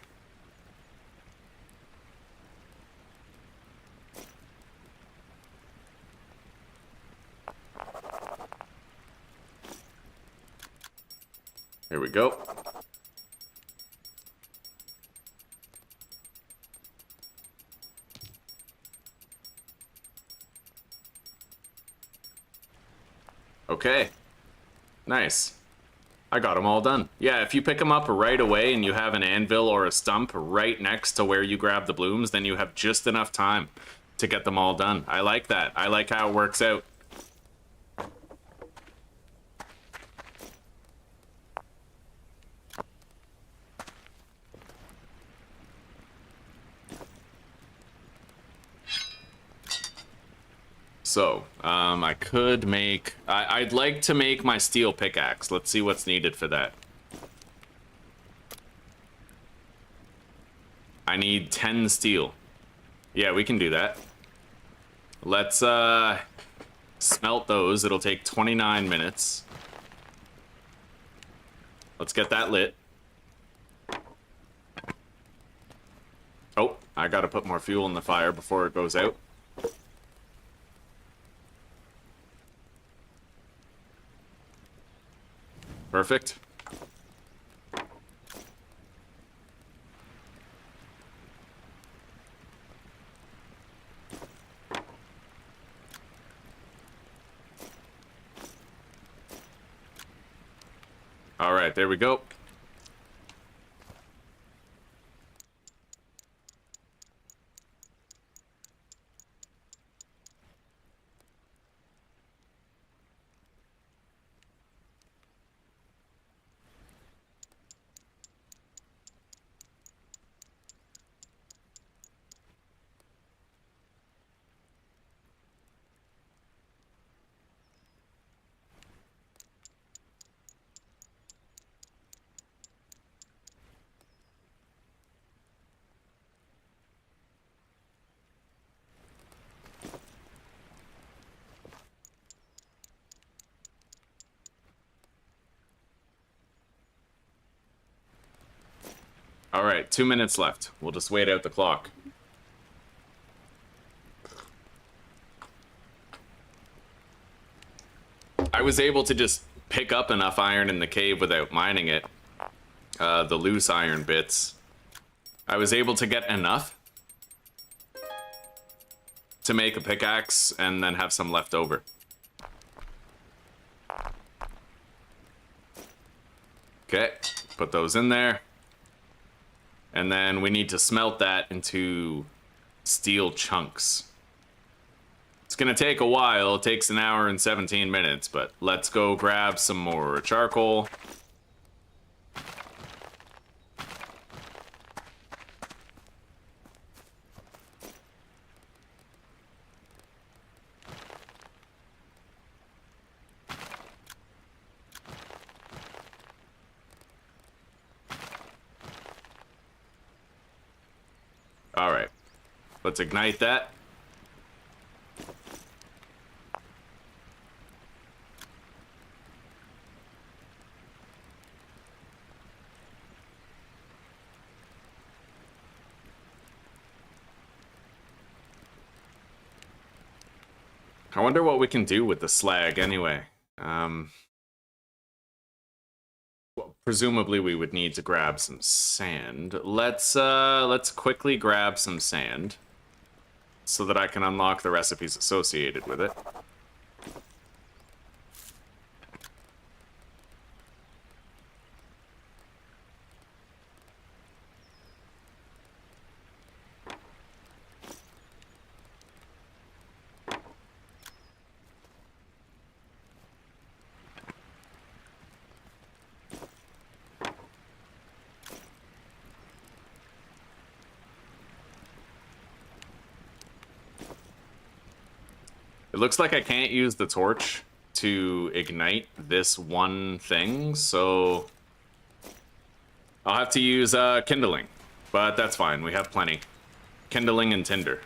Here we go. Okay. Nice. I got them all done. Yeah, if you pick them up right away and you have an anvil or a stump right next to where you grab the blooms, then you have just enough time to get them all done. I like that. I like how it works out. So, I could make... I'd like to make my steel pickaxe. Let's see what's needed for that. I need 10 steel. Yeah, we can do that. Let's, smelt those. It'll take 29 minutes. Let's get that lit. Oh, I gotta put more fuel in the fire before it goes out. Perfect. All right, there we go. All right, 2 minutes left. We'll just wait out the clock. I was able to just pick up enough iron in the cave without mining it. The loose iron bits. I was able to get enough to make a pickaxe and then have some left over. Okay, put those in there. And then we need to smelt that into steel chunks. It's gonna take a while. It takes an hour and 17 minutes, but let's go grab some more charcoal. Alright. Let's ignite that. I wonder what we can do with the slag anyway. Well, presumably we would need to grab some sand. Let's quickly grab some sand so that I can unlock the recipes associated with it. It looks like I can't use the torch to ignite this one thing, so I'll have to use kindling, but that's fine. We have plenty. Kindling and tinder.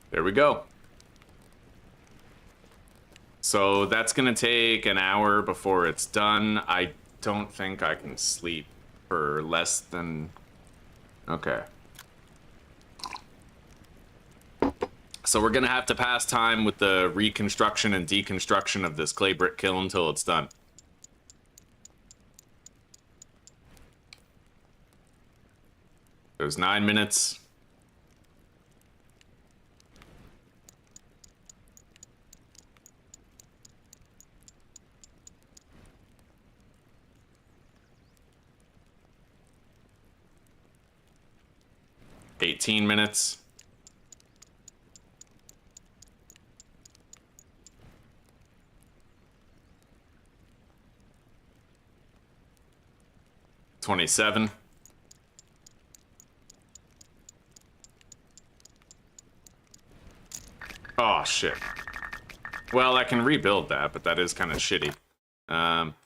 There we go. So that's gonna take an hour before it's done. I don't think I can sleep for less than... Okay. So we're gonna have to pass time with the reconstruction and deconstruction of this clay brick kiln until it's done. There's 9 minutes. $18 minutes. $27. Oh, shit. Well, I can rebuild that, but that is kind of shitty.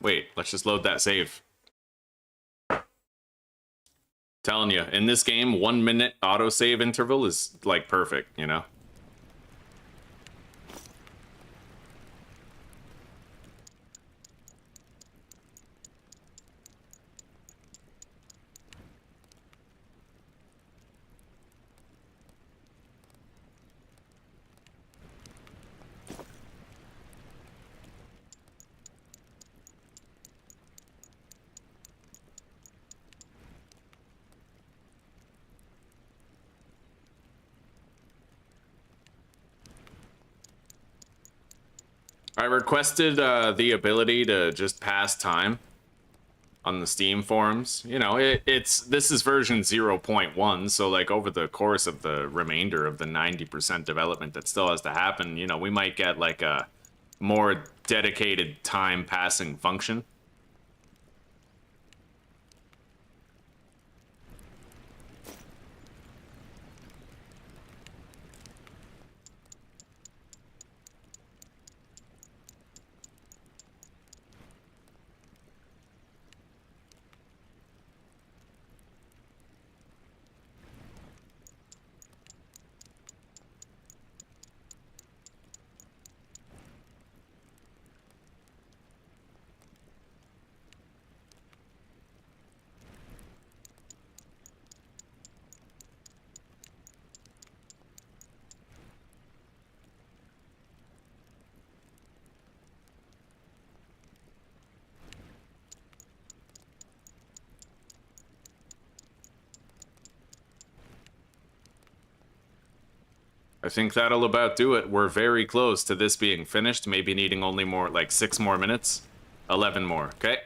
Wait, let's just load that save. Telling you, in this game, 1 minute autosave interval is, like, perfect, you know? I requested the ability to just pass time on the Steam forums. You know, this is version 0.1, so like over the course of the remainder of the 90% development that still has to happen, you know, we might get like a more dedicated time passing function. I think that'll about do it. We're very close to this being finished, maybe needing only more, like 6 more minutes. 11 more, okay?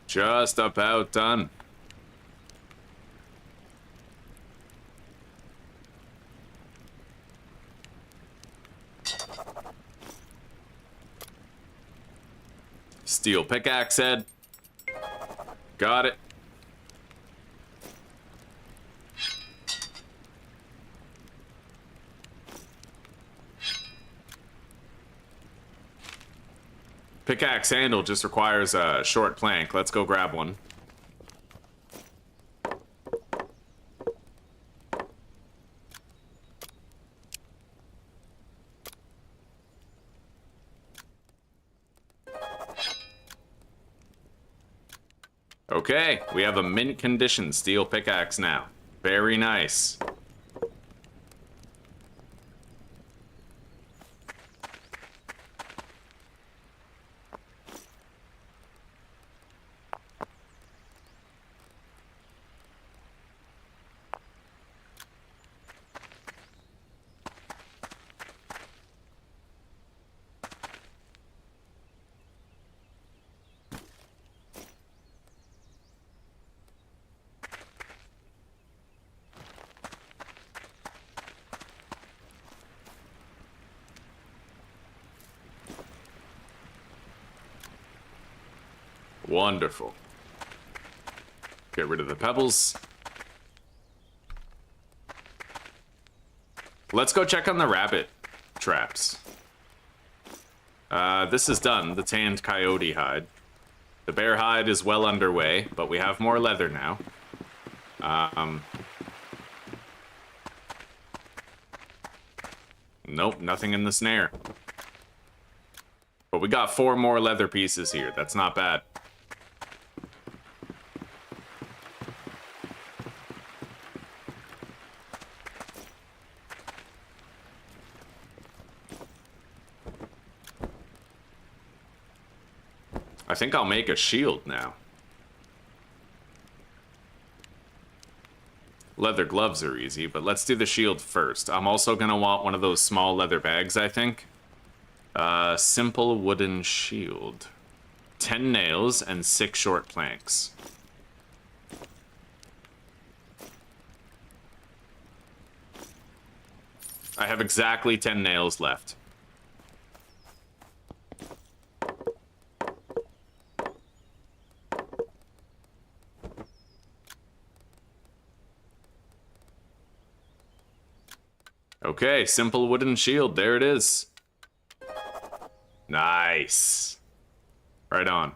Just about done. Steel pickaxe head. Got it. Pickaxe handle just requires a short plank. Let's go grab one. Okay, we have a mint condition steel pickaxe now. Very nice. Wonderful. Get rid of the pebbles. Let's go check on the rabbit traps. This is done, the tanned coyote hide. The bear hide is well underway, but we have more leather now. Nope, nothing in the snare. But we got 4 more leather pieces here. That's not bad. I think I'll make a shield now. Leather gloves are easy, but let's do the shield first. I'm also gonna want one of those small leather bags, I think. Simple wooden shield. 10 nails and 6 short planks. I have exactly 10 nails left. Okay, simple wooden shield. There it is. Nice. Right on.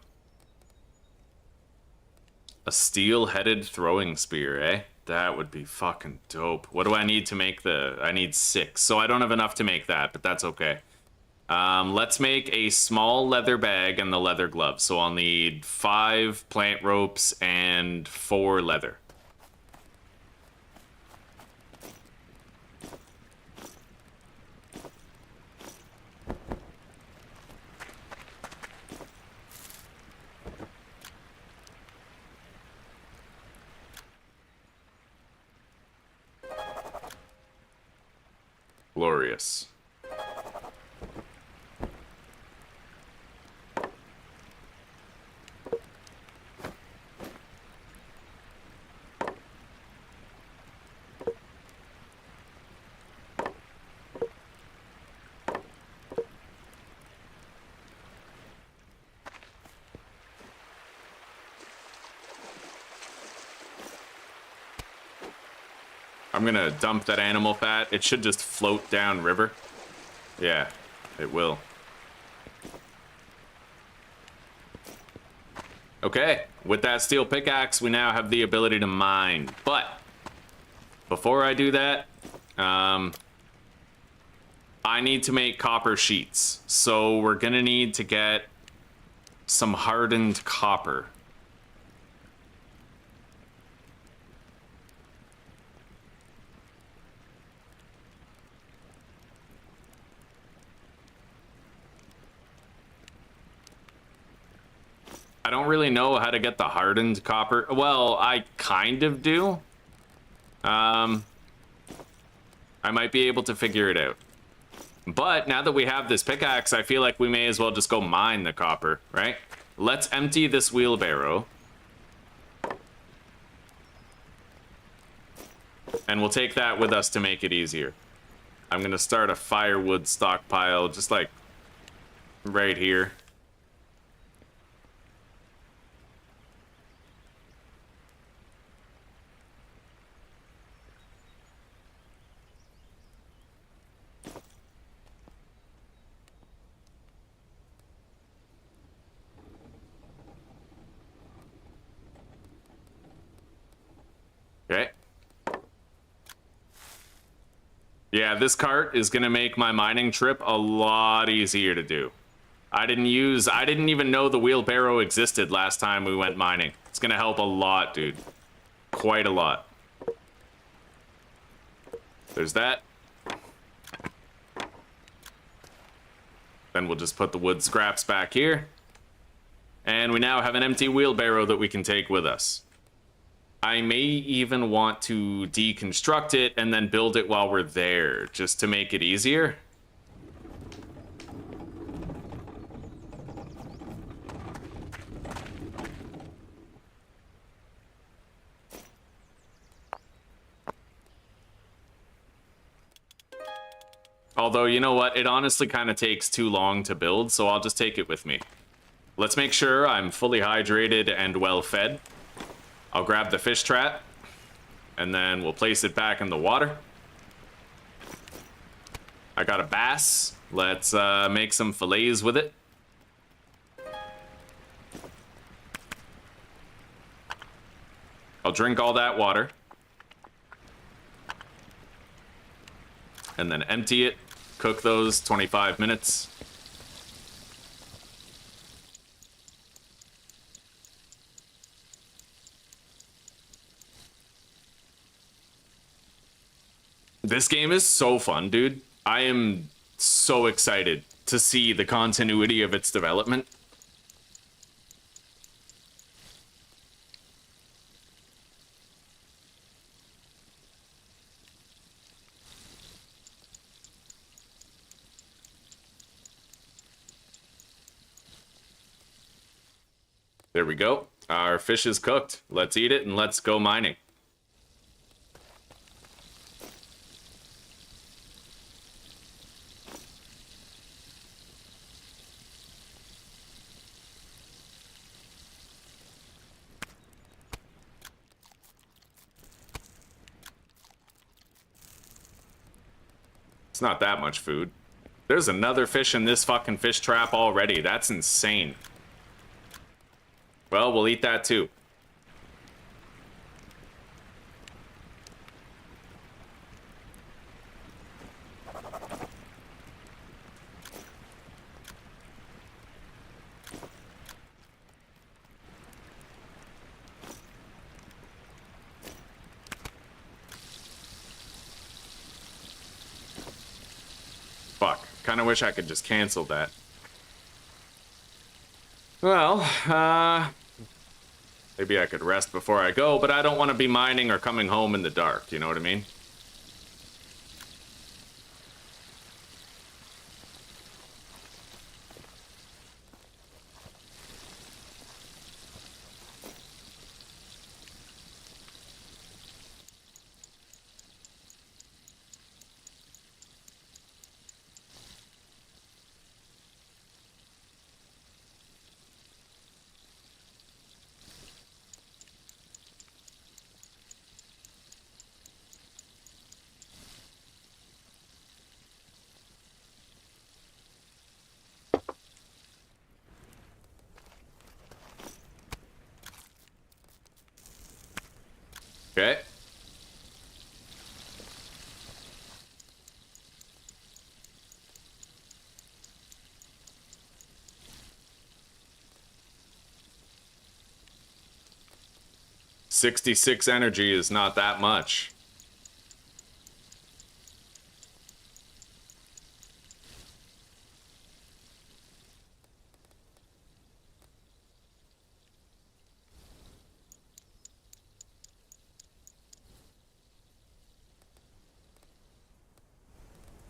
A steel-headed throwing spear, eh? That would be fucking dope. What do I need to make the... I need 6, so I don't have enough to make that, but that's okay. Let's make a small leather bag and the leather gloves. So I'll need 5 plant ropes and 4 leather. Glorious. I'm gonna dump that animal fat. It should just float down river. Yeah, it will. Okay, with that steel pickaxe, we now have the ability to mine. But before I do that, I need to make copper sheets. So we're gonna need to get some hardened copper. I don't really know how to get the hardened copper. Well, I kind of do. I might be able to figure it out. But now that we have this pickaxe, I feel like we may as well just go mine the copper, right? Let's empty this wheelbarrow. And we'll take that with us to make it easier. I'm gonna start a firewood stockpile just like right here. Okay. Yeah, this cart is gonna make my mining trip a lot easier to do. I didn't even know the wheelbarrow existed last time we went mining. It's gonna help a lot, dude. Quite a lot. There's that. Then we'll just put the wood scraps back here. And we now have an empty wheelbarrow that we can take with us. I may even want to deconstruct it and then build it while we're there, just to make it easier. Although, you know what? It honestly kind of takes too long to build, so I'll just take it with me. Let's make sure I'm fully hydrated and well fed. I'll grab the fish trap, and then we'll place it back in the water. I got a bass. Let's make some fillets with it. I'll drink all that water. And then empty it. Cook those 25 minutes. This game is so fun, dude. I am so excited to see the continuity of its development. There we go. Our fish is cooked. Let's eat it and let's go mining. It's not that much food. There's another fish in this fucking fish trap already. That's insane. Well, we'll eat that too. Fuck. Kinda wish I could just cancel that. Well, maybe I could rest before I go, but I don't want to be mining or coming home in the dark, you know what I mean? Okay. 66 energy is not that much.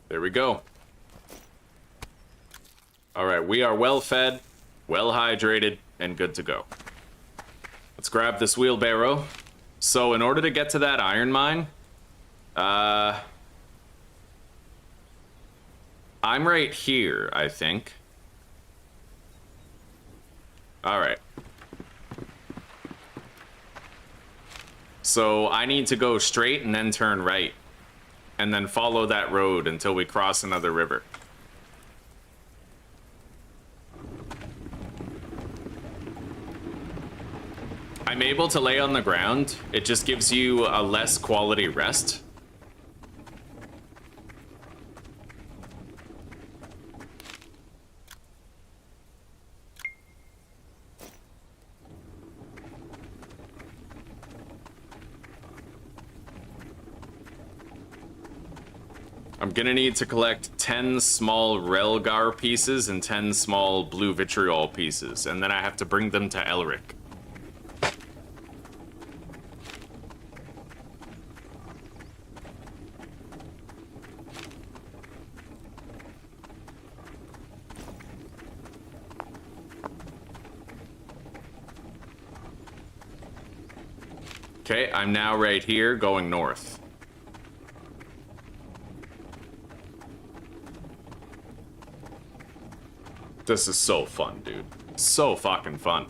There we go. Alright, we are well fed, well hydrated, and good to go. Let's grab this wheelbarrow. So in order to get to that iron mine, I'm right here, I think. Alright. So I need to go straight and then turn right. And then follow that road until we cross another river. I'm able to lay on the ground. It just gives you a less quality rest. I'm gonna need to collect 10 small Relgar pieces and 10 small blue vitriol pieces, and then I have to bring them to Elric. Okay, I'm now right here going north. This is so fun, dude. So fucking fun.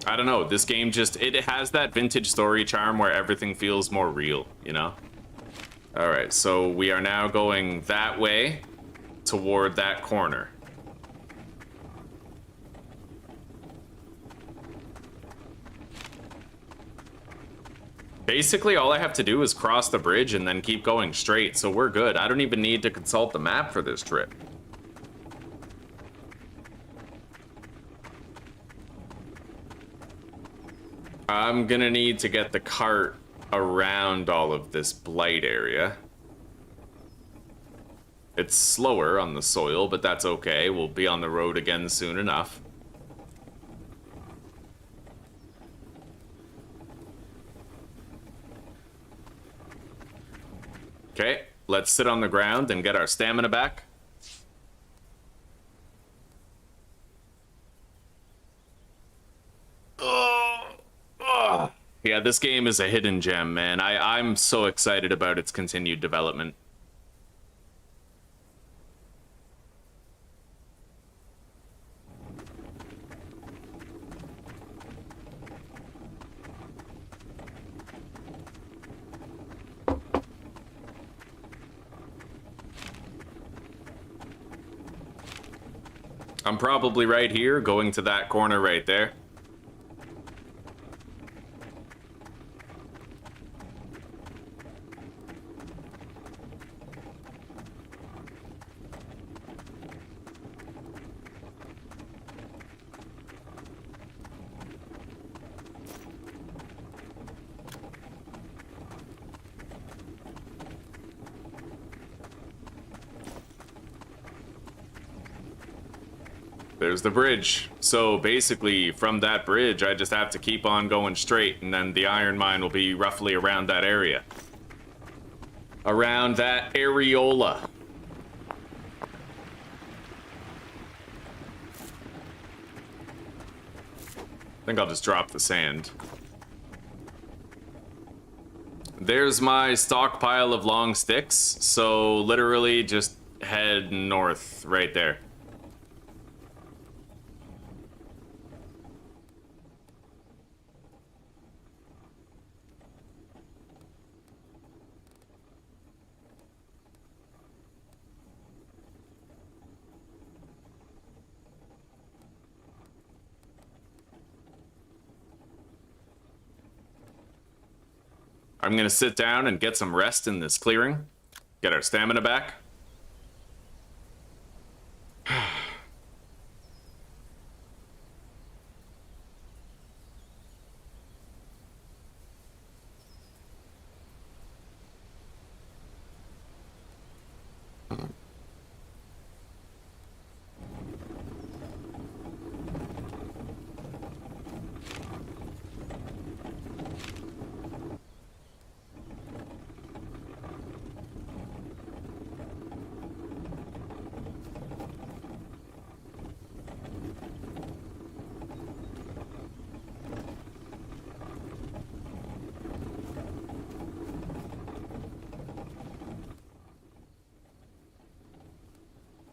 I don't know, this game just, it has that vintage story charm where everything feels more real, you know? Alright, so we are now going that way toward that corner. Basically, all I have to do is cross the bridge and then keep going straight, so we're good. I don't even need to consult the map for this trip. I'm gonna need to get the cart around all of this Blight area. It's slower on the soil, but that's okay. We'll be on the road again soon enough. Okay, let's sit on the ground and get our stamina back. Yeah, this game is a hidden gem, man. I'm so excited about its continued development. I'm probably right here, going to that corner right there. There's the bridge. So basically, from that bridge, I just have to keep on going straight, and then the iron mine will be roughly around that area. Around that areola. I think I'll just drop the sand. There's my stockpile of long sticks, so literally just head north right there. I'm gonna sit down and get some rest in this clearing. Get our stamina back.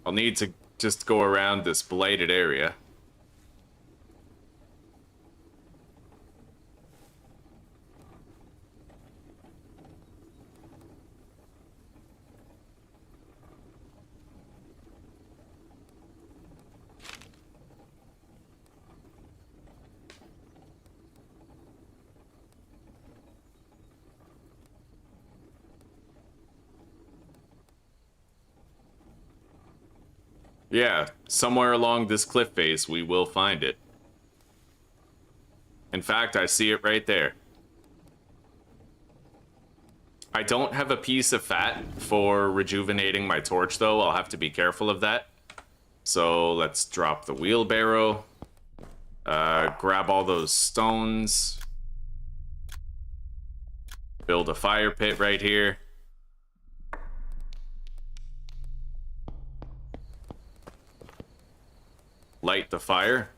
I'll need to just go around this blighted area. Yeah, somewhere along this cliff face, we will find it. In fact, I see it right there. I don't have a piece of fat for rejuvenating my torch, though. I'll have to be careful of that. So let's drop the wheelbarrow. Grab all those stones. Build a fire pit right here. Light the fire.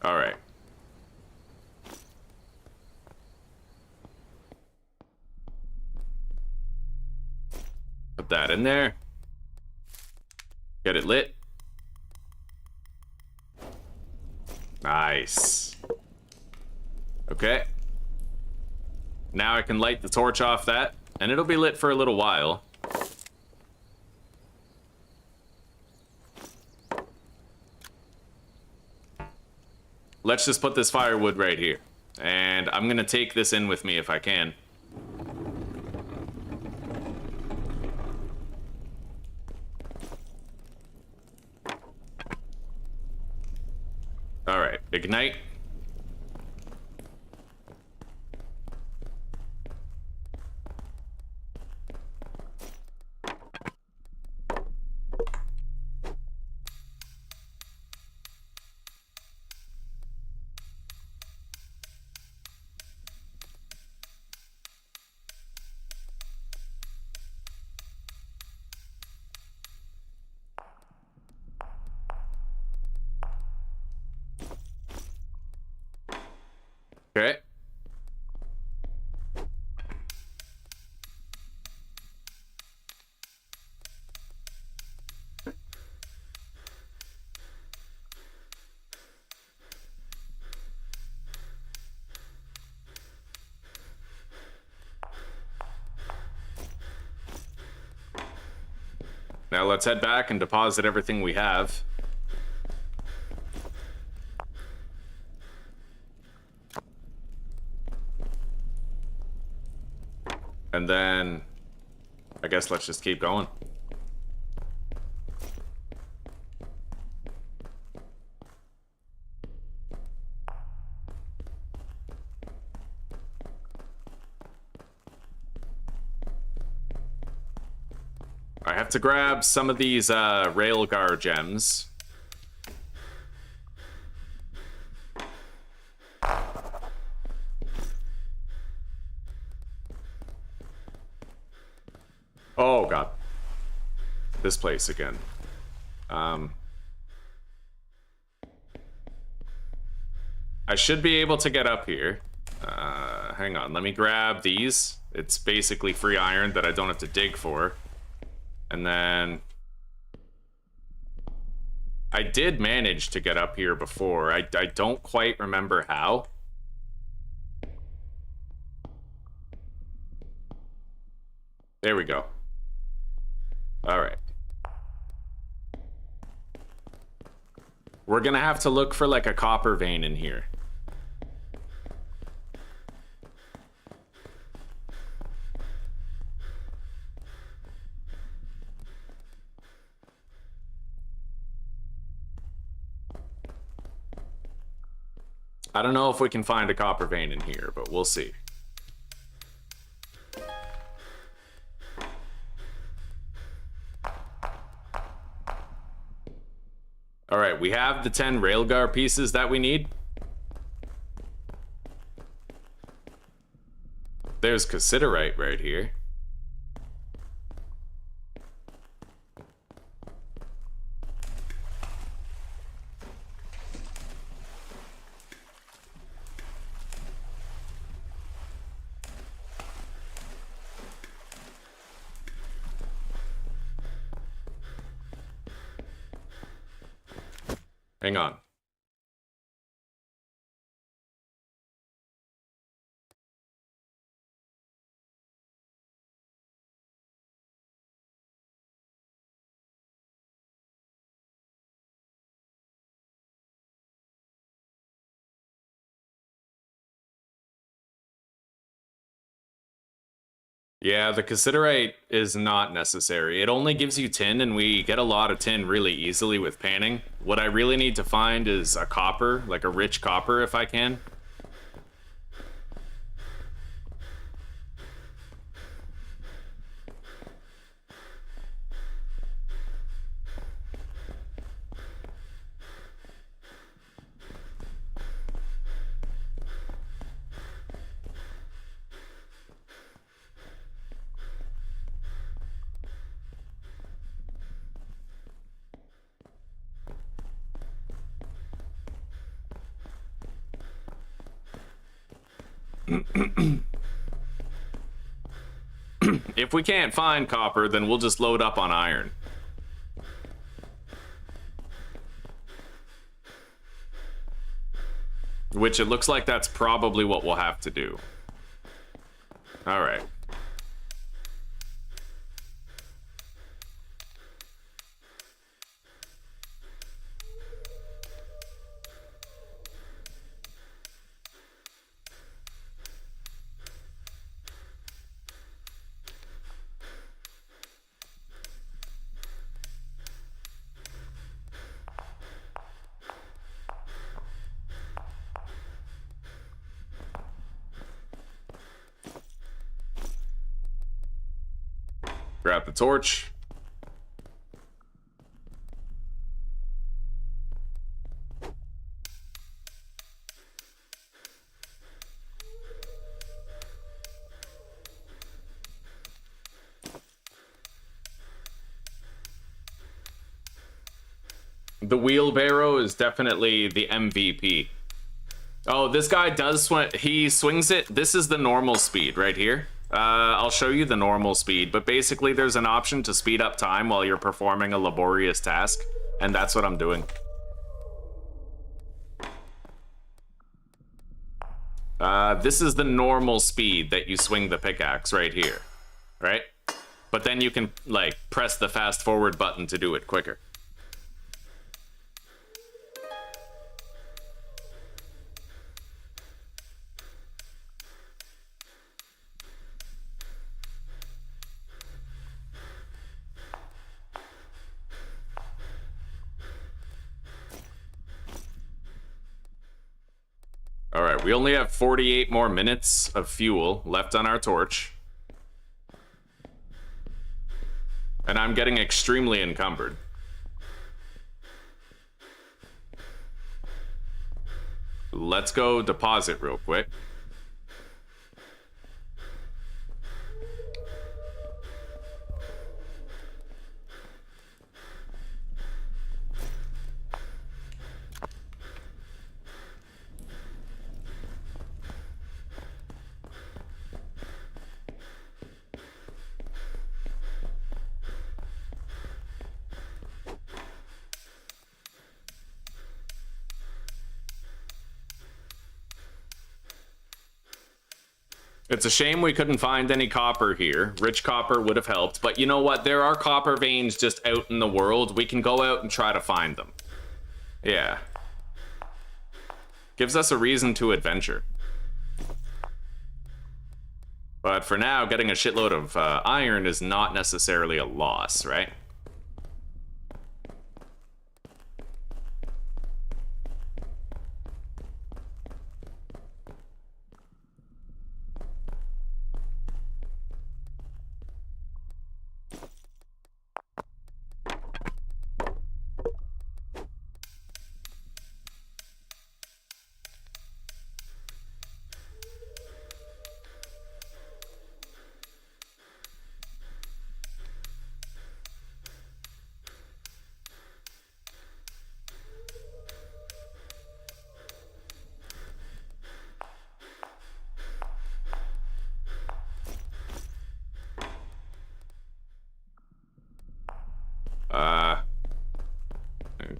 All right. Put that in there. Get it lit. Nice. Okay. Now I can light the torch off that, and it'll be lit for a little while. Let's just put this firewood right here. And I'm gonna take this in with me if I can. All right, ignite. Okay. Now let's head back and deposit everything we have. And then, I guess let's just keep going. I have to grab some of these railgar gems. Oh god. This place again. I should be able to get up here. Hang on, let me grab these. It's basically free iron that I don't have to dig for. And then I did manage to get up here before. I don't quite remember how. There we go. All right. We're gonna have to look for like a copper vein in here. I don't know if we can find a copper vein in here, but we'll see. All right, we have the 10 railgar pieces that we need. There's cassiterite right here. Hang on. Yeah, the Considerate is not necessary. It only gives you tin, and we get a lot of tin really easily with panning. What I really need to find is a copper, like a rich copper if I can. If we can't find copper, then we'll just load up on iron. Which it looks like that's probably what we'll have to do. All right. Grab the torch. The wheelbarrow is definitely the MVP. Oh, this guy does swing. He swings it. This is the normal speed right here. I'll show you the normal speed, but basically there's an option to speed up time while you're performing a laborious task, and that's what I'm doing. This is the normal speed that you swing the pickaxe right here, right? But then you can, like, press the fast forward button to do it quicker. All right, we only have 48 more minutes of fuel left on our torch. And I'm getting extremely encumbered. Let's go deposit real quick. It's a shame we couldn't find any copper here. Rich copper would have helped, but you know what? There are copper veins just out in the world. We can go out and try to find them. Yeah. Gives us a reason to adventure. But for now, getting a shitload of iron is not necessarily a loss, right?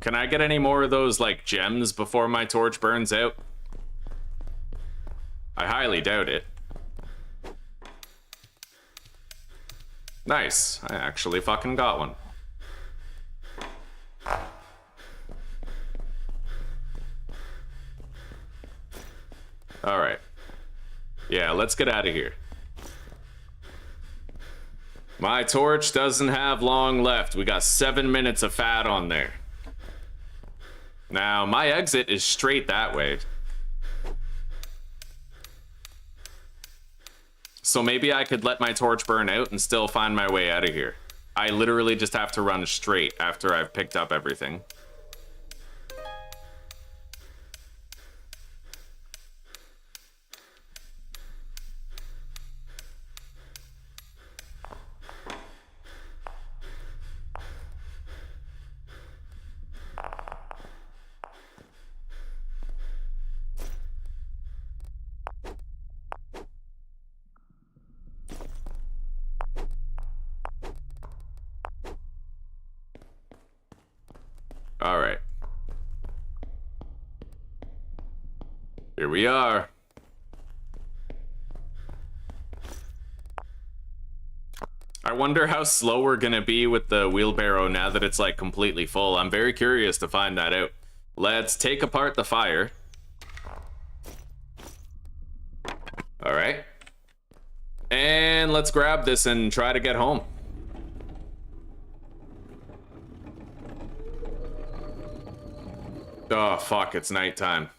Can I get any more of those, like, gems before my torch burns out? I highly doubt it. Nice. I actually fucking got one. Alright. Yeah, let's get out of here. My torch doesn't have long left. We got 7 minutes of fat on there. Now, my exit is straight that way. So maybe I could let my torch burn out and still find my way out of here. I literally just have to run straight after I've picked up everything. All right. Here we are. I wonder how slow we're gonna be with the wheelbarrow now that it's like completely full. I'm very curious to find that out. Let's take apart the fire. All right. And let's grab this and try to get home. Oh, fuck, it's nighttime.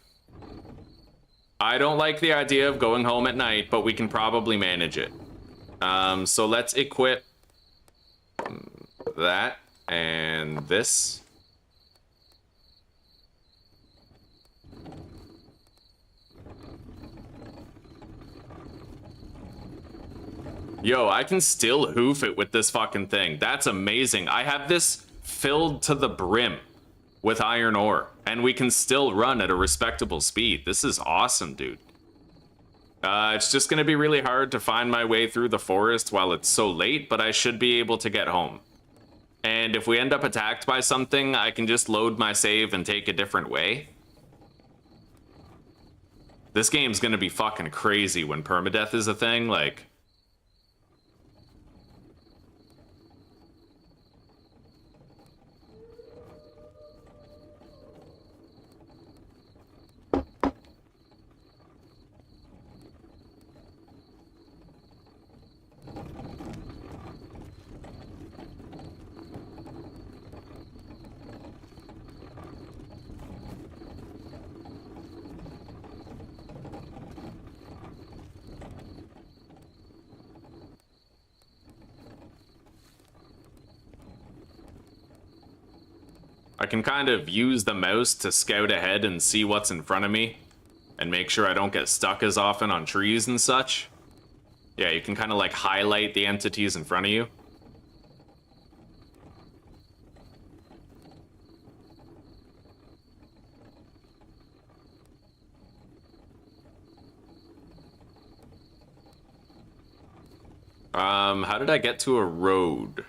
I don't like the idea of going home at night, but we can probably manage it. So let's equip that and this. Yo, I can still hoof it with this fucking thing. That's amazing. I have this filled to the brim with iron ore, and we can still run at a respectable speed. This is awesome, dude. It's just gonna be really hard to find my way through the forest while it's so late, but I should be able to get home. And if we end up attacked by something, I can just load my save and take a different way. This game's gonna be fucking crazy when permadeath is a thing, like... I can kind of use the mouse to scout ahead and see what's in front of me and make sure I don't get stuck as often on trees and such. Yeah, you can kind of like highlight the entities in front of you. How did I get to a road?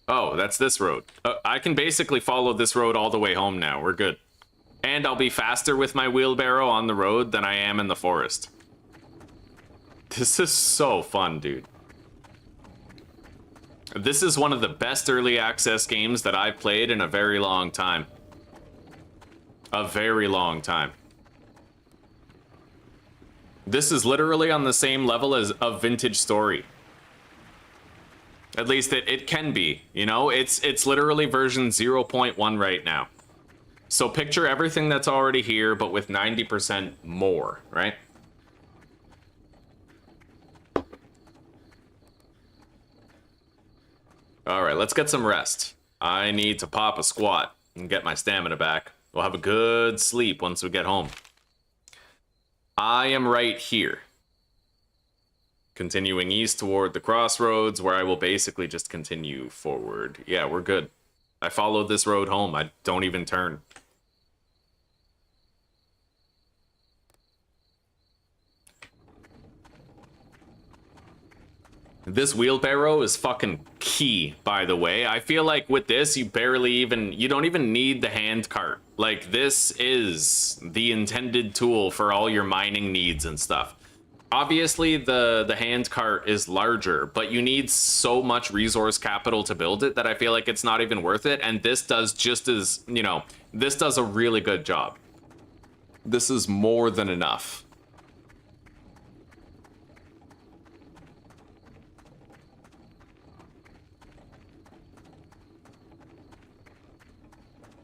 Oh, that's this road. I can basically follow this road all the way home now. We're good. And I'll be faster with my wheelbarrow on the road than I am in the forest. This is so fun, dude. This is one of the best early access games that I've played in a very long time. A very long time. This is literally on the same level as a Vintage Story. At least it can be, you know? It's literally version 0.1 right now. So picture everything that's already here, but with 90% more, right? All right, let's get some rest. I need to pop a squat and get my stamina back. We'll have a good sleep once we get home. I am right here. Continuing east toward the crossroads, where I will basically just continue forward. Yeah, we're good. I followed this road home. I don't even turn. This wheelbarrow is fucking key, by the way. I feel like with this, you don't even need the hand cart. Like, this is the intended tool for all your mining needs and stuff. Obviously, the hand cart is larger, but you need so much resource capital to build it that I feel like it's not even worth it. And this does just as, you know, this does a really good job. This is more than enough.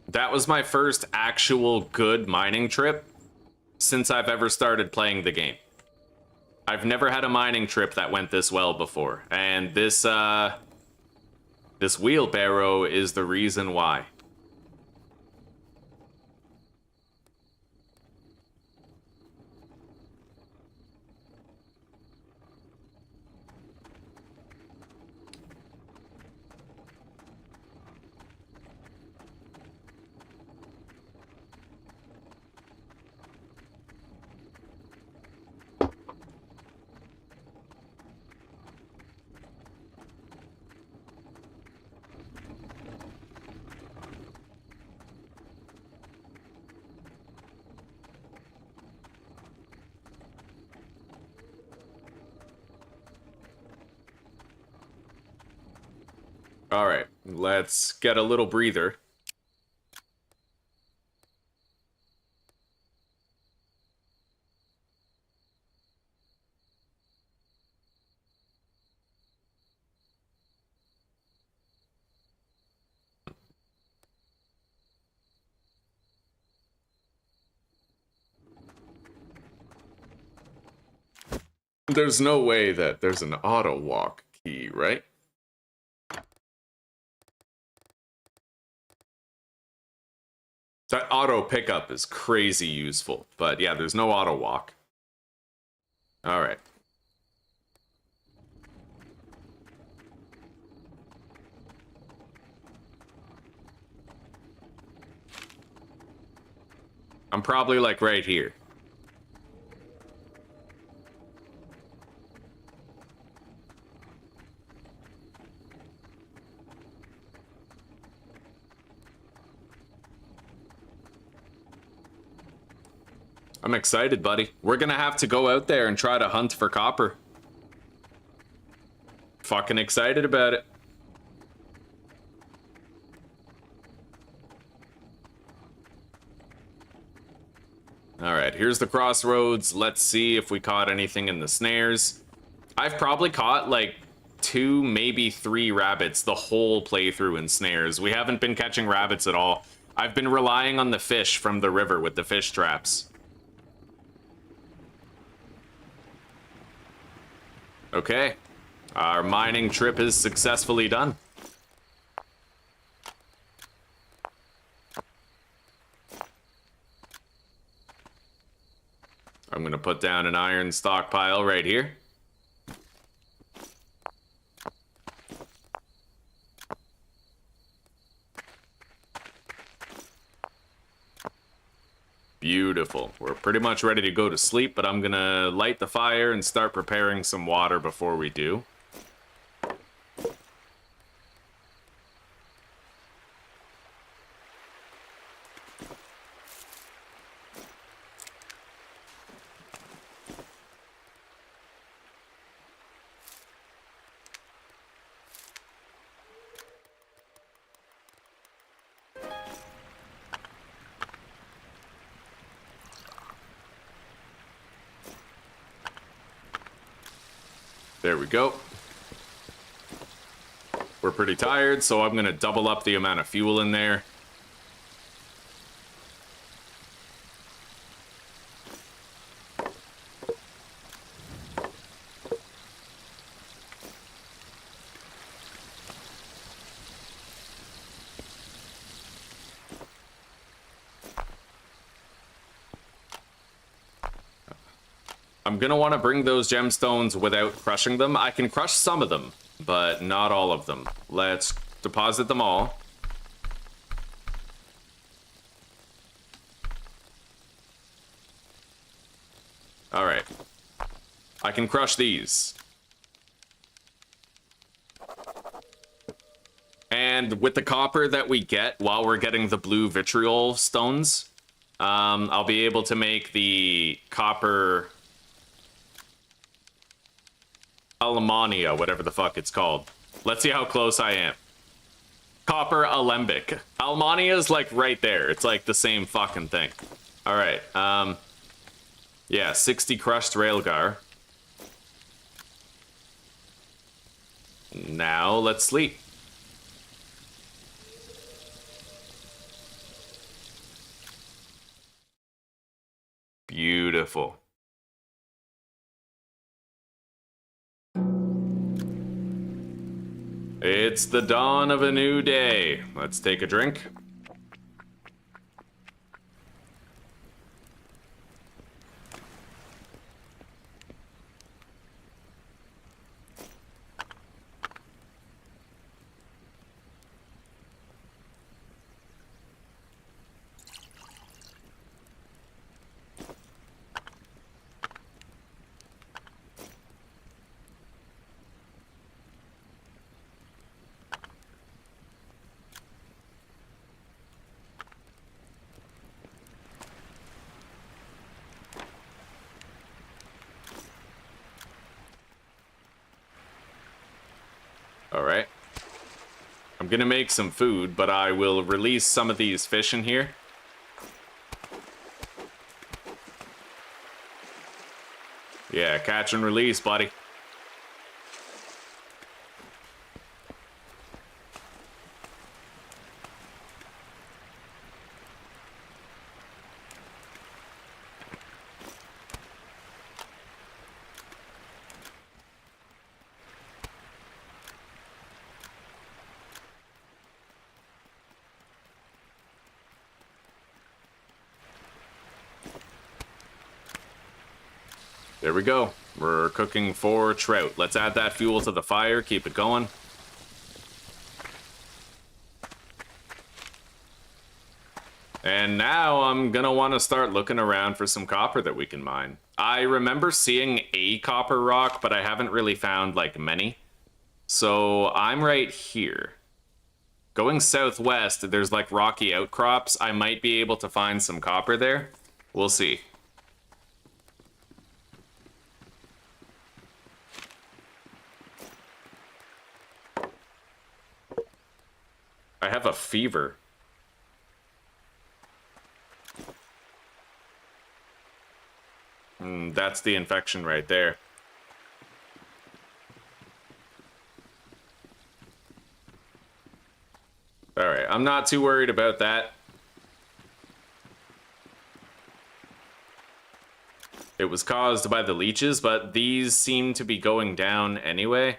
That was my first actual good mining trip since I've ever started playing the game. I've never had a mining trip that went this well before, and this wheelbarrow is the reason why. All right, let's get a little breather. There's no way that there's an auto walk key, right? That auto pickup is crazy useful, but yeah, there's no auto walk. All right. I'm probably like right here. I'm excited, buddy. We're gonna have to go out there and try to hunt for copper. Fucking excited about it. Alright, here's the crossroads. Let's see if we caught anything in the snares. I've probably caught like 2, maybe 3 rabbits the whole playthrough in snares. We haven't been catching rabbits at all. I've been relying on the fish from the river with the fish traps. Okay, our mining trip is successfully done. I'm gonna put down an iron stockpile right here. Beautiful. We're pretty much ready to go to sleep, but I'm gonna light the fire and start preparing some water before we do. There we go. We're pretty tired, so I'm gonna double up the amount of fuel in there. I'm gonna want to bring those gemstones without crushing them. I can crush some of them, but not all of them. Let's deposit them all. All right. I can crush these. And with the copper that we get while we're getting the blue vitriol stones, I'll be able to make the copper Alemania, whatever the fuck it's called. Let's see how close I am. Copper alembic. Alemania is like right there. It's like the same fucking thing. All right. Yeah, 60 crushed railgar. Now let's sleep. Beautiful. It's the dawn of a new day. Let's take a drink. All right. I'm gonna make some food, but I will release some of these fish in here. Yeah, catch and release, buddy. There we go. We're cooking 4 trout. Let's add that fuel to the fire, keep it going. And now I'm gonna want to start looking around for some copper that we can mine. I remember seeing a copper rock, but I haven't really found like many. So I'm right here. Going southwest, there's like rocky outcrops. I might be able to find some copper there. We'll see. I have a fever. That's the infection right there. Alright, I'm not too worried about that. It was caused by the leeches, but these seem to be going down anyway.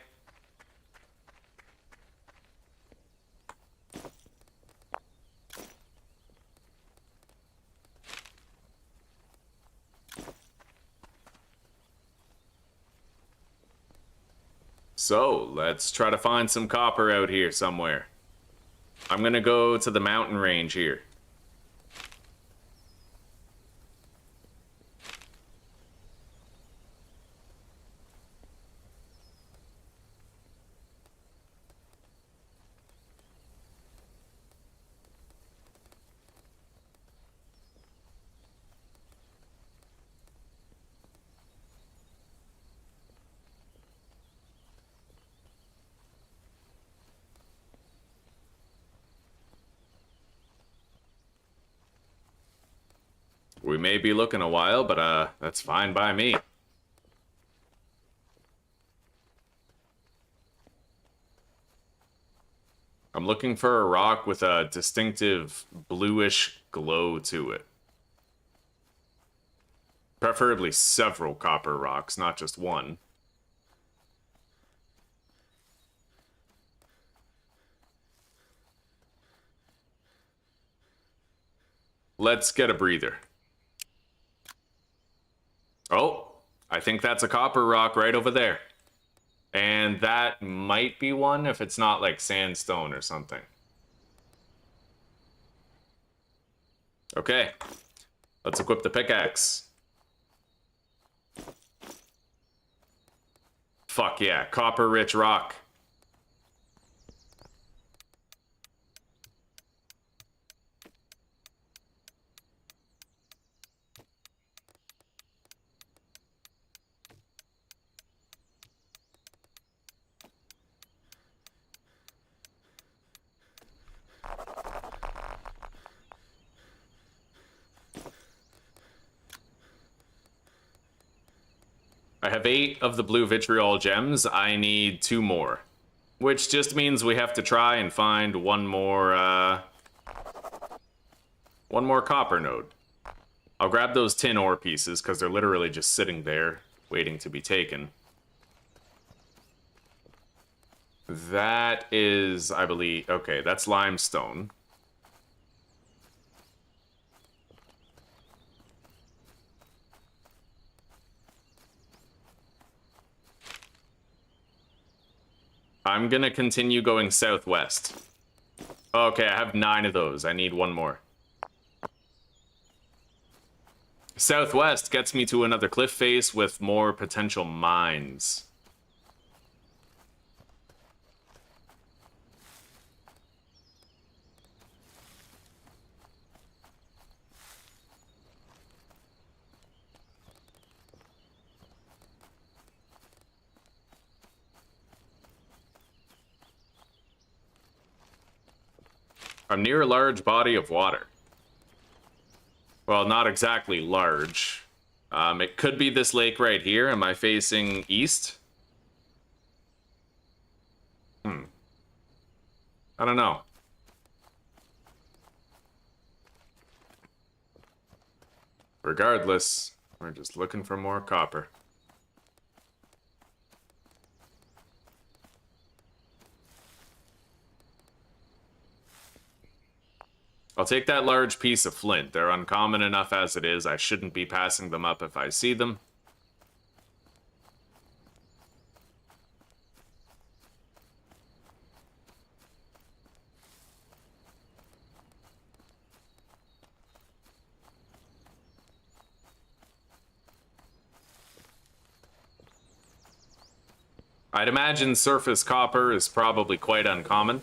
So, let's try to find some copper out here somewhere. I'm gonna go to the mountain range here. We may be looking a while, but that's fine by me. I'm looking for a rock with a distinctive bluish glow to it. Preferably several copper rocks, not just one. Let's get a breather. Oh, I think that's a copper rock right over there. And that might be one if it's not like sandstone or something. Okay, let's equip the pickaxe. Fuck yeah, copper-rich rock. I have 8 of the blue vitriol gems. I need 2 more. Which just means we have to try and find one more copper node. I'll grab those tin ore pieces, because they're literally just sitting there, waiting to be taken. That is, I believe... Okay, that's limestone. I'm gonna continue going southwest. Okay, I have 9 of those. I need 1 more. Southwest gets me to another cliff face with more potential mines. I'm near a large body of water. Well, not exactly large. It could be this lake right here. Am I facing east? I don't know. Regardless, we're just looking for more copper. I'll take that large piece of flint. They're uncommon enough as it is. I shouldn't be passing them up if I see them. I'd imagine surface copper is probably quite uncommon.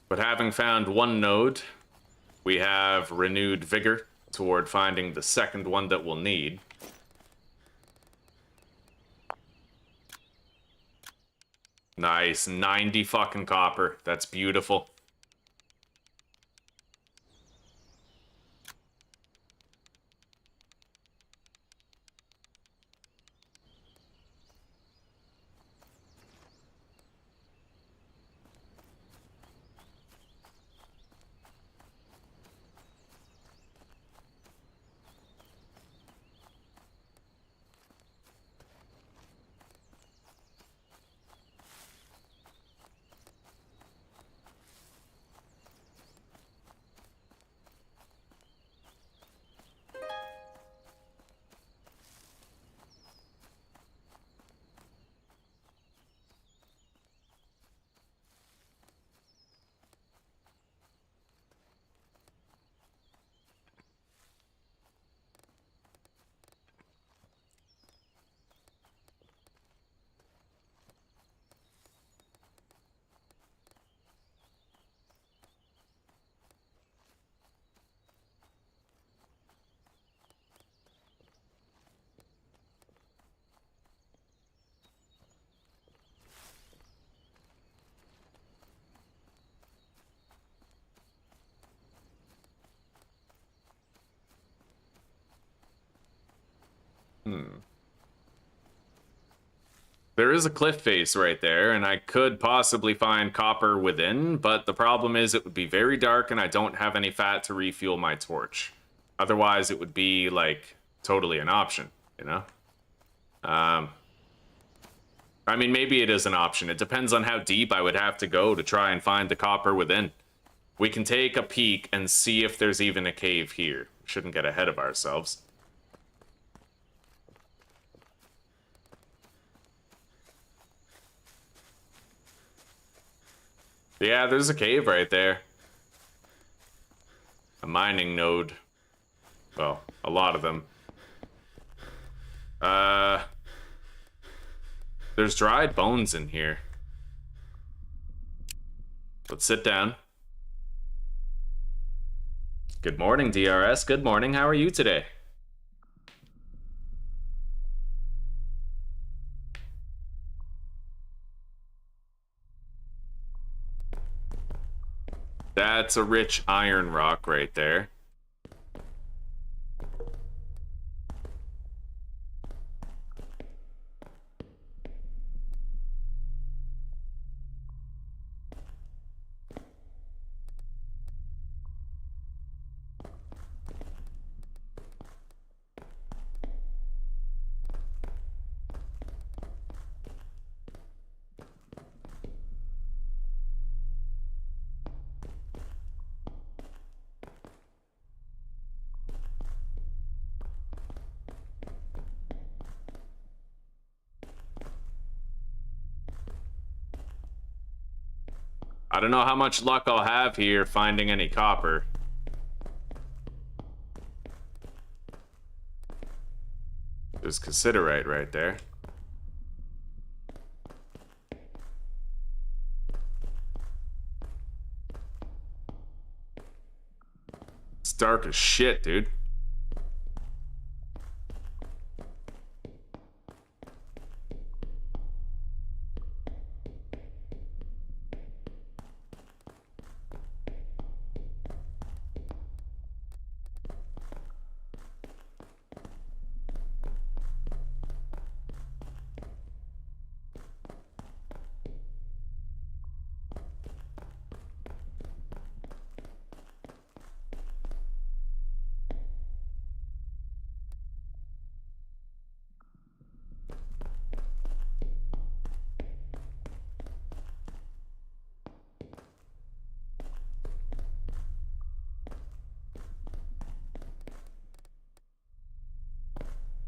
But having found 1 node, we have renewed vigor toward finding the second one that we'll need. Nice, 90 fucking copper. That's beautiful. There is a cliff face right there, and I could possibly find copper within, but the problem is it would be very dark and I don't have any fat to refuel my torch. Otherwise, it would be, like, totally an option, you know? I mean, maybe it is an option. It depends on how deep I would have to go to try and find the copper within. We can take a peek and see if there's even a cave here. Shouldn't get ahead of ourselves. Yeah, there's a cave right there. A mining node. Well, a lot of them. There's dried bones in here. Let's sit down. Good morning, DRS. Good morning. How are you today? That's a rich iron rock right there. I don't know how much luck I'll have here finding any copper. There's cassiterite right there. It's dark as shit, dude.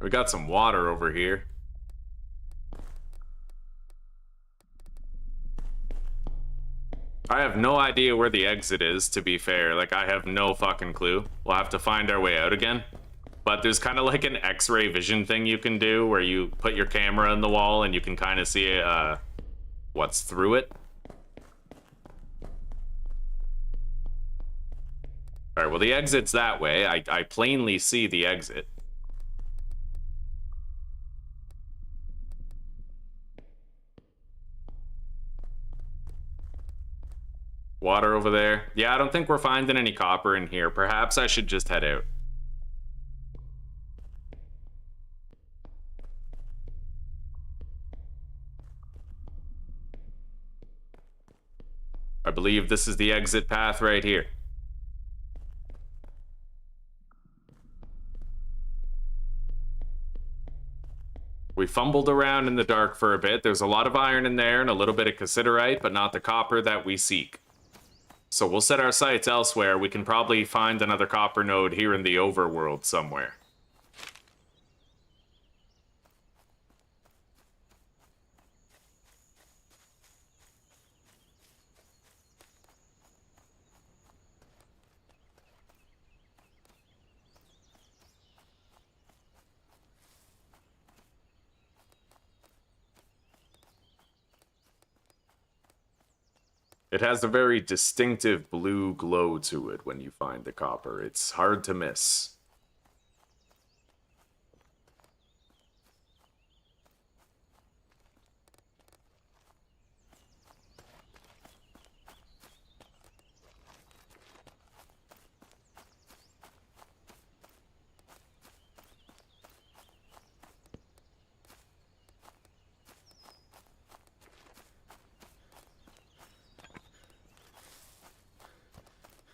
We got some water over here. I have no idea where the exit is, to be fair. Like, I have no fucking clue. We'll have to find our way out again. But there's kind of like an X-ray vision thing you can do where you put your camera in the wall and you can kind of see what's through it. Alright, well, the exit's that way. I plainly see the exit. Water over there. Yeah, I don't think we're finding any copper in here. Perhaps I should just head out. I believe this is the exit path right here. We fumbled around in the dark for a bit. There's a lot of iron in there and a little bit of cassiterite, but not the copper that we seek. So we'll set our sights elsewhere. We can probably find another copper node here in the overworld somewhere. It has a very distinctive blue glow to it when you find the copper. It's hard to miss.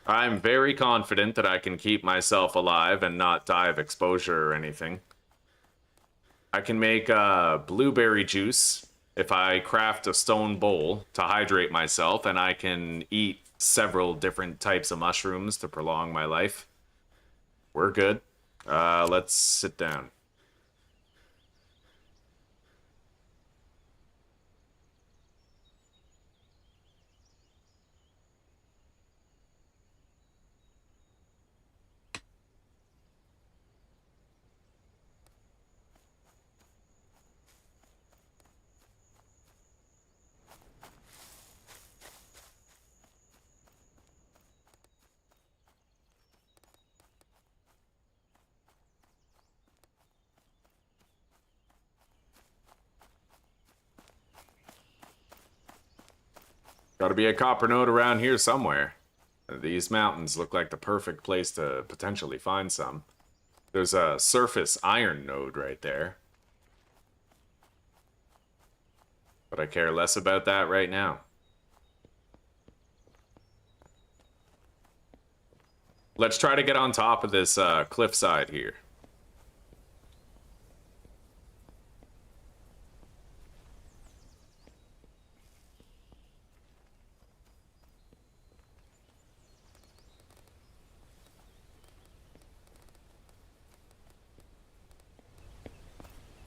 I'm very confident that I can keep myself alive and not die of exposure or anything. I can make blueberry juice if I craft a stone bowl to hydrate myself, and I can eat several different types of mushrooms to prolong my life. We're good. Let's sit down. Gotta be a copper node around here somewhere. These mountains look like the perfect place to potentially find some. There's a surface iron node right there. But I care less about that right now. Let's try to get on top of this cliffside here.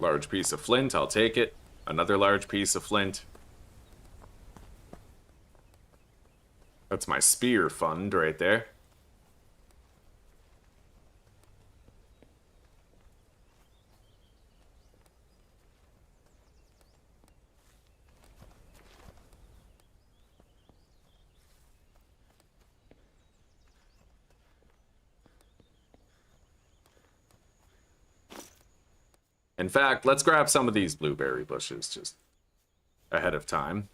Large piece of flint, I'll take it. Another large piece of flint. That's my spear fund right there. In fact, let's grab some of these blueberry bushes just ahead of time.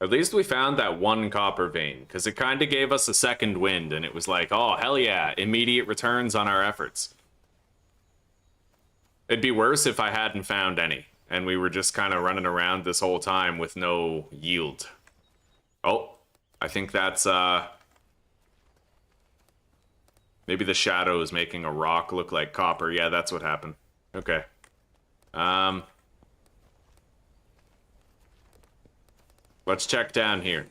At least we found that one copper vein, because it kind of gave us a second wind, and it was like, oh, hell yeah, immediate returns on our efforts. It'd be worse if I hadn't found any, and we were just kind of running around this whole time with no yield. Oh, I think that's, maybe the shadow is making a rock look like copper. Yeah, that's what happened. Okay. Let's check down here.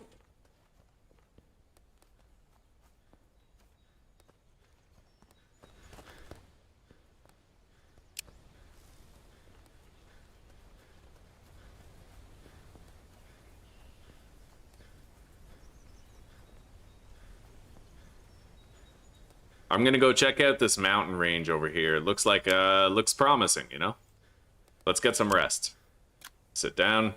I'm gonna go check out this mountain range over here. It looks like, looks promising, you know? Let's get some rest. Sit down.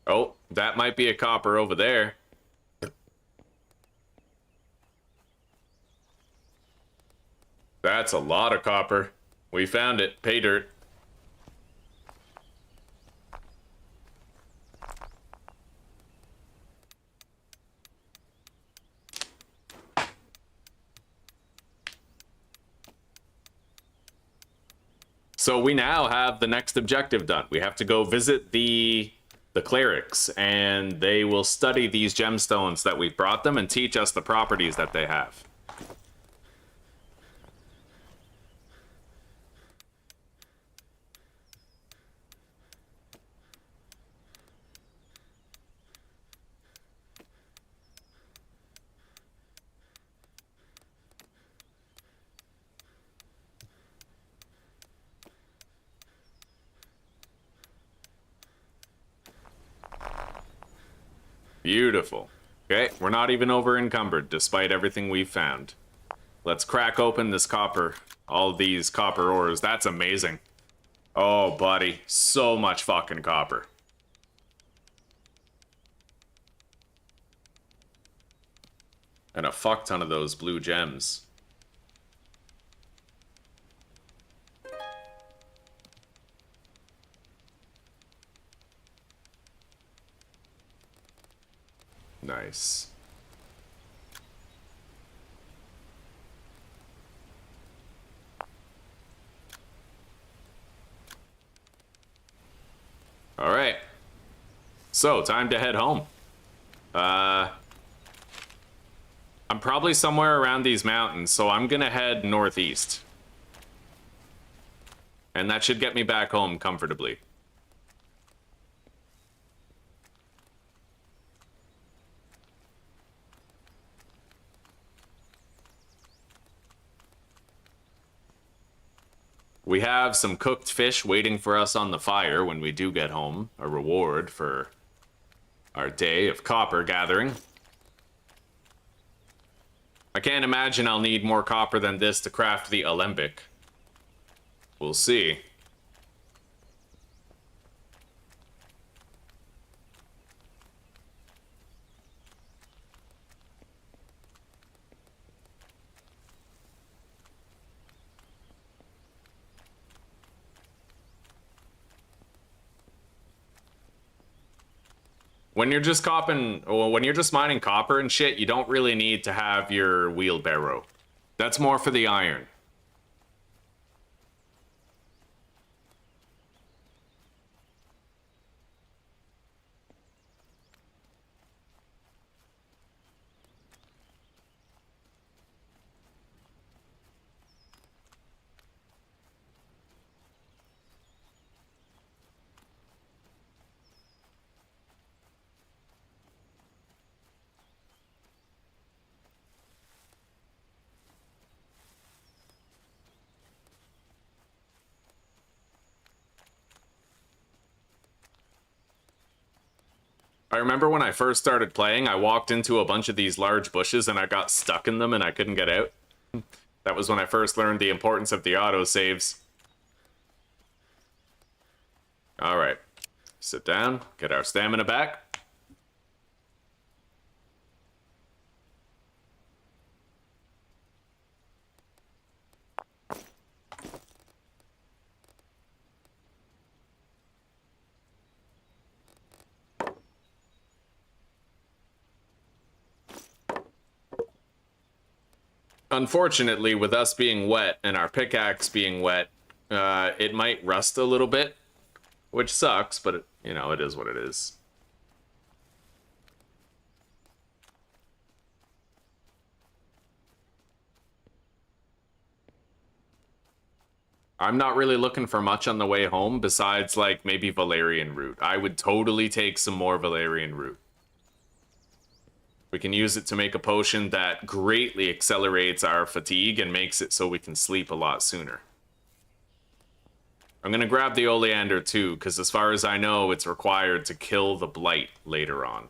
Oh, that might be a copper over there. That's a lot of copper. We found it. Pay dirt. So we now have the next objective done. We have to go visit the clerics, and they will study these gemstones that we've brought them and teach us the properties that they have. Beautiful. Okay, we're not even over encumbered despite everything we've found. Let's crack open this copper. All these copper ores. That's amazing. Oh, buddy. So much fucking copper. And a fuck ton of those blue gems. Nice. All right. So, time to head home. I'm probably somewhere around these mountains, so I'm gonna head northeast. And that should get me back home comfortably. We have some cooked fish waiting for us on the fire when we do get home, a reward for our day of copper gathering. I can't imagine I'll need more copper than this to craft the alembic. We'll see. When you're just when you're just mining copper and shit, you don't really need to have your wheelbarrow. That's more for the iron. I remember when I first started playing, I walked into a bunch of these large bushes and I got stuck in them and I couldn't get out. That was when I first learned the importance of the autosaves. Alright. Sit down, get our stamina back. Unfortunately, with us being wet and our pickaxe being wet, it might rust a little bit, which sucks, but you know, it is what it is. I'm not really looking for much on the way home besides, like, maybe valerian root. I would totally take some more valerian root. We can use it to make a potion that greatly accelerates our fatigue and makes it so we can sleep a lot sooner. I'm gonna grab the oleander too, because as far as I know, it's required to kill the blight later on.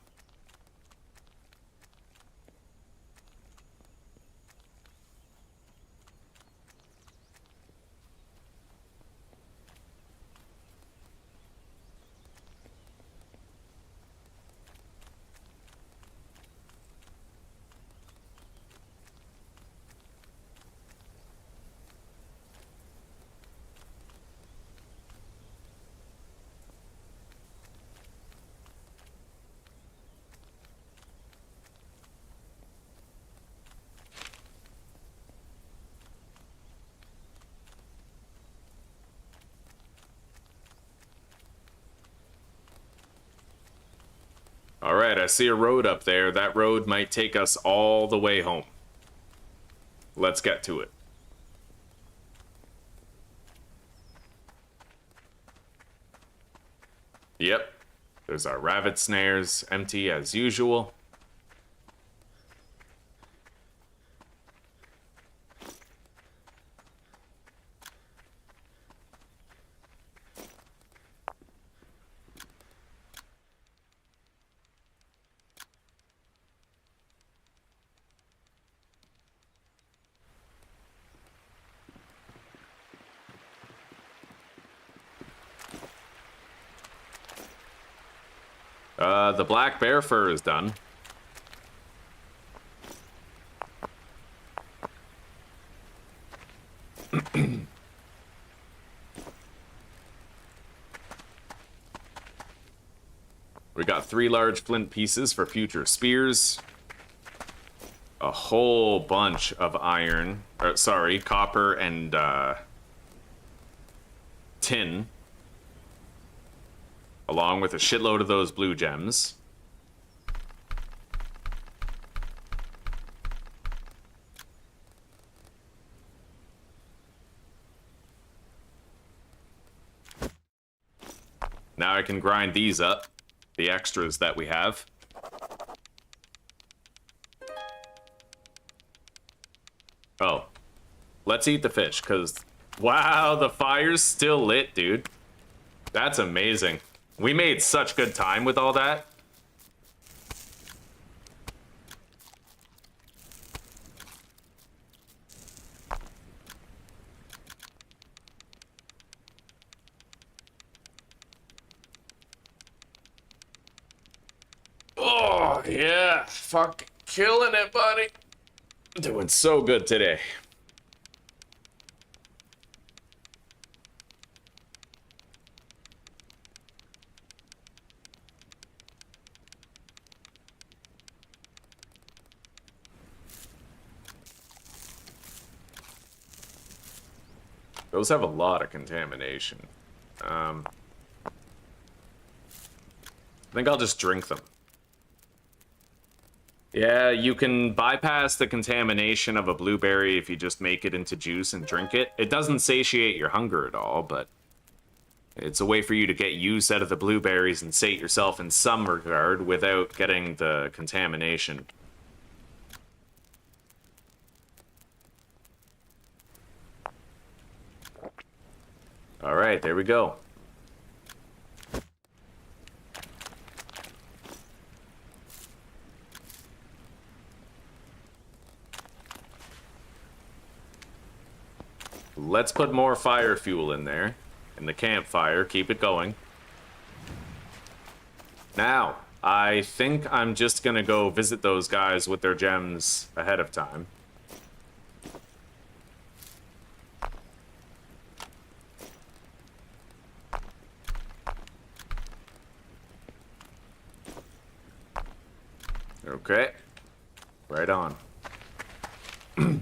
Alright, I see a road up there. That road might take us all the way home. Let's get to it. Yep. There's our rabbit snares, empty as usual. The black bear fur is done. We got 3 large flint pieces for future spears. A whole bunch of iron, or sorry, copper and tin. Along with a shitload of those blue gems. Now I can grind these up, the extras that we have. Oh, let's eat the fish, because, wow, the fire's still lit, dude. That's amazing. We made such good time with all that. Oh, yeah. Fuck. Killing it, buddy. Doing so good today. Those have a lot of contamination. I think I'll just drink them. Yeah, you can bypass the contamination of a blueberry if you just make it into juice and drink it. It doesn't satiate your hunger at all, but it's a way for you to get use out of the blueberries and sate yourself in some regard without getting the contamination. Alright, there we go. Let's put more fire fuel in there. In the campfire, keep it going. Now, I think I'm just gonna go visit those guys with their gems ahead of time. Okay. Right on.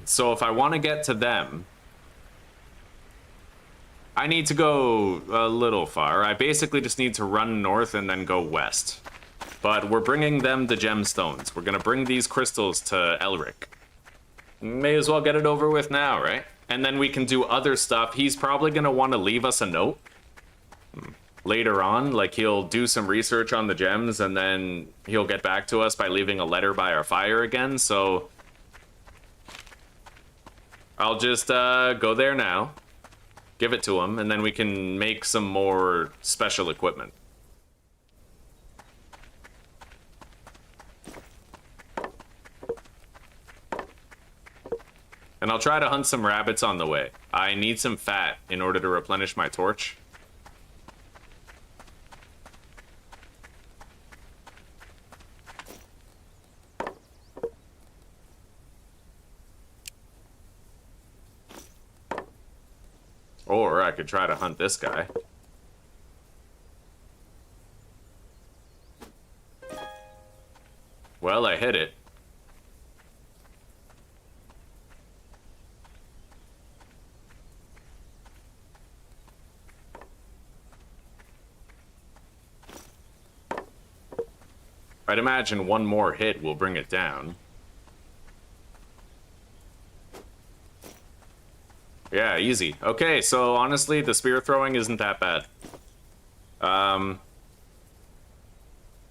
So if I want to get to them, I need to go a little far. I basically just need to run north and then go west. But we're bringing them the gemstones. We're gonna bring these crystals to Elric. May as well get it over with now, right? And then we can do other stuff. He's probably gonna want to leave us a note later on. Like, he'll do some research on the gems and then he'll get back to us by leaving a letter by our fire again. So I'll just go there now. Give it to him, and then we can make some more special equipment. And I'll try to hunt some rabbits on the way. I need some fat in order to replenish my torch. Or I could try to hunt this guy. Well, I hit it. I'd imagine one more hit will bring it down. Yeah, easy. Okay, so honestly, the spear throwing isn't that bad.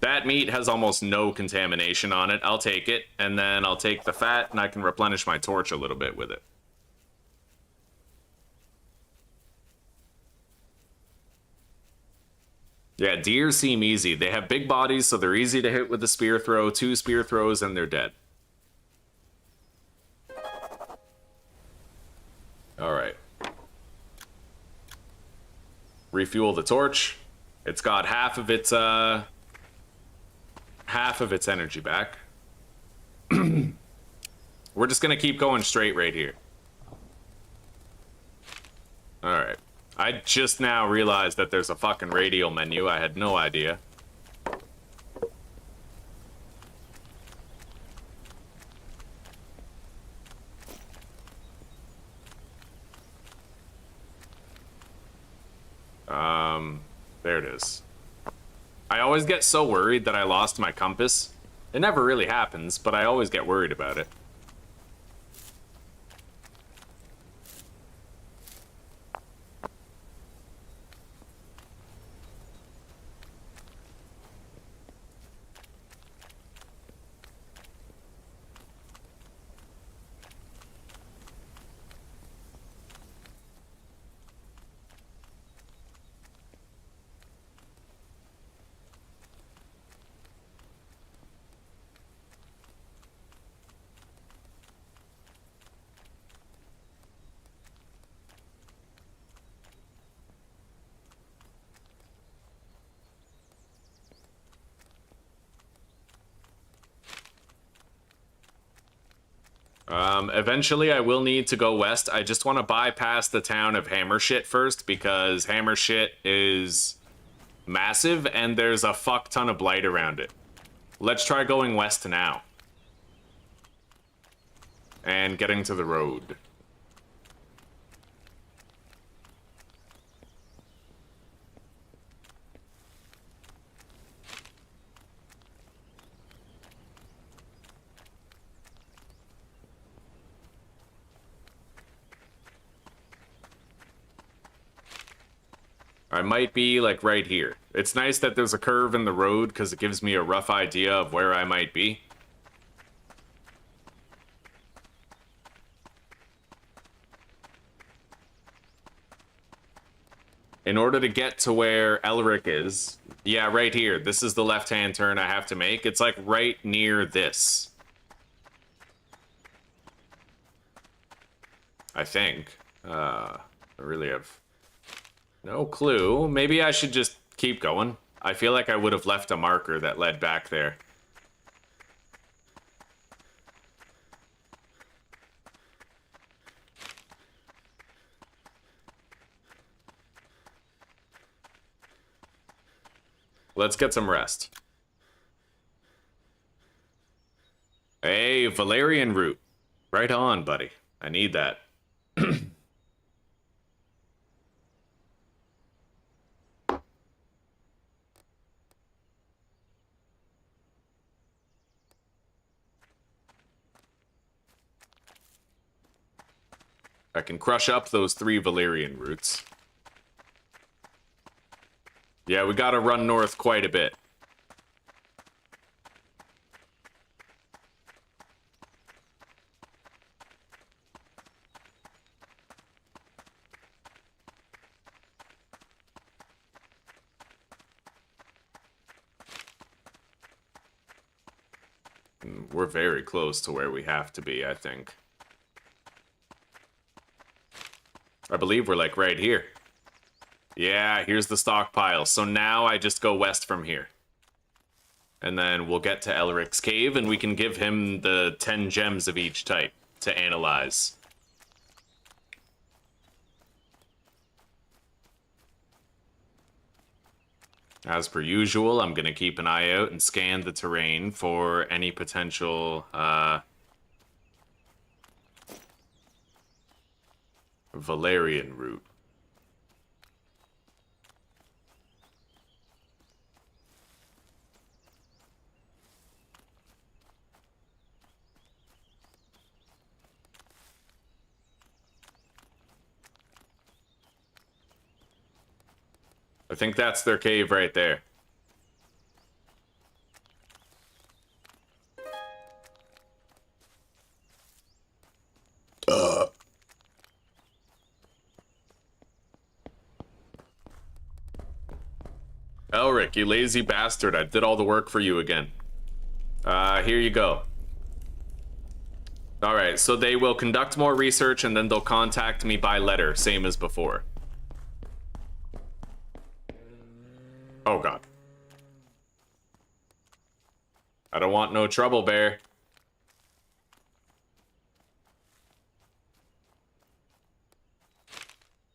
That meat has almost no contamination on it. I'll take it, and then I'll take the fat, and I can replenish my torch a little bit with it. Yeah, deer seem easy. They have big bodies, so they're easy to hit with the spear throw. 2 spear throws, and they're dead. Alright. Refuel the torch. It's got half of its energy back. We're just gonna keep going straight right here. Alright. I just now realized that there's a fucking radial menu. I had no idea. There it is. I always get so worried that I lost my compass. It never really happens, but I always get worried about it. Eventually I will need to go west. I just want to bypass the town of Hammershit first, because Hammershit is massive and there's a fuck ton of blight around it. Let's try going west now. And getting to the road. I might be, like, right here. It's nice that there's a curve in the road, because it gives me a rough idea of where I might be. In order to get to where Elric is, yeah, right here. This is the left-hand turn I have to make. It's, like, right near this. I think. I really have no clue. Maybe I should just keep going. I feel like I would have left a marker that led back there. Let's get some rest. Hey, Valerian root. Right on, buddy. I need that. I can crush up those 3 Valerian roots. Yeah, we gotta run north quite a bit. We're very close to where we have to be, I think. I believe we're, like, right here. Yeah, here's the stockpile. So now I just go west from here. And then we'll get to Elric's cave, and we can give him the 10 gems of each type to analyze. As per usual, I'm going to keep an eye out and scan the terrain for any potential Valerian route. I think that's their cave right there. Elric, you lazy bastard. I did all the work for you again. Here you go. Alright, so they will conduct more research and then they'll contact me by letter, same as before. Oh god. I don't want no trouble, bear.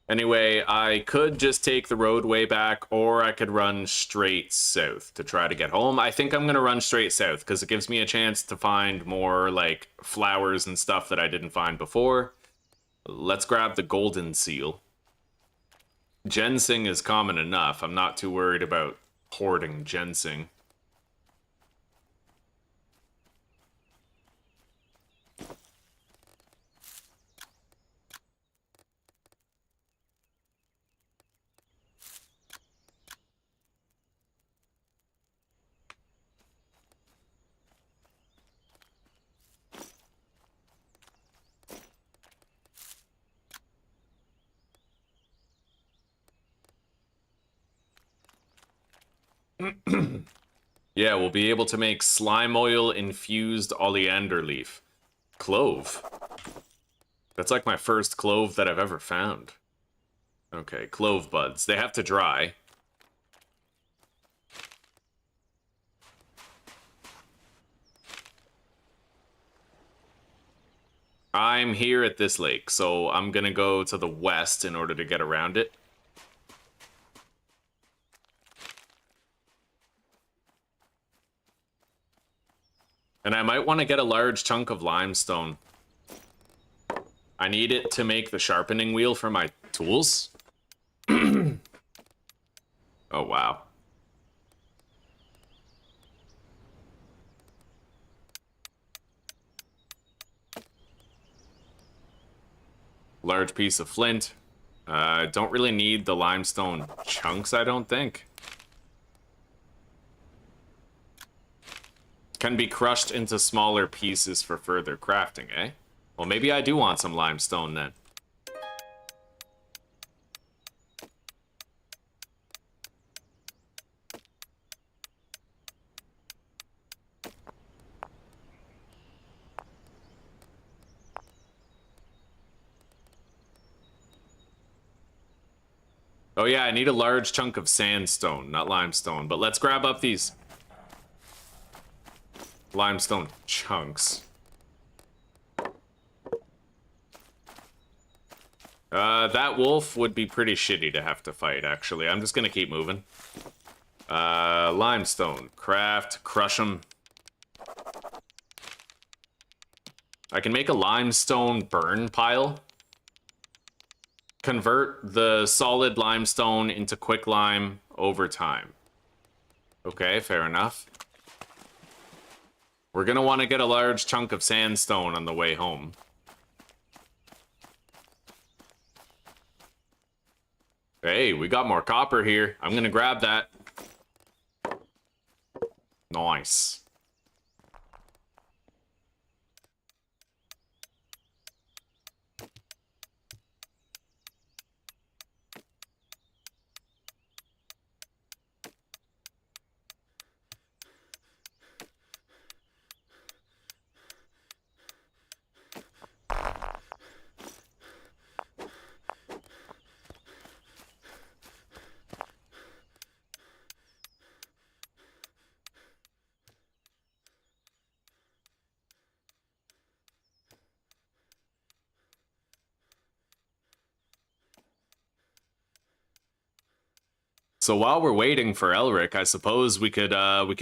Anyway, I could just take the road way back, or I could run straight south to try to get home. I think I'm gonna run straight south, because it gives me a chance to find more, like, flowers and stuff that I didn't find before. Let's grab the golden seal. Ginseng is common enough. I'm not too worried about hoarding ginseng. Yeah, we'll be able to make slime oil infused oleander leaf. Clove. That's like my first clove that I've ever found. Okay, clove buds. They have to dry. I'm here at this lake, so I'm gonna go to the west in order to get around it. And I might want to get a large chunk of limestone. I need it to make the sharpening wheel for my tools. Oh, wow. Large piece of flint. Don't really need the limestone chunks, I don't think. Can be crushed into smaller pieces for further crafting, eh? Well, maybe I do want some limestone then. Oh yeah, I need a large chunk of sandstone, not limestone, but let's grab up these limestone chunks. That wolf would be pretty shitty to have to fight, actually. I'm just gonna keep moving. Limestone. Craft. Crush them. I can make a limestone burn pile. Convert the solid limestone into quicklime over time. Okay, fair enough. We're gonna want to get a large chunk of sandstone on the way home. Hey, we got more copper here. I'm gonna grab that. Nice. So while we're waiting for Elric, I suppose we could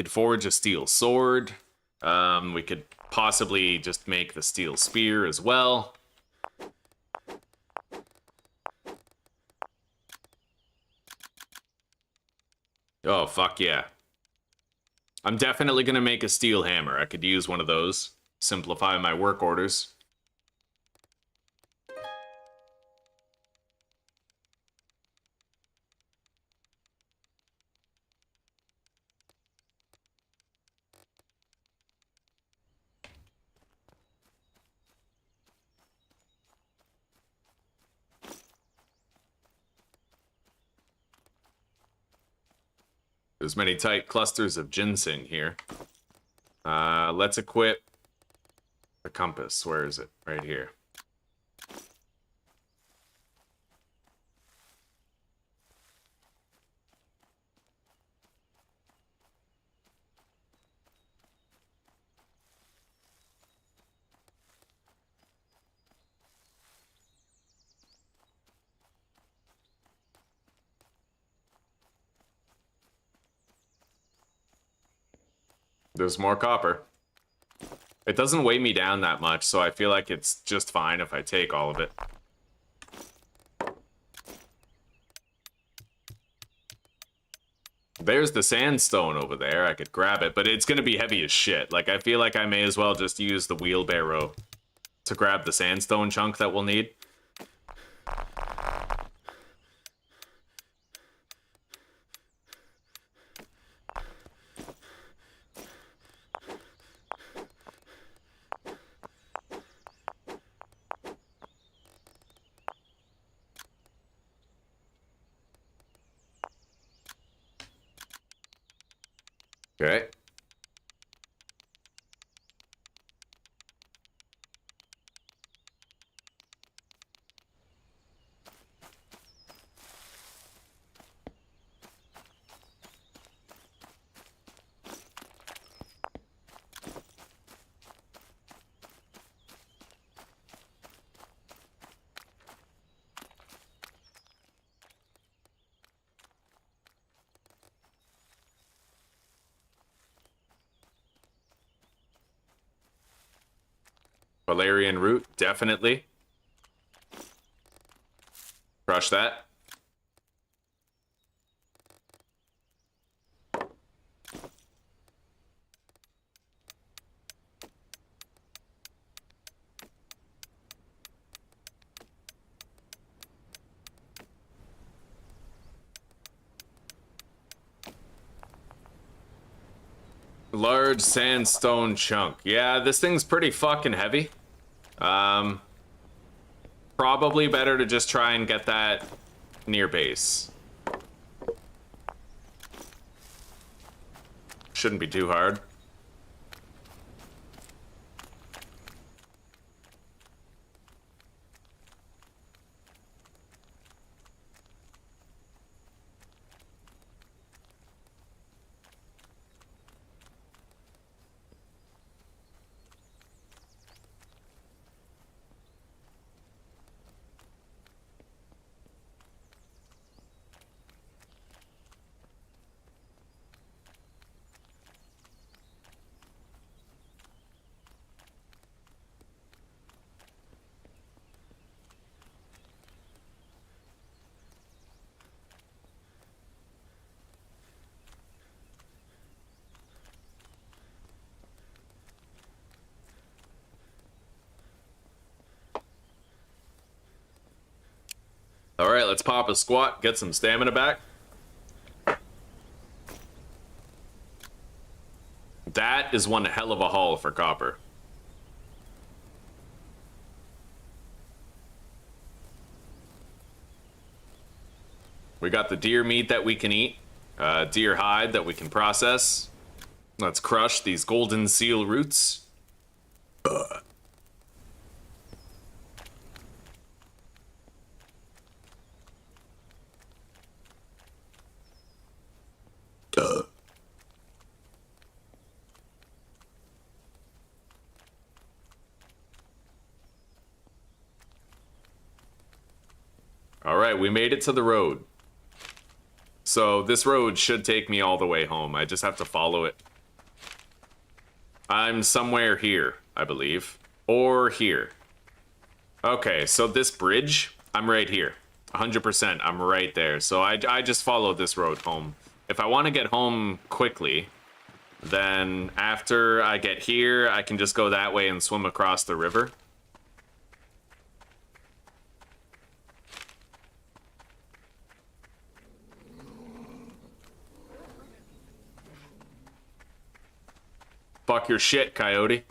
forge a steel sword. We could possibly just make the steel spear as well. Oh, fuck yeah. I'm definitely gonna make a steel hammer. I could use one of those. Simplify my work orders. There's many tight clusters of ginseng here. Let's equip the compass. Where is it? Right here. There's more copper. It doesn't weigh me down that much, so I feel like it's just fine if I take all of it. There's the sandstone over there. I could grab it, but it's gonna be heavy as shit. Like, I feel like I may as well just use the wheelbarrow to grab the sandstone chunk that we'll need. Okay. Valerian root, definitely. Crush that. Large sandstone chunk. Yeah, this thing's pretty fucking heavy. Probably better to just try and get that near base. Shouldn't be too hard. All right, let's pop a squat, get some stamina back. That is one hell of a haul for copper. We got the deer meat that we can eat, deer hide that we can process. Let's crush these golden seal roots. All right, we made it to the road. So this road should take me all the way home. I just have to follow it. I'm somewhere here, I believe. Or here. Okay, so this bridge, I'm right here. 100%, I'm right there. So I just follow this road home. If I want to get home quickly, then after I get here, I can just go that way and swim across the river. Fuck your shit, coyote.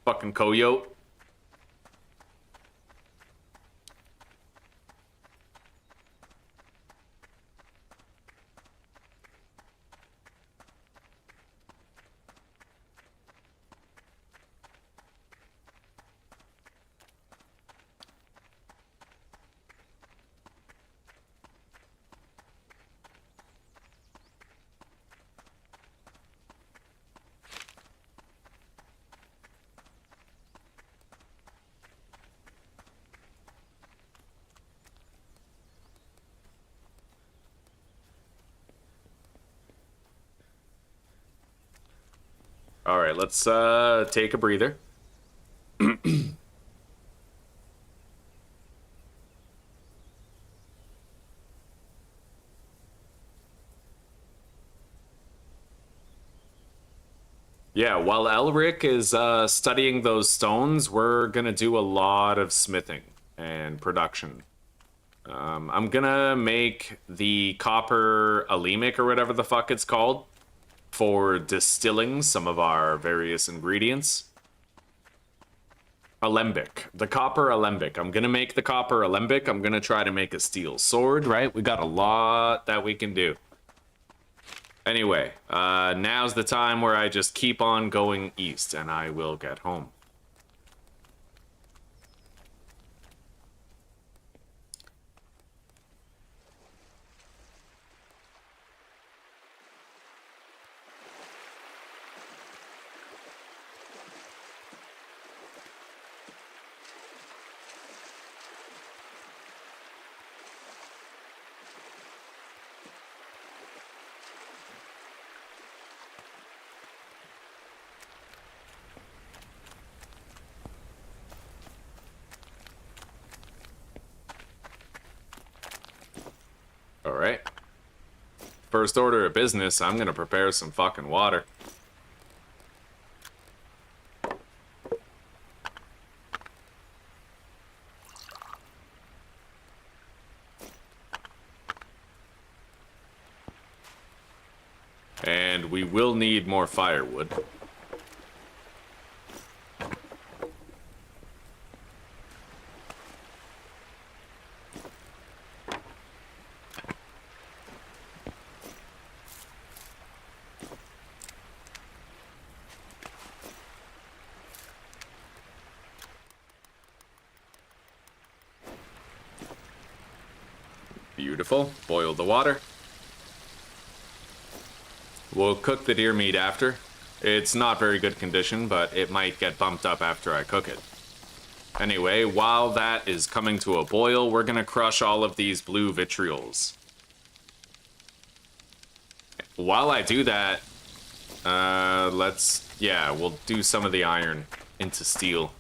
Fucking coyote. All right, let's take a breather. Yeah, while Elric is studying those stones, we're gonna do a lot of smithing and production. I'm gonna make the copper alemic or whatever the fuck it's called for distilling some of our various ingredients. Alembic. The copper alembic. I'm gonna make the copper alembic. I'm gonna try to make a steel sword, right? We got a lot that we can do. Anyway, now's the time where I just keep on going east and I will get home. All right. First order of business, I'm gonna prepare some fucking water. will need more firewood. Beautiful. Boil the water. We'll cook the deer meat after. It's not very good condition, but it might get bumped up after I cook it. Anyway, while that is coming to a boil, we're gonna crush all of these blue vitriols. While I do that, we'll do some of the iron into steel.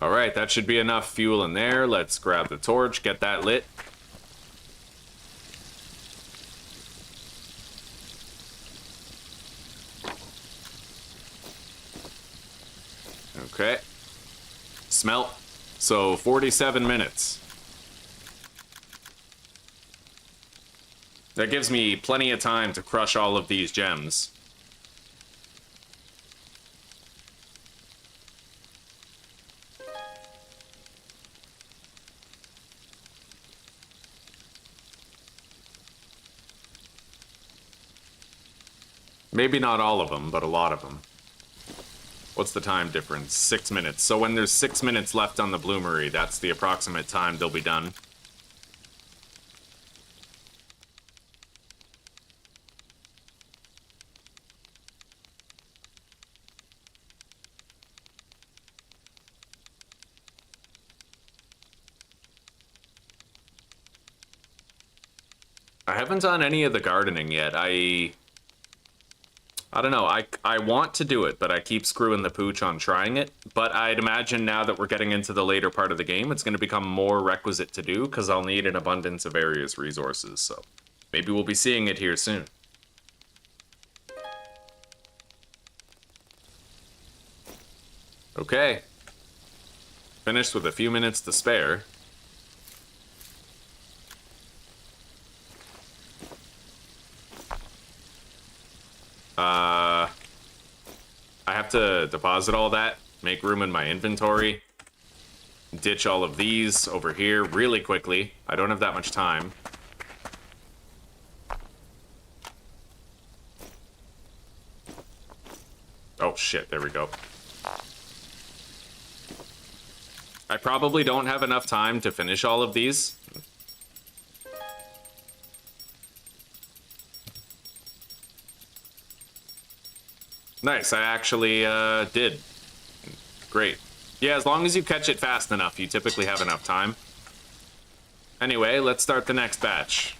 Alright, that should be enough fuel in there. Let's grab the torch, get that lit. Okay. Smelt. So 47 minutes. That gives me plenty of time to crush all of these gems. Maybe not all of them, but a lot of them. What's the time difference? 6 minutes. So when there's 6 minutes left on the bloomery, that's the approximate time they'll be done. I haven't done any of the gardening yet. I don't know, I want to do it, but I keep screwing the pooch on trying it. But I'd imagine now that we're getting into the later part of the game, it's going to become more requisite to do, because I'll need an abundance of various resources, so maybe we'll be seeing it here soon. Okay. Finished with a few minutes to spare. I have to deposit all that, make room in my inventory, ditch all of these over here really quickly. I don't have that much time. Oh shit, there we go. I probably don't have enough time to finish all of these. Nice, I actually did. Great. Yeah, as long as you catch it fast enough, you typically have enough time. Anyway, let's start the next batch.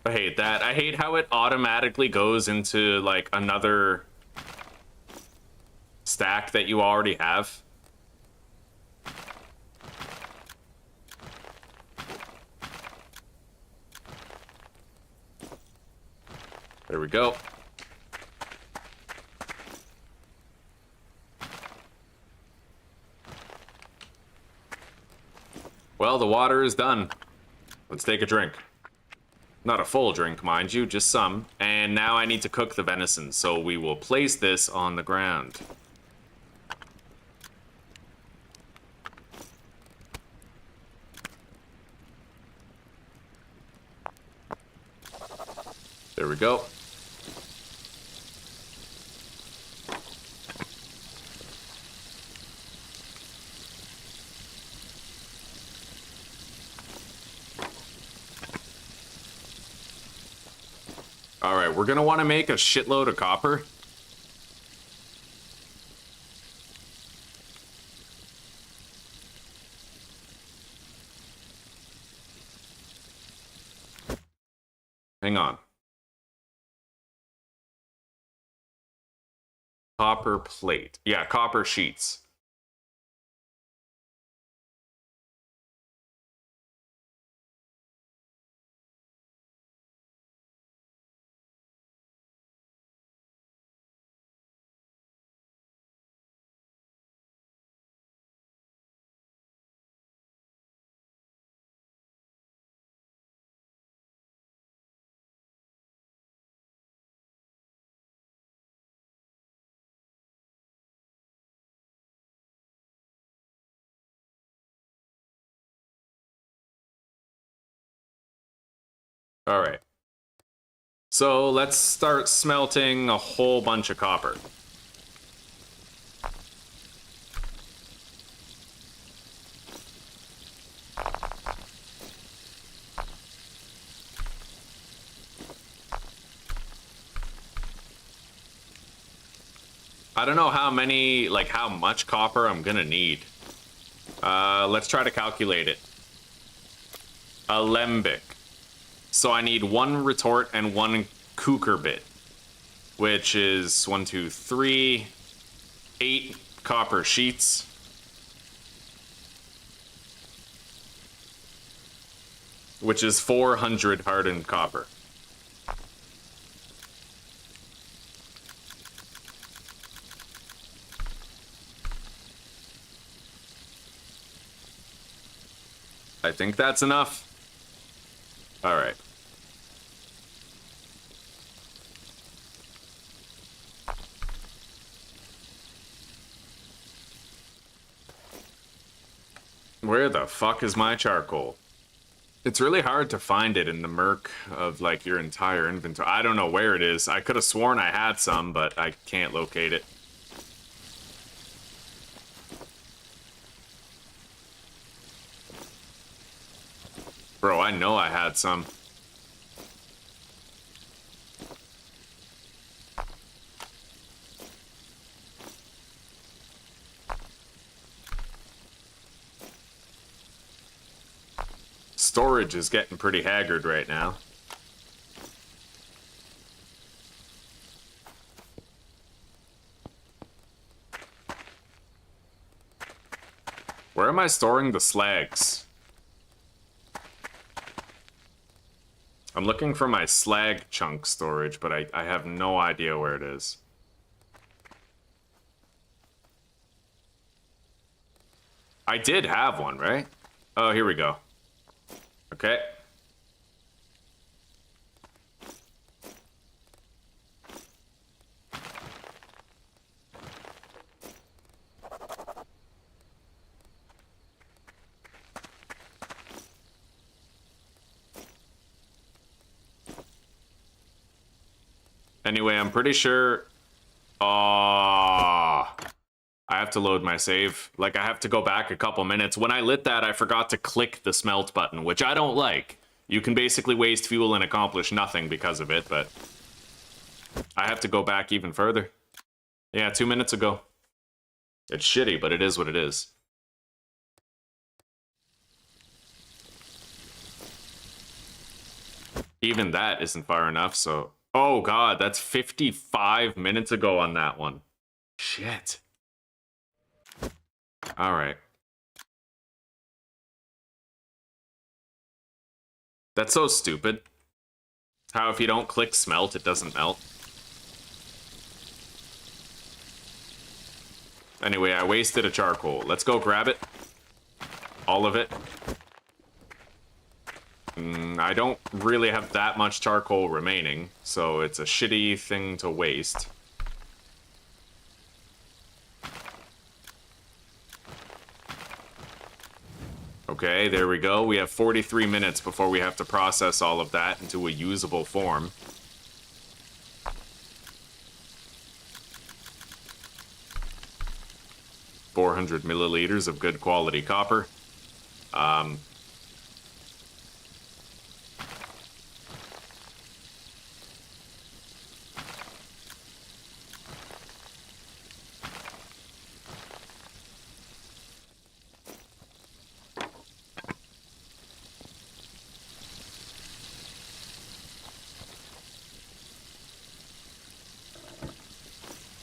I hate that. I hate how it automatically goes into, like, another stack that you already have. There we go. Well, the water is done. Let's take a drink. Not a full drink, mind you, just some. And now I need to cook the venison, so we will place this on the ground. There we go. All right, we're gonna want to make a shitload of copper. Hang on. Copper plate. Yeah, copper sheets. All right. So let's start smelting a whole bunch of copper. I don't know how many, like how much copper I'm gonna need. Let's try to calculate it. Alembic. So I need one retort and one cooker bit, which is 1, 2, 3, 8 copper sheets. Which is 400 hardened copper. I think that's enough. All right. Where the fuck is my charcoal? It's really hard to find it in the murk of, like, your entire inventory. I don't know where it is. I could have sworn I had some, but I can't locate it. Bro, I know I had some. Storage is getting pretty haggard right now. Where am I storing the slags? I'm looking for my slag chunk storage, but I have no idea where it is. I did have one, right? Oh, here we go. Okay. Anyway, I'm pretty sure... I have to load my save. Like, I have to go back a couple minutes. When I lit that, I forgot to click the smelt button, which I don't like. You can basically waste fuel and accomplish nothing because of it, but... I have to go back even further. Yeah, 2 minutes ago. It's shitty, but it is what it is. Even that isn't far enough, so... Oh god, that's 55 minutes ago on that one. Shit. Alright. That's so stupid. How if you don't click smelt, it doesn't melt. Anyway, I wasted a charcoal. Let's go grab it. All of it. I don't really have that much charcoal remaining, so it's a shitty thing to waste. Okay, there we go. We have 43 minutes before we have to process all of that into a usable form. $400 milliliters of good quality copper.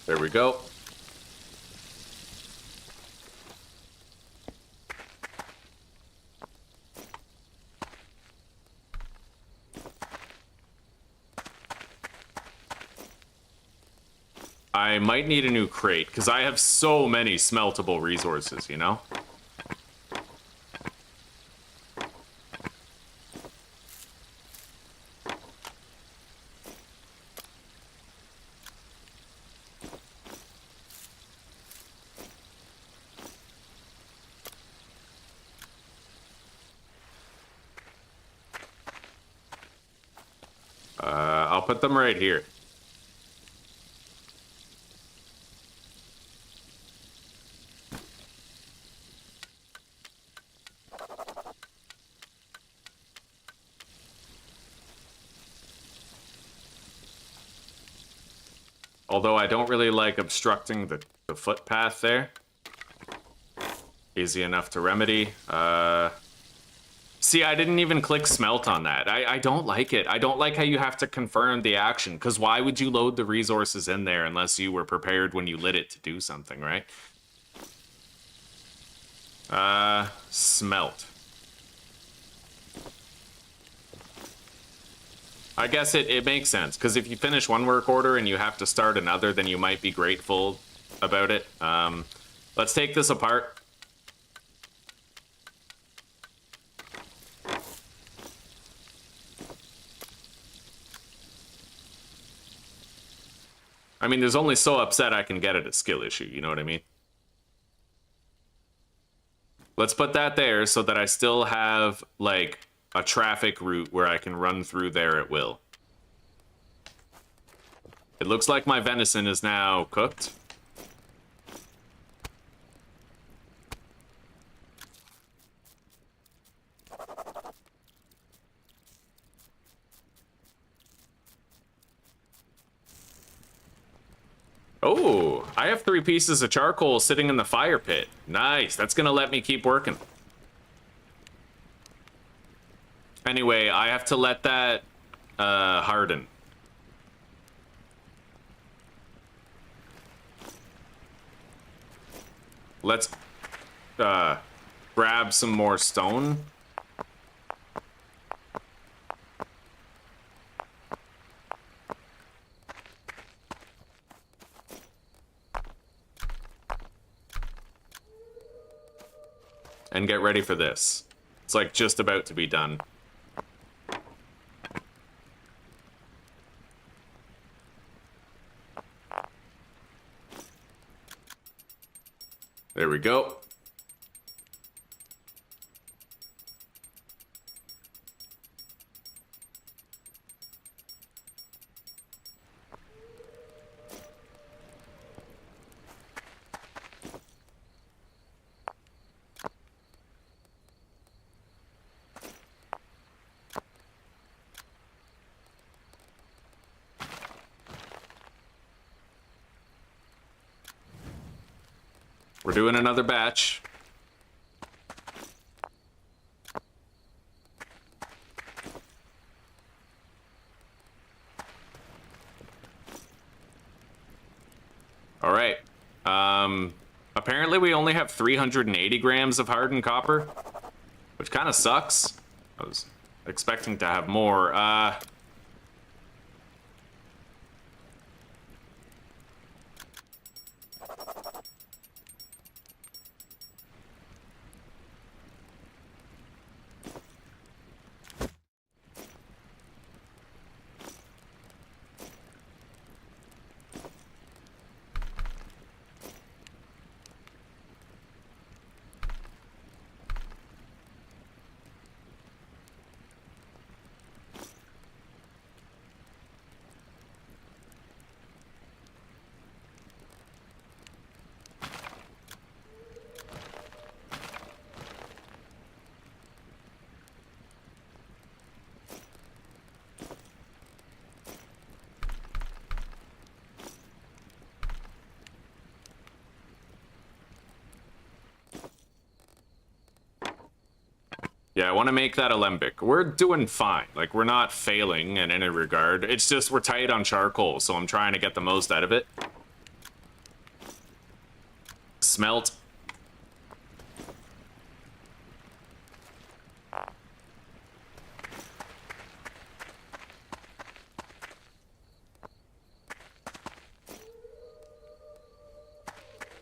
There we go. I might need a new crate, because I have so many smeltable resources, you know? I'll put them right here. Although I don't really like obstructing the footpath there. Easy enough to remedy. See, I didn't even click smelt on that. I don't like it. I don't like how you have to confirm the action, because why would you load the resources in there unless you were prepared when you lit it to do something, right? Smelt. I guess it makes sense, because if you finish one work order and you have to start another, then you might be grateful about it. Let's take this apart. I mean, there's only so upset I can get at a skill issue, you know what I mean? Let's put that there so that I still have, like, a traffic route where I can run through there at will. It looks like my venison is now cooked. Oh, I have 3 pieces of charcoal sitting in the fire pit. Nice, that's gonna let me keep working. Anyway, I have to let that harden. Let's grab some more stone. And get ready for this. It's like just about to be done. There we go. We're doing another batch. All right. Apparently we only have 380 grams of hardened copper, which kind of sucks. I was expecting to have more. Yeah, I want to make that alembic. We're doing fine. Like, we're not failing in any regard. It's just we're tight on charcoal, so I'm trying to get the most out of it. smelt.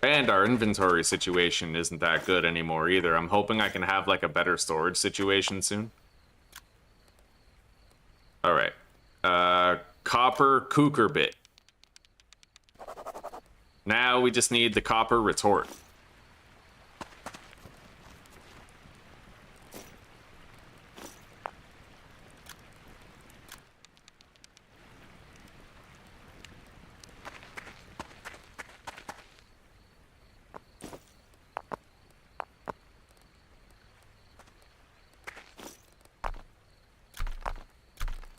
And our inventory situation isn't that good anymore either. I'm hoping I can have like a better storage situation soon. Alright. Copper cooker bit. Now we just need the copper retort.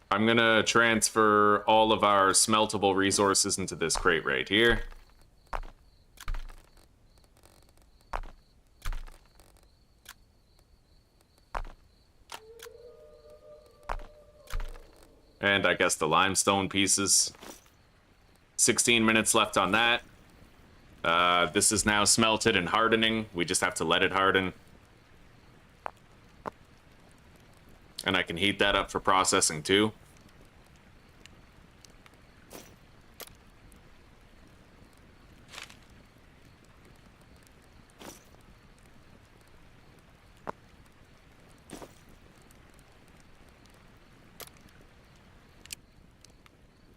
I'm gonna transfer all of our smeltable resources into this crate right here. And I guess the limestone pieces. 16 minutes left on that. This is now smelted and hardening. We just have to let it harden. And I can heat that up for processing too.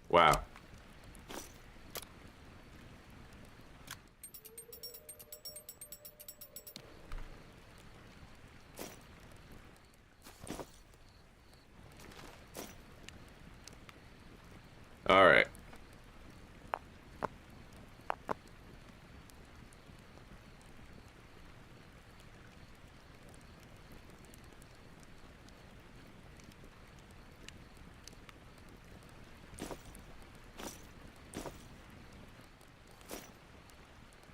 Wow. All right.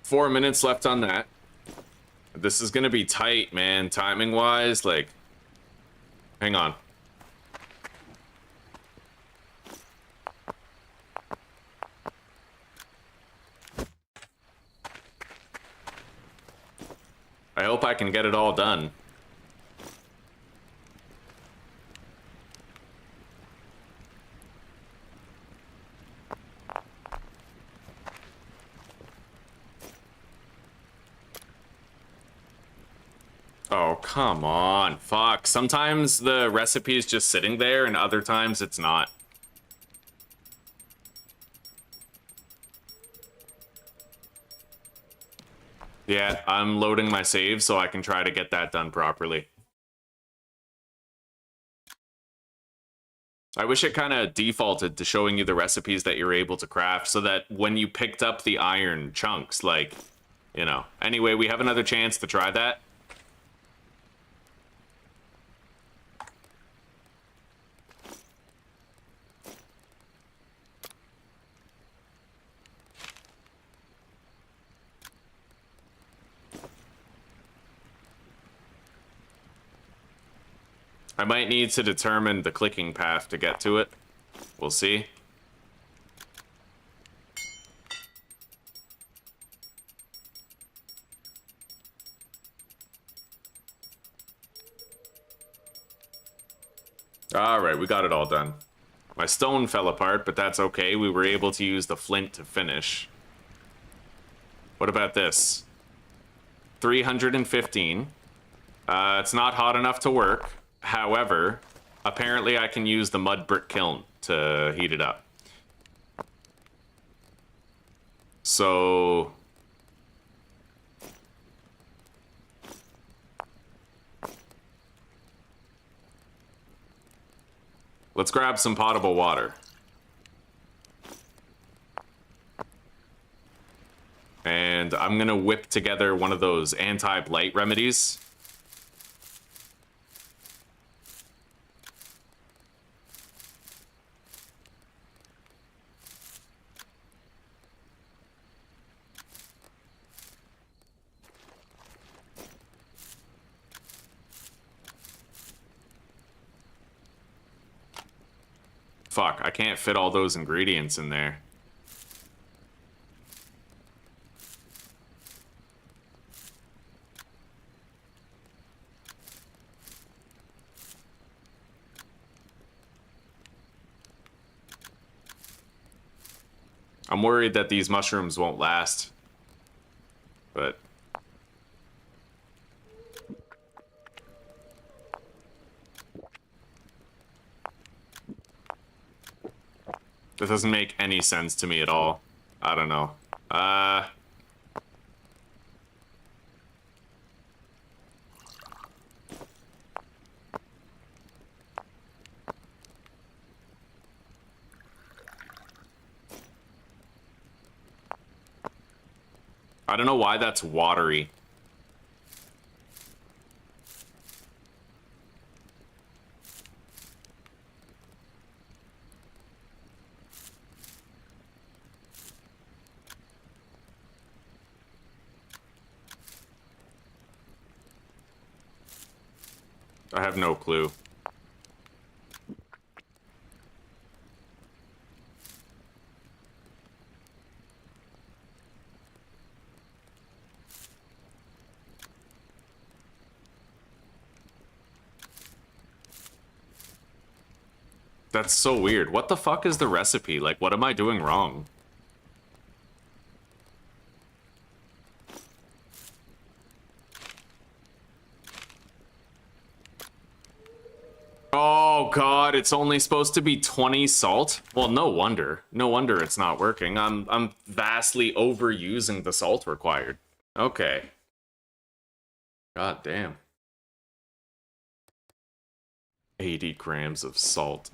Four minutes left on that. This is gonna be tight, man, timing wise. Like, hang on. I hope I can get it all done. Oh, come on. Fuck. Sometimes the recipe is just sitting there, and other times it's not. Yeah, I'm loading my save so I can try to get that done properly. I wish it kind of defaulted to showing you the recipes that you're able to craft so that when you picked up the iron chunks, like, you know. Anyway, we have another chance to try that. I might need to determine the clicking path to get to it. We'll see. Alright, we got it all done. My stone fell apart, but that's okay. We were able to use the flint to finish. What about this? 315. It's not hot enough to work. However, apparently I can use the mud brick kiln to heat it up. So... let's grab some potable water. And I'm gonna whip together one of those anti-blight remedies. Fuck, I can't fit all those ingredients in there. I'm worried that these mushrooms won't last. But... that doesn't make any sense to me at all. I don't know. I don't know why that's watery. I have no clue. That's so weird. What the fuck is the recipe? Like, what am I doing wrong? Oh god, it's only supposed to be 20 salt? Well, no wonder. No wonder it's not working. I'm vastly overusing the salt required. Okay. God damn. 80 grams of salt.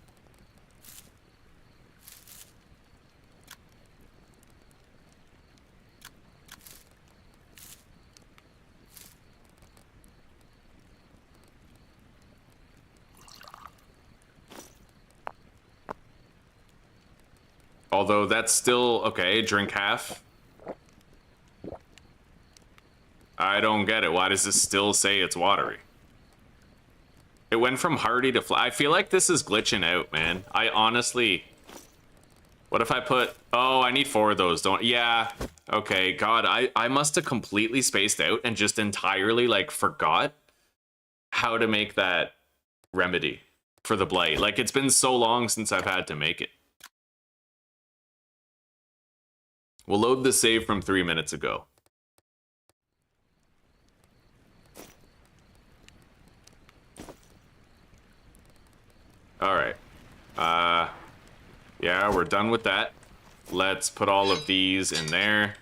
Although that's still... okay, drink half. I don't get it. Why does this still say it's watery? It went from hearty to I feel like this is glitching out, man. I honestly... what if I put... oh, I need 4 of those, don't... yeah. Okay, God, I must have completely spaced out and just entirely, like, forgot how to make that remedy for the Blight. Like, it's been so long since I've had to make it. We'll load the save from 3 minutes ago. Alright. Yeah, we're done with that. Let's put all of these in there.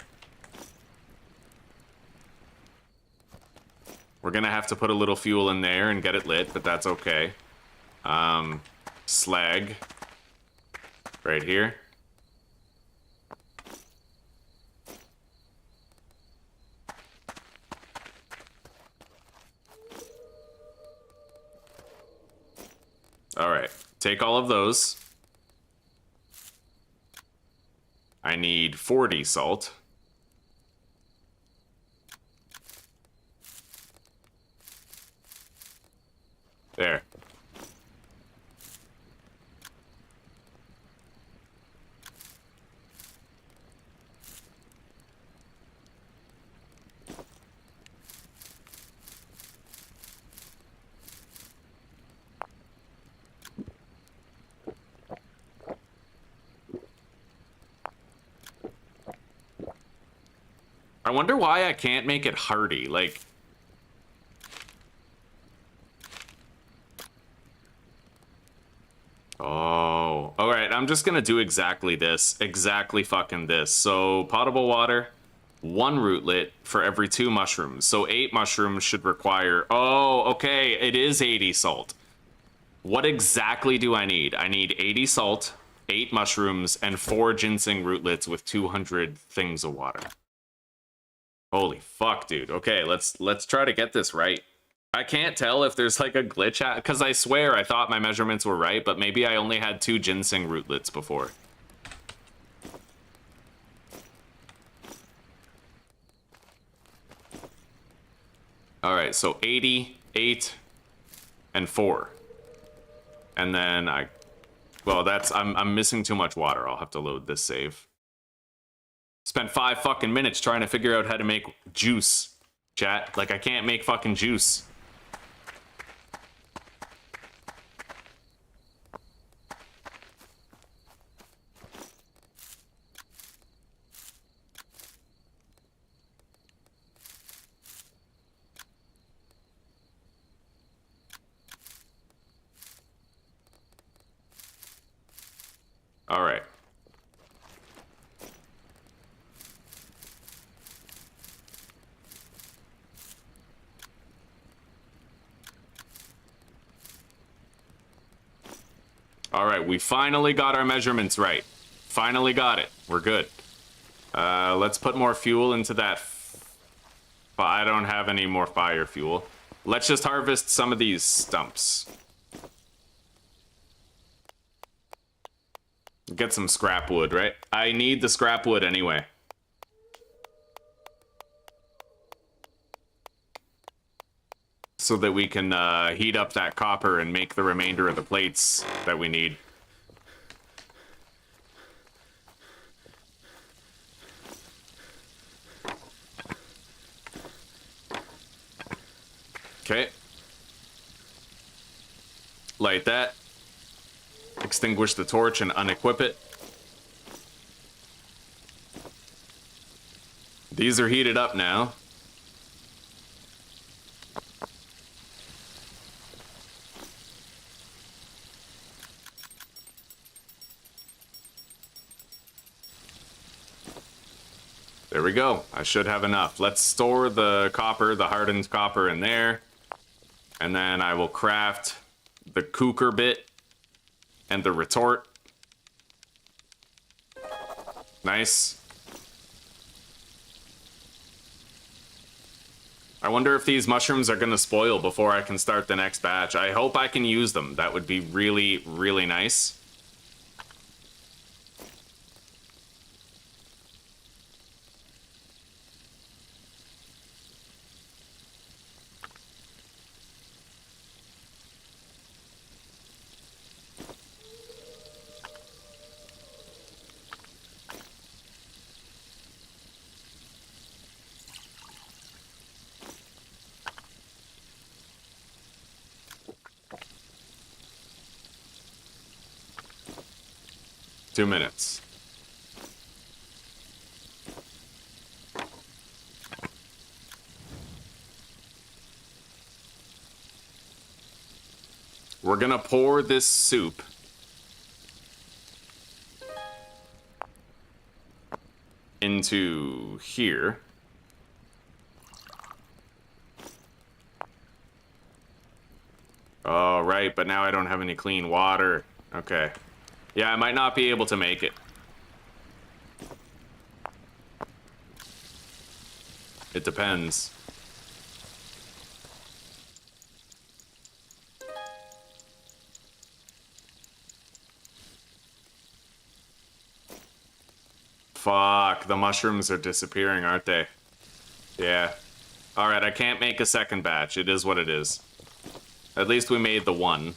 We're gonna have to put a little fuel in there and get it lit, but that's okay. Slag. Right here. Alright, take all of those. I need 40 salt. There. I wonder why I can't make it hearty, like... oh, alright, I'm just gonna do exactly this. Exactly fucking this. So, potable water, 1 rootlet for every 2 mushrooms. So 8 mushrooms should require... oh, okay, it is 80 salt. What exactly do I need? I need 80 salt, 8 mushrooms, and 4 ginseng rootlets with 200 things of water. Holy fuck, dude. Okay, let's try to get this right. I can't tell if there's like a glitch because I swear I thought my measurements were right, but maybe I only had 2 ginseng rootlets before. Alright, so 80, 8, and 4. And then well, that's... I'm missing too much water. I'll have to load this save. Spent 5 fucking minutes trying to figure out how to make juice, chat. Like, I can't make fucking juice. All right, we finally got our measurements right. Finally got it. We're good. Let's put more fuel into that. But I don't have any more fire fuel. Let's just harvest some of these stumps. Get some scrap wood, right? I need the scrap wood anyway. So that we can heat up that copper and make the remainder of the plates that we need. Okay. Light that. Extinguish the torch and unequip it. These are heated up now. There we go. I should have enough. Let's store the copper, the hardened copper in there. And then I will craft the cooker bit and the retort. Nice. I wonder if these mushrooms are gonna spoil before I can start the next batch. I hope I can use them. That would be really, really nice. Two minutes. We're gonna pour this soup into here. Oh, right, but now I don't have any clean water. Okay. Yeah, I might not be able to make it. It depends. Fuck, the mushrooms are disappearing, aren't they? Yeah. Alright, I can't make a second batch. It is what it is. At least we made the one.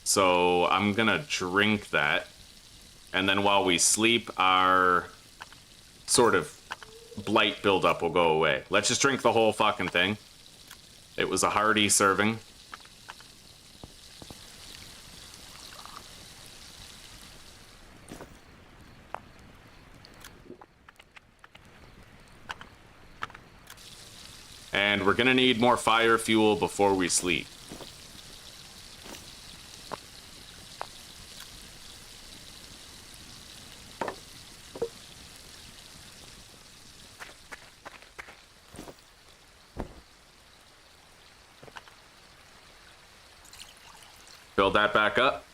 So I'm gonna drink that. And then while we sleep, our sort of blight buildup will go away. Let's just drink the whole fucking thing. It was a hearty serving. And we're gonna need more fire fuel before we sleep. Build that back up.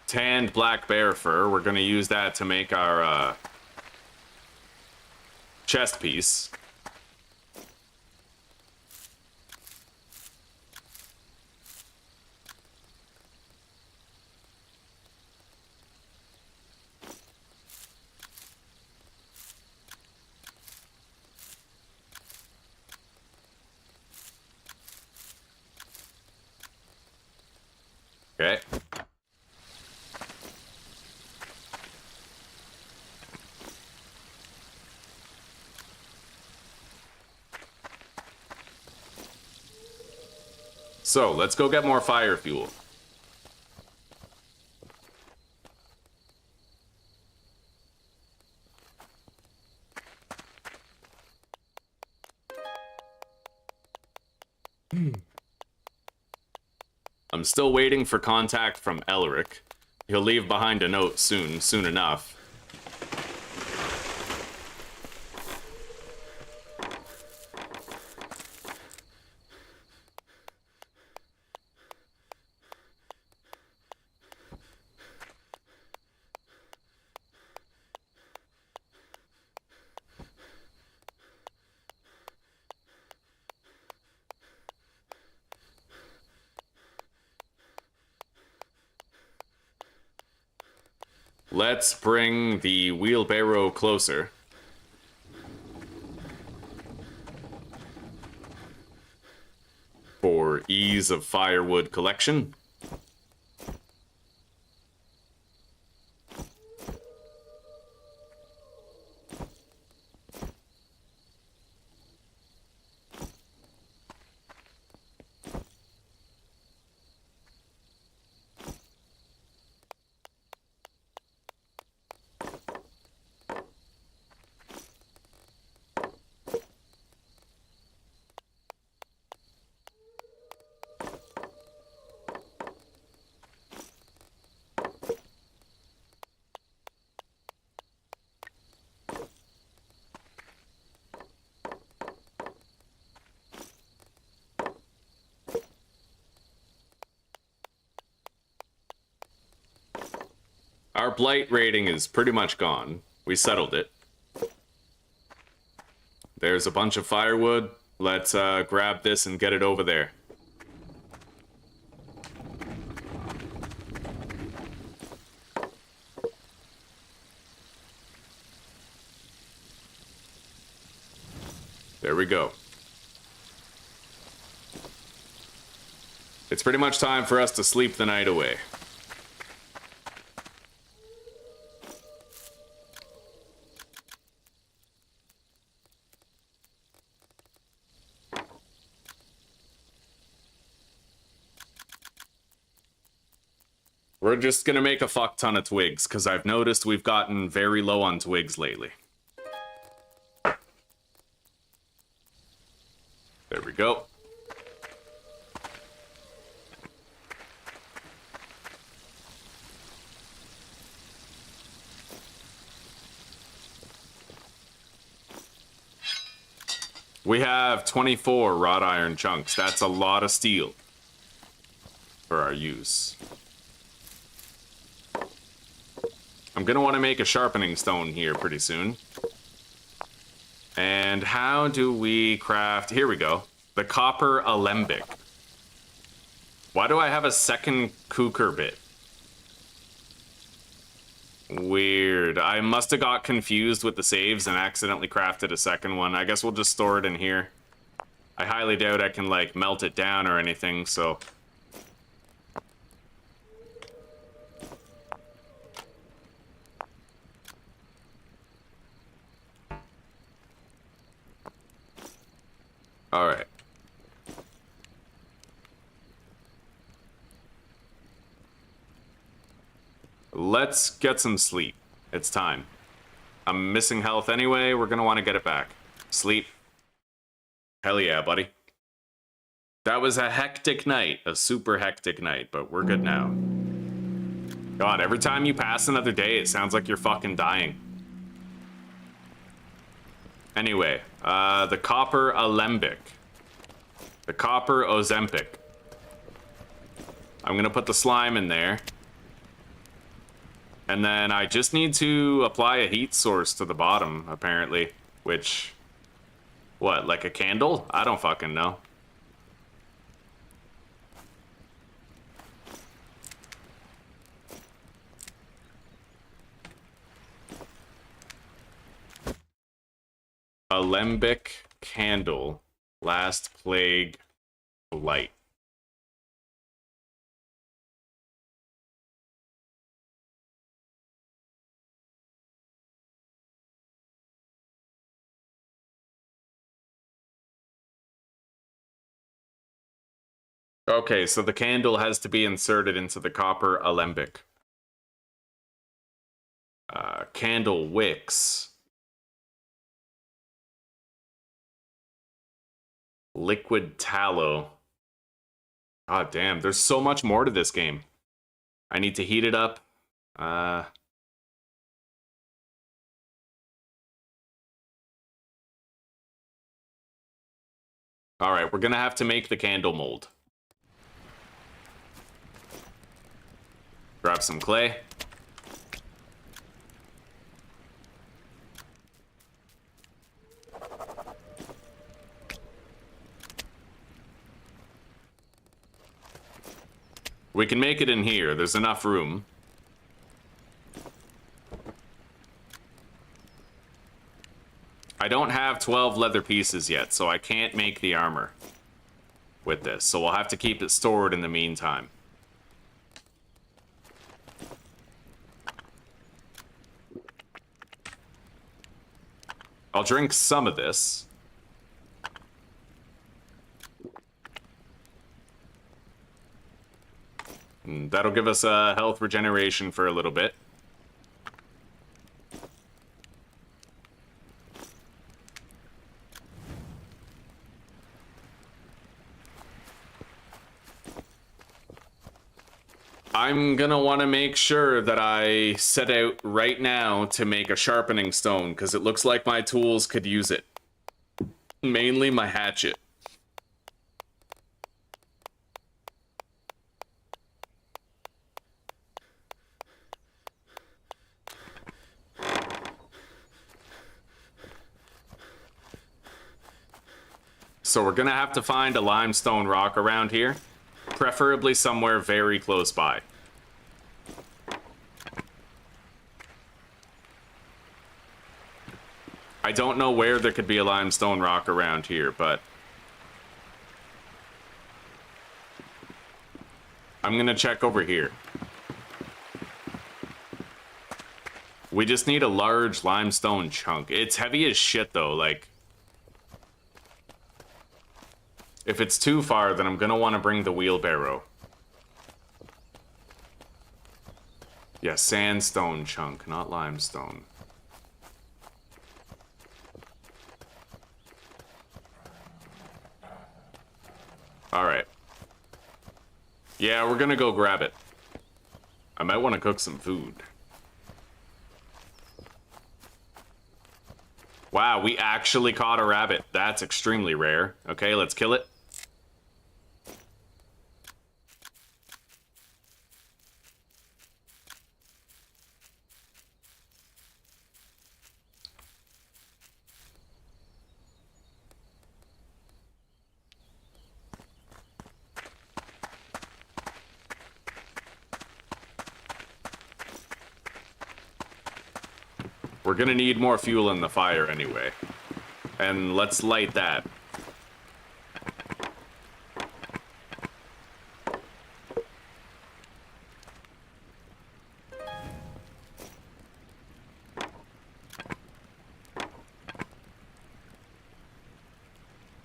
Tanned black bear fur. We're gonna use that to make our chest piece. Okay. So, let's go get more fire fuel. I'm still waiting for contact from Elric. He'll leave behind a note soon enough. Let's bring the wheelbarrow closer. For ease of firewood collection. Our Blight rating is pretty much gone. We settled it. There's a bunch of firewood. Let's grab this and get it over there. There we go. It's pretty much time for us to sleep the night away. We're just gonna make a fuck ton of twigs, because I've noticed we've gotten very low on twigs lately. There we go. We have 24 wrought iron chunks. That's a lot of steel for our use. I'm gonna want to make a sharpening stone here pretty soon. And how do we craft... Here we go. The copper alembic. Why do I have a second cooker bit? Weird. I must have got confused with the saves and accidentally crafted a second one. I guess we'll just store it in here. I highly doubt I can, like, melt it down or anything, so... Alright. Let's get some sleep. It's time. I'm missing health anyway. We're gonna want to get it back. Sleep. Hell yeah, buddy. That was a hectic night. A super hectic night, but we're good now. God, every time you pass another day, it sounds like you're fucking dying. Anyway, the copper alembic. The copper ozempic. I'm gonna put the slime in there. And then I just need to apply a heat source to the bottom, apparently. Which... What, like a candle? I don't fucking know. Alembic candle. Last plague blight. Okay, so the candle has to be inserted into the copper alembic. Candle wicks. Liquid tallow. God damn, there's so much more to this game. I need to heat it up. Alright, we're gonna have to make the candle mold. Grab some clay. We can make it in here. There's enough room. I don't have 12 leather pieces yet, so I can't make the armor with this. So we'll have to keep it stored in the meantime. I'll drink some of this. And that'll give us a health regeneration for a little bit. I'm gonna want to make sure that I set out right now to make a sharpening stone, because it looks like my tools could use it. Mainly my hatchet. So we're gonna have to find a limestone rock around here. Preferably somewhere very close by. I don't know where there could be a limestone rock around here, but I'm gonna check over here. We just need a large limestone chunk. It's heavy as shit though, like... If it's too far, then I'm gonna want to bring the wheelbarrow. Yeah, sandstone chunk, not limestone. Alright. Yeah, we're gonna go grab it. I might want to cook some food. Wow, we actually caught a rabbit. That's extremely rare. Okay, let's kill it. We're gonna need more fuel in the fire anyway. And let's light that.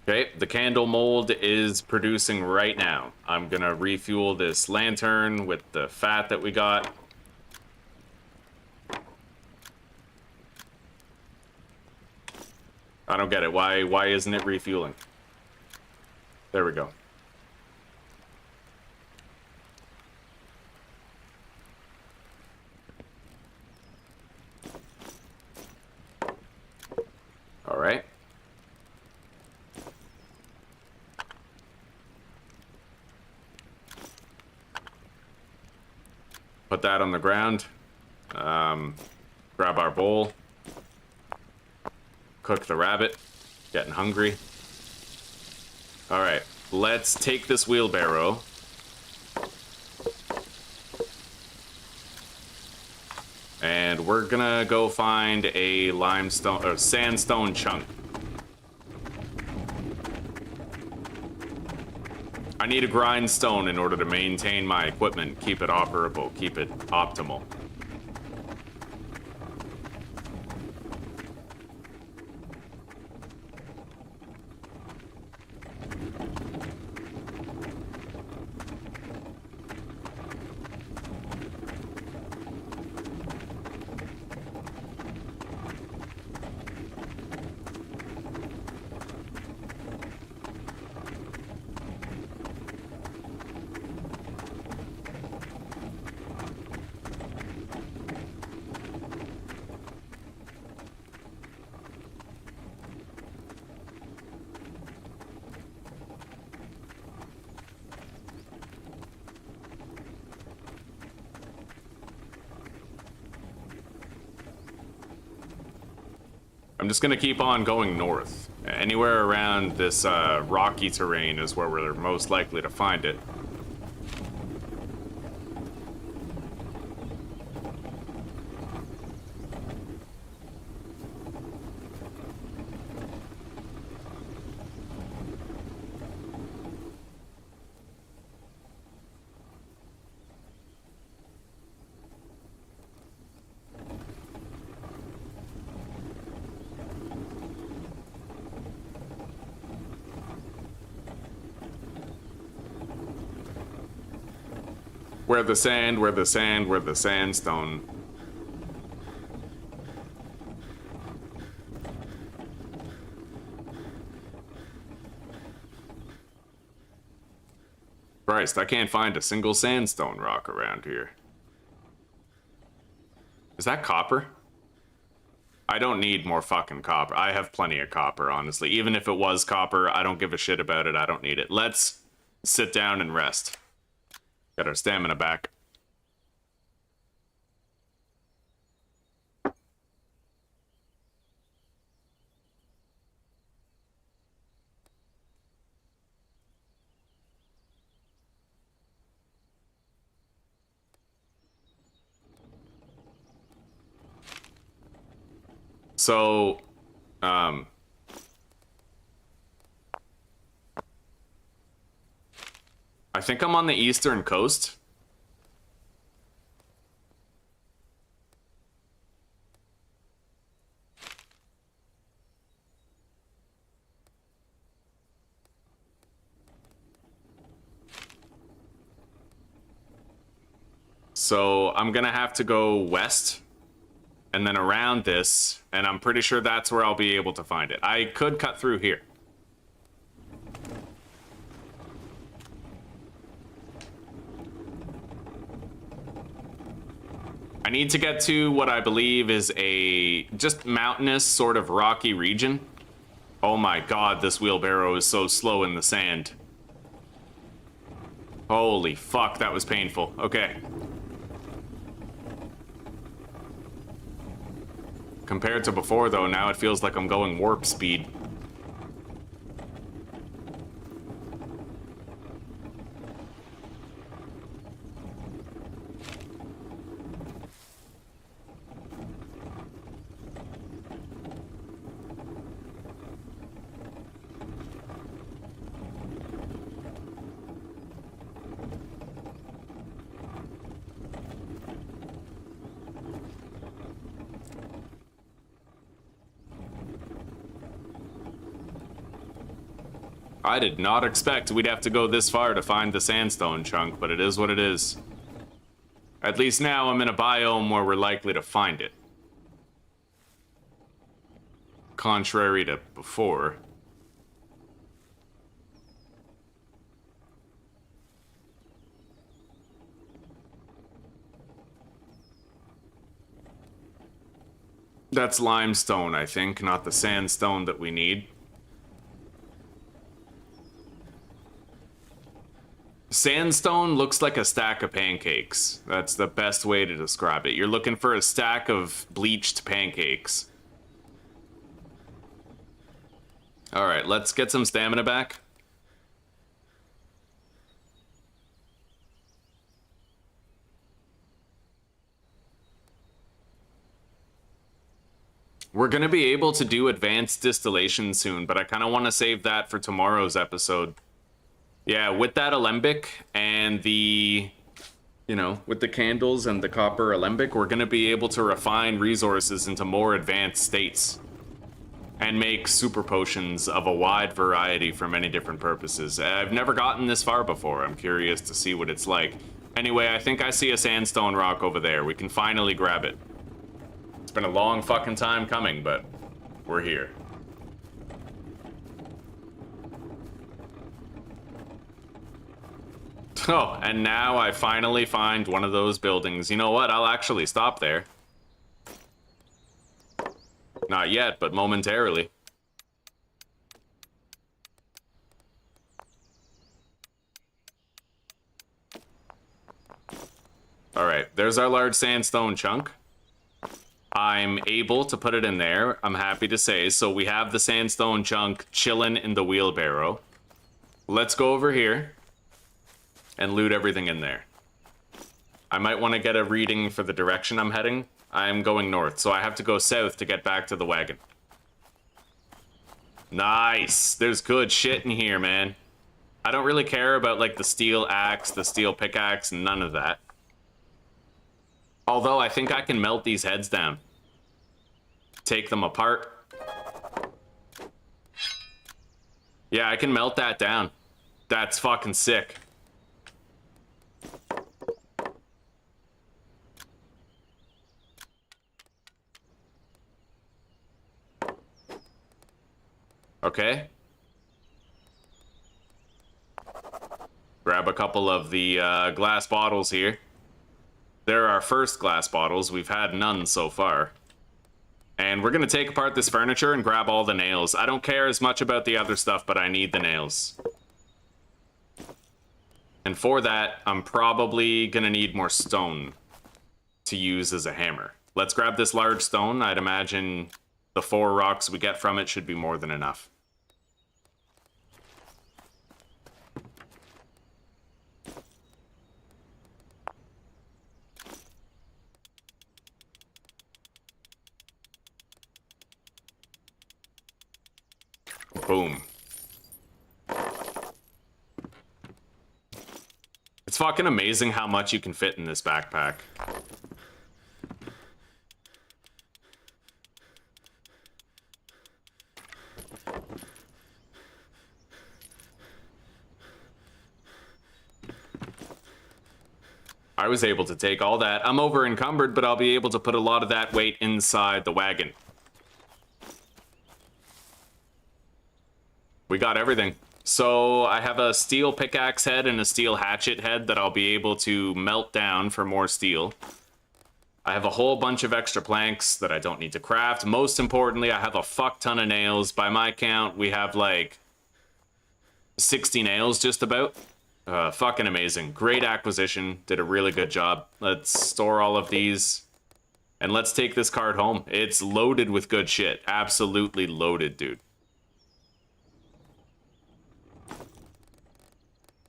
Okay, the candle mold is producing right now. I'm gonna refuel this lantern with the fat that we got. I don't get it. Why isn't it refueling? There we go. All right. Put that on the ground. Grab our bowl. Cook the rabbit. Getting hungry. Alright, let's take this wheelbarrow. And we're gonna go find a limestone or sandstone chunk. I need a grindstone in order to maintain my equipment, keep it operable, keep it optimal. I'm just gonna keep on going north. Anywhere around this rocky terrain is where we're most likely to find it. Where the sand, where the sand, where the sandstone. Christ, I can't find a single sandstone rock around here. Is that copper? I don't need more fucking copper. I have plenty of copper, honestly. Even if it was copper, I don't give a shit about it. I don't need it. Let's sit down and rest. Got our stamina back. So, I think I'm on the eastern coast. So I'm gonna have to go west and then around this, and I'm pretty sure that's where I'll be able to find it. I could cut through here. I need to get to what I believe is a just mountainous sort of rocky region. Oh my god, this wheelbarrow is so slow in the sand. Holy fuck, that was painful. Okay. Compared to before, though, now it feels like I'm going warp speed. I did not expect we'd have to go this far to find the sandstone chunk, but it is what it is. At least now I'm in a biome where we're likely to find it. Contrary to before. That's limestone, I think, not the sandstone that we need. Sandstone looks like a stack of pancakes. That's the best way to describe it. You're looking for a stack of bleached pancakes. Alright, let's get some stamina back. We're gonna be able to do advanced distillation soon, but I kind of want to save that for tomorrow's episode. Yeah, with that alembic and the, you know, with the candles and the copper alembic, we're going to be able to refine resources into more advanced states and make super potions of a wide variety for many different purposes. I've never gotten this far before. I'm curious to see what it's like. Anyway, I think I see a sandstone rock over there. We can finally grab it. It's been a long fucking time coming, but we're here. Oh, and now I finally find one of those buildings. You know what? I'll actually stop there. Not yet, but momentarily. Alright, there's our large sandstone chunk. I'm able to put it in there, I'm happy to say. So we have the sandstone chunk chilling in the wheelbarrow. Let's go over here and loot everything in there. I might want to get a reading for the direction I'm heading. I'm going north, so I have to go south to get back to the wagon. Nice! There's good shit in here, man. I don't really care about, like, the steel axe, the steel pickaxe, none of that. Although, I think I can melt these heads down. Take them apart. Yeah, I can melt that down. That's fucking sick. Okay. Grab a couple of the glass bottles here. They're our first glass bottles. We've had none so far. And we're going to take apart this furniture and grab all the nails. I don't care as much about the other stuff, but I need the nails. And for that, I'm probably going to need more stone to use as a hammer. Let's grab this large stone. I'd imagine the 4 rocks we get from it should be more than enough. Boom. It's fucking amazing how much you can fit in this backpack. I was able to take all that. I'm over encumbered, but I'll be able to put a lot of that weight inside the wagon. We got everything. So I have a steel pickaxe head and a steel hatchet head that I'll be able to melt down for more steel. I have a whole bunch of extra planks that I don't need to craft. Most importantly, I have a fuck ton of nails. By my count, we have like 60 nails just about. Fucking amazing. Great acquisition. Did a really good job. Let's store all of these. And let's take this cart home. It's loaded with good shit. Absolutely loaded, dude.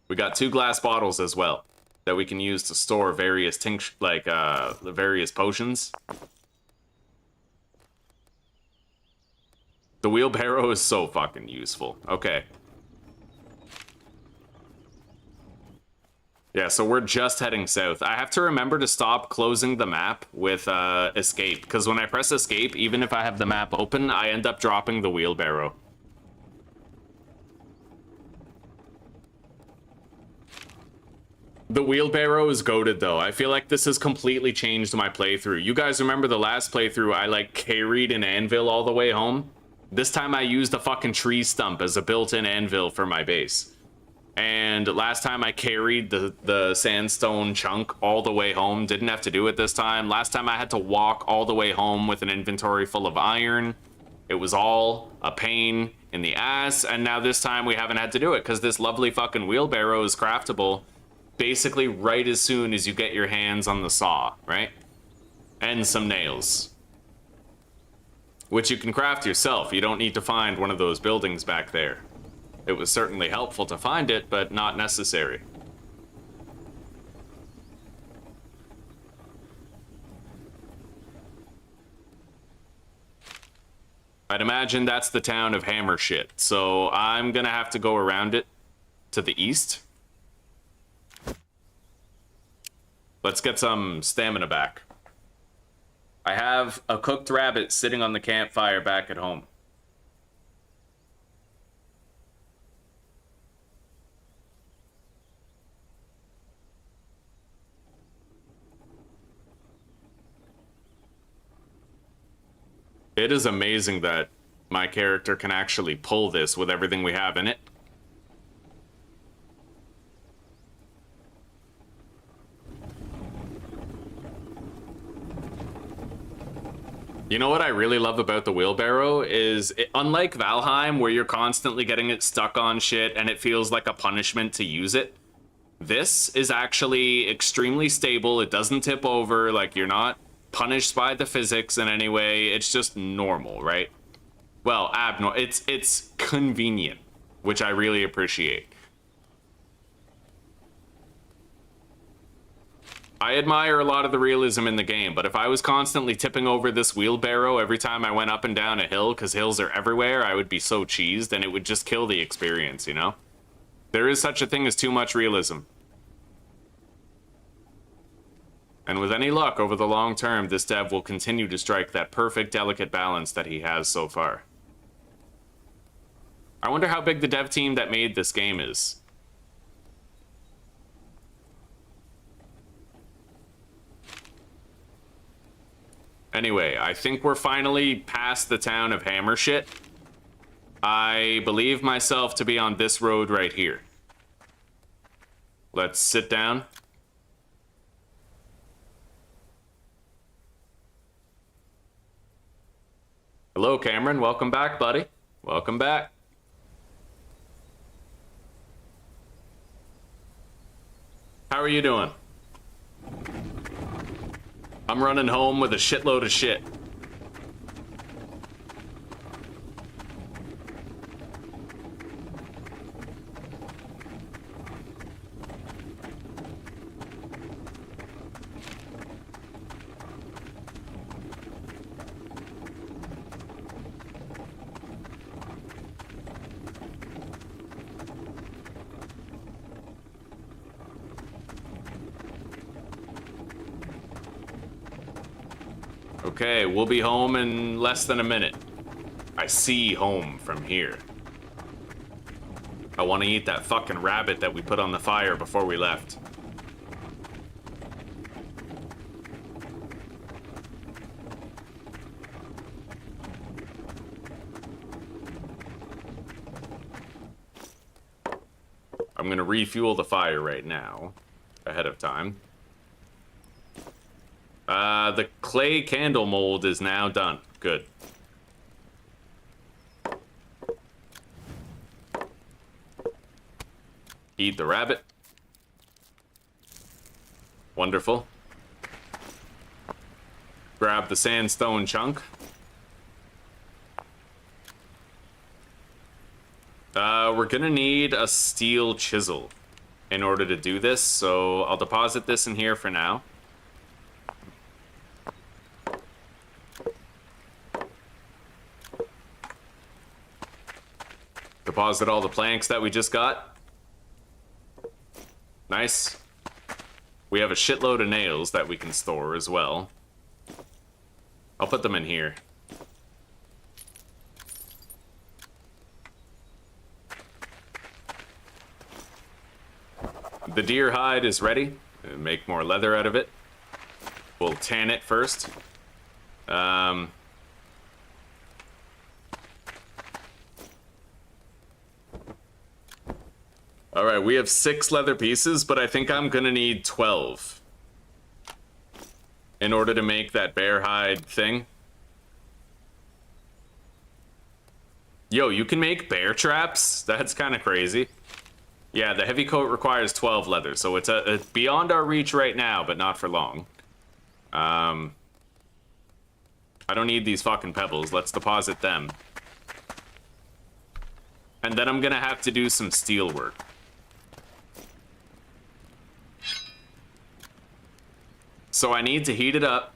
We got 2 glass bottles as well that we can use to store various the various potions. The wheelbarrow is so fucking useful. Okay. Yeah, so we're just heading south. I have to remember to stop closing the map with escape, because when I press escape, even if I have the map open, I end up dropping the wheelbarrow. The wheelbarrow is goated though. I feel like this has completely changed my playthrough. You guys remember the last playthrough I like carried an anvil all the way home? This time I used a fucking tree stump as a built-in anvil for my base. And last time I carried the sandstone chunk all the way home. Didn't have to do it this time. Last time I had to walk all the way home with an inventory full of iron. It was all a pain in the ass. And now this time we haven't had to do it because this lovely fucking wheelbarrow is craftable basically right as soon as you get your hands on the saw, right? And some nails. Which you can craft yourself. You don't need to find one of those buildings back there. It was certainly helpful to find it, but not necessary. I'd imagine that's the town of Hammer Shit, so I'm gonna have to go around it to the east. Let's get some stamina back. I have a cooked rabbit sitting on the campfire back at home. It is amazing that my character can actually pull this with everything we have in it. You know what I really love about the wheelbarrow is, unlike Valheim, where you're constantly getting it stuck on shit and it feels like a punishment to use it, this is actually extremely stable. It doesn't tip over, like you're not punished by the physics in any way. It's just normal, right? Well, abnormal. It's convenient, which I really appreciate. I admire a lot of the realism in the game, but if I was constantly tipping over this wheelbarrow every time I went up and down a hill, because hills are everywhere, I would be so cheesed, and it would just kill the experience, you know? There is such a thing as too much realism. And with any luck, over the long term, this dev will continue to strike that perfect, delicate balance that he has so far. I wonder how big the dev team that made this game is. Anyway, I think we're finally past the town of Hammershit. I believe myself to be on this road right here. Let's sit down. Hello, Cameron. Welcome back, buddy. Welcome back. How are you doing? I'm running home with a shitload of shit. Okay, we'll be home in less than a minute. I see home from here. I want to eat that fucking rabbit that we put on the fire before we left. I'm gonna refuel the fire right now, ahead of time. The clay candle mold is now done. Good. Eat the rabbit. Wonderful. Grab the sandstone chunk. We're gonna need a steel chisel in order to do this, so I'll deposit this in here for now. Deposit all the planks that we just got. Nice. We have a shitload of nails that we can store as well. I'll put them in here. The deer hide is ready. Make more leather out of it. We'll tan it first. All right, we have 6 leather pieces, but I think I'm gonna need 12 in order to make that bear hide thing. Yo, you can make bear traps? That's kind of crazy. Yeah, the heavy coat requires 12 leather, so it's beyond our reach right now, but not for long. I don't need these fucking pebbles. Let's deposit them. And then I'm gonna have to do some steel work. So I need to heat it up,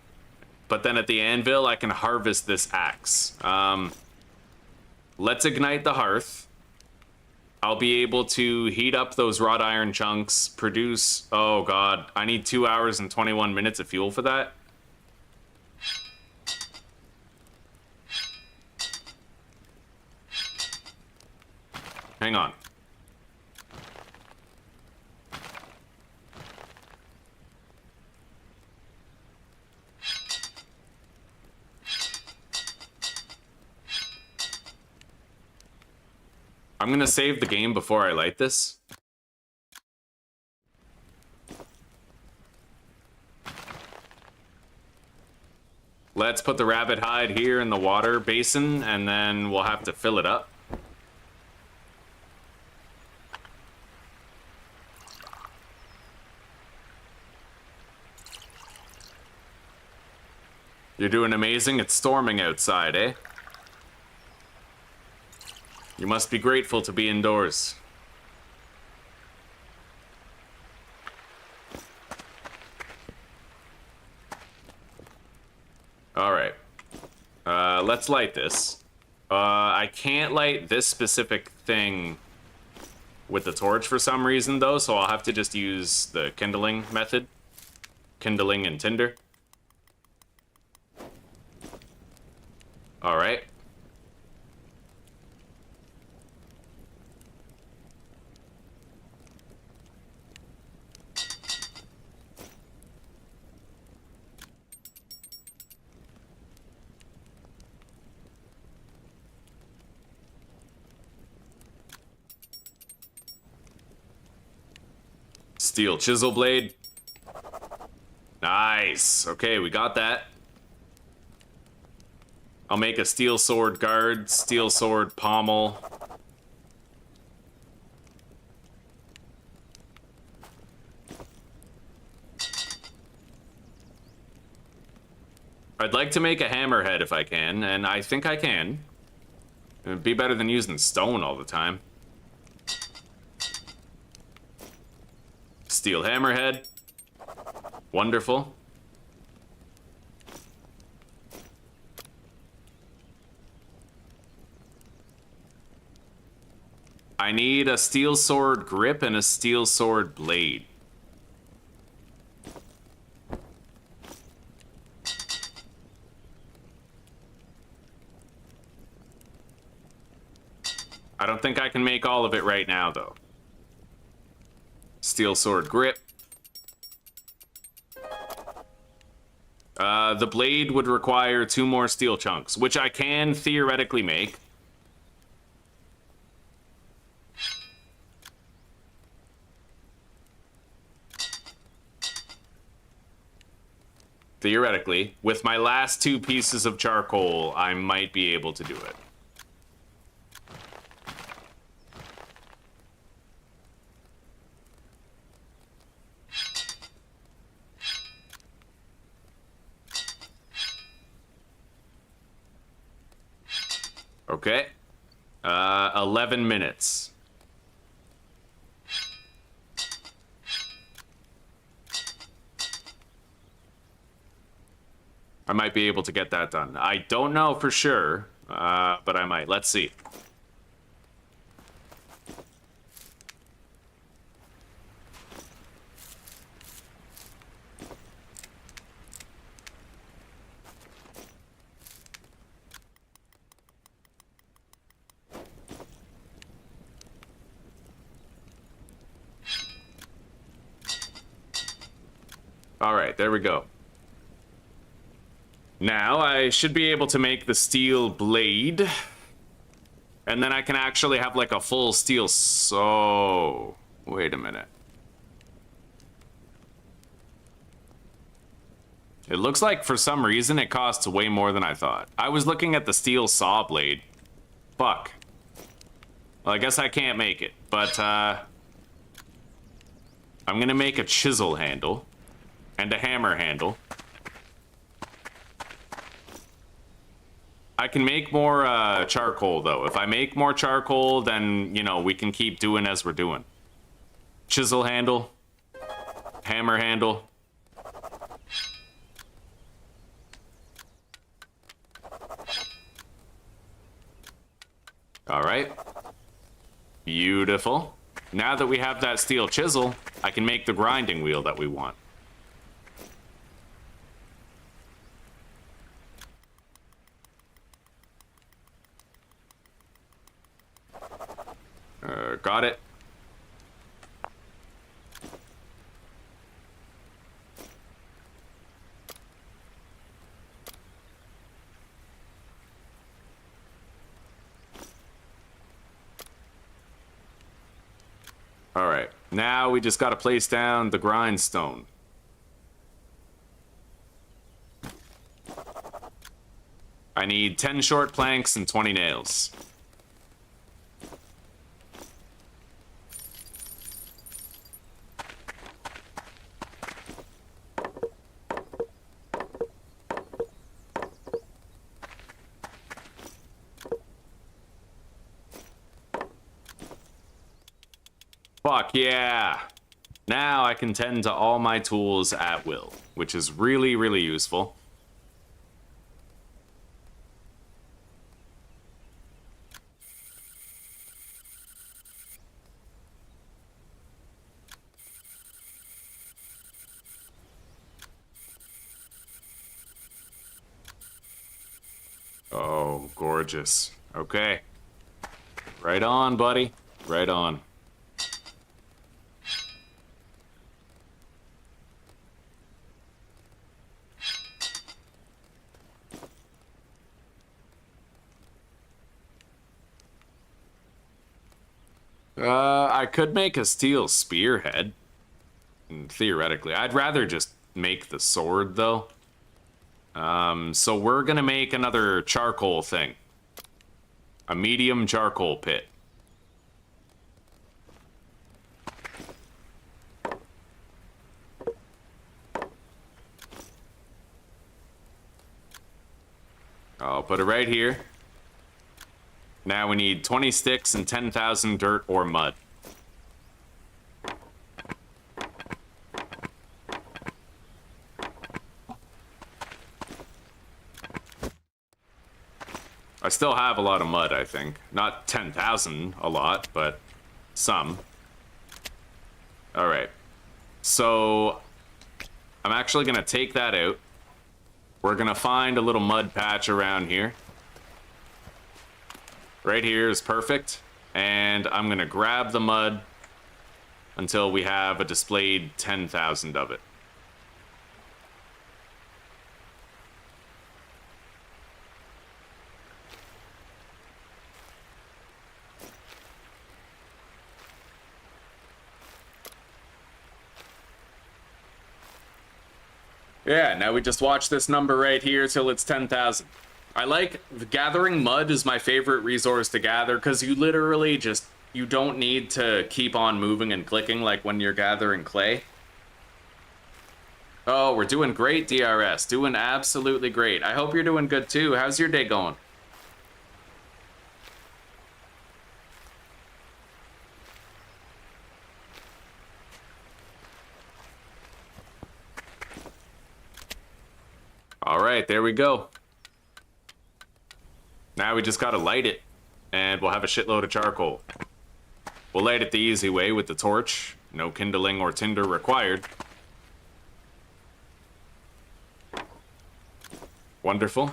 but then at the anvil I can harvest this axe. Let's ignite the hearth. I'll be able to heat up those wrought iron chunks, produce... Oh god, I need 2 hours and 21 minutes of fuel for that. Hang on. I'm gonna save the game before I light this. Let's put the rabbit hide here in the water basin, and then we'll have to fill it up. You're doing amazing. It's storming outside, eh? You must be grateful to be indoors. Alright. Let's light this. I can't light this specific thing with the torch for some reason, though, so I'll have to just use the kindling method. Kindling and tinder. Alright. Steel chisel blade. Nice. Okay, we got that. I'll make a steel sword guard, steel sword pommel. I'd like to make a hammerhead if I can, and I think I can. It'd be better than using stone all the time. Steel hammerhead. Wonderful. I need a steel sword grip and a steel sword blade. I don't think I can make all of it right now, though. Steel sword grip. The blade would require 2 more steel chunks, which I can theoretically make. Theoretically, with my last 2 pieces of charcoal, I might be able to do it. Okay. 11 minutes. I might be able to get that done. I don't know for sure, but I might. Let's see. All right, there we go. Now I should be able to make the steel blade. And then I can actually have like a full steel. So, wait a minute. It looks like for some reason it costs way more than I thought. I was looking at the steel saw blade. Fuck. Well, I guess I can't make it, but I'm gonna make a chisel handle and a hammer handle. I can make more charcoal, though. If I make more charcoal, then, you know, we can keep doing as we're doing. Chisel handle. Hammer handle. All right. Beautiful. Now that we have that steel chisel, I can make the grinding wheel that we want. Got it. All right. Now we just got to place down the grindstone. I need 10 short planks and 20 nails. Fuck yeah! Now I can tend to all my tools at will, which is really, really useful. Oh, gorgeous. Okay. Right on, buddy. Right on. I could make a steel spearhead. Theoretically. I'd rather just make the sword, though. So we're gonna make another charcoal thing. A medium charcoal pit. I'll put it right here. Now we need 20 sticks and 10,000 dirt or mud. I still have a lot of mud, I think. Not 10,000 a lot, but some. Alright. So, I'm actually going to take that out. We're going to find a little mud patch around here. Right here is perfect. And I'm going to grab the mud until we have a displayed 10,000 of it. Yeah, now we just watch this number right here till it's 10,000. I like gathering mud is my favorite resource to gather because you literally just, you don't need to keep on moving and clicking like when you're gathering clay. Oh, we're doing great, DRS. Doing absolutely great. I hope you're doing good too. How's your day going? All right, there we go. Now we just gotta light it, and we'll have a shitload of charcoal. We'll light it the easy way with the torch. No kindling or tinder required. Wonderful.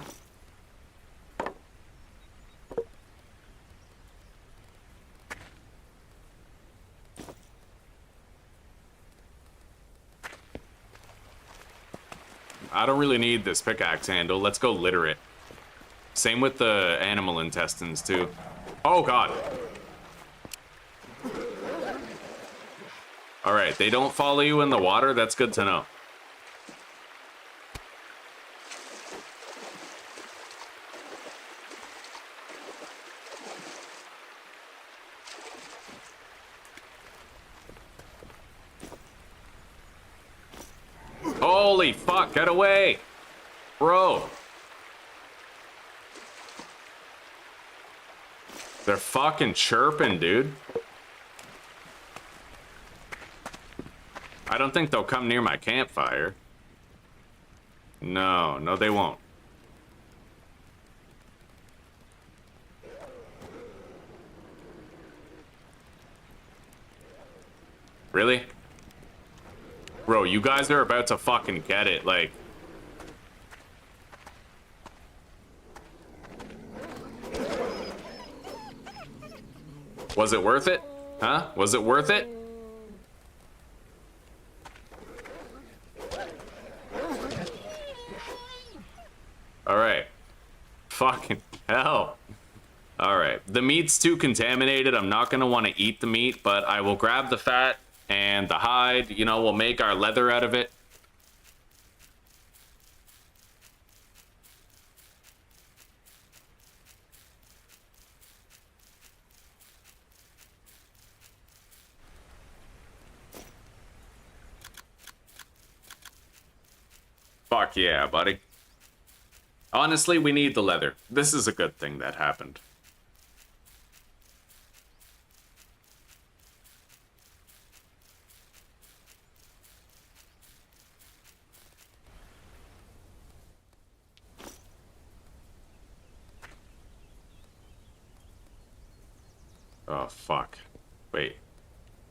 I don't really need this pickaxe handle. Let's go litter it. Same with the animal intestines, too. Oh, God. Alright, they don't follow you in the water? That's good to know. Holy fuck, get away! Bro. They're fucking chirping, dude. I don't think they'll come near my campfire. No, no they won't. Really? Bro, you guys are about to fucking get it, like... Was it worth it? Huh? Was it worth it? Alright. Fucking hell. Alright. The meat's too contaminated. I'm not gonna want to eat the meat, but I will grab the fat and the hide. You know, we'll make our leather out of it. Fuck yeah, buddy. Honestly, we need the leather. This is a good thing that happened. Oh, fuck. Wait.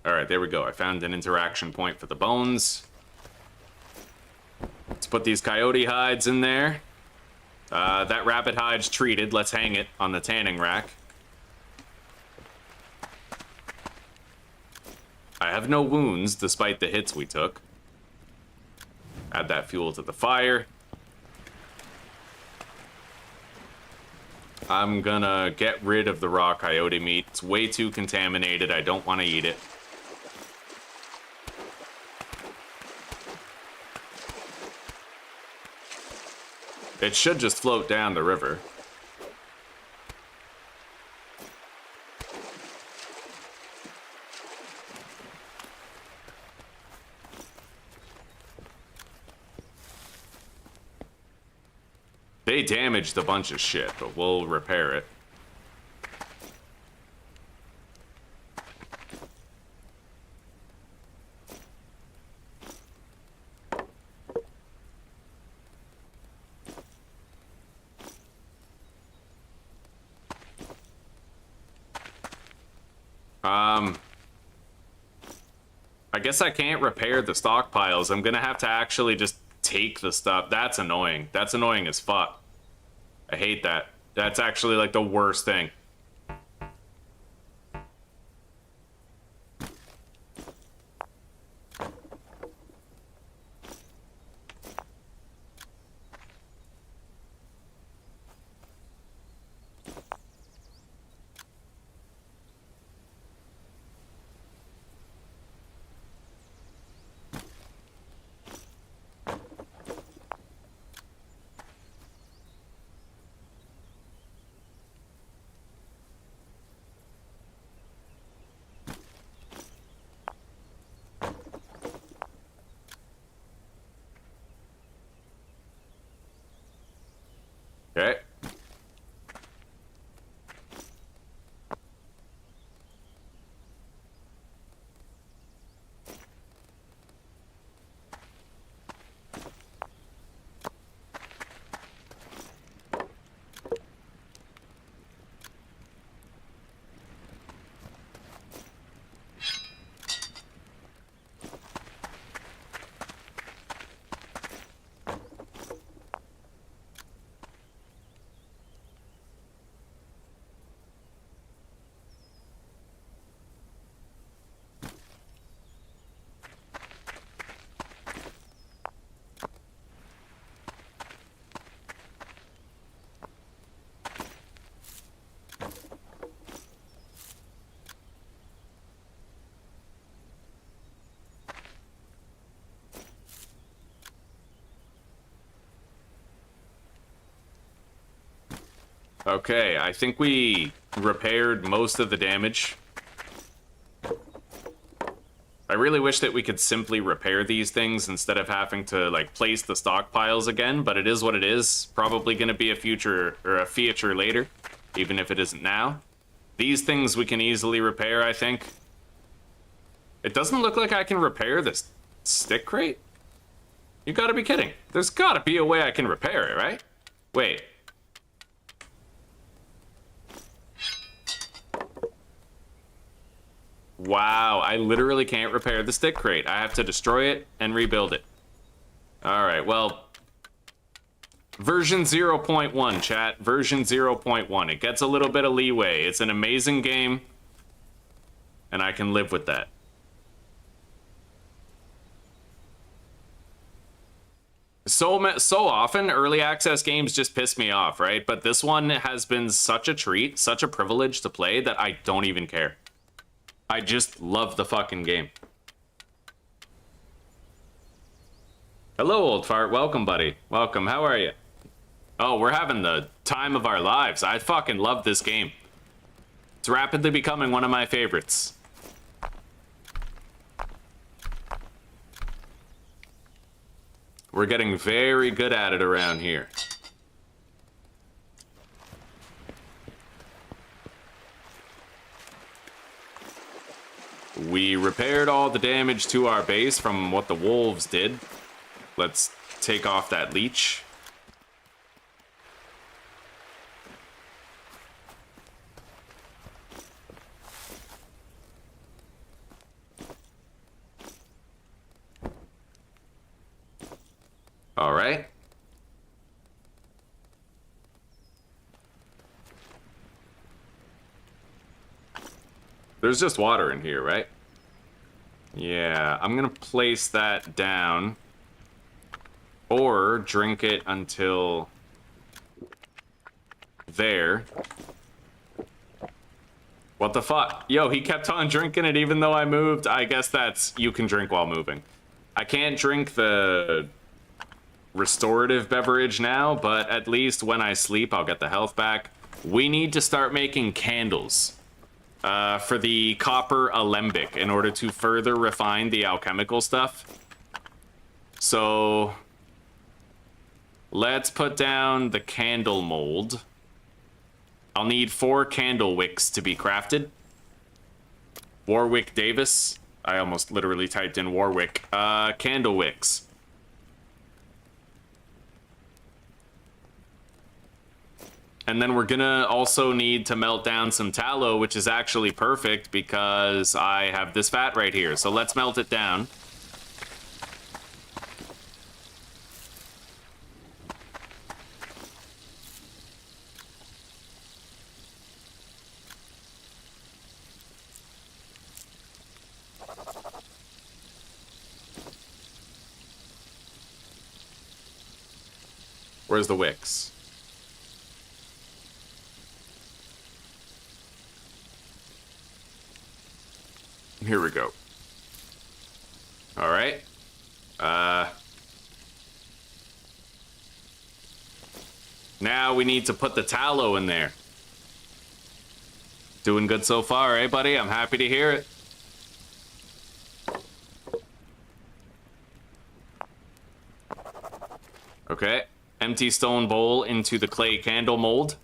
Alright, there we go. I found an interaction point for the bones. Let's put these coyote hides in there. That rabbit hide's treated. Let's hang it on the tanning rack. I have no wounds, despite the hits we took. Add that fuel to the fire. I'm gonna get rid of the raw coyote meat. It's way too contaminated. I don't want to eat it. It should just float down the river. They damaged a bunch of shit, but we'll repair it. I guess I can't repair the stockpiles. I'm gonna have to actually just take the stuff. That's annoying. That's annoying as fuck. I hate that. That's actually like the worst thing. Okay. Okay, I think we repaired most of the damage. I really wish that we could simply repair these things instead of having to, like, place the stockpiles again, but it is what it is. Probably gonna be a future, or a feature later, even if it isn't now. These things we can easily repair, I think. It doesn't look like I can repair this stick crate. You gotta be kidding. There's gotta be a way I can repair it, right? Wait. Wow, I literally can't repair the stick crate. I have to destroy it and rebuild it. Alright, well... Version 0.1, chat. Version 0.1. It gets a little bit of leeway. It's an amazing game. And I can live with that. So often, early access games just piss me off, right? But this one has been such a treat, such a privilege to play that I don't even care. I just love the fucking game. Hello, old fart. Welcome, buddy. Welcome. How are you? Oh, we're having the time of our lives. I fucking love this game. It's rapidly becoming one of my favorites. We're getting very good at it around here. We repaired all the damage to our base from what the wolves did. Let's take off that leech. There's just water in here, right? Yeah, I'm gonna place that down. Or drink it until there. What the fuck? Yo, he kept on drinking it even though I moved. I guess that's you can drink while moving. I can't drink the restorative beverage now, but at least when I sleep, I'll get the health back. We need to start making candles for the copper alembic in order to further refine the alchemical stuff. So let's put down the candle mold. I'll need 4 candle wicks to be crafted. Warwick Davis. I almost literally typed in Warwick. Candle wicks. And then we're gonna also need to melt down some tallow, which is actually perfect because I have this fat right here. So let's melt it down. Where's the wicks? Here we go. All right. Now we need to put the tallow in there. Doing good so far, eh, buddy? I'm happy to hear it. Okay. Empty stone bowl into the clay candle mold.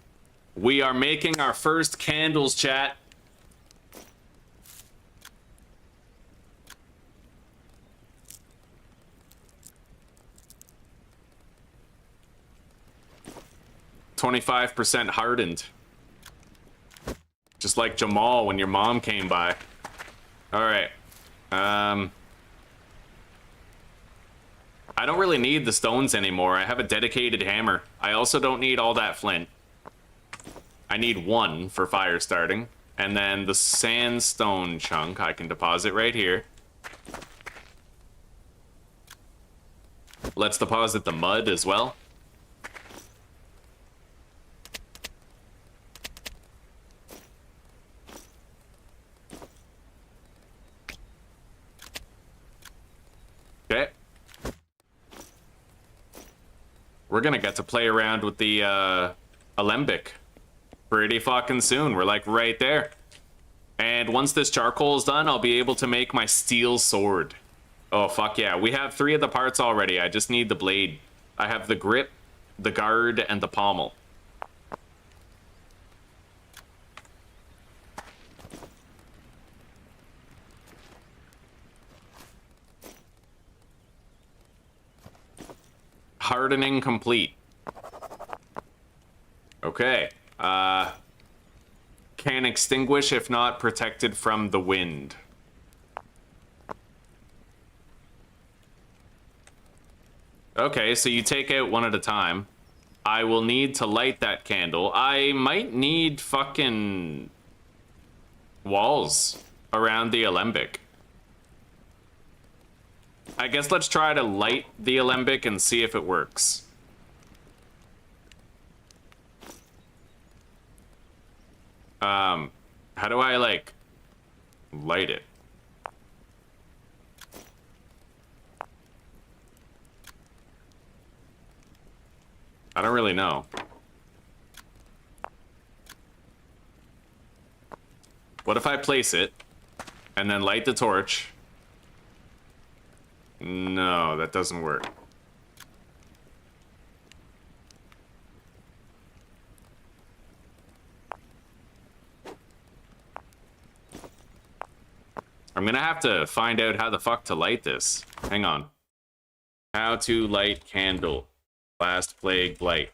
We are making our first candles, chat. %25 hardened. Just like Jamal when your mom came by. All right. I don't really need the stones anymore. I have a dedicated hammer. I also don't need all that flint. I need 1 for fire starting. And then the sandstone chunk I can deposit right here. Let's deposit the mud as well. Okay. We're gonna get to play around with the alembic pretty fucking soon. We're like right there. And once this charcoal is done, I'll be able to make my steel sword. Oh, fuck yeah. We have 3 of the parts already. I just need the blade. I have the grip, the guard, and the pommel. Hardening complete. Okay. Can extinguish if not protected from the wind. Okay, so you take out 1 at a time. I will need to light that candle. I might need fucking walls around the alembic. I guess let's try to light the alembic and see if it works. How do I, like, light it? I don't really know. What if I place it and then light the torch? No, that doesn't work. I'm gonna have to find out how the fuck to light this. Hang on. How to light candle. Last plague Blight.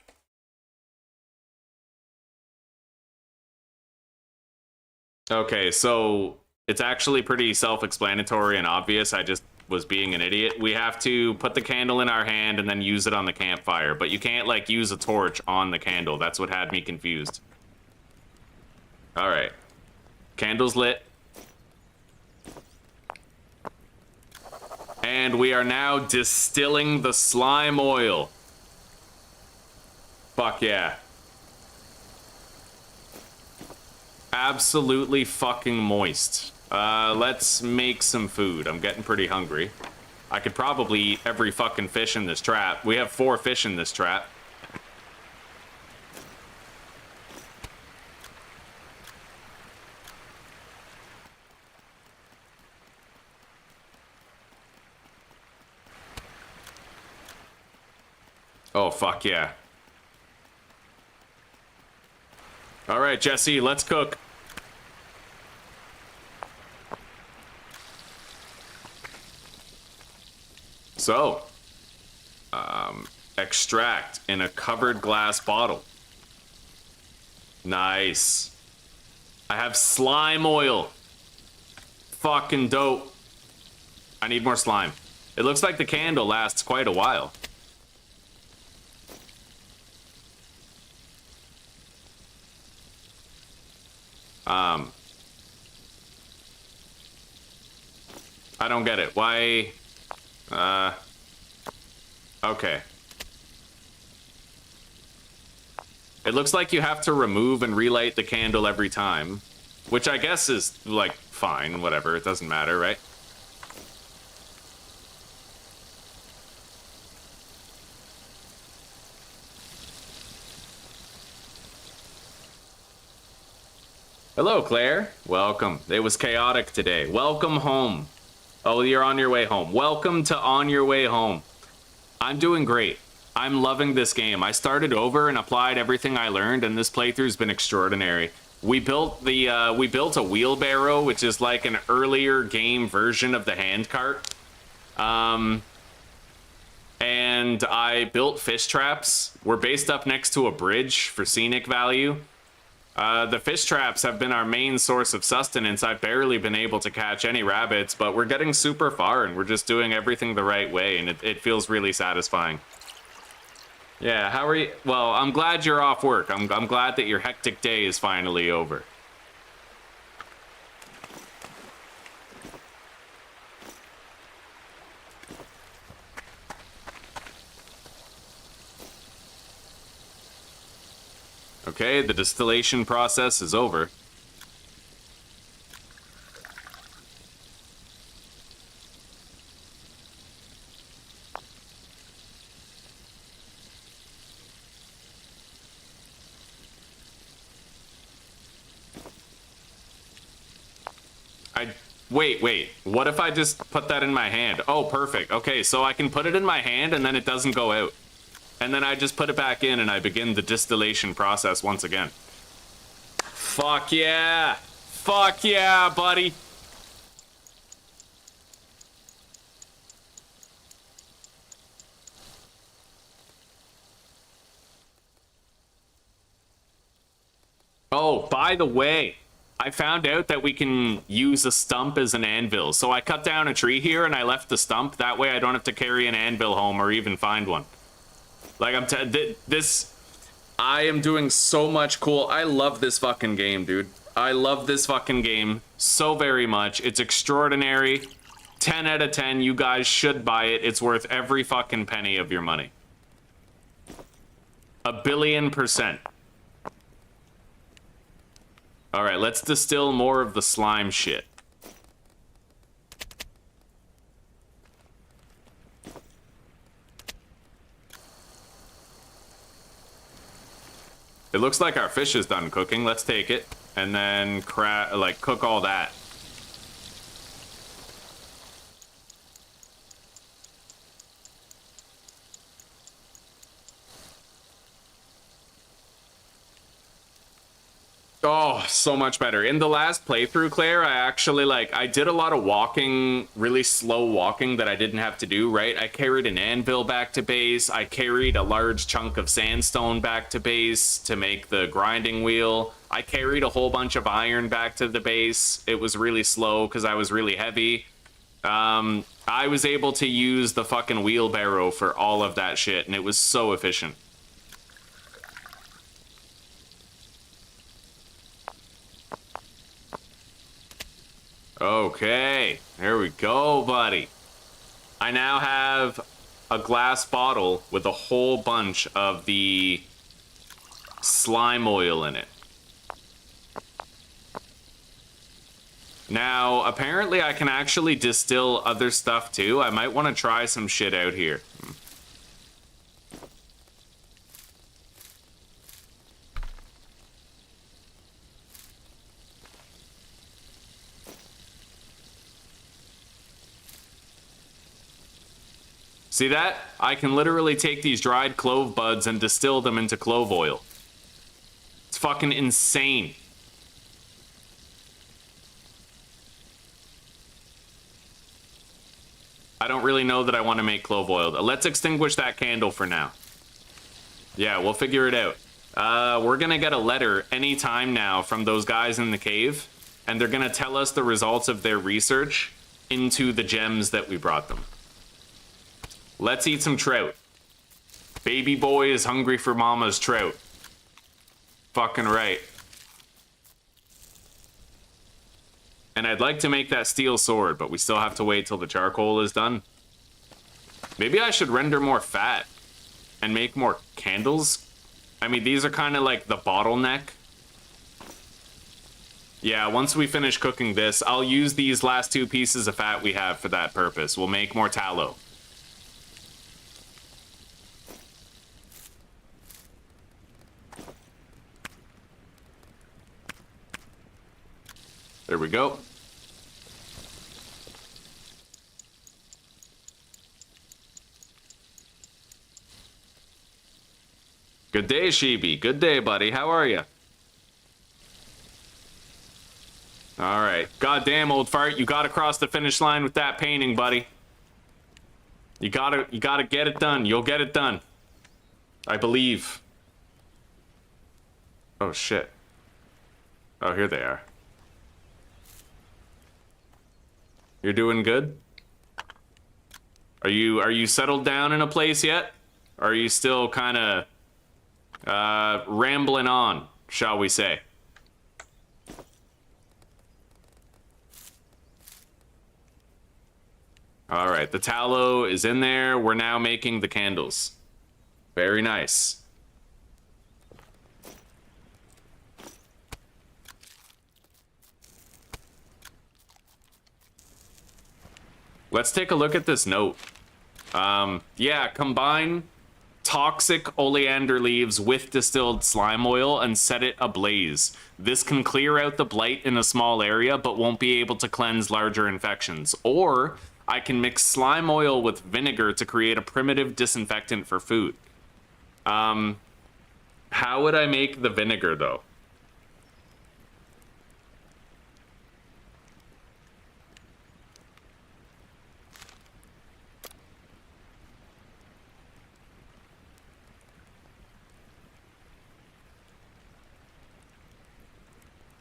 Okay, so it's actually pretty self-explanatory and obvious. I just was being an idiot. We have to put the candle in our hand and then use it on the campfire, but you can't, like, use a torch on the candle. That's what had me confused. All right. Candle's lit. And we are now distilling the slime oil. Fuck yeah. Absolutely fucking moist. Let's make some food. I'm getting pretty hungry. I could probably eat every fucking fish in this trap. We have 4 fish in this trap. Oh, fuck yeah. All right, Jesse, let's cook. So, extract in a covered glass bottle. Nice. I have slime oil. Fucking dope. I need more slime. It looks like the candle lasts quite a while. I don't get it. Why? Okay. It looks like you have to remove and relight the candle every time, which I guess is, like, fine, whatever. It doesn't matter, right? Hello, Claire. Welcome. It was chaotic today. Welcome home. Oh, you're on your way home. Welcome to On Your Way Home. I'm doing great. I'm loving this game. I started over and applied everything I learned, and this playthrough's been extraordinary. We built a wheelbarrow, which is like an earlier game version of the handcart. And I built fish traps. We're based up next to a bridge for scenic value. The fish traps have been our main source of sustenance. I've barely been able to catch any rabbits, but we're getting super far and we're just doing everything the right way, and it feels really satisfying. Yeah, how are you? Well, I'm glad you're off work. I'm glad that your hectic day is finally over. Okay, the distillation process is over. Wait. What if I just put that in my hand? Oh, perfect. Okay, so I can put it in my hand and then it doesn't go out. And then I just put it back in and I begin the distillation process once again. Fuck yeah! Fuck yeah, buddy! Oh, by the way, I found out that we can use a stump as an anvil. So I cut down a tree here and I left the stump. That way I don't have to carry an anvil home or even find one. Like, I am doing so much cool. I love this fucking game, dude. I love this fucking game so very much. It's extraordinary. 10 out of 10. You guys should buy it. It's worth every fucking penny of your money. 1,000,000,000%. All right, let's distill more of the slime shit. It looks like our fish is done cooking. Let's take it and then cook all that. Oh, so much better. In the last playthrough, Claire, I actually, I did a lot of walking, really slow walking that I didn't have to do, right? I carried an anvil back to base. I carried a large chunk of sandstone back to base to make the grinding wheel. I carried a whole bunch of iron back to the base. It was really slow because I was really heavy. I was able to use the fucking wheelbarrow for all of that shit, and it was so efficient. Okay, there we go, buddy. I now have a glass bottle with a whole bunch of the slime oil in it. Now, apparently I can actually distill other stuff too. I might want to try some shit out here. See that? I can literally take these dried clove buds and distill them into clove oil. It's fucking insane. I don't really know that I want to make clove oil. Let's extinguish that candle for now. Yeah, we'll figure it out. We're gonna get a letter anytime now from those guys in the cave, and they're gonna tell us the results of their research into the gems that we brought them. Let's eat some trout. Baby boy is hungry for mama's trout. Fucking right. And I'd like to make that steel sword, but we still have to wait till the charcoal is done. Maybe I should render more fat and make more candles. I mean, these are kind of like the bottleneck. Yeah, once we finish cooking this, I'll use these last 2 pieces of fat we have for that purpose. We'll make more tallow. There we go. Good day, Sheeby. Good day, buddy. How are you? All right. Goddamn, old fart. You got across the finish line with that painting, buddy. You gotta get it done. You'll get it done. I believe. Oh, shit. Oh, here they are. You're doing good? Are you settled down in a place yet? Or are you still kind of rambling on, shall we say? All right, the tallow is in there. We're now making the candles. Very nice. Let's take a look at this note. Yeah, combine toxic oleander leaves with distilled slime oil and set it ablaze. This can clear out the blight in a small area, but won't be able to cleanse larger infections. Or I can mix slime oil with vinegar to create a primitive disinfectant for food. How would I make the vinegar, though?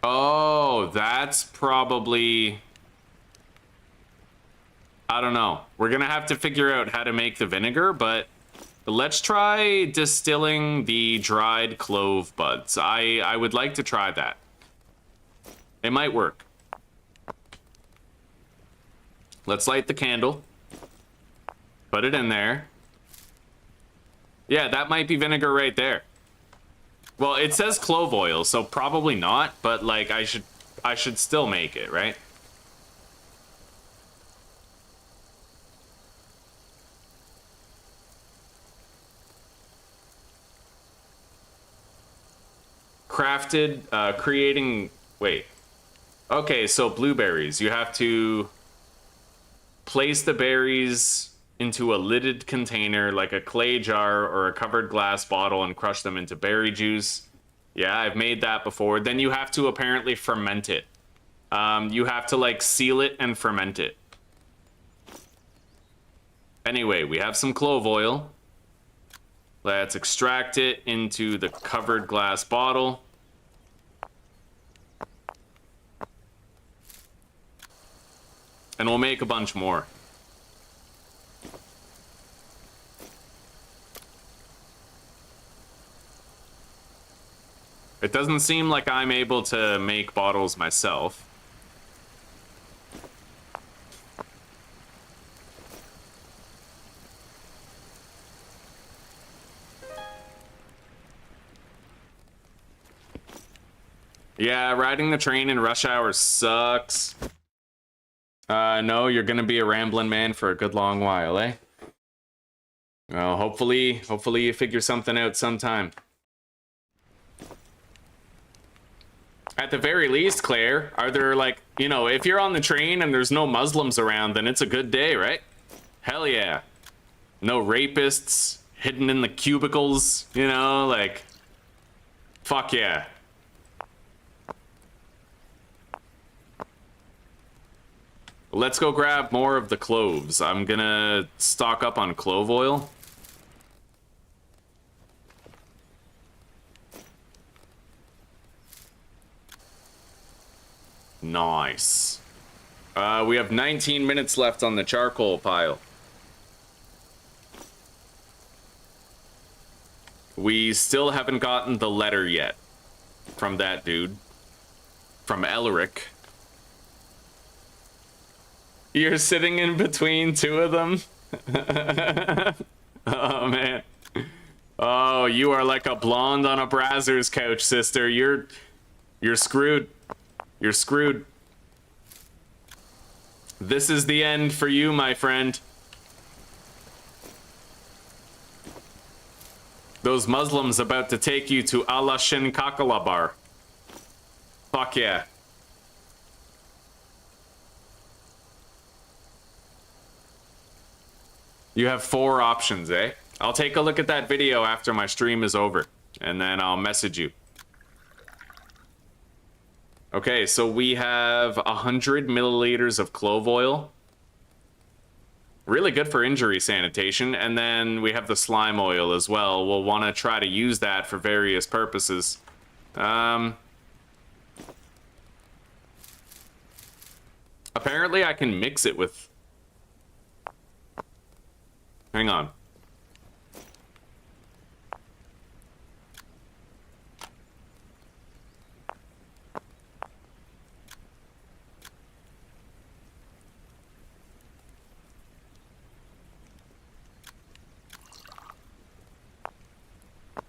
Oh, that's probably... I don't know. We're gonna have to figure out how to make the vinegar, but let's try distilling the dried clove buds. I would like to try that. It might work. Let's light the candle. Put it in there. Yeah, that might be vinegar right there. Well, it says clove oil, so probably not, but like I should still make it, right? Crafted, creating, wait. Okay, so blueberries. You have to place the berries into a lidded container like a clay jar or a covered glass bottle and crush them into berry juice. Yeah, I've made that before. Then you have to apparently ferment it. You have to like seal it and ferment it. Anyway, we have some clove oil. Let's extract it into the covered glass bottle. And we'll make a bunch more. It doesn't seem like I'm able to make bottles myself. Yeah, riding the train in rush hour sucks. No, you're gonna be a rambling man for a good long while, eh? Well, hopefully you figure something out sometime. At the very least, Claire, are there, like, you know, if you're on the train and there's no Muslims around, then it's a good day, right? Hell yeah. No rapists hidden in the cubicles, you know, like, fuck yeah. Let's go grab more of the cloves. I'm gonna stock up on clove oil. Nice. We have 19 minutes left on the charcoal pile. We still haven't gotten the letter yet from that dude. From Elric. You're sitting in between two of them? Oh, man. Oh, you are like a blonde on a Brazzers couch, sister. You're screwed. You're screwed. This is the end for you, my friend. Those Muslims about to take you to Allah Shin Kakalabar. Fuck yeah. You have 4 options, eh? I'll take a look at that video after my stream is over, and then I'll message you. Okay, so we have 100 milliliters of clove oil. Really good for injury sanitation. And then we have the slime oil as well. We'll want to try to use that for various purposes. Apparently I can mix it with... Hang on.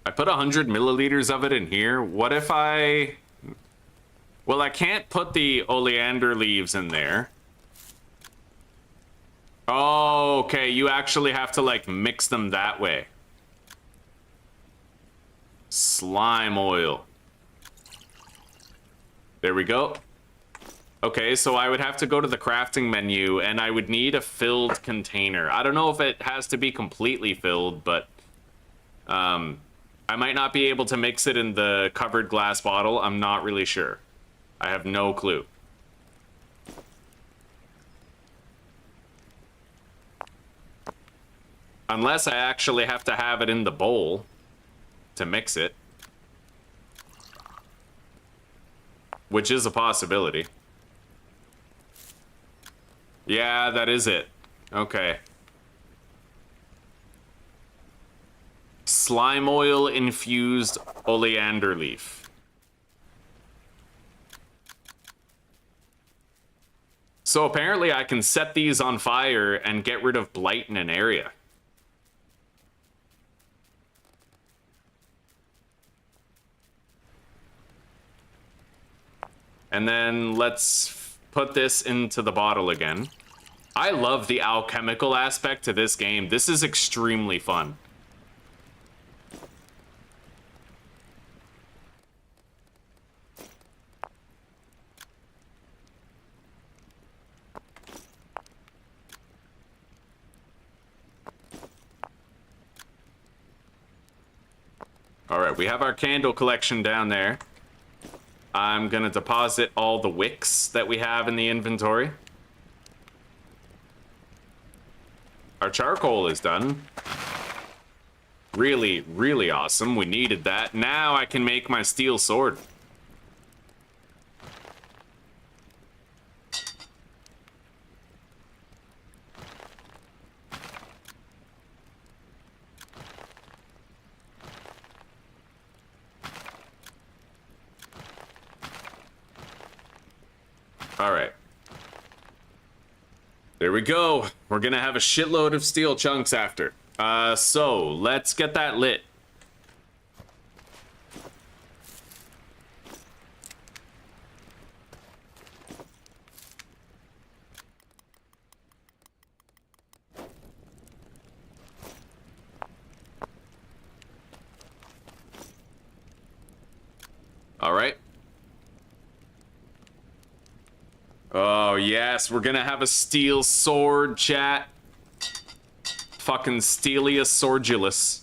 I put 100 milliliters of it in here. What if I... Well, I can't put the oleander leaves in there. Oh, okay. You actually have to, like, mix them that way. Slime oil. There we go. Okay, so I would have to go to the crafting menu, and I would need a filled container. I don't know if it has to be completely filled, but... I might not be able to mix it in the covered glass bottle. I'm not really sure. I have no clue. Unless I actually have to have it in the bowl to mix it. Which is a possibility. Yeah, that is it. Okay. Slime oil infused oleander leaf. So apparently I can set these on fire and get rid of blight in an area. And then let's put this into the bottle again. I love the alchemical aspect to this game. This is extremely fun. All right, we have our candle collection down there. I'm gonna deposit all the wicks that we have in the inventory. Our charcoal is done. Really, really awesome. We needed that. Now I can make my steel sword. All right. There we go. We're gonna have a shitload of steel chunks after. So let's get that lit. Oh, yes, we're gonna have a steel sword, chat. Fucking Stelius Swordulus.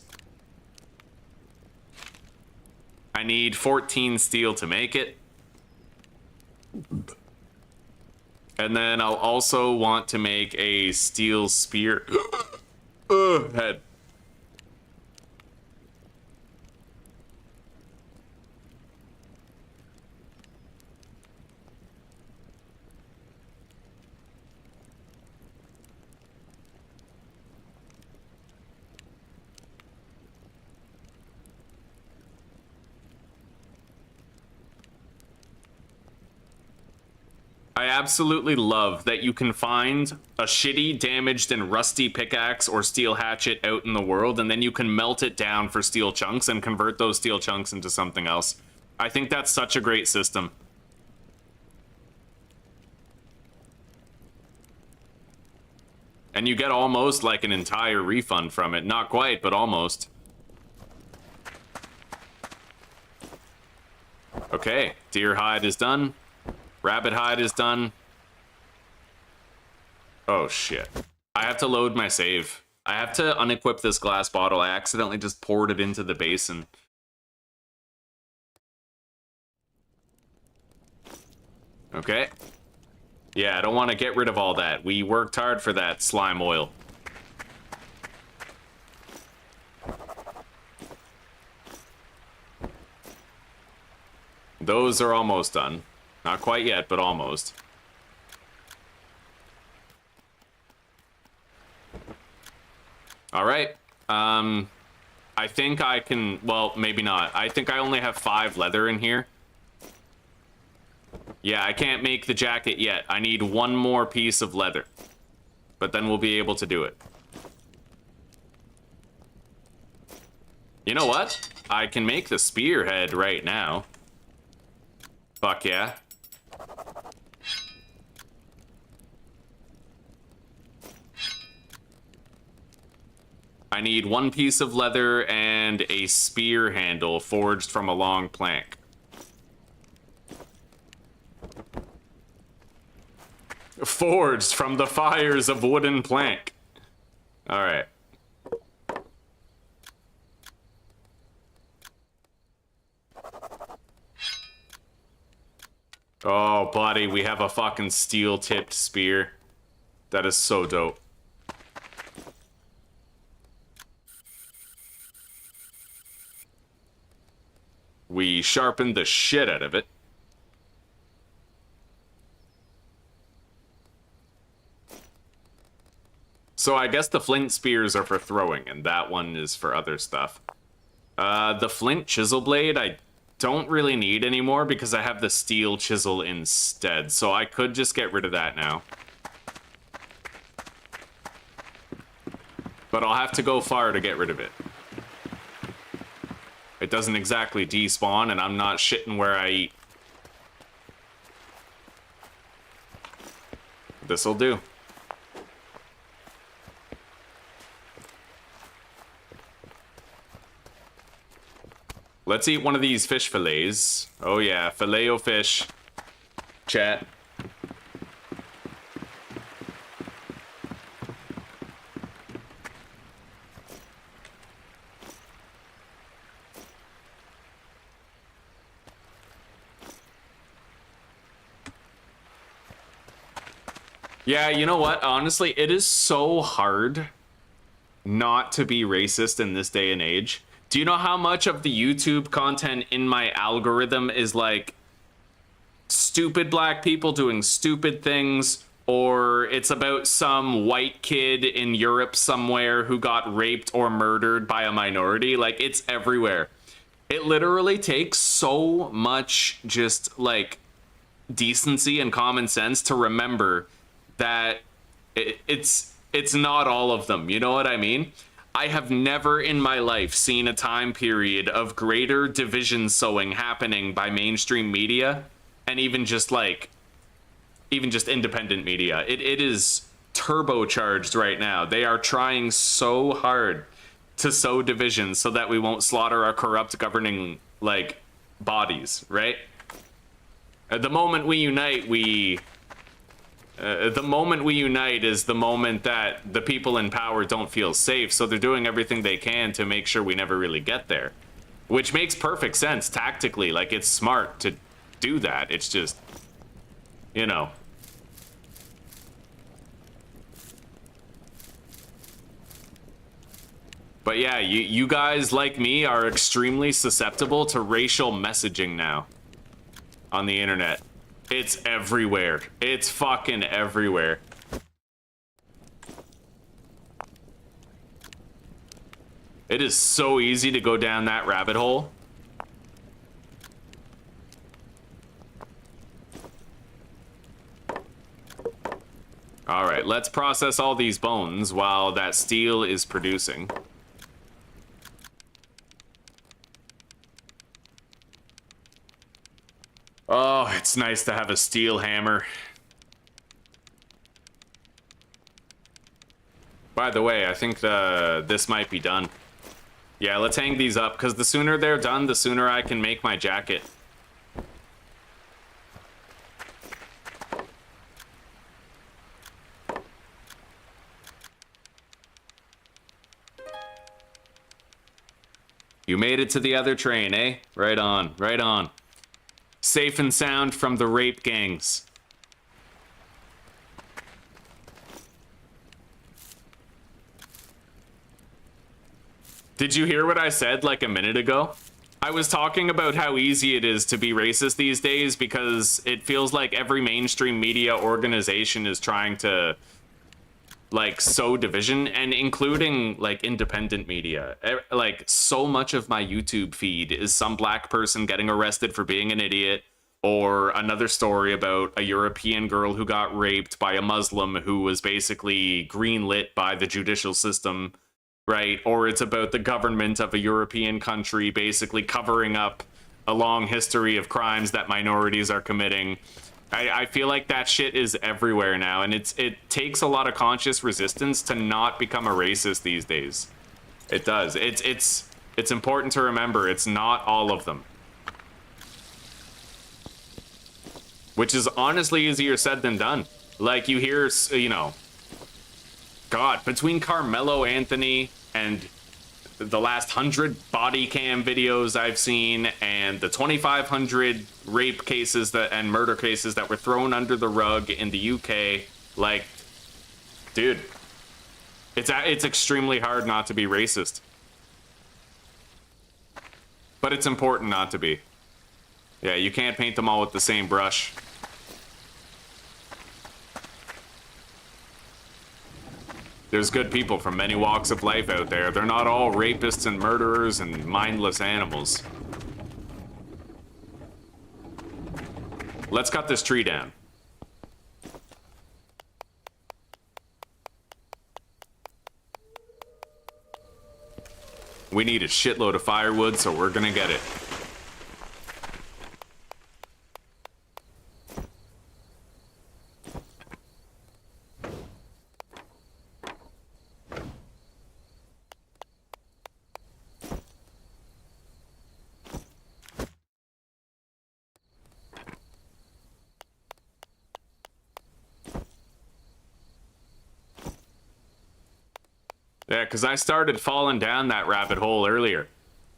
I need 14 steel to make it. And then I'll also want to make a steel spear. Head. I absolutely love that you can find a shitty, damaged, and rusty pickaxe or steel hatchet out in the world, and then you can melt it down for steel chunks and convert those steel chunks into something else. I think that's such a great system. And you get almost like an entire refund from it. Not quite, but almost. Okay, deer hide is done. Rabbit hide is done. Oh, shit. I have to load my save. I have to unequip this glass bottle. I accidentally just poured it into the basin. Okay. Yeah, I don't want to get rid of all that. We worked hard for that slime oil. Those are almost done. Not quite yet, but almost. All right. I think I can, well, maybe not. I think I only have 5 leather in here. Yeah, I can't make the jacket yet. I need 1 more piece of leather. But then we'll be able to do it. You know what? I can make the spearhead right now. Fuck yeah. I need 1 piece of leather and a spear handle forged from a long plank. Forged from the fires of wooden plank. Alright. Oh, buddy, we have a fucking steel-tipped spear. That is so dope. We sharpened the shit out of it. So I guess the flint spears are for throwing, and that one is for other stuff. The flint chisel blade, I don't really need anymore because I have the steel chisel instead, so I could just get rid of that now. But I'll have to go far to get rid of it. It doesn't exactly despawn, and I'm not shitting where I eat. This'll do. Let's eat one of these fish fillets. Oh yeah, filet-o-fish. Chat. Yeah, you know what? Honestly, it is so hard not to be racist in this day and age. Do you know how much of the YouTube content in my algorithm is like stupid black people doing stupid things, or it's about some white kid in Europe somewhere who got raped or murdered by a minority? Like, it's everywhere. It literally takes so much just like decency and common sense to remember that it's not all of them. You know what I mean? I have never in my life seen a time period of greater division sowing happening by mainstream media, and even just independent media. It is turbocharged right now. They are trying so hard to sow division so that we won't slaughter our corrupt governing like bodies, right? At the moment we unite, we The moment we unite is the moment that the people in power don't feel safe, so they're doing everything they can to make sure we never really get there. Which makes perfect sense tactically. Like, it's smart to do that. It's just, you know. But yeah, you guys, like me, are extremely susceptible to racial messaging now on the internet. It's everywhere. It's fucking everywhere. It is so easy to go down that rabbit hole. All right, let's process all these bones while that steel is producing. Oh, it's nice to have a steel hammer. By the way, I think this might be done. Yeah, let's hang these up, because the sooner they're done, the sooner I can make my jacket. You made it to the other train, eh? Right on, right on. Safe and sound from the rape gangs. Did you hear what I said like a minute ago? I was talking about how easy it is to be racist these days because it feels like every mainstream media organization is trying to, like, sow division, and including, like, independent media. Like, so much of my YouTube feed is some black person getting arrested for being an idiot, or another story about a European girl who got raped by a Muslim who was basically greenlit by the judicial system, right? Or it's about the government of a European country basically covering up a long history of crimes that minorities are committing. I feel like that shit is everywhere now, and it takes a lot of conscious resistance to not become a racist these days. It does. It's important to remember it's not all of them. Which is honestly easier said than done. Like, you hear, you know, God, between Carmelo Anthony and the last 100 body cam videos I've seen and the 2,500 rape cases and murder cases that were thrown under the rug in the UK, like, dude, it's extremely hard not to be racist. But it's important not to be. Yeah, you can't paint them all with the same brush. There's good people from many walks of life out there. They're not all rapists and murderers and mindless animals. Let's cut this tree down. We need a shitload of firewood, so we're gonna get it. Yeah, because I started falling down that rabbit hole earlier.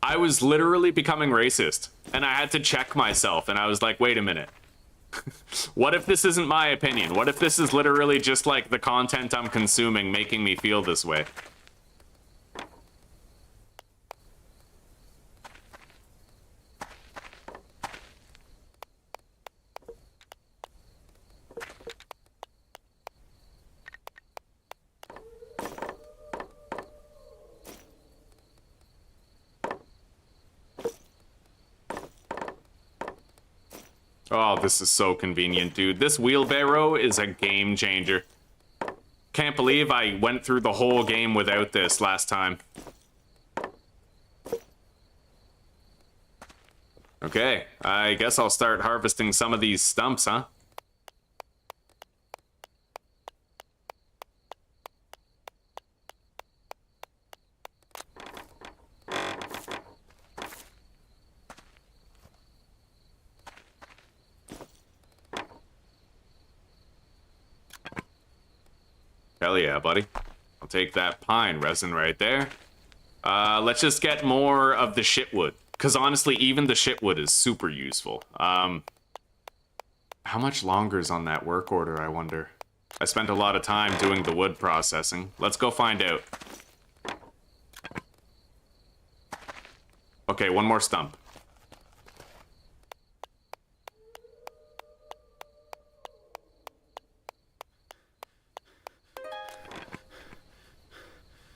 I was literally becoming racist, and I had to check myself, and I was like, wait a minute. What if this isn't my opinion? What if this is literally just like the content I'm consuming making me feel this way? Oh, this is so convenient, dude. This wheelbarrow is a game changer. Can't believe I went through the whole game without this last time. Okay, I guess I'll start harvesting some of these stumps, huh? Hell yeah, buddy. I'll take that pine resin right there. Let's just get more of the shitwood. Because honestly, even the shitwood is super useful. How much longer is on that work order, I wonder? I spent a lot of time doing the wood processing. Let's go find out. Okay, one more stump.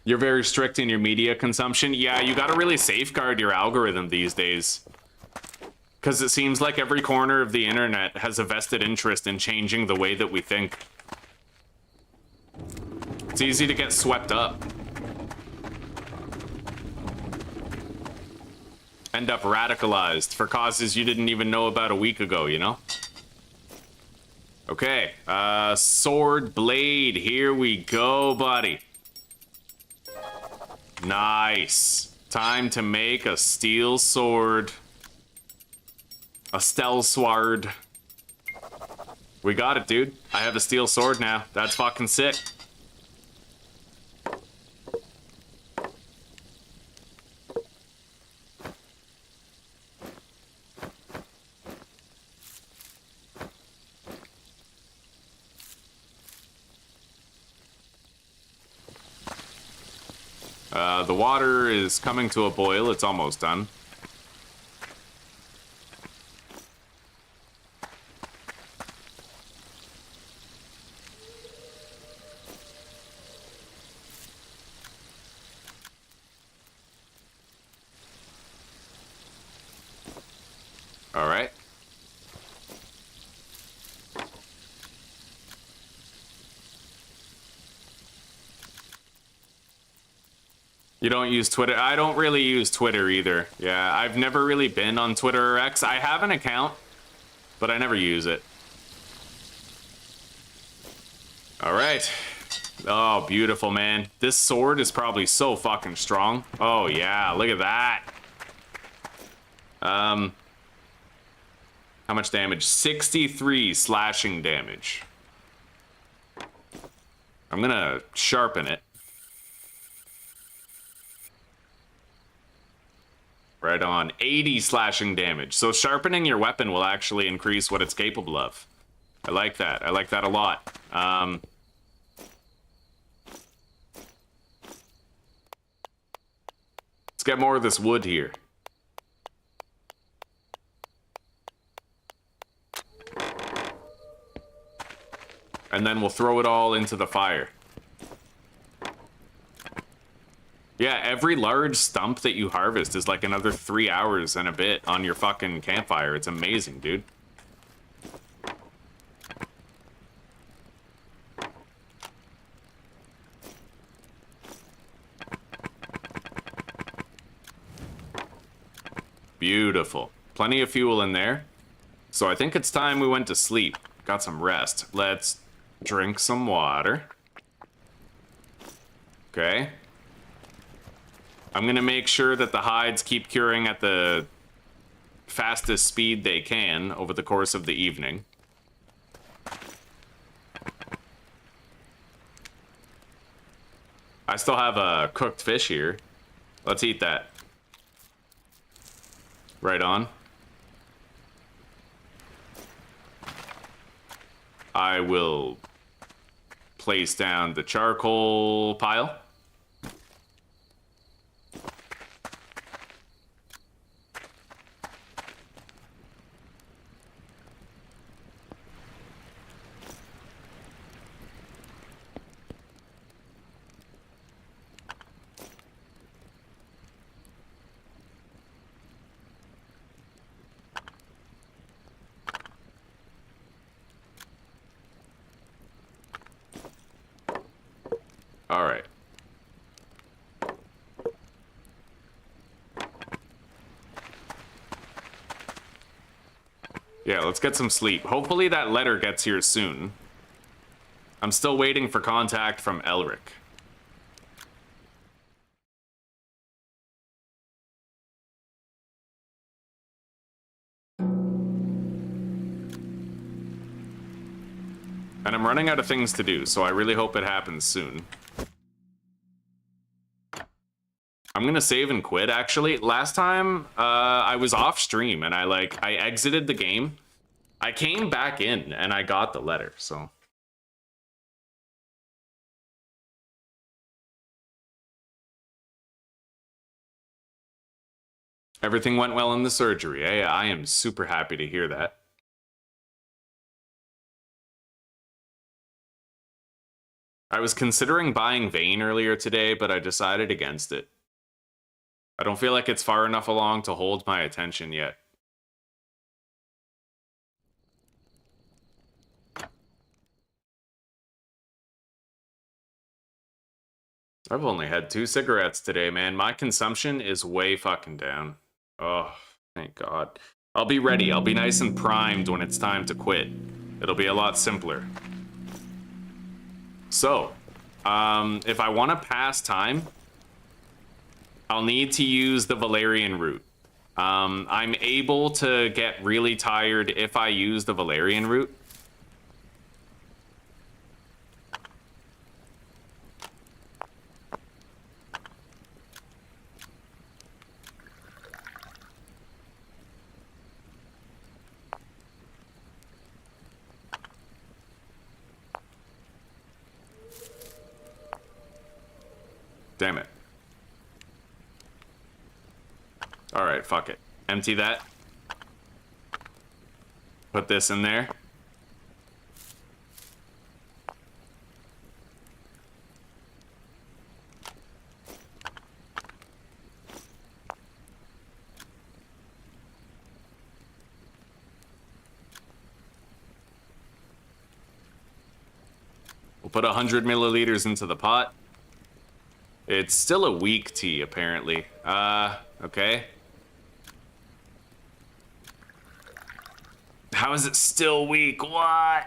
You're very strict in your media consumption. Yeah, you gotta really safeguard your algorithm these days. Because it seems like every corner of the internet has a vested interest in changing the way that we think. It's easy to get swept up. End up radicalized for causes you didn't even know about a week ago, you know? Okay, sword blade, here we go, buddy. Nice. Time to make a steel sword. A steel sword. We got it, dude. I have a steel sword now. That's fucking sick. The water is coming to a boil. It's almost done. All right. You don't use Twitter? I don't really use Twitter either. Yeah, I've never really been on Twitter or X. I have an account, but I never use it. All right. Oh, beautiful, man. This sword is probably so fucking strong. Oh, yeah, look at that. How much damage? 63 slashing damage. I'm gonna sharpen it. Right on. 80 slashing damage. So sharpening your weapon will actually increase what it's capable of. I like that. I like that a lot. Let's get more of this wood here. And then we'll throw it all into the fire. Yeah, every large stump that you harvest is like another 3 hours and a bit on your fucking campfire. It's amazing, dude. Beautiful. Plenty of fuel in there. So I think it's time we went to sleep. Got some rest. Let's drink some water. Okay. I'm gonna make sure that the hides keep curing at the fastest speed they can over the course of the evening. I still have a cooked fish here. Let's eat that. Right on. I will place down the charcoal pile. All right. Yeah, let's get some sleep. Hopefully that letter gets here soon. I'm still waiting for contact from Elric. And I'm running out of things to do, so I really hope it happens soon. I'm gonna save and quit, actually. Last time, I was off stream, and I exited the game. I came back in, and I got the letter, so... Everything went well in the surgery, eh? I am super happy to hear that. I was considering buying Vayne earlier today, but I decided against it. I don't feel like it's far enough along to hold my attention yet. I've only had 2 cigarettes today, man. My consumption is way fucking down. Oh, thank God. I'll be ready. I'll be nice and primed when it's time to quit. It'll be a lot simpler. So, if I want to pass time, I'll need to use the Valerian route. I'm able to get really tired if I use the Valerian route. Damn it. Alright, fuck it. Empty that. Put this in there. We'll put 100 milliliters into the pot. It's still a weak tea, apparently. Okay. How is it still weak? What?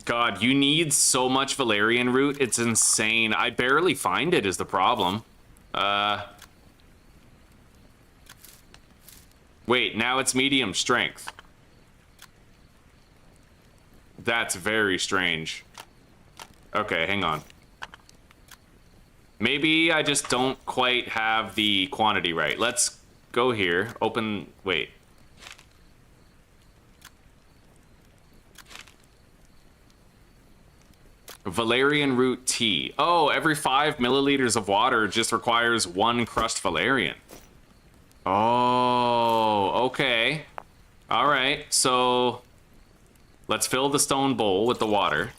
God, you need so much Valerian root. It's insane. I barely find it is the problem. Wait, now it's medium strength. That's very strange. Okay, hang on. Maybe I just don't quite have the quantity right. Let's go here. Open... Wait. Valerian root tea. Oh, every 5 milliliters of water just requires 1 crushed valerian. Oh, okay. All right, so let's fill the stone bowl with the water.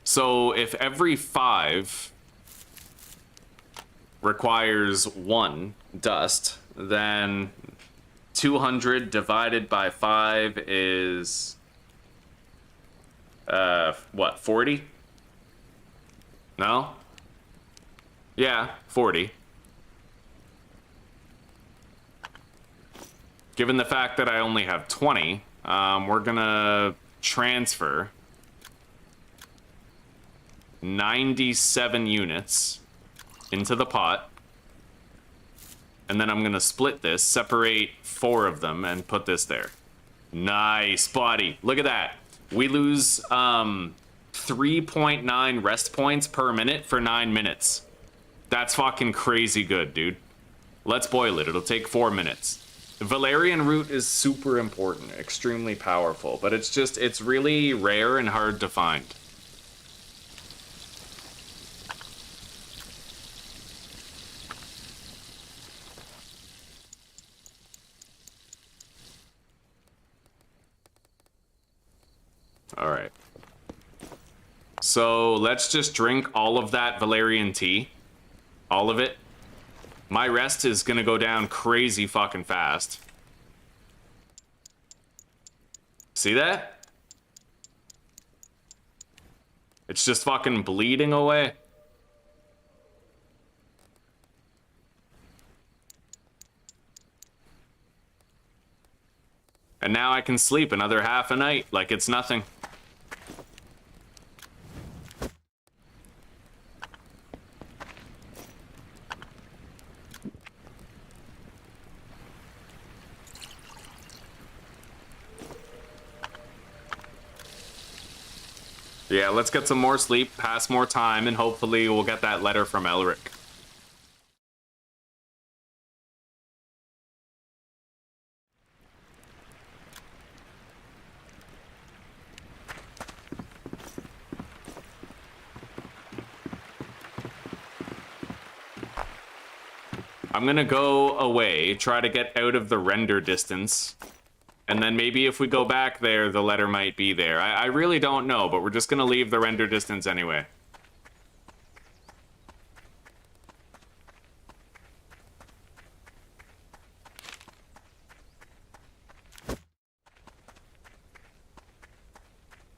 So if every 5 requires 1 dust, then 200 divided by 5 is what, 40? No? Yeah, 40. Given the fact that I only have 20, we're gonna transfer 97 units into the pot, and then I'm gonna split this, separate 4 of them, and put this there. Nice, buddy. Look at that. We lose 3.9 rest points per minute for 9 minutes. That's fucking crazy good, dude. Let's boil it. It'll take 4 minutes. Valerian root is super important, extremely powerful, but it's really rare and hard to find. All right. So let's just drink all of that Valerian tea. All of it. My rest is gonna go down crazy fucking fast. See that? It's just fucking bleeding away. And now I can sleep another half a night like it's nothing. Yeah, let's get some more sleep, pass more time, and hopefully we'll get that letter from Elric. I'm gonna go away, try to get out of the render distance, and then maybe if we go back there, the letter might be there. I really don't know, but we're just gonna leave the render distance anyway.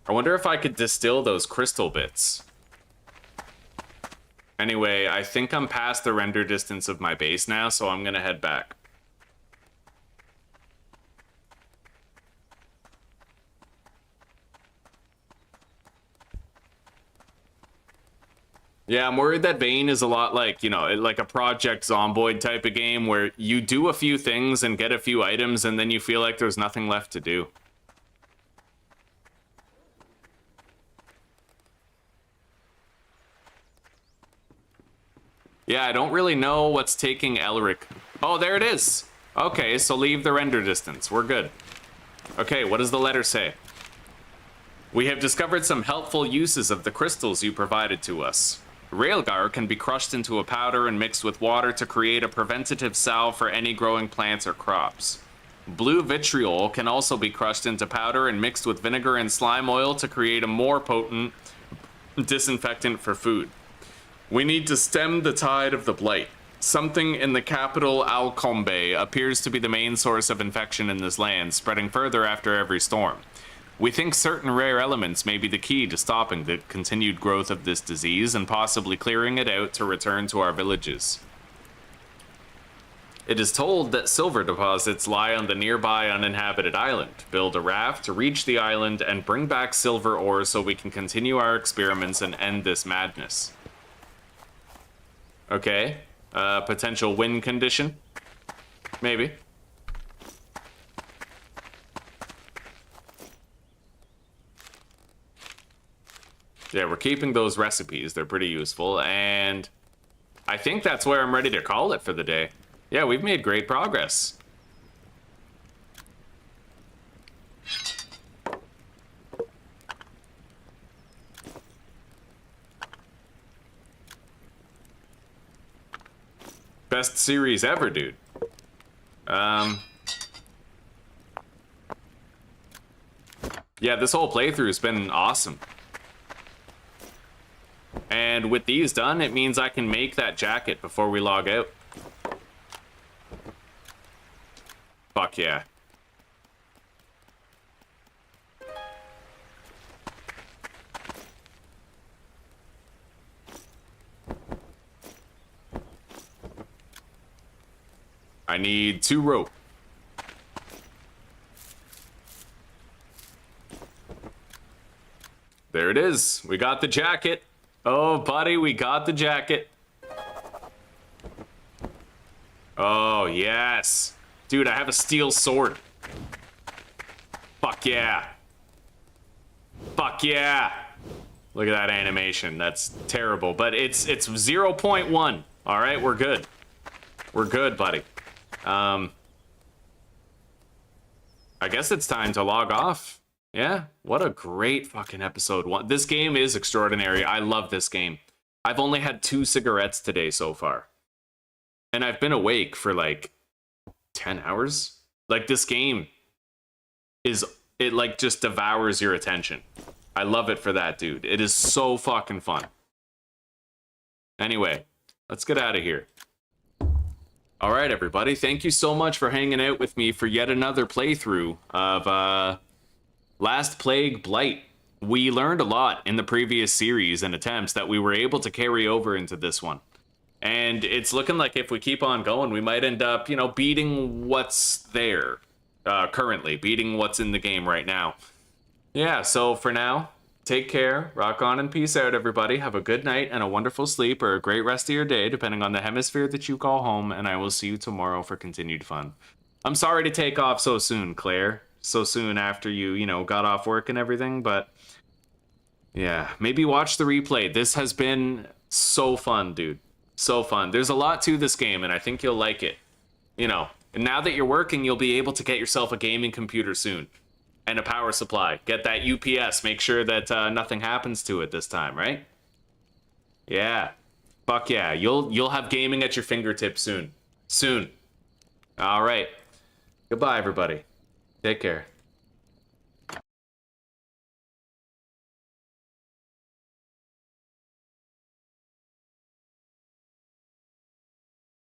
I wonder if I could distill those crystal bits. Anyway, I think I'm past the render distance of my base now, so I'm gonna head back. Yeah, I'm worried that Bane is a lot like, you know, like a Project Zomboid type of game where you do a few things and get a few items and then you feel like there's nothing left to do. Yeah, I don't really know what's taking Elric. Oh, there it is. Okay, so leave the render distance. We're good. Okay, what does the letter say? We have discovered some helpful uses of the crystals you provided to us. Railgar can be crushed into a powder and mixed with water to create a preventative salve for any growing plants or crops. Blue vitriol can also be crushed into powder and mixed with vinegar and slime oil to create a more potent disinfectant for food. We need to stem the tide of the Blight. Something in the capital Alcombe appears to be the main source of infection in this land, spreading further after every storm. We think certain rare elements may be the key to stopping the continued growth of this disease and possibly clearing it out to return to our villages. It is told that silver deposits lie on the nearby uninhabited island. Build a raft to reach the island and bring back silver ore so we can continue our experiments and end this madness. Okay, potential win condition? Maybe. Yeah, we're keeping those recipes. They're pretty useful, and I think that's where I'm ready to call it for the day. Yeah, we've made great progress. Best series ever, dude. Yeah, this whole playthrough's been awesome. And with these done, it means I can make that jacket before we log out. Fuck yeah. I need 2 rope. There it is. We got the jacket. Oh, buddy, we got the jacket. Oh, yes. Dude, I have a steel sword. Fuck yeah. Fuck yeah. Look at that animation. That's terrible, but it's 0.1. All right, we're good. We're good, buddy. I guess it's time to log off. Yeah, what a great fucking episode 1. This game is extraordinary. I love this game. I've only had 2 cigarettes today so far. And I've been awake for like 10 hours. Like, this game it like just devours your attention. I love it for that, dude. It is so fucking fun. Anyway, let's get out of here. All right, everybody. Thank you so much for hanging out with me for yet another playthrough of Last Plague Blight. We learned a lot in the previous series and attempts that we were able to carry over into this one. And it's looking like if we keep on going, we might end up, you know, beating what's there currently, beating what's in the game right now. Yeah, so for now, take care, rock on, and peace out, everybody. Have a good night and a wonderful sleep, or a great rest of your day, depending on the hemisphere that you call home, and I will see you tomorrow for continued fun. I'm sorry to take off so soon, Claire. So soon after you know, got off work and everything, but Yeah, maybe watch the replay. This has been so fun, dude. So fun. There's a lot to this game, and I think you'll like it. You know, and now that you're working, you'll be able to get yourself a gaming computer soon. And a power supply. Get that UPS. Make sure that nothing happens to it this time, right? Yeah. Fuck yeah. You'll have gaming at your fingertips soon. Soon. All right. Goodbye, everybody. Take care.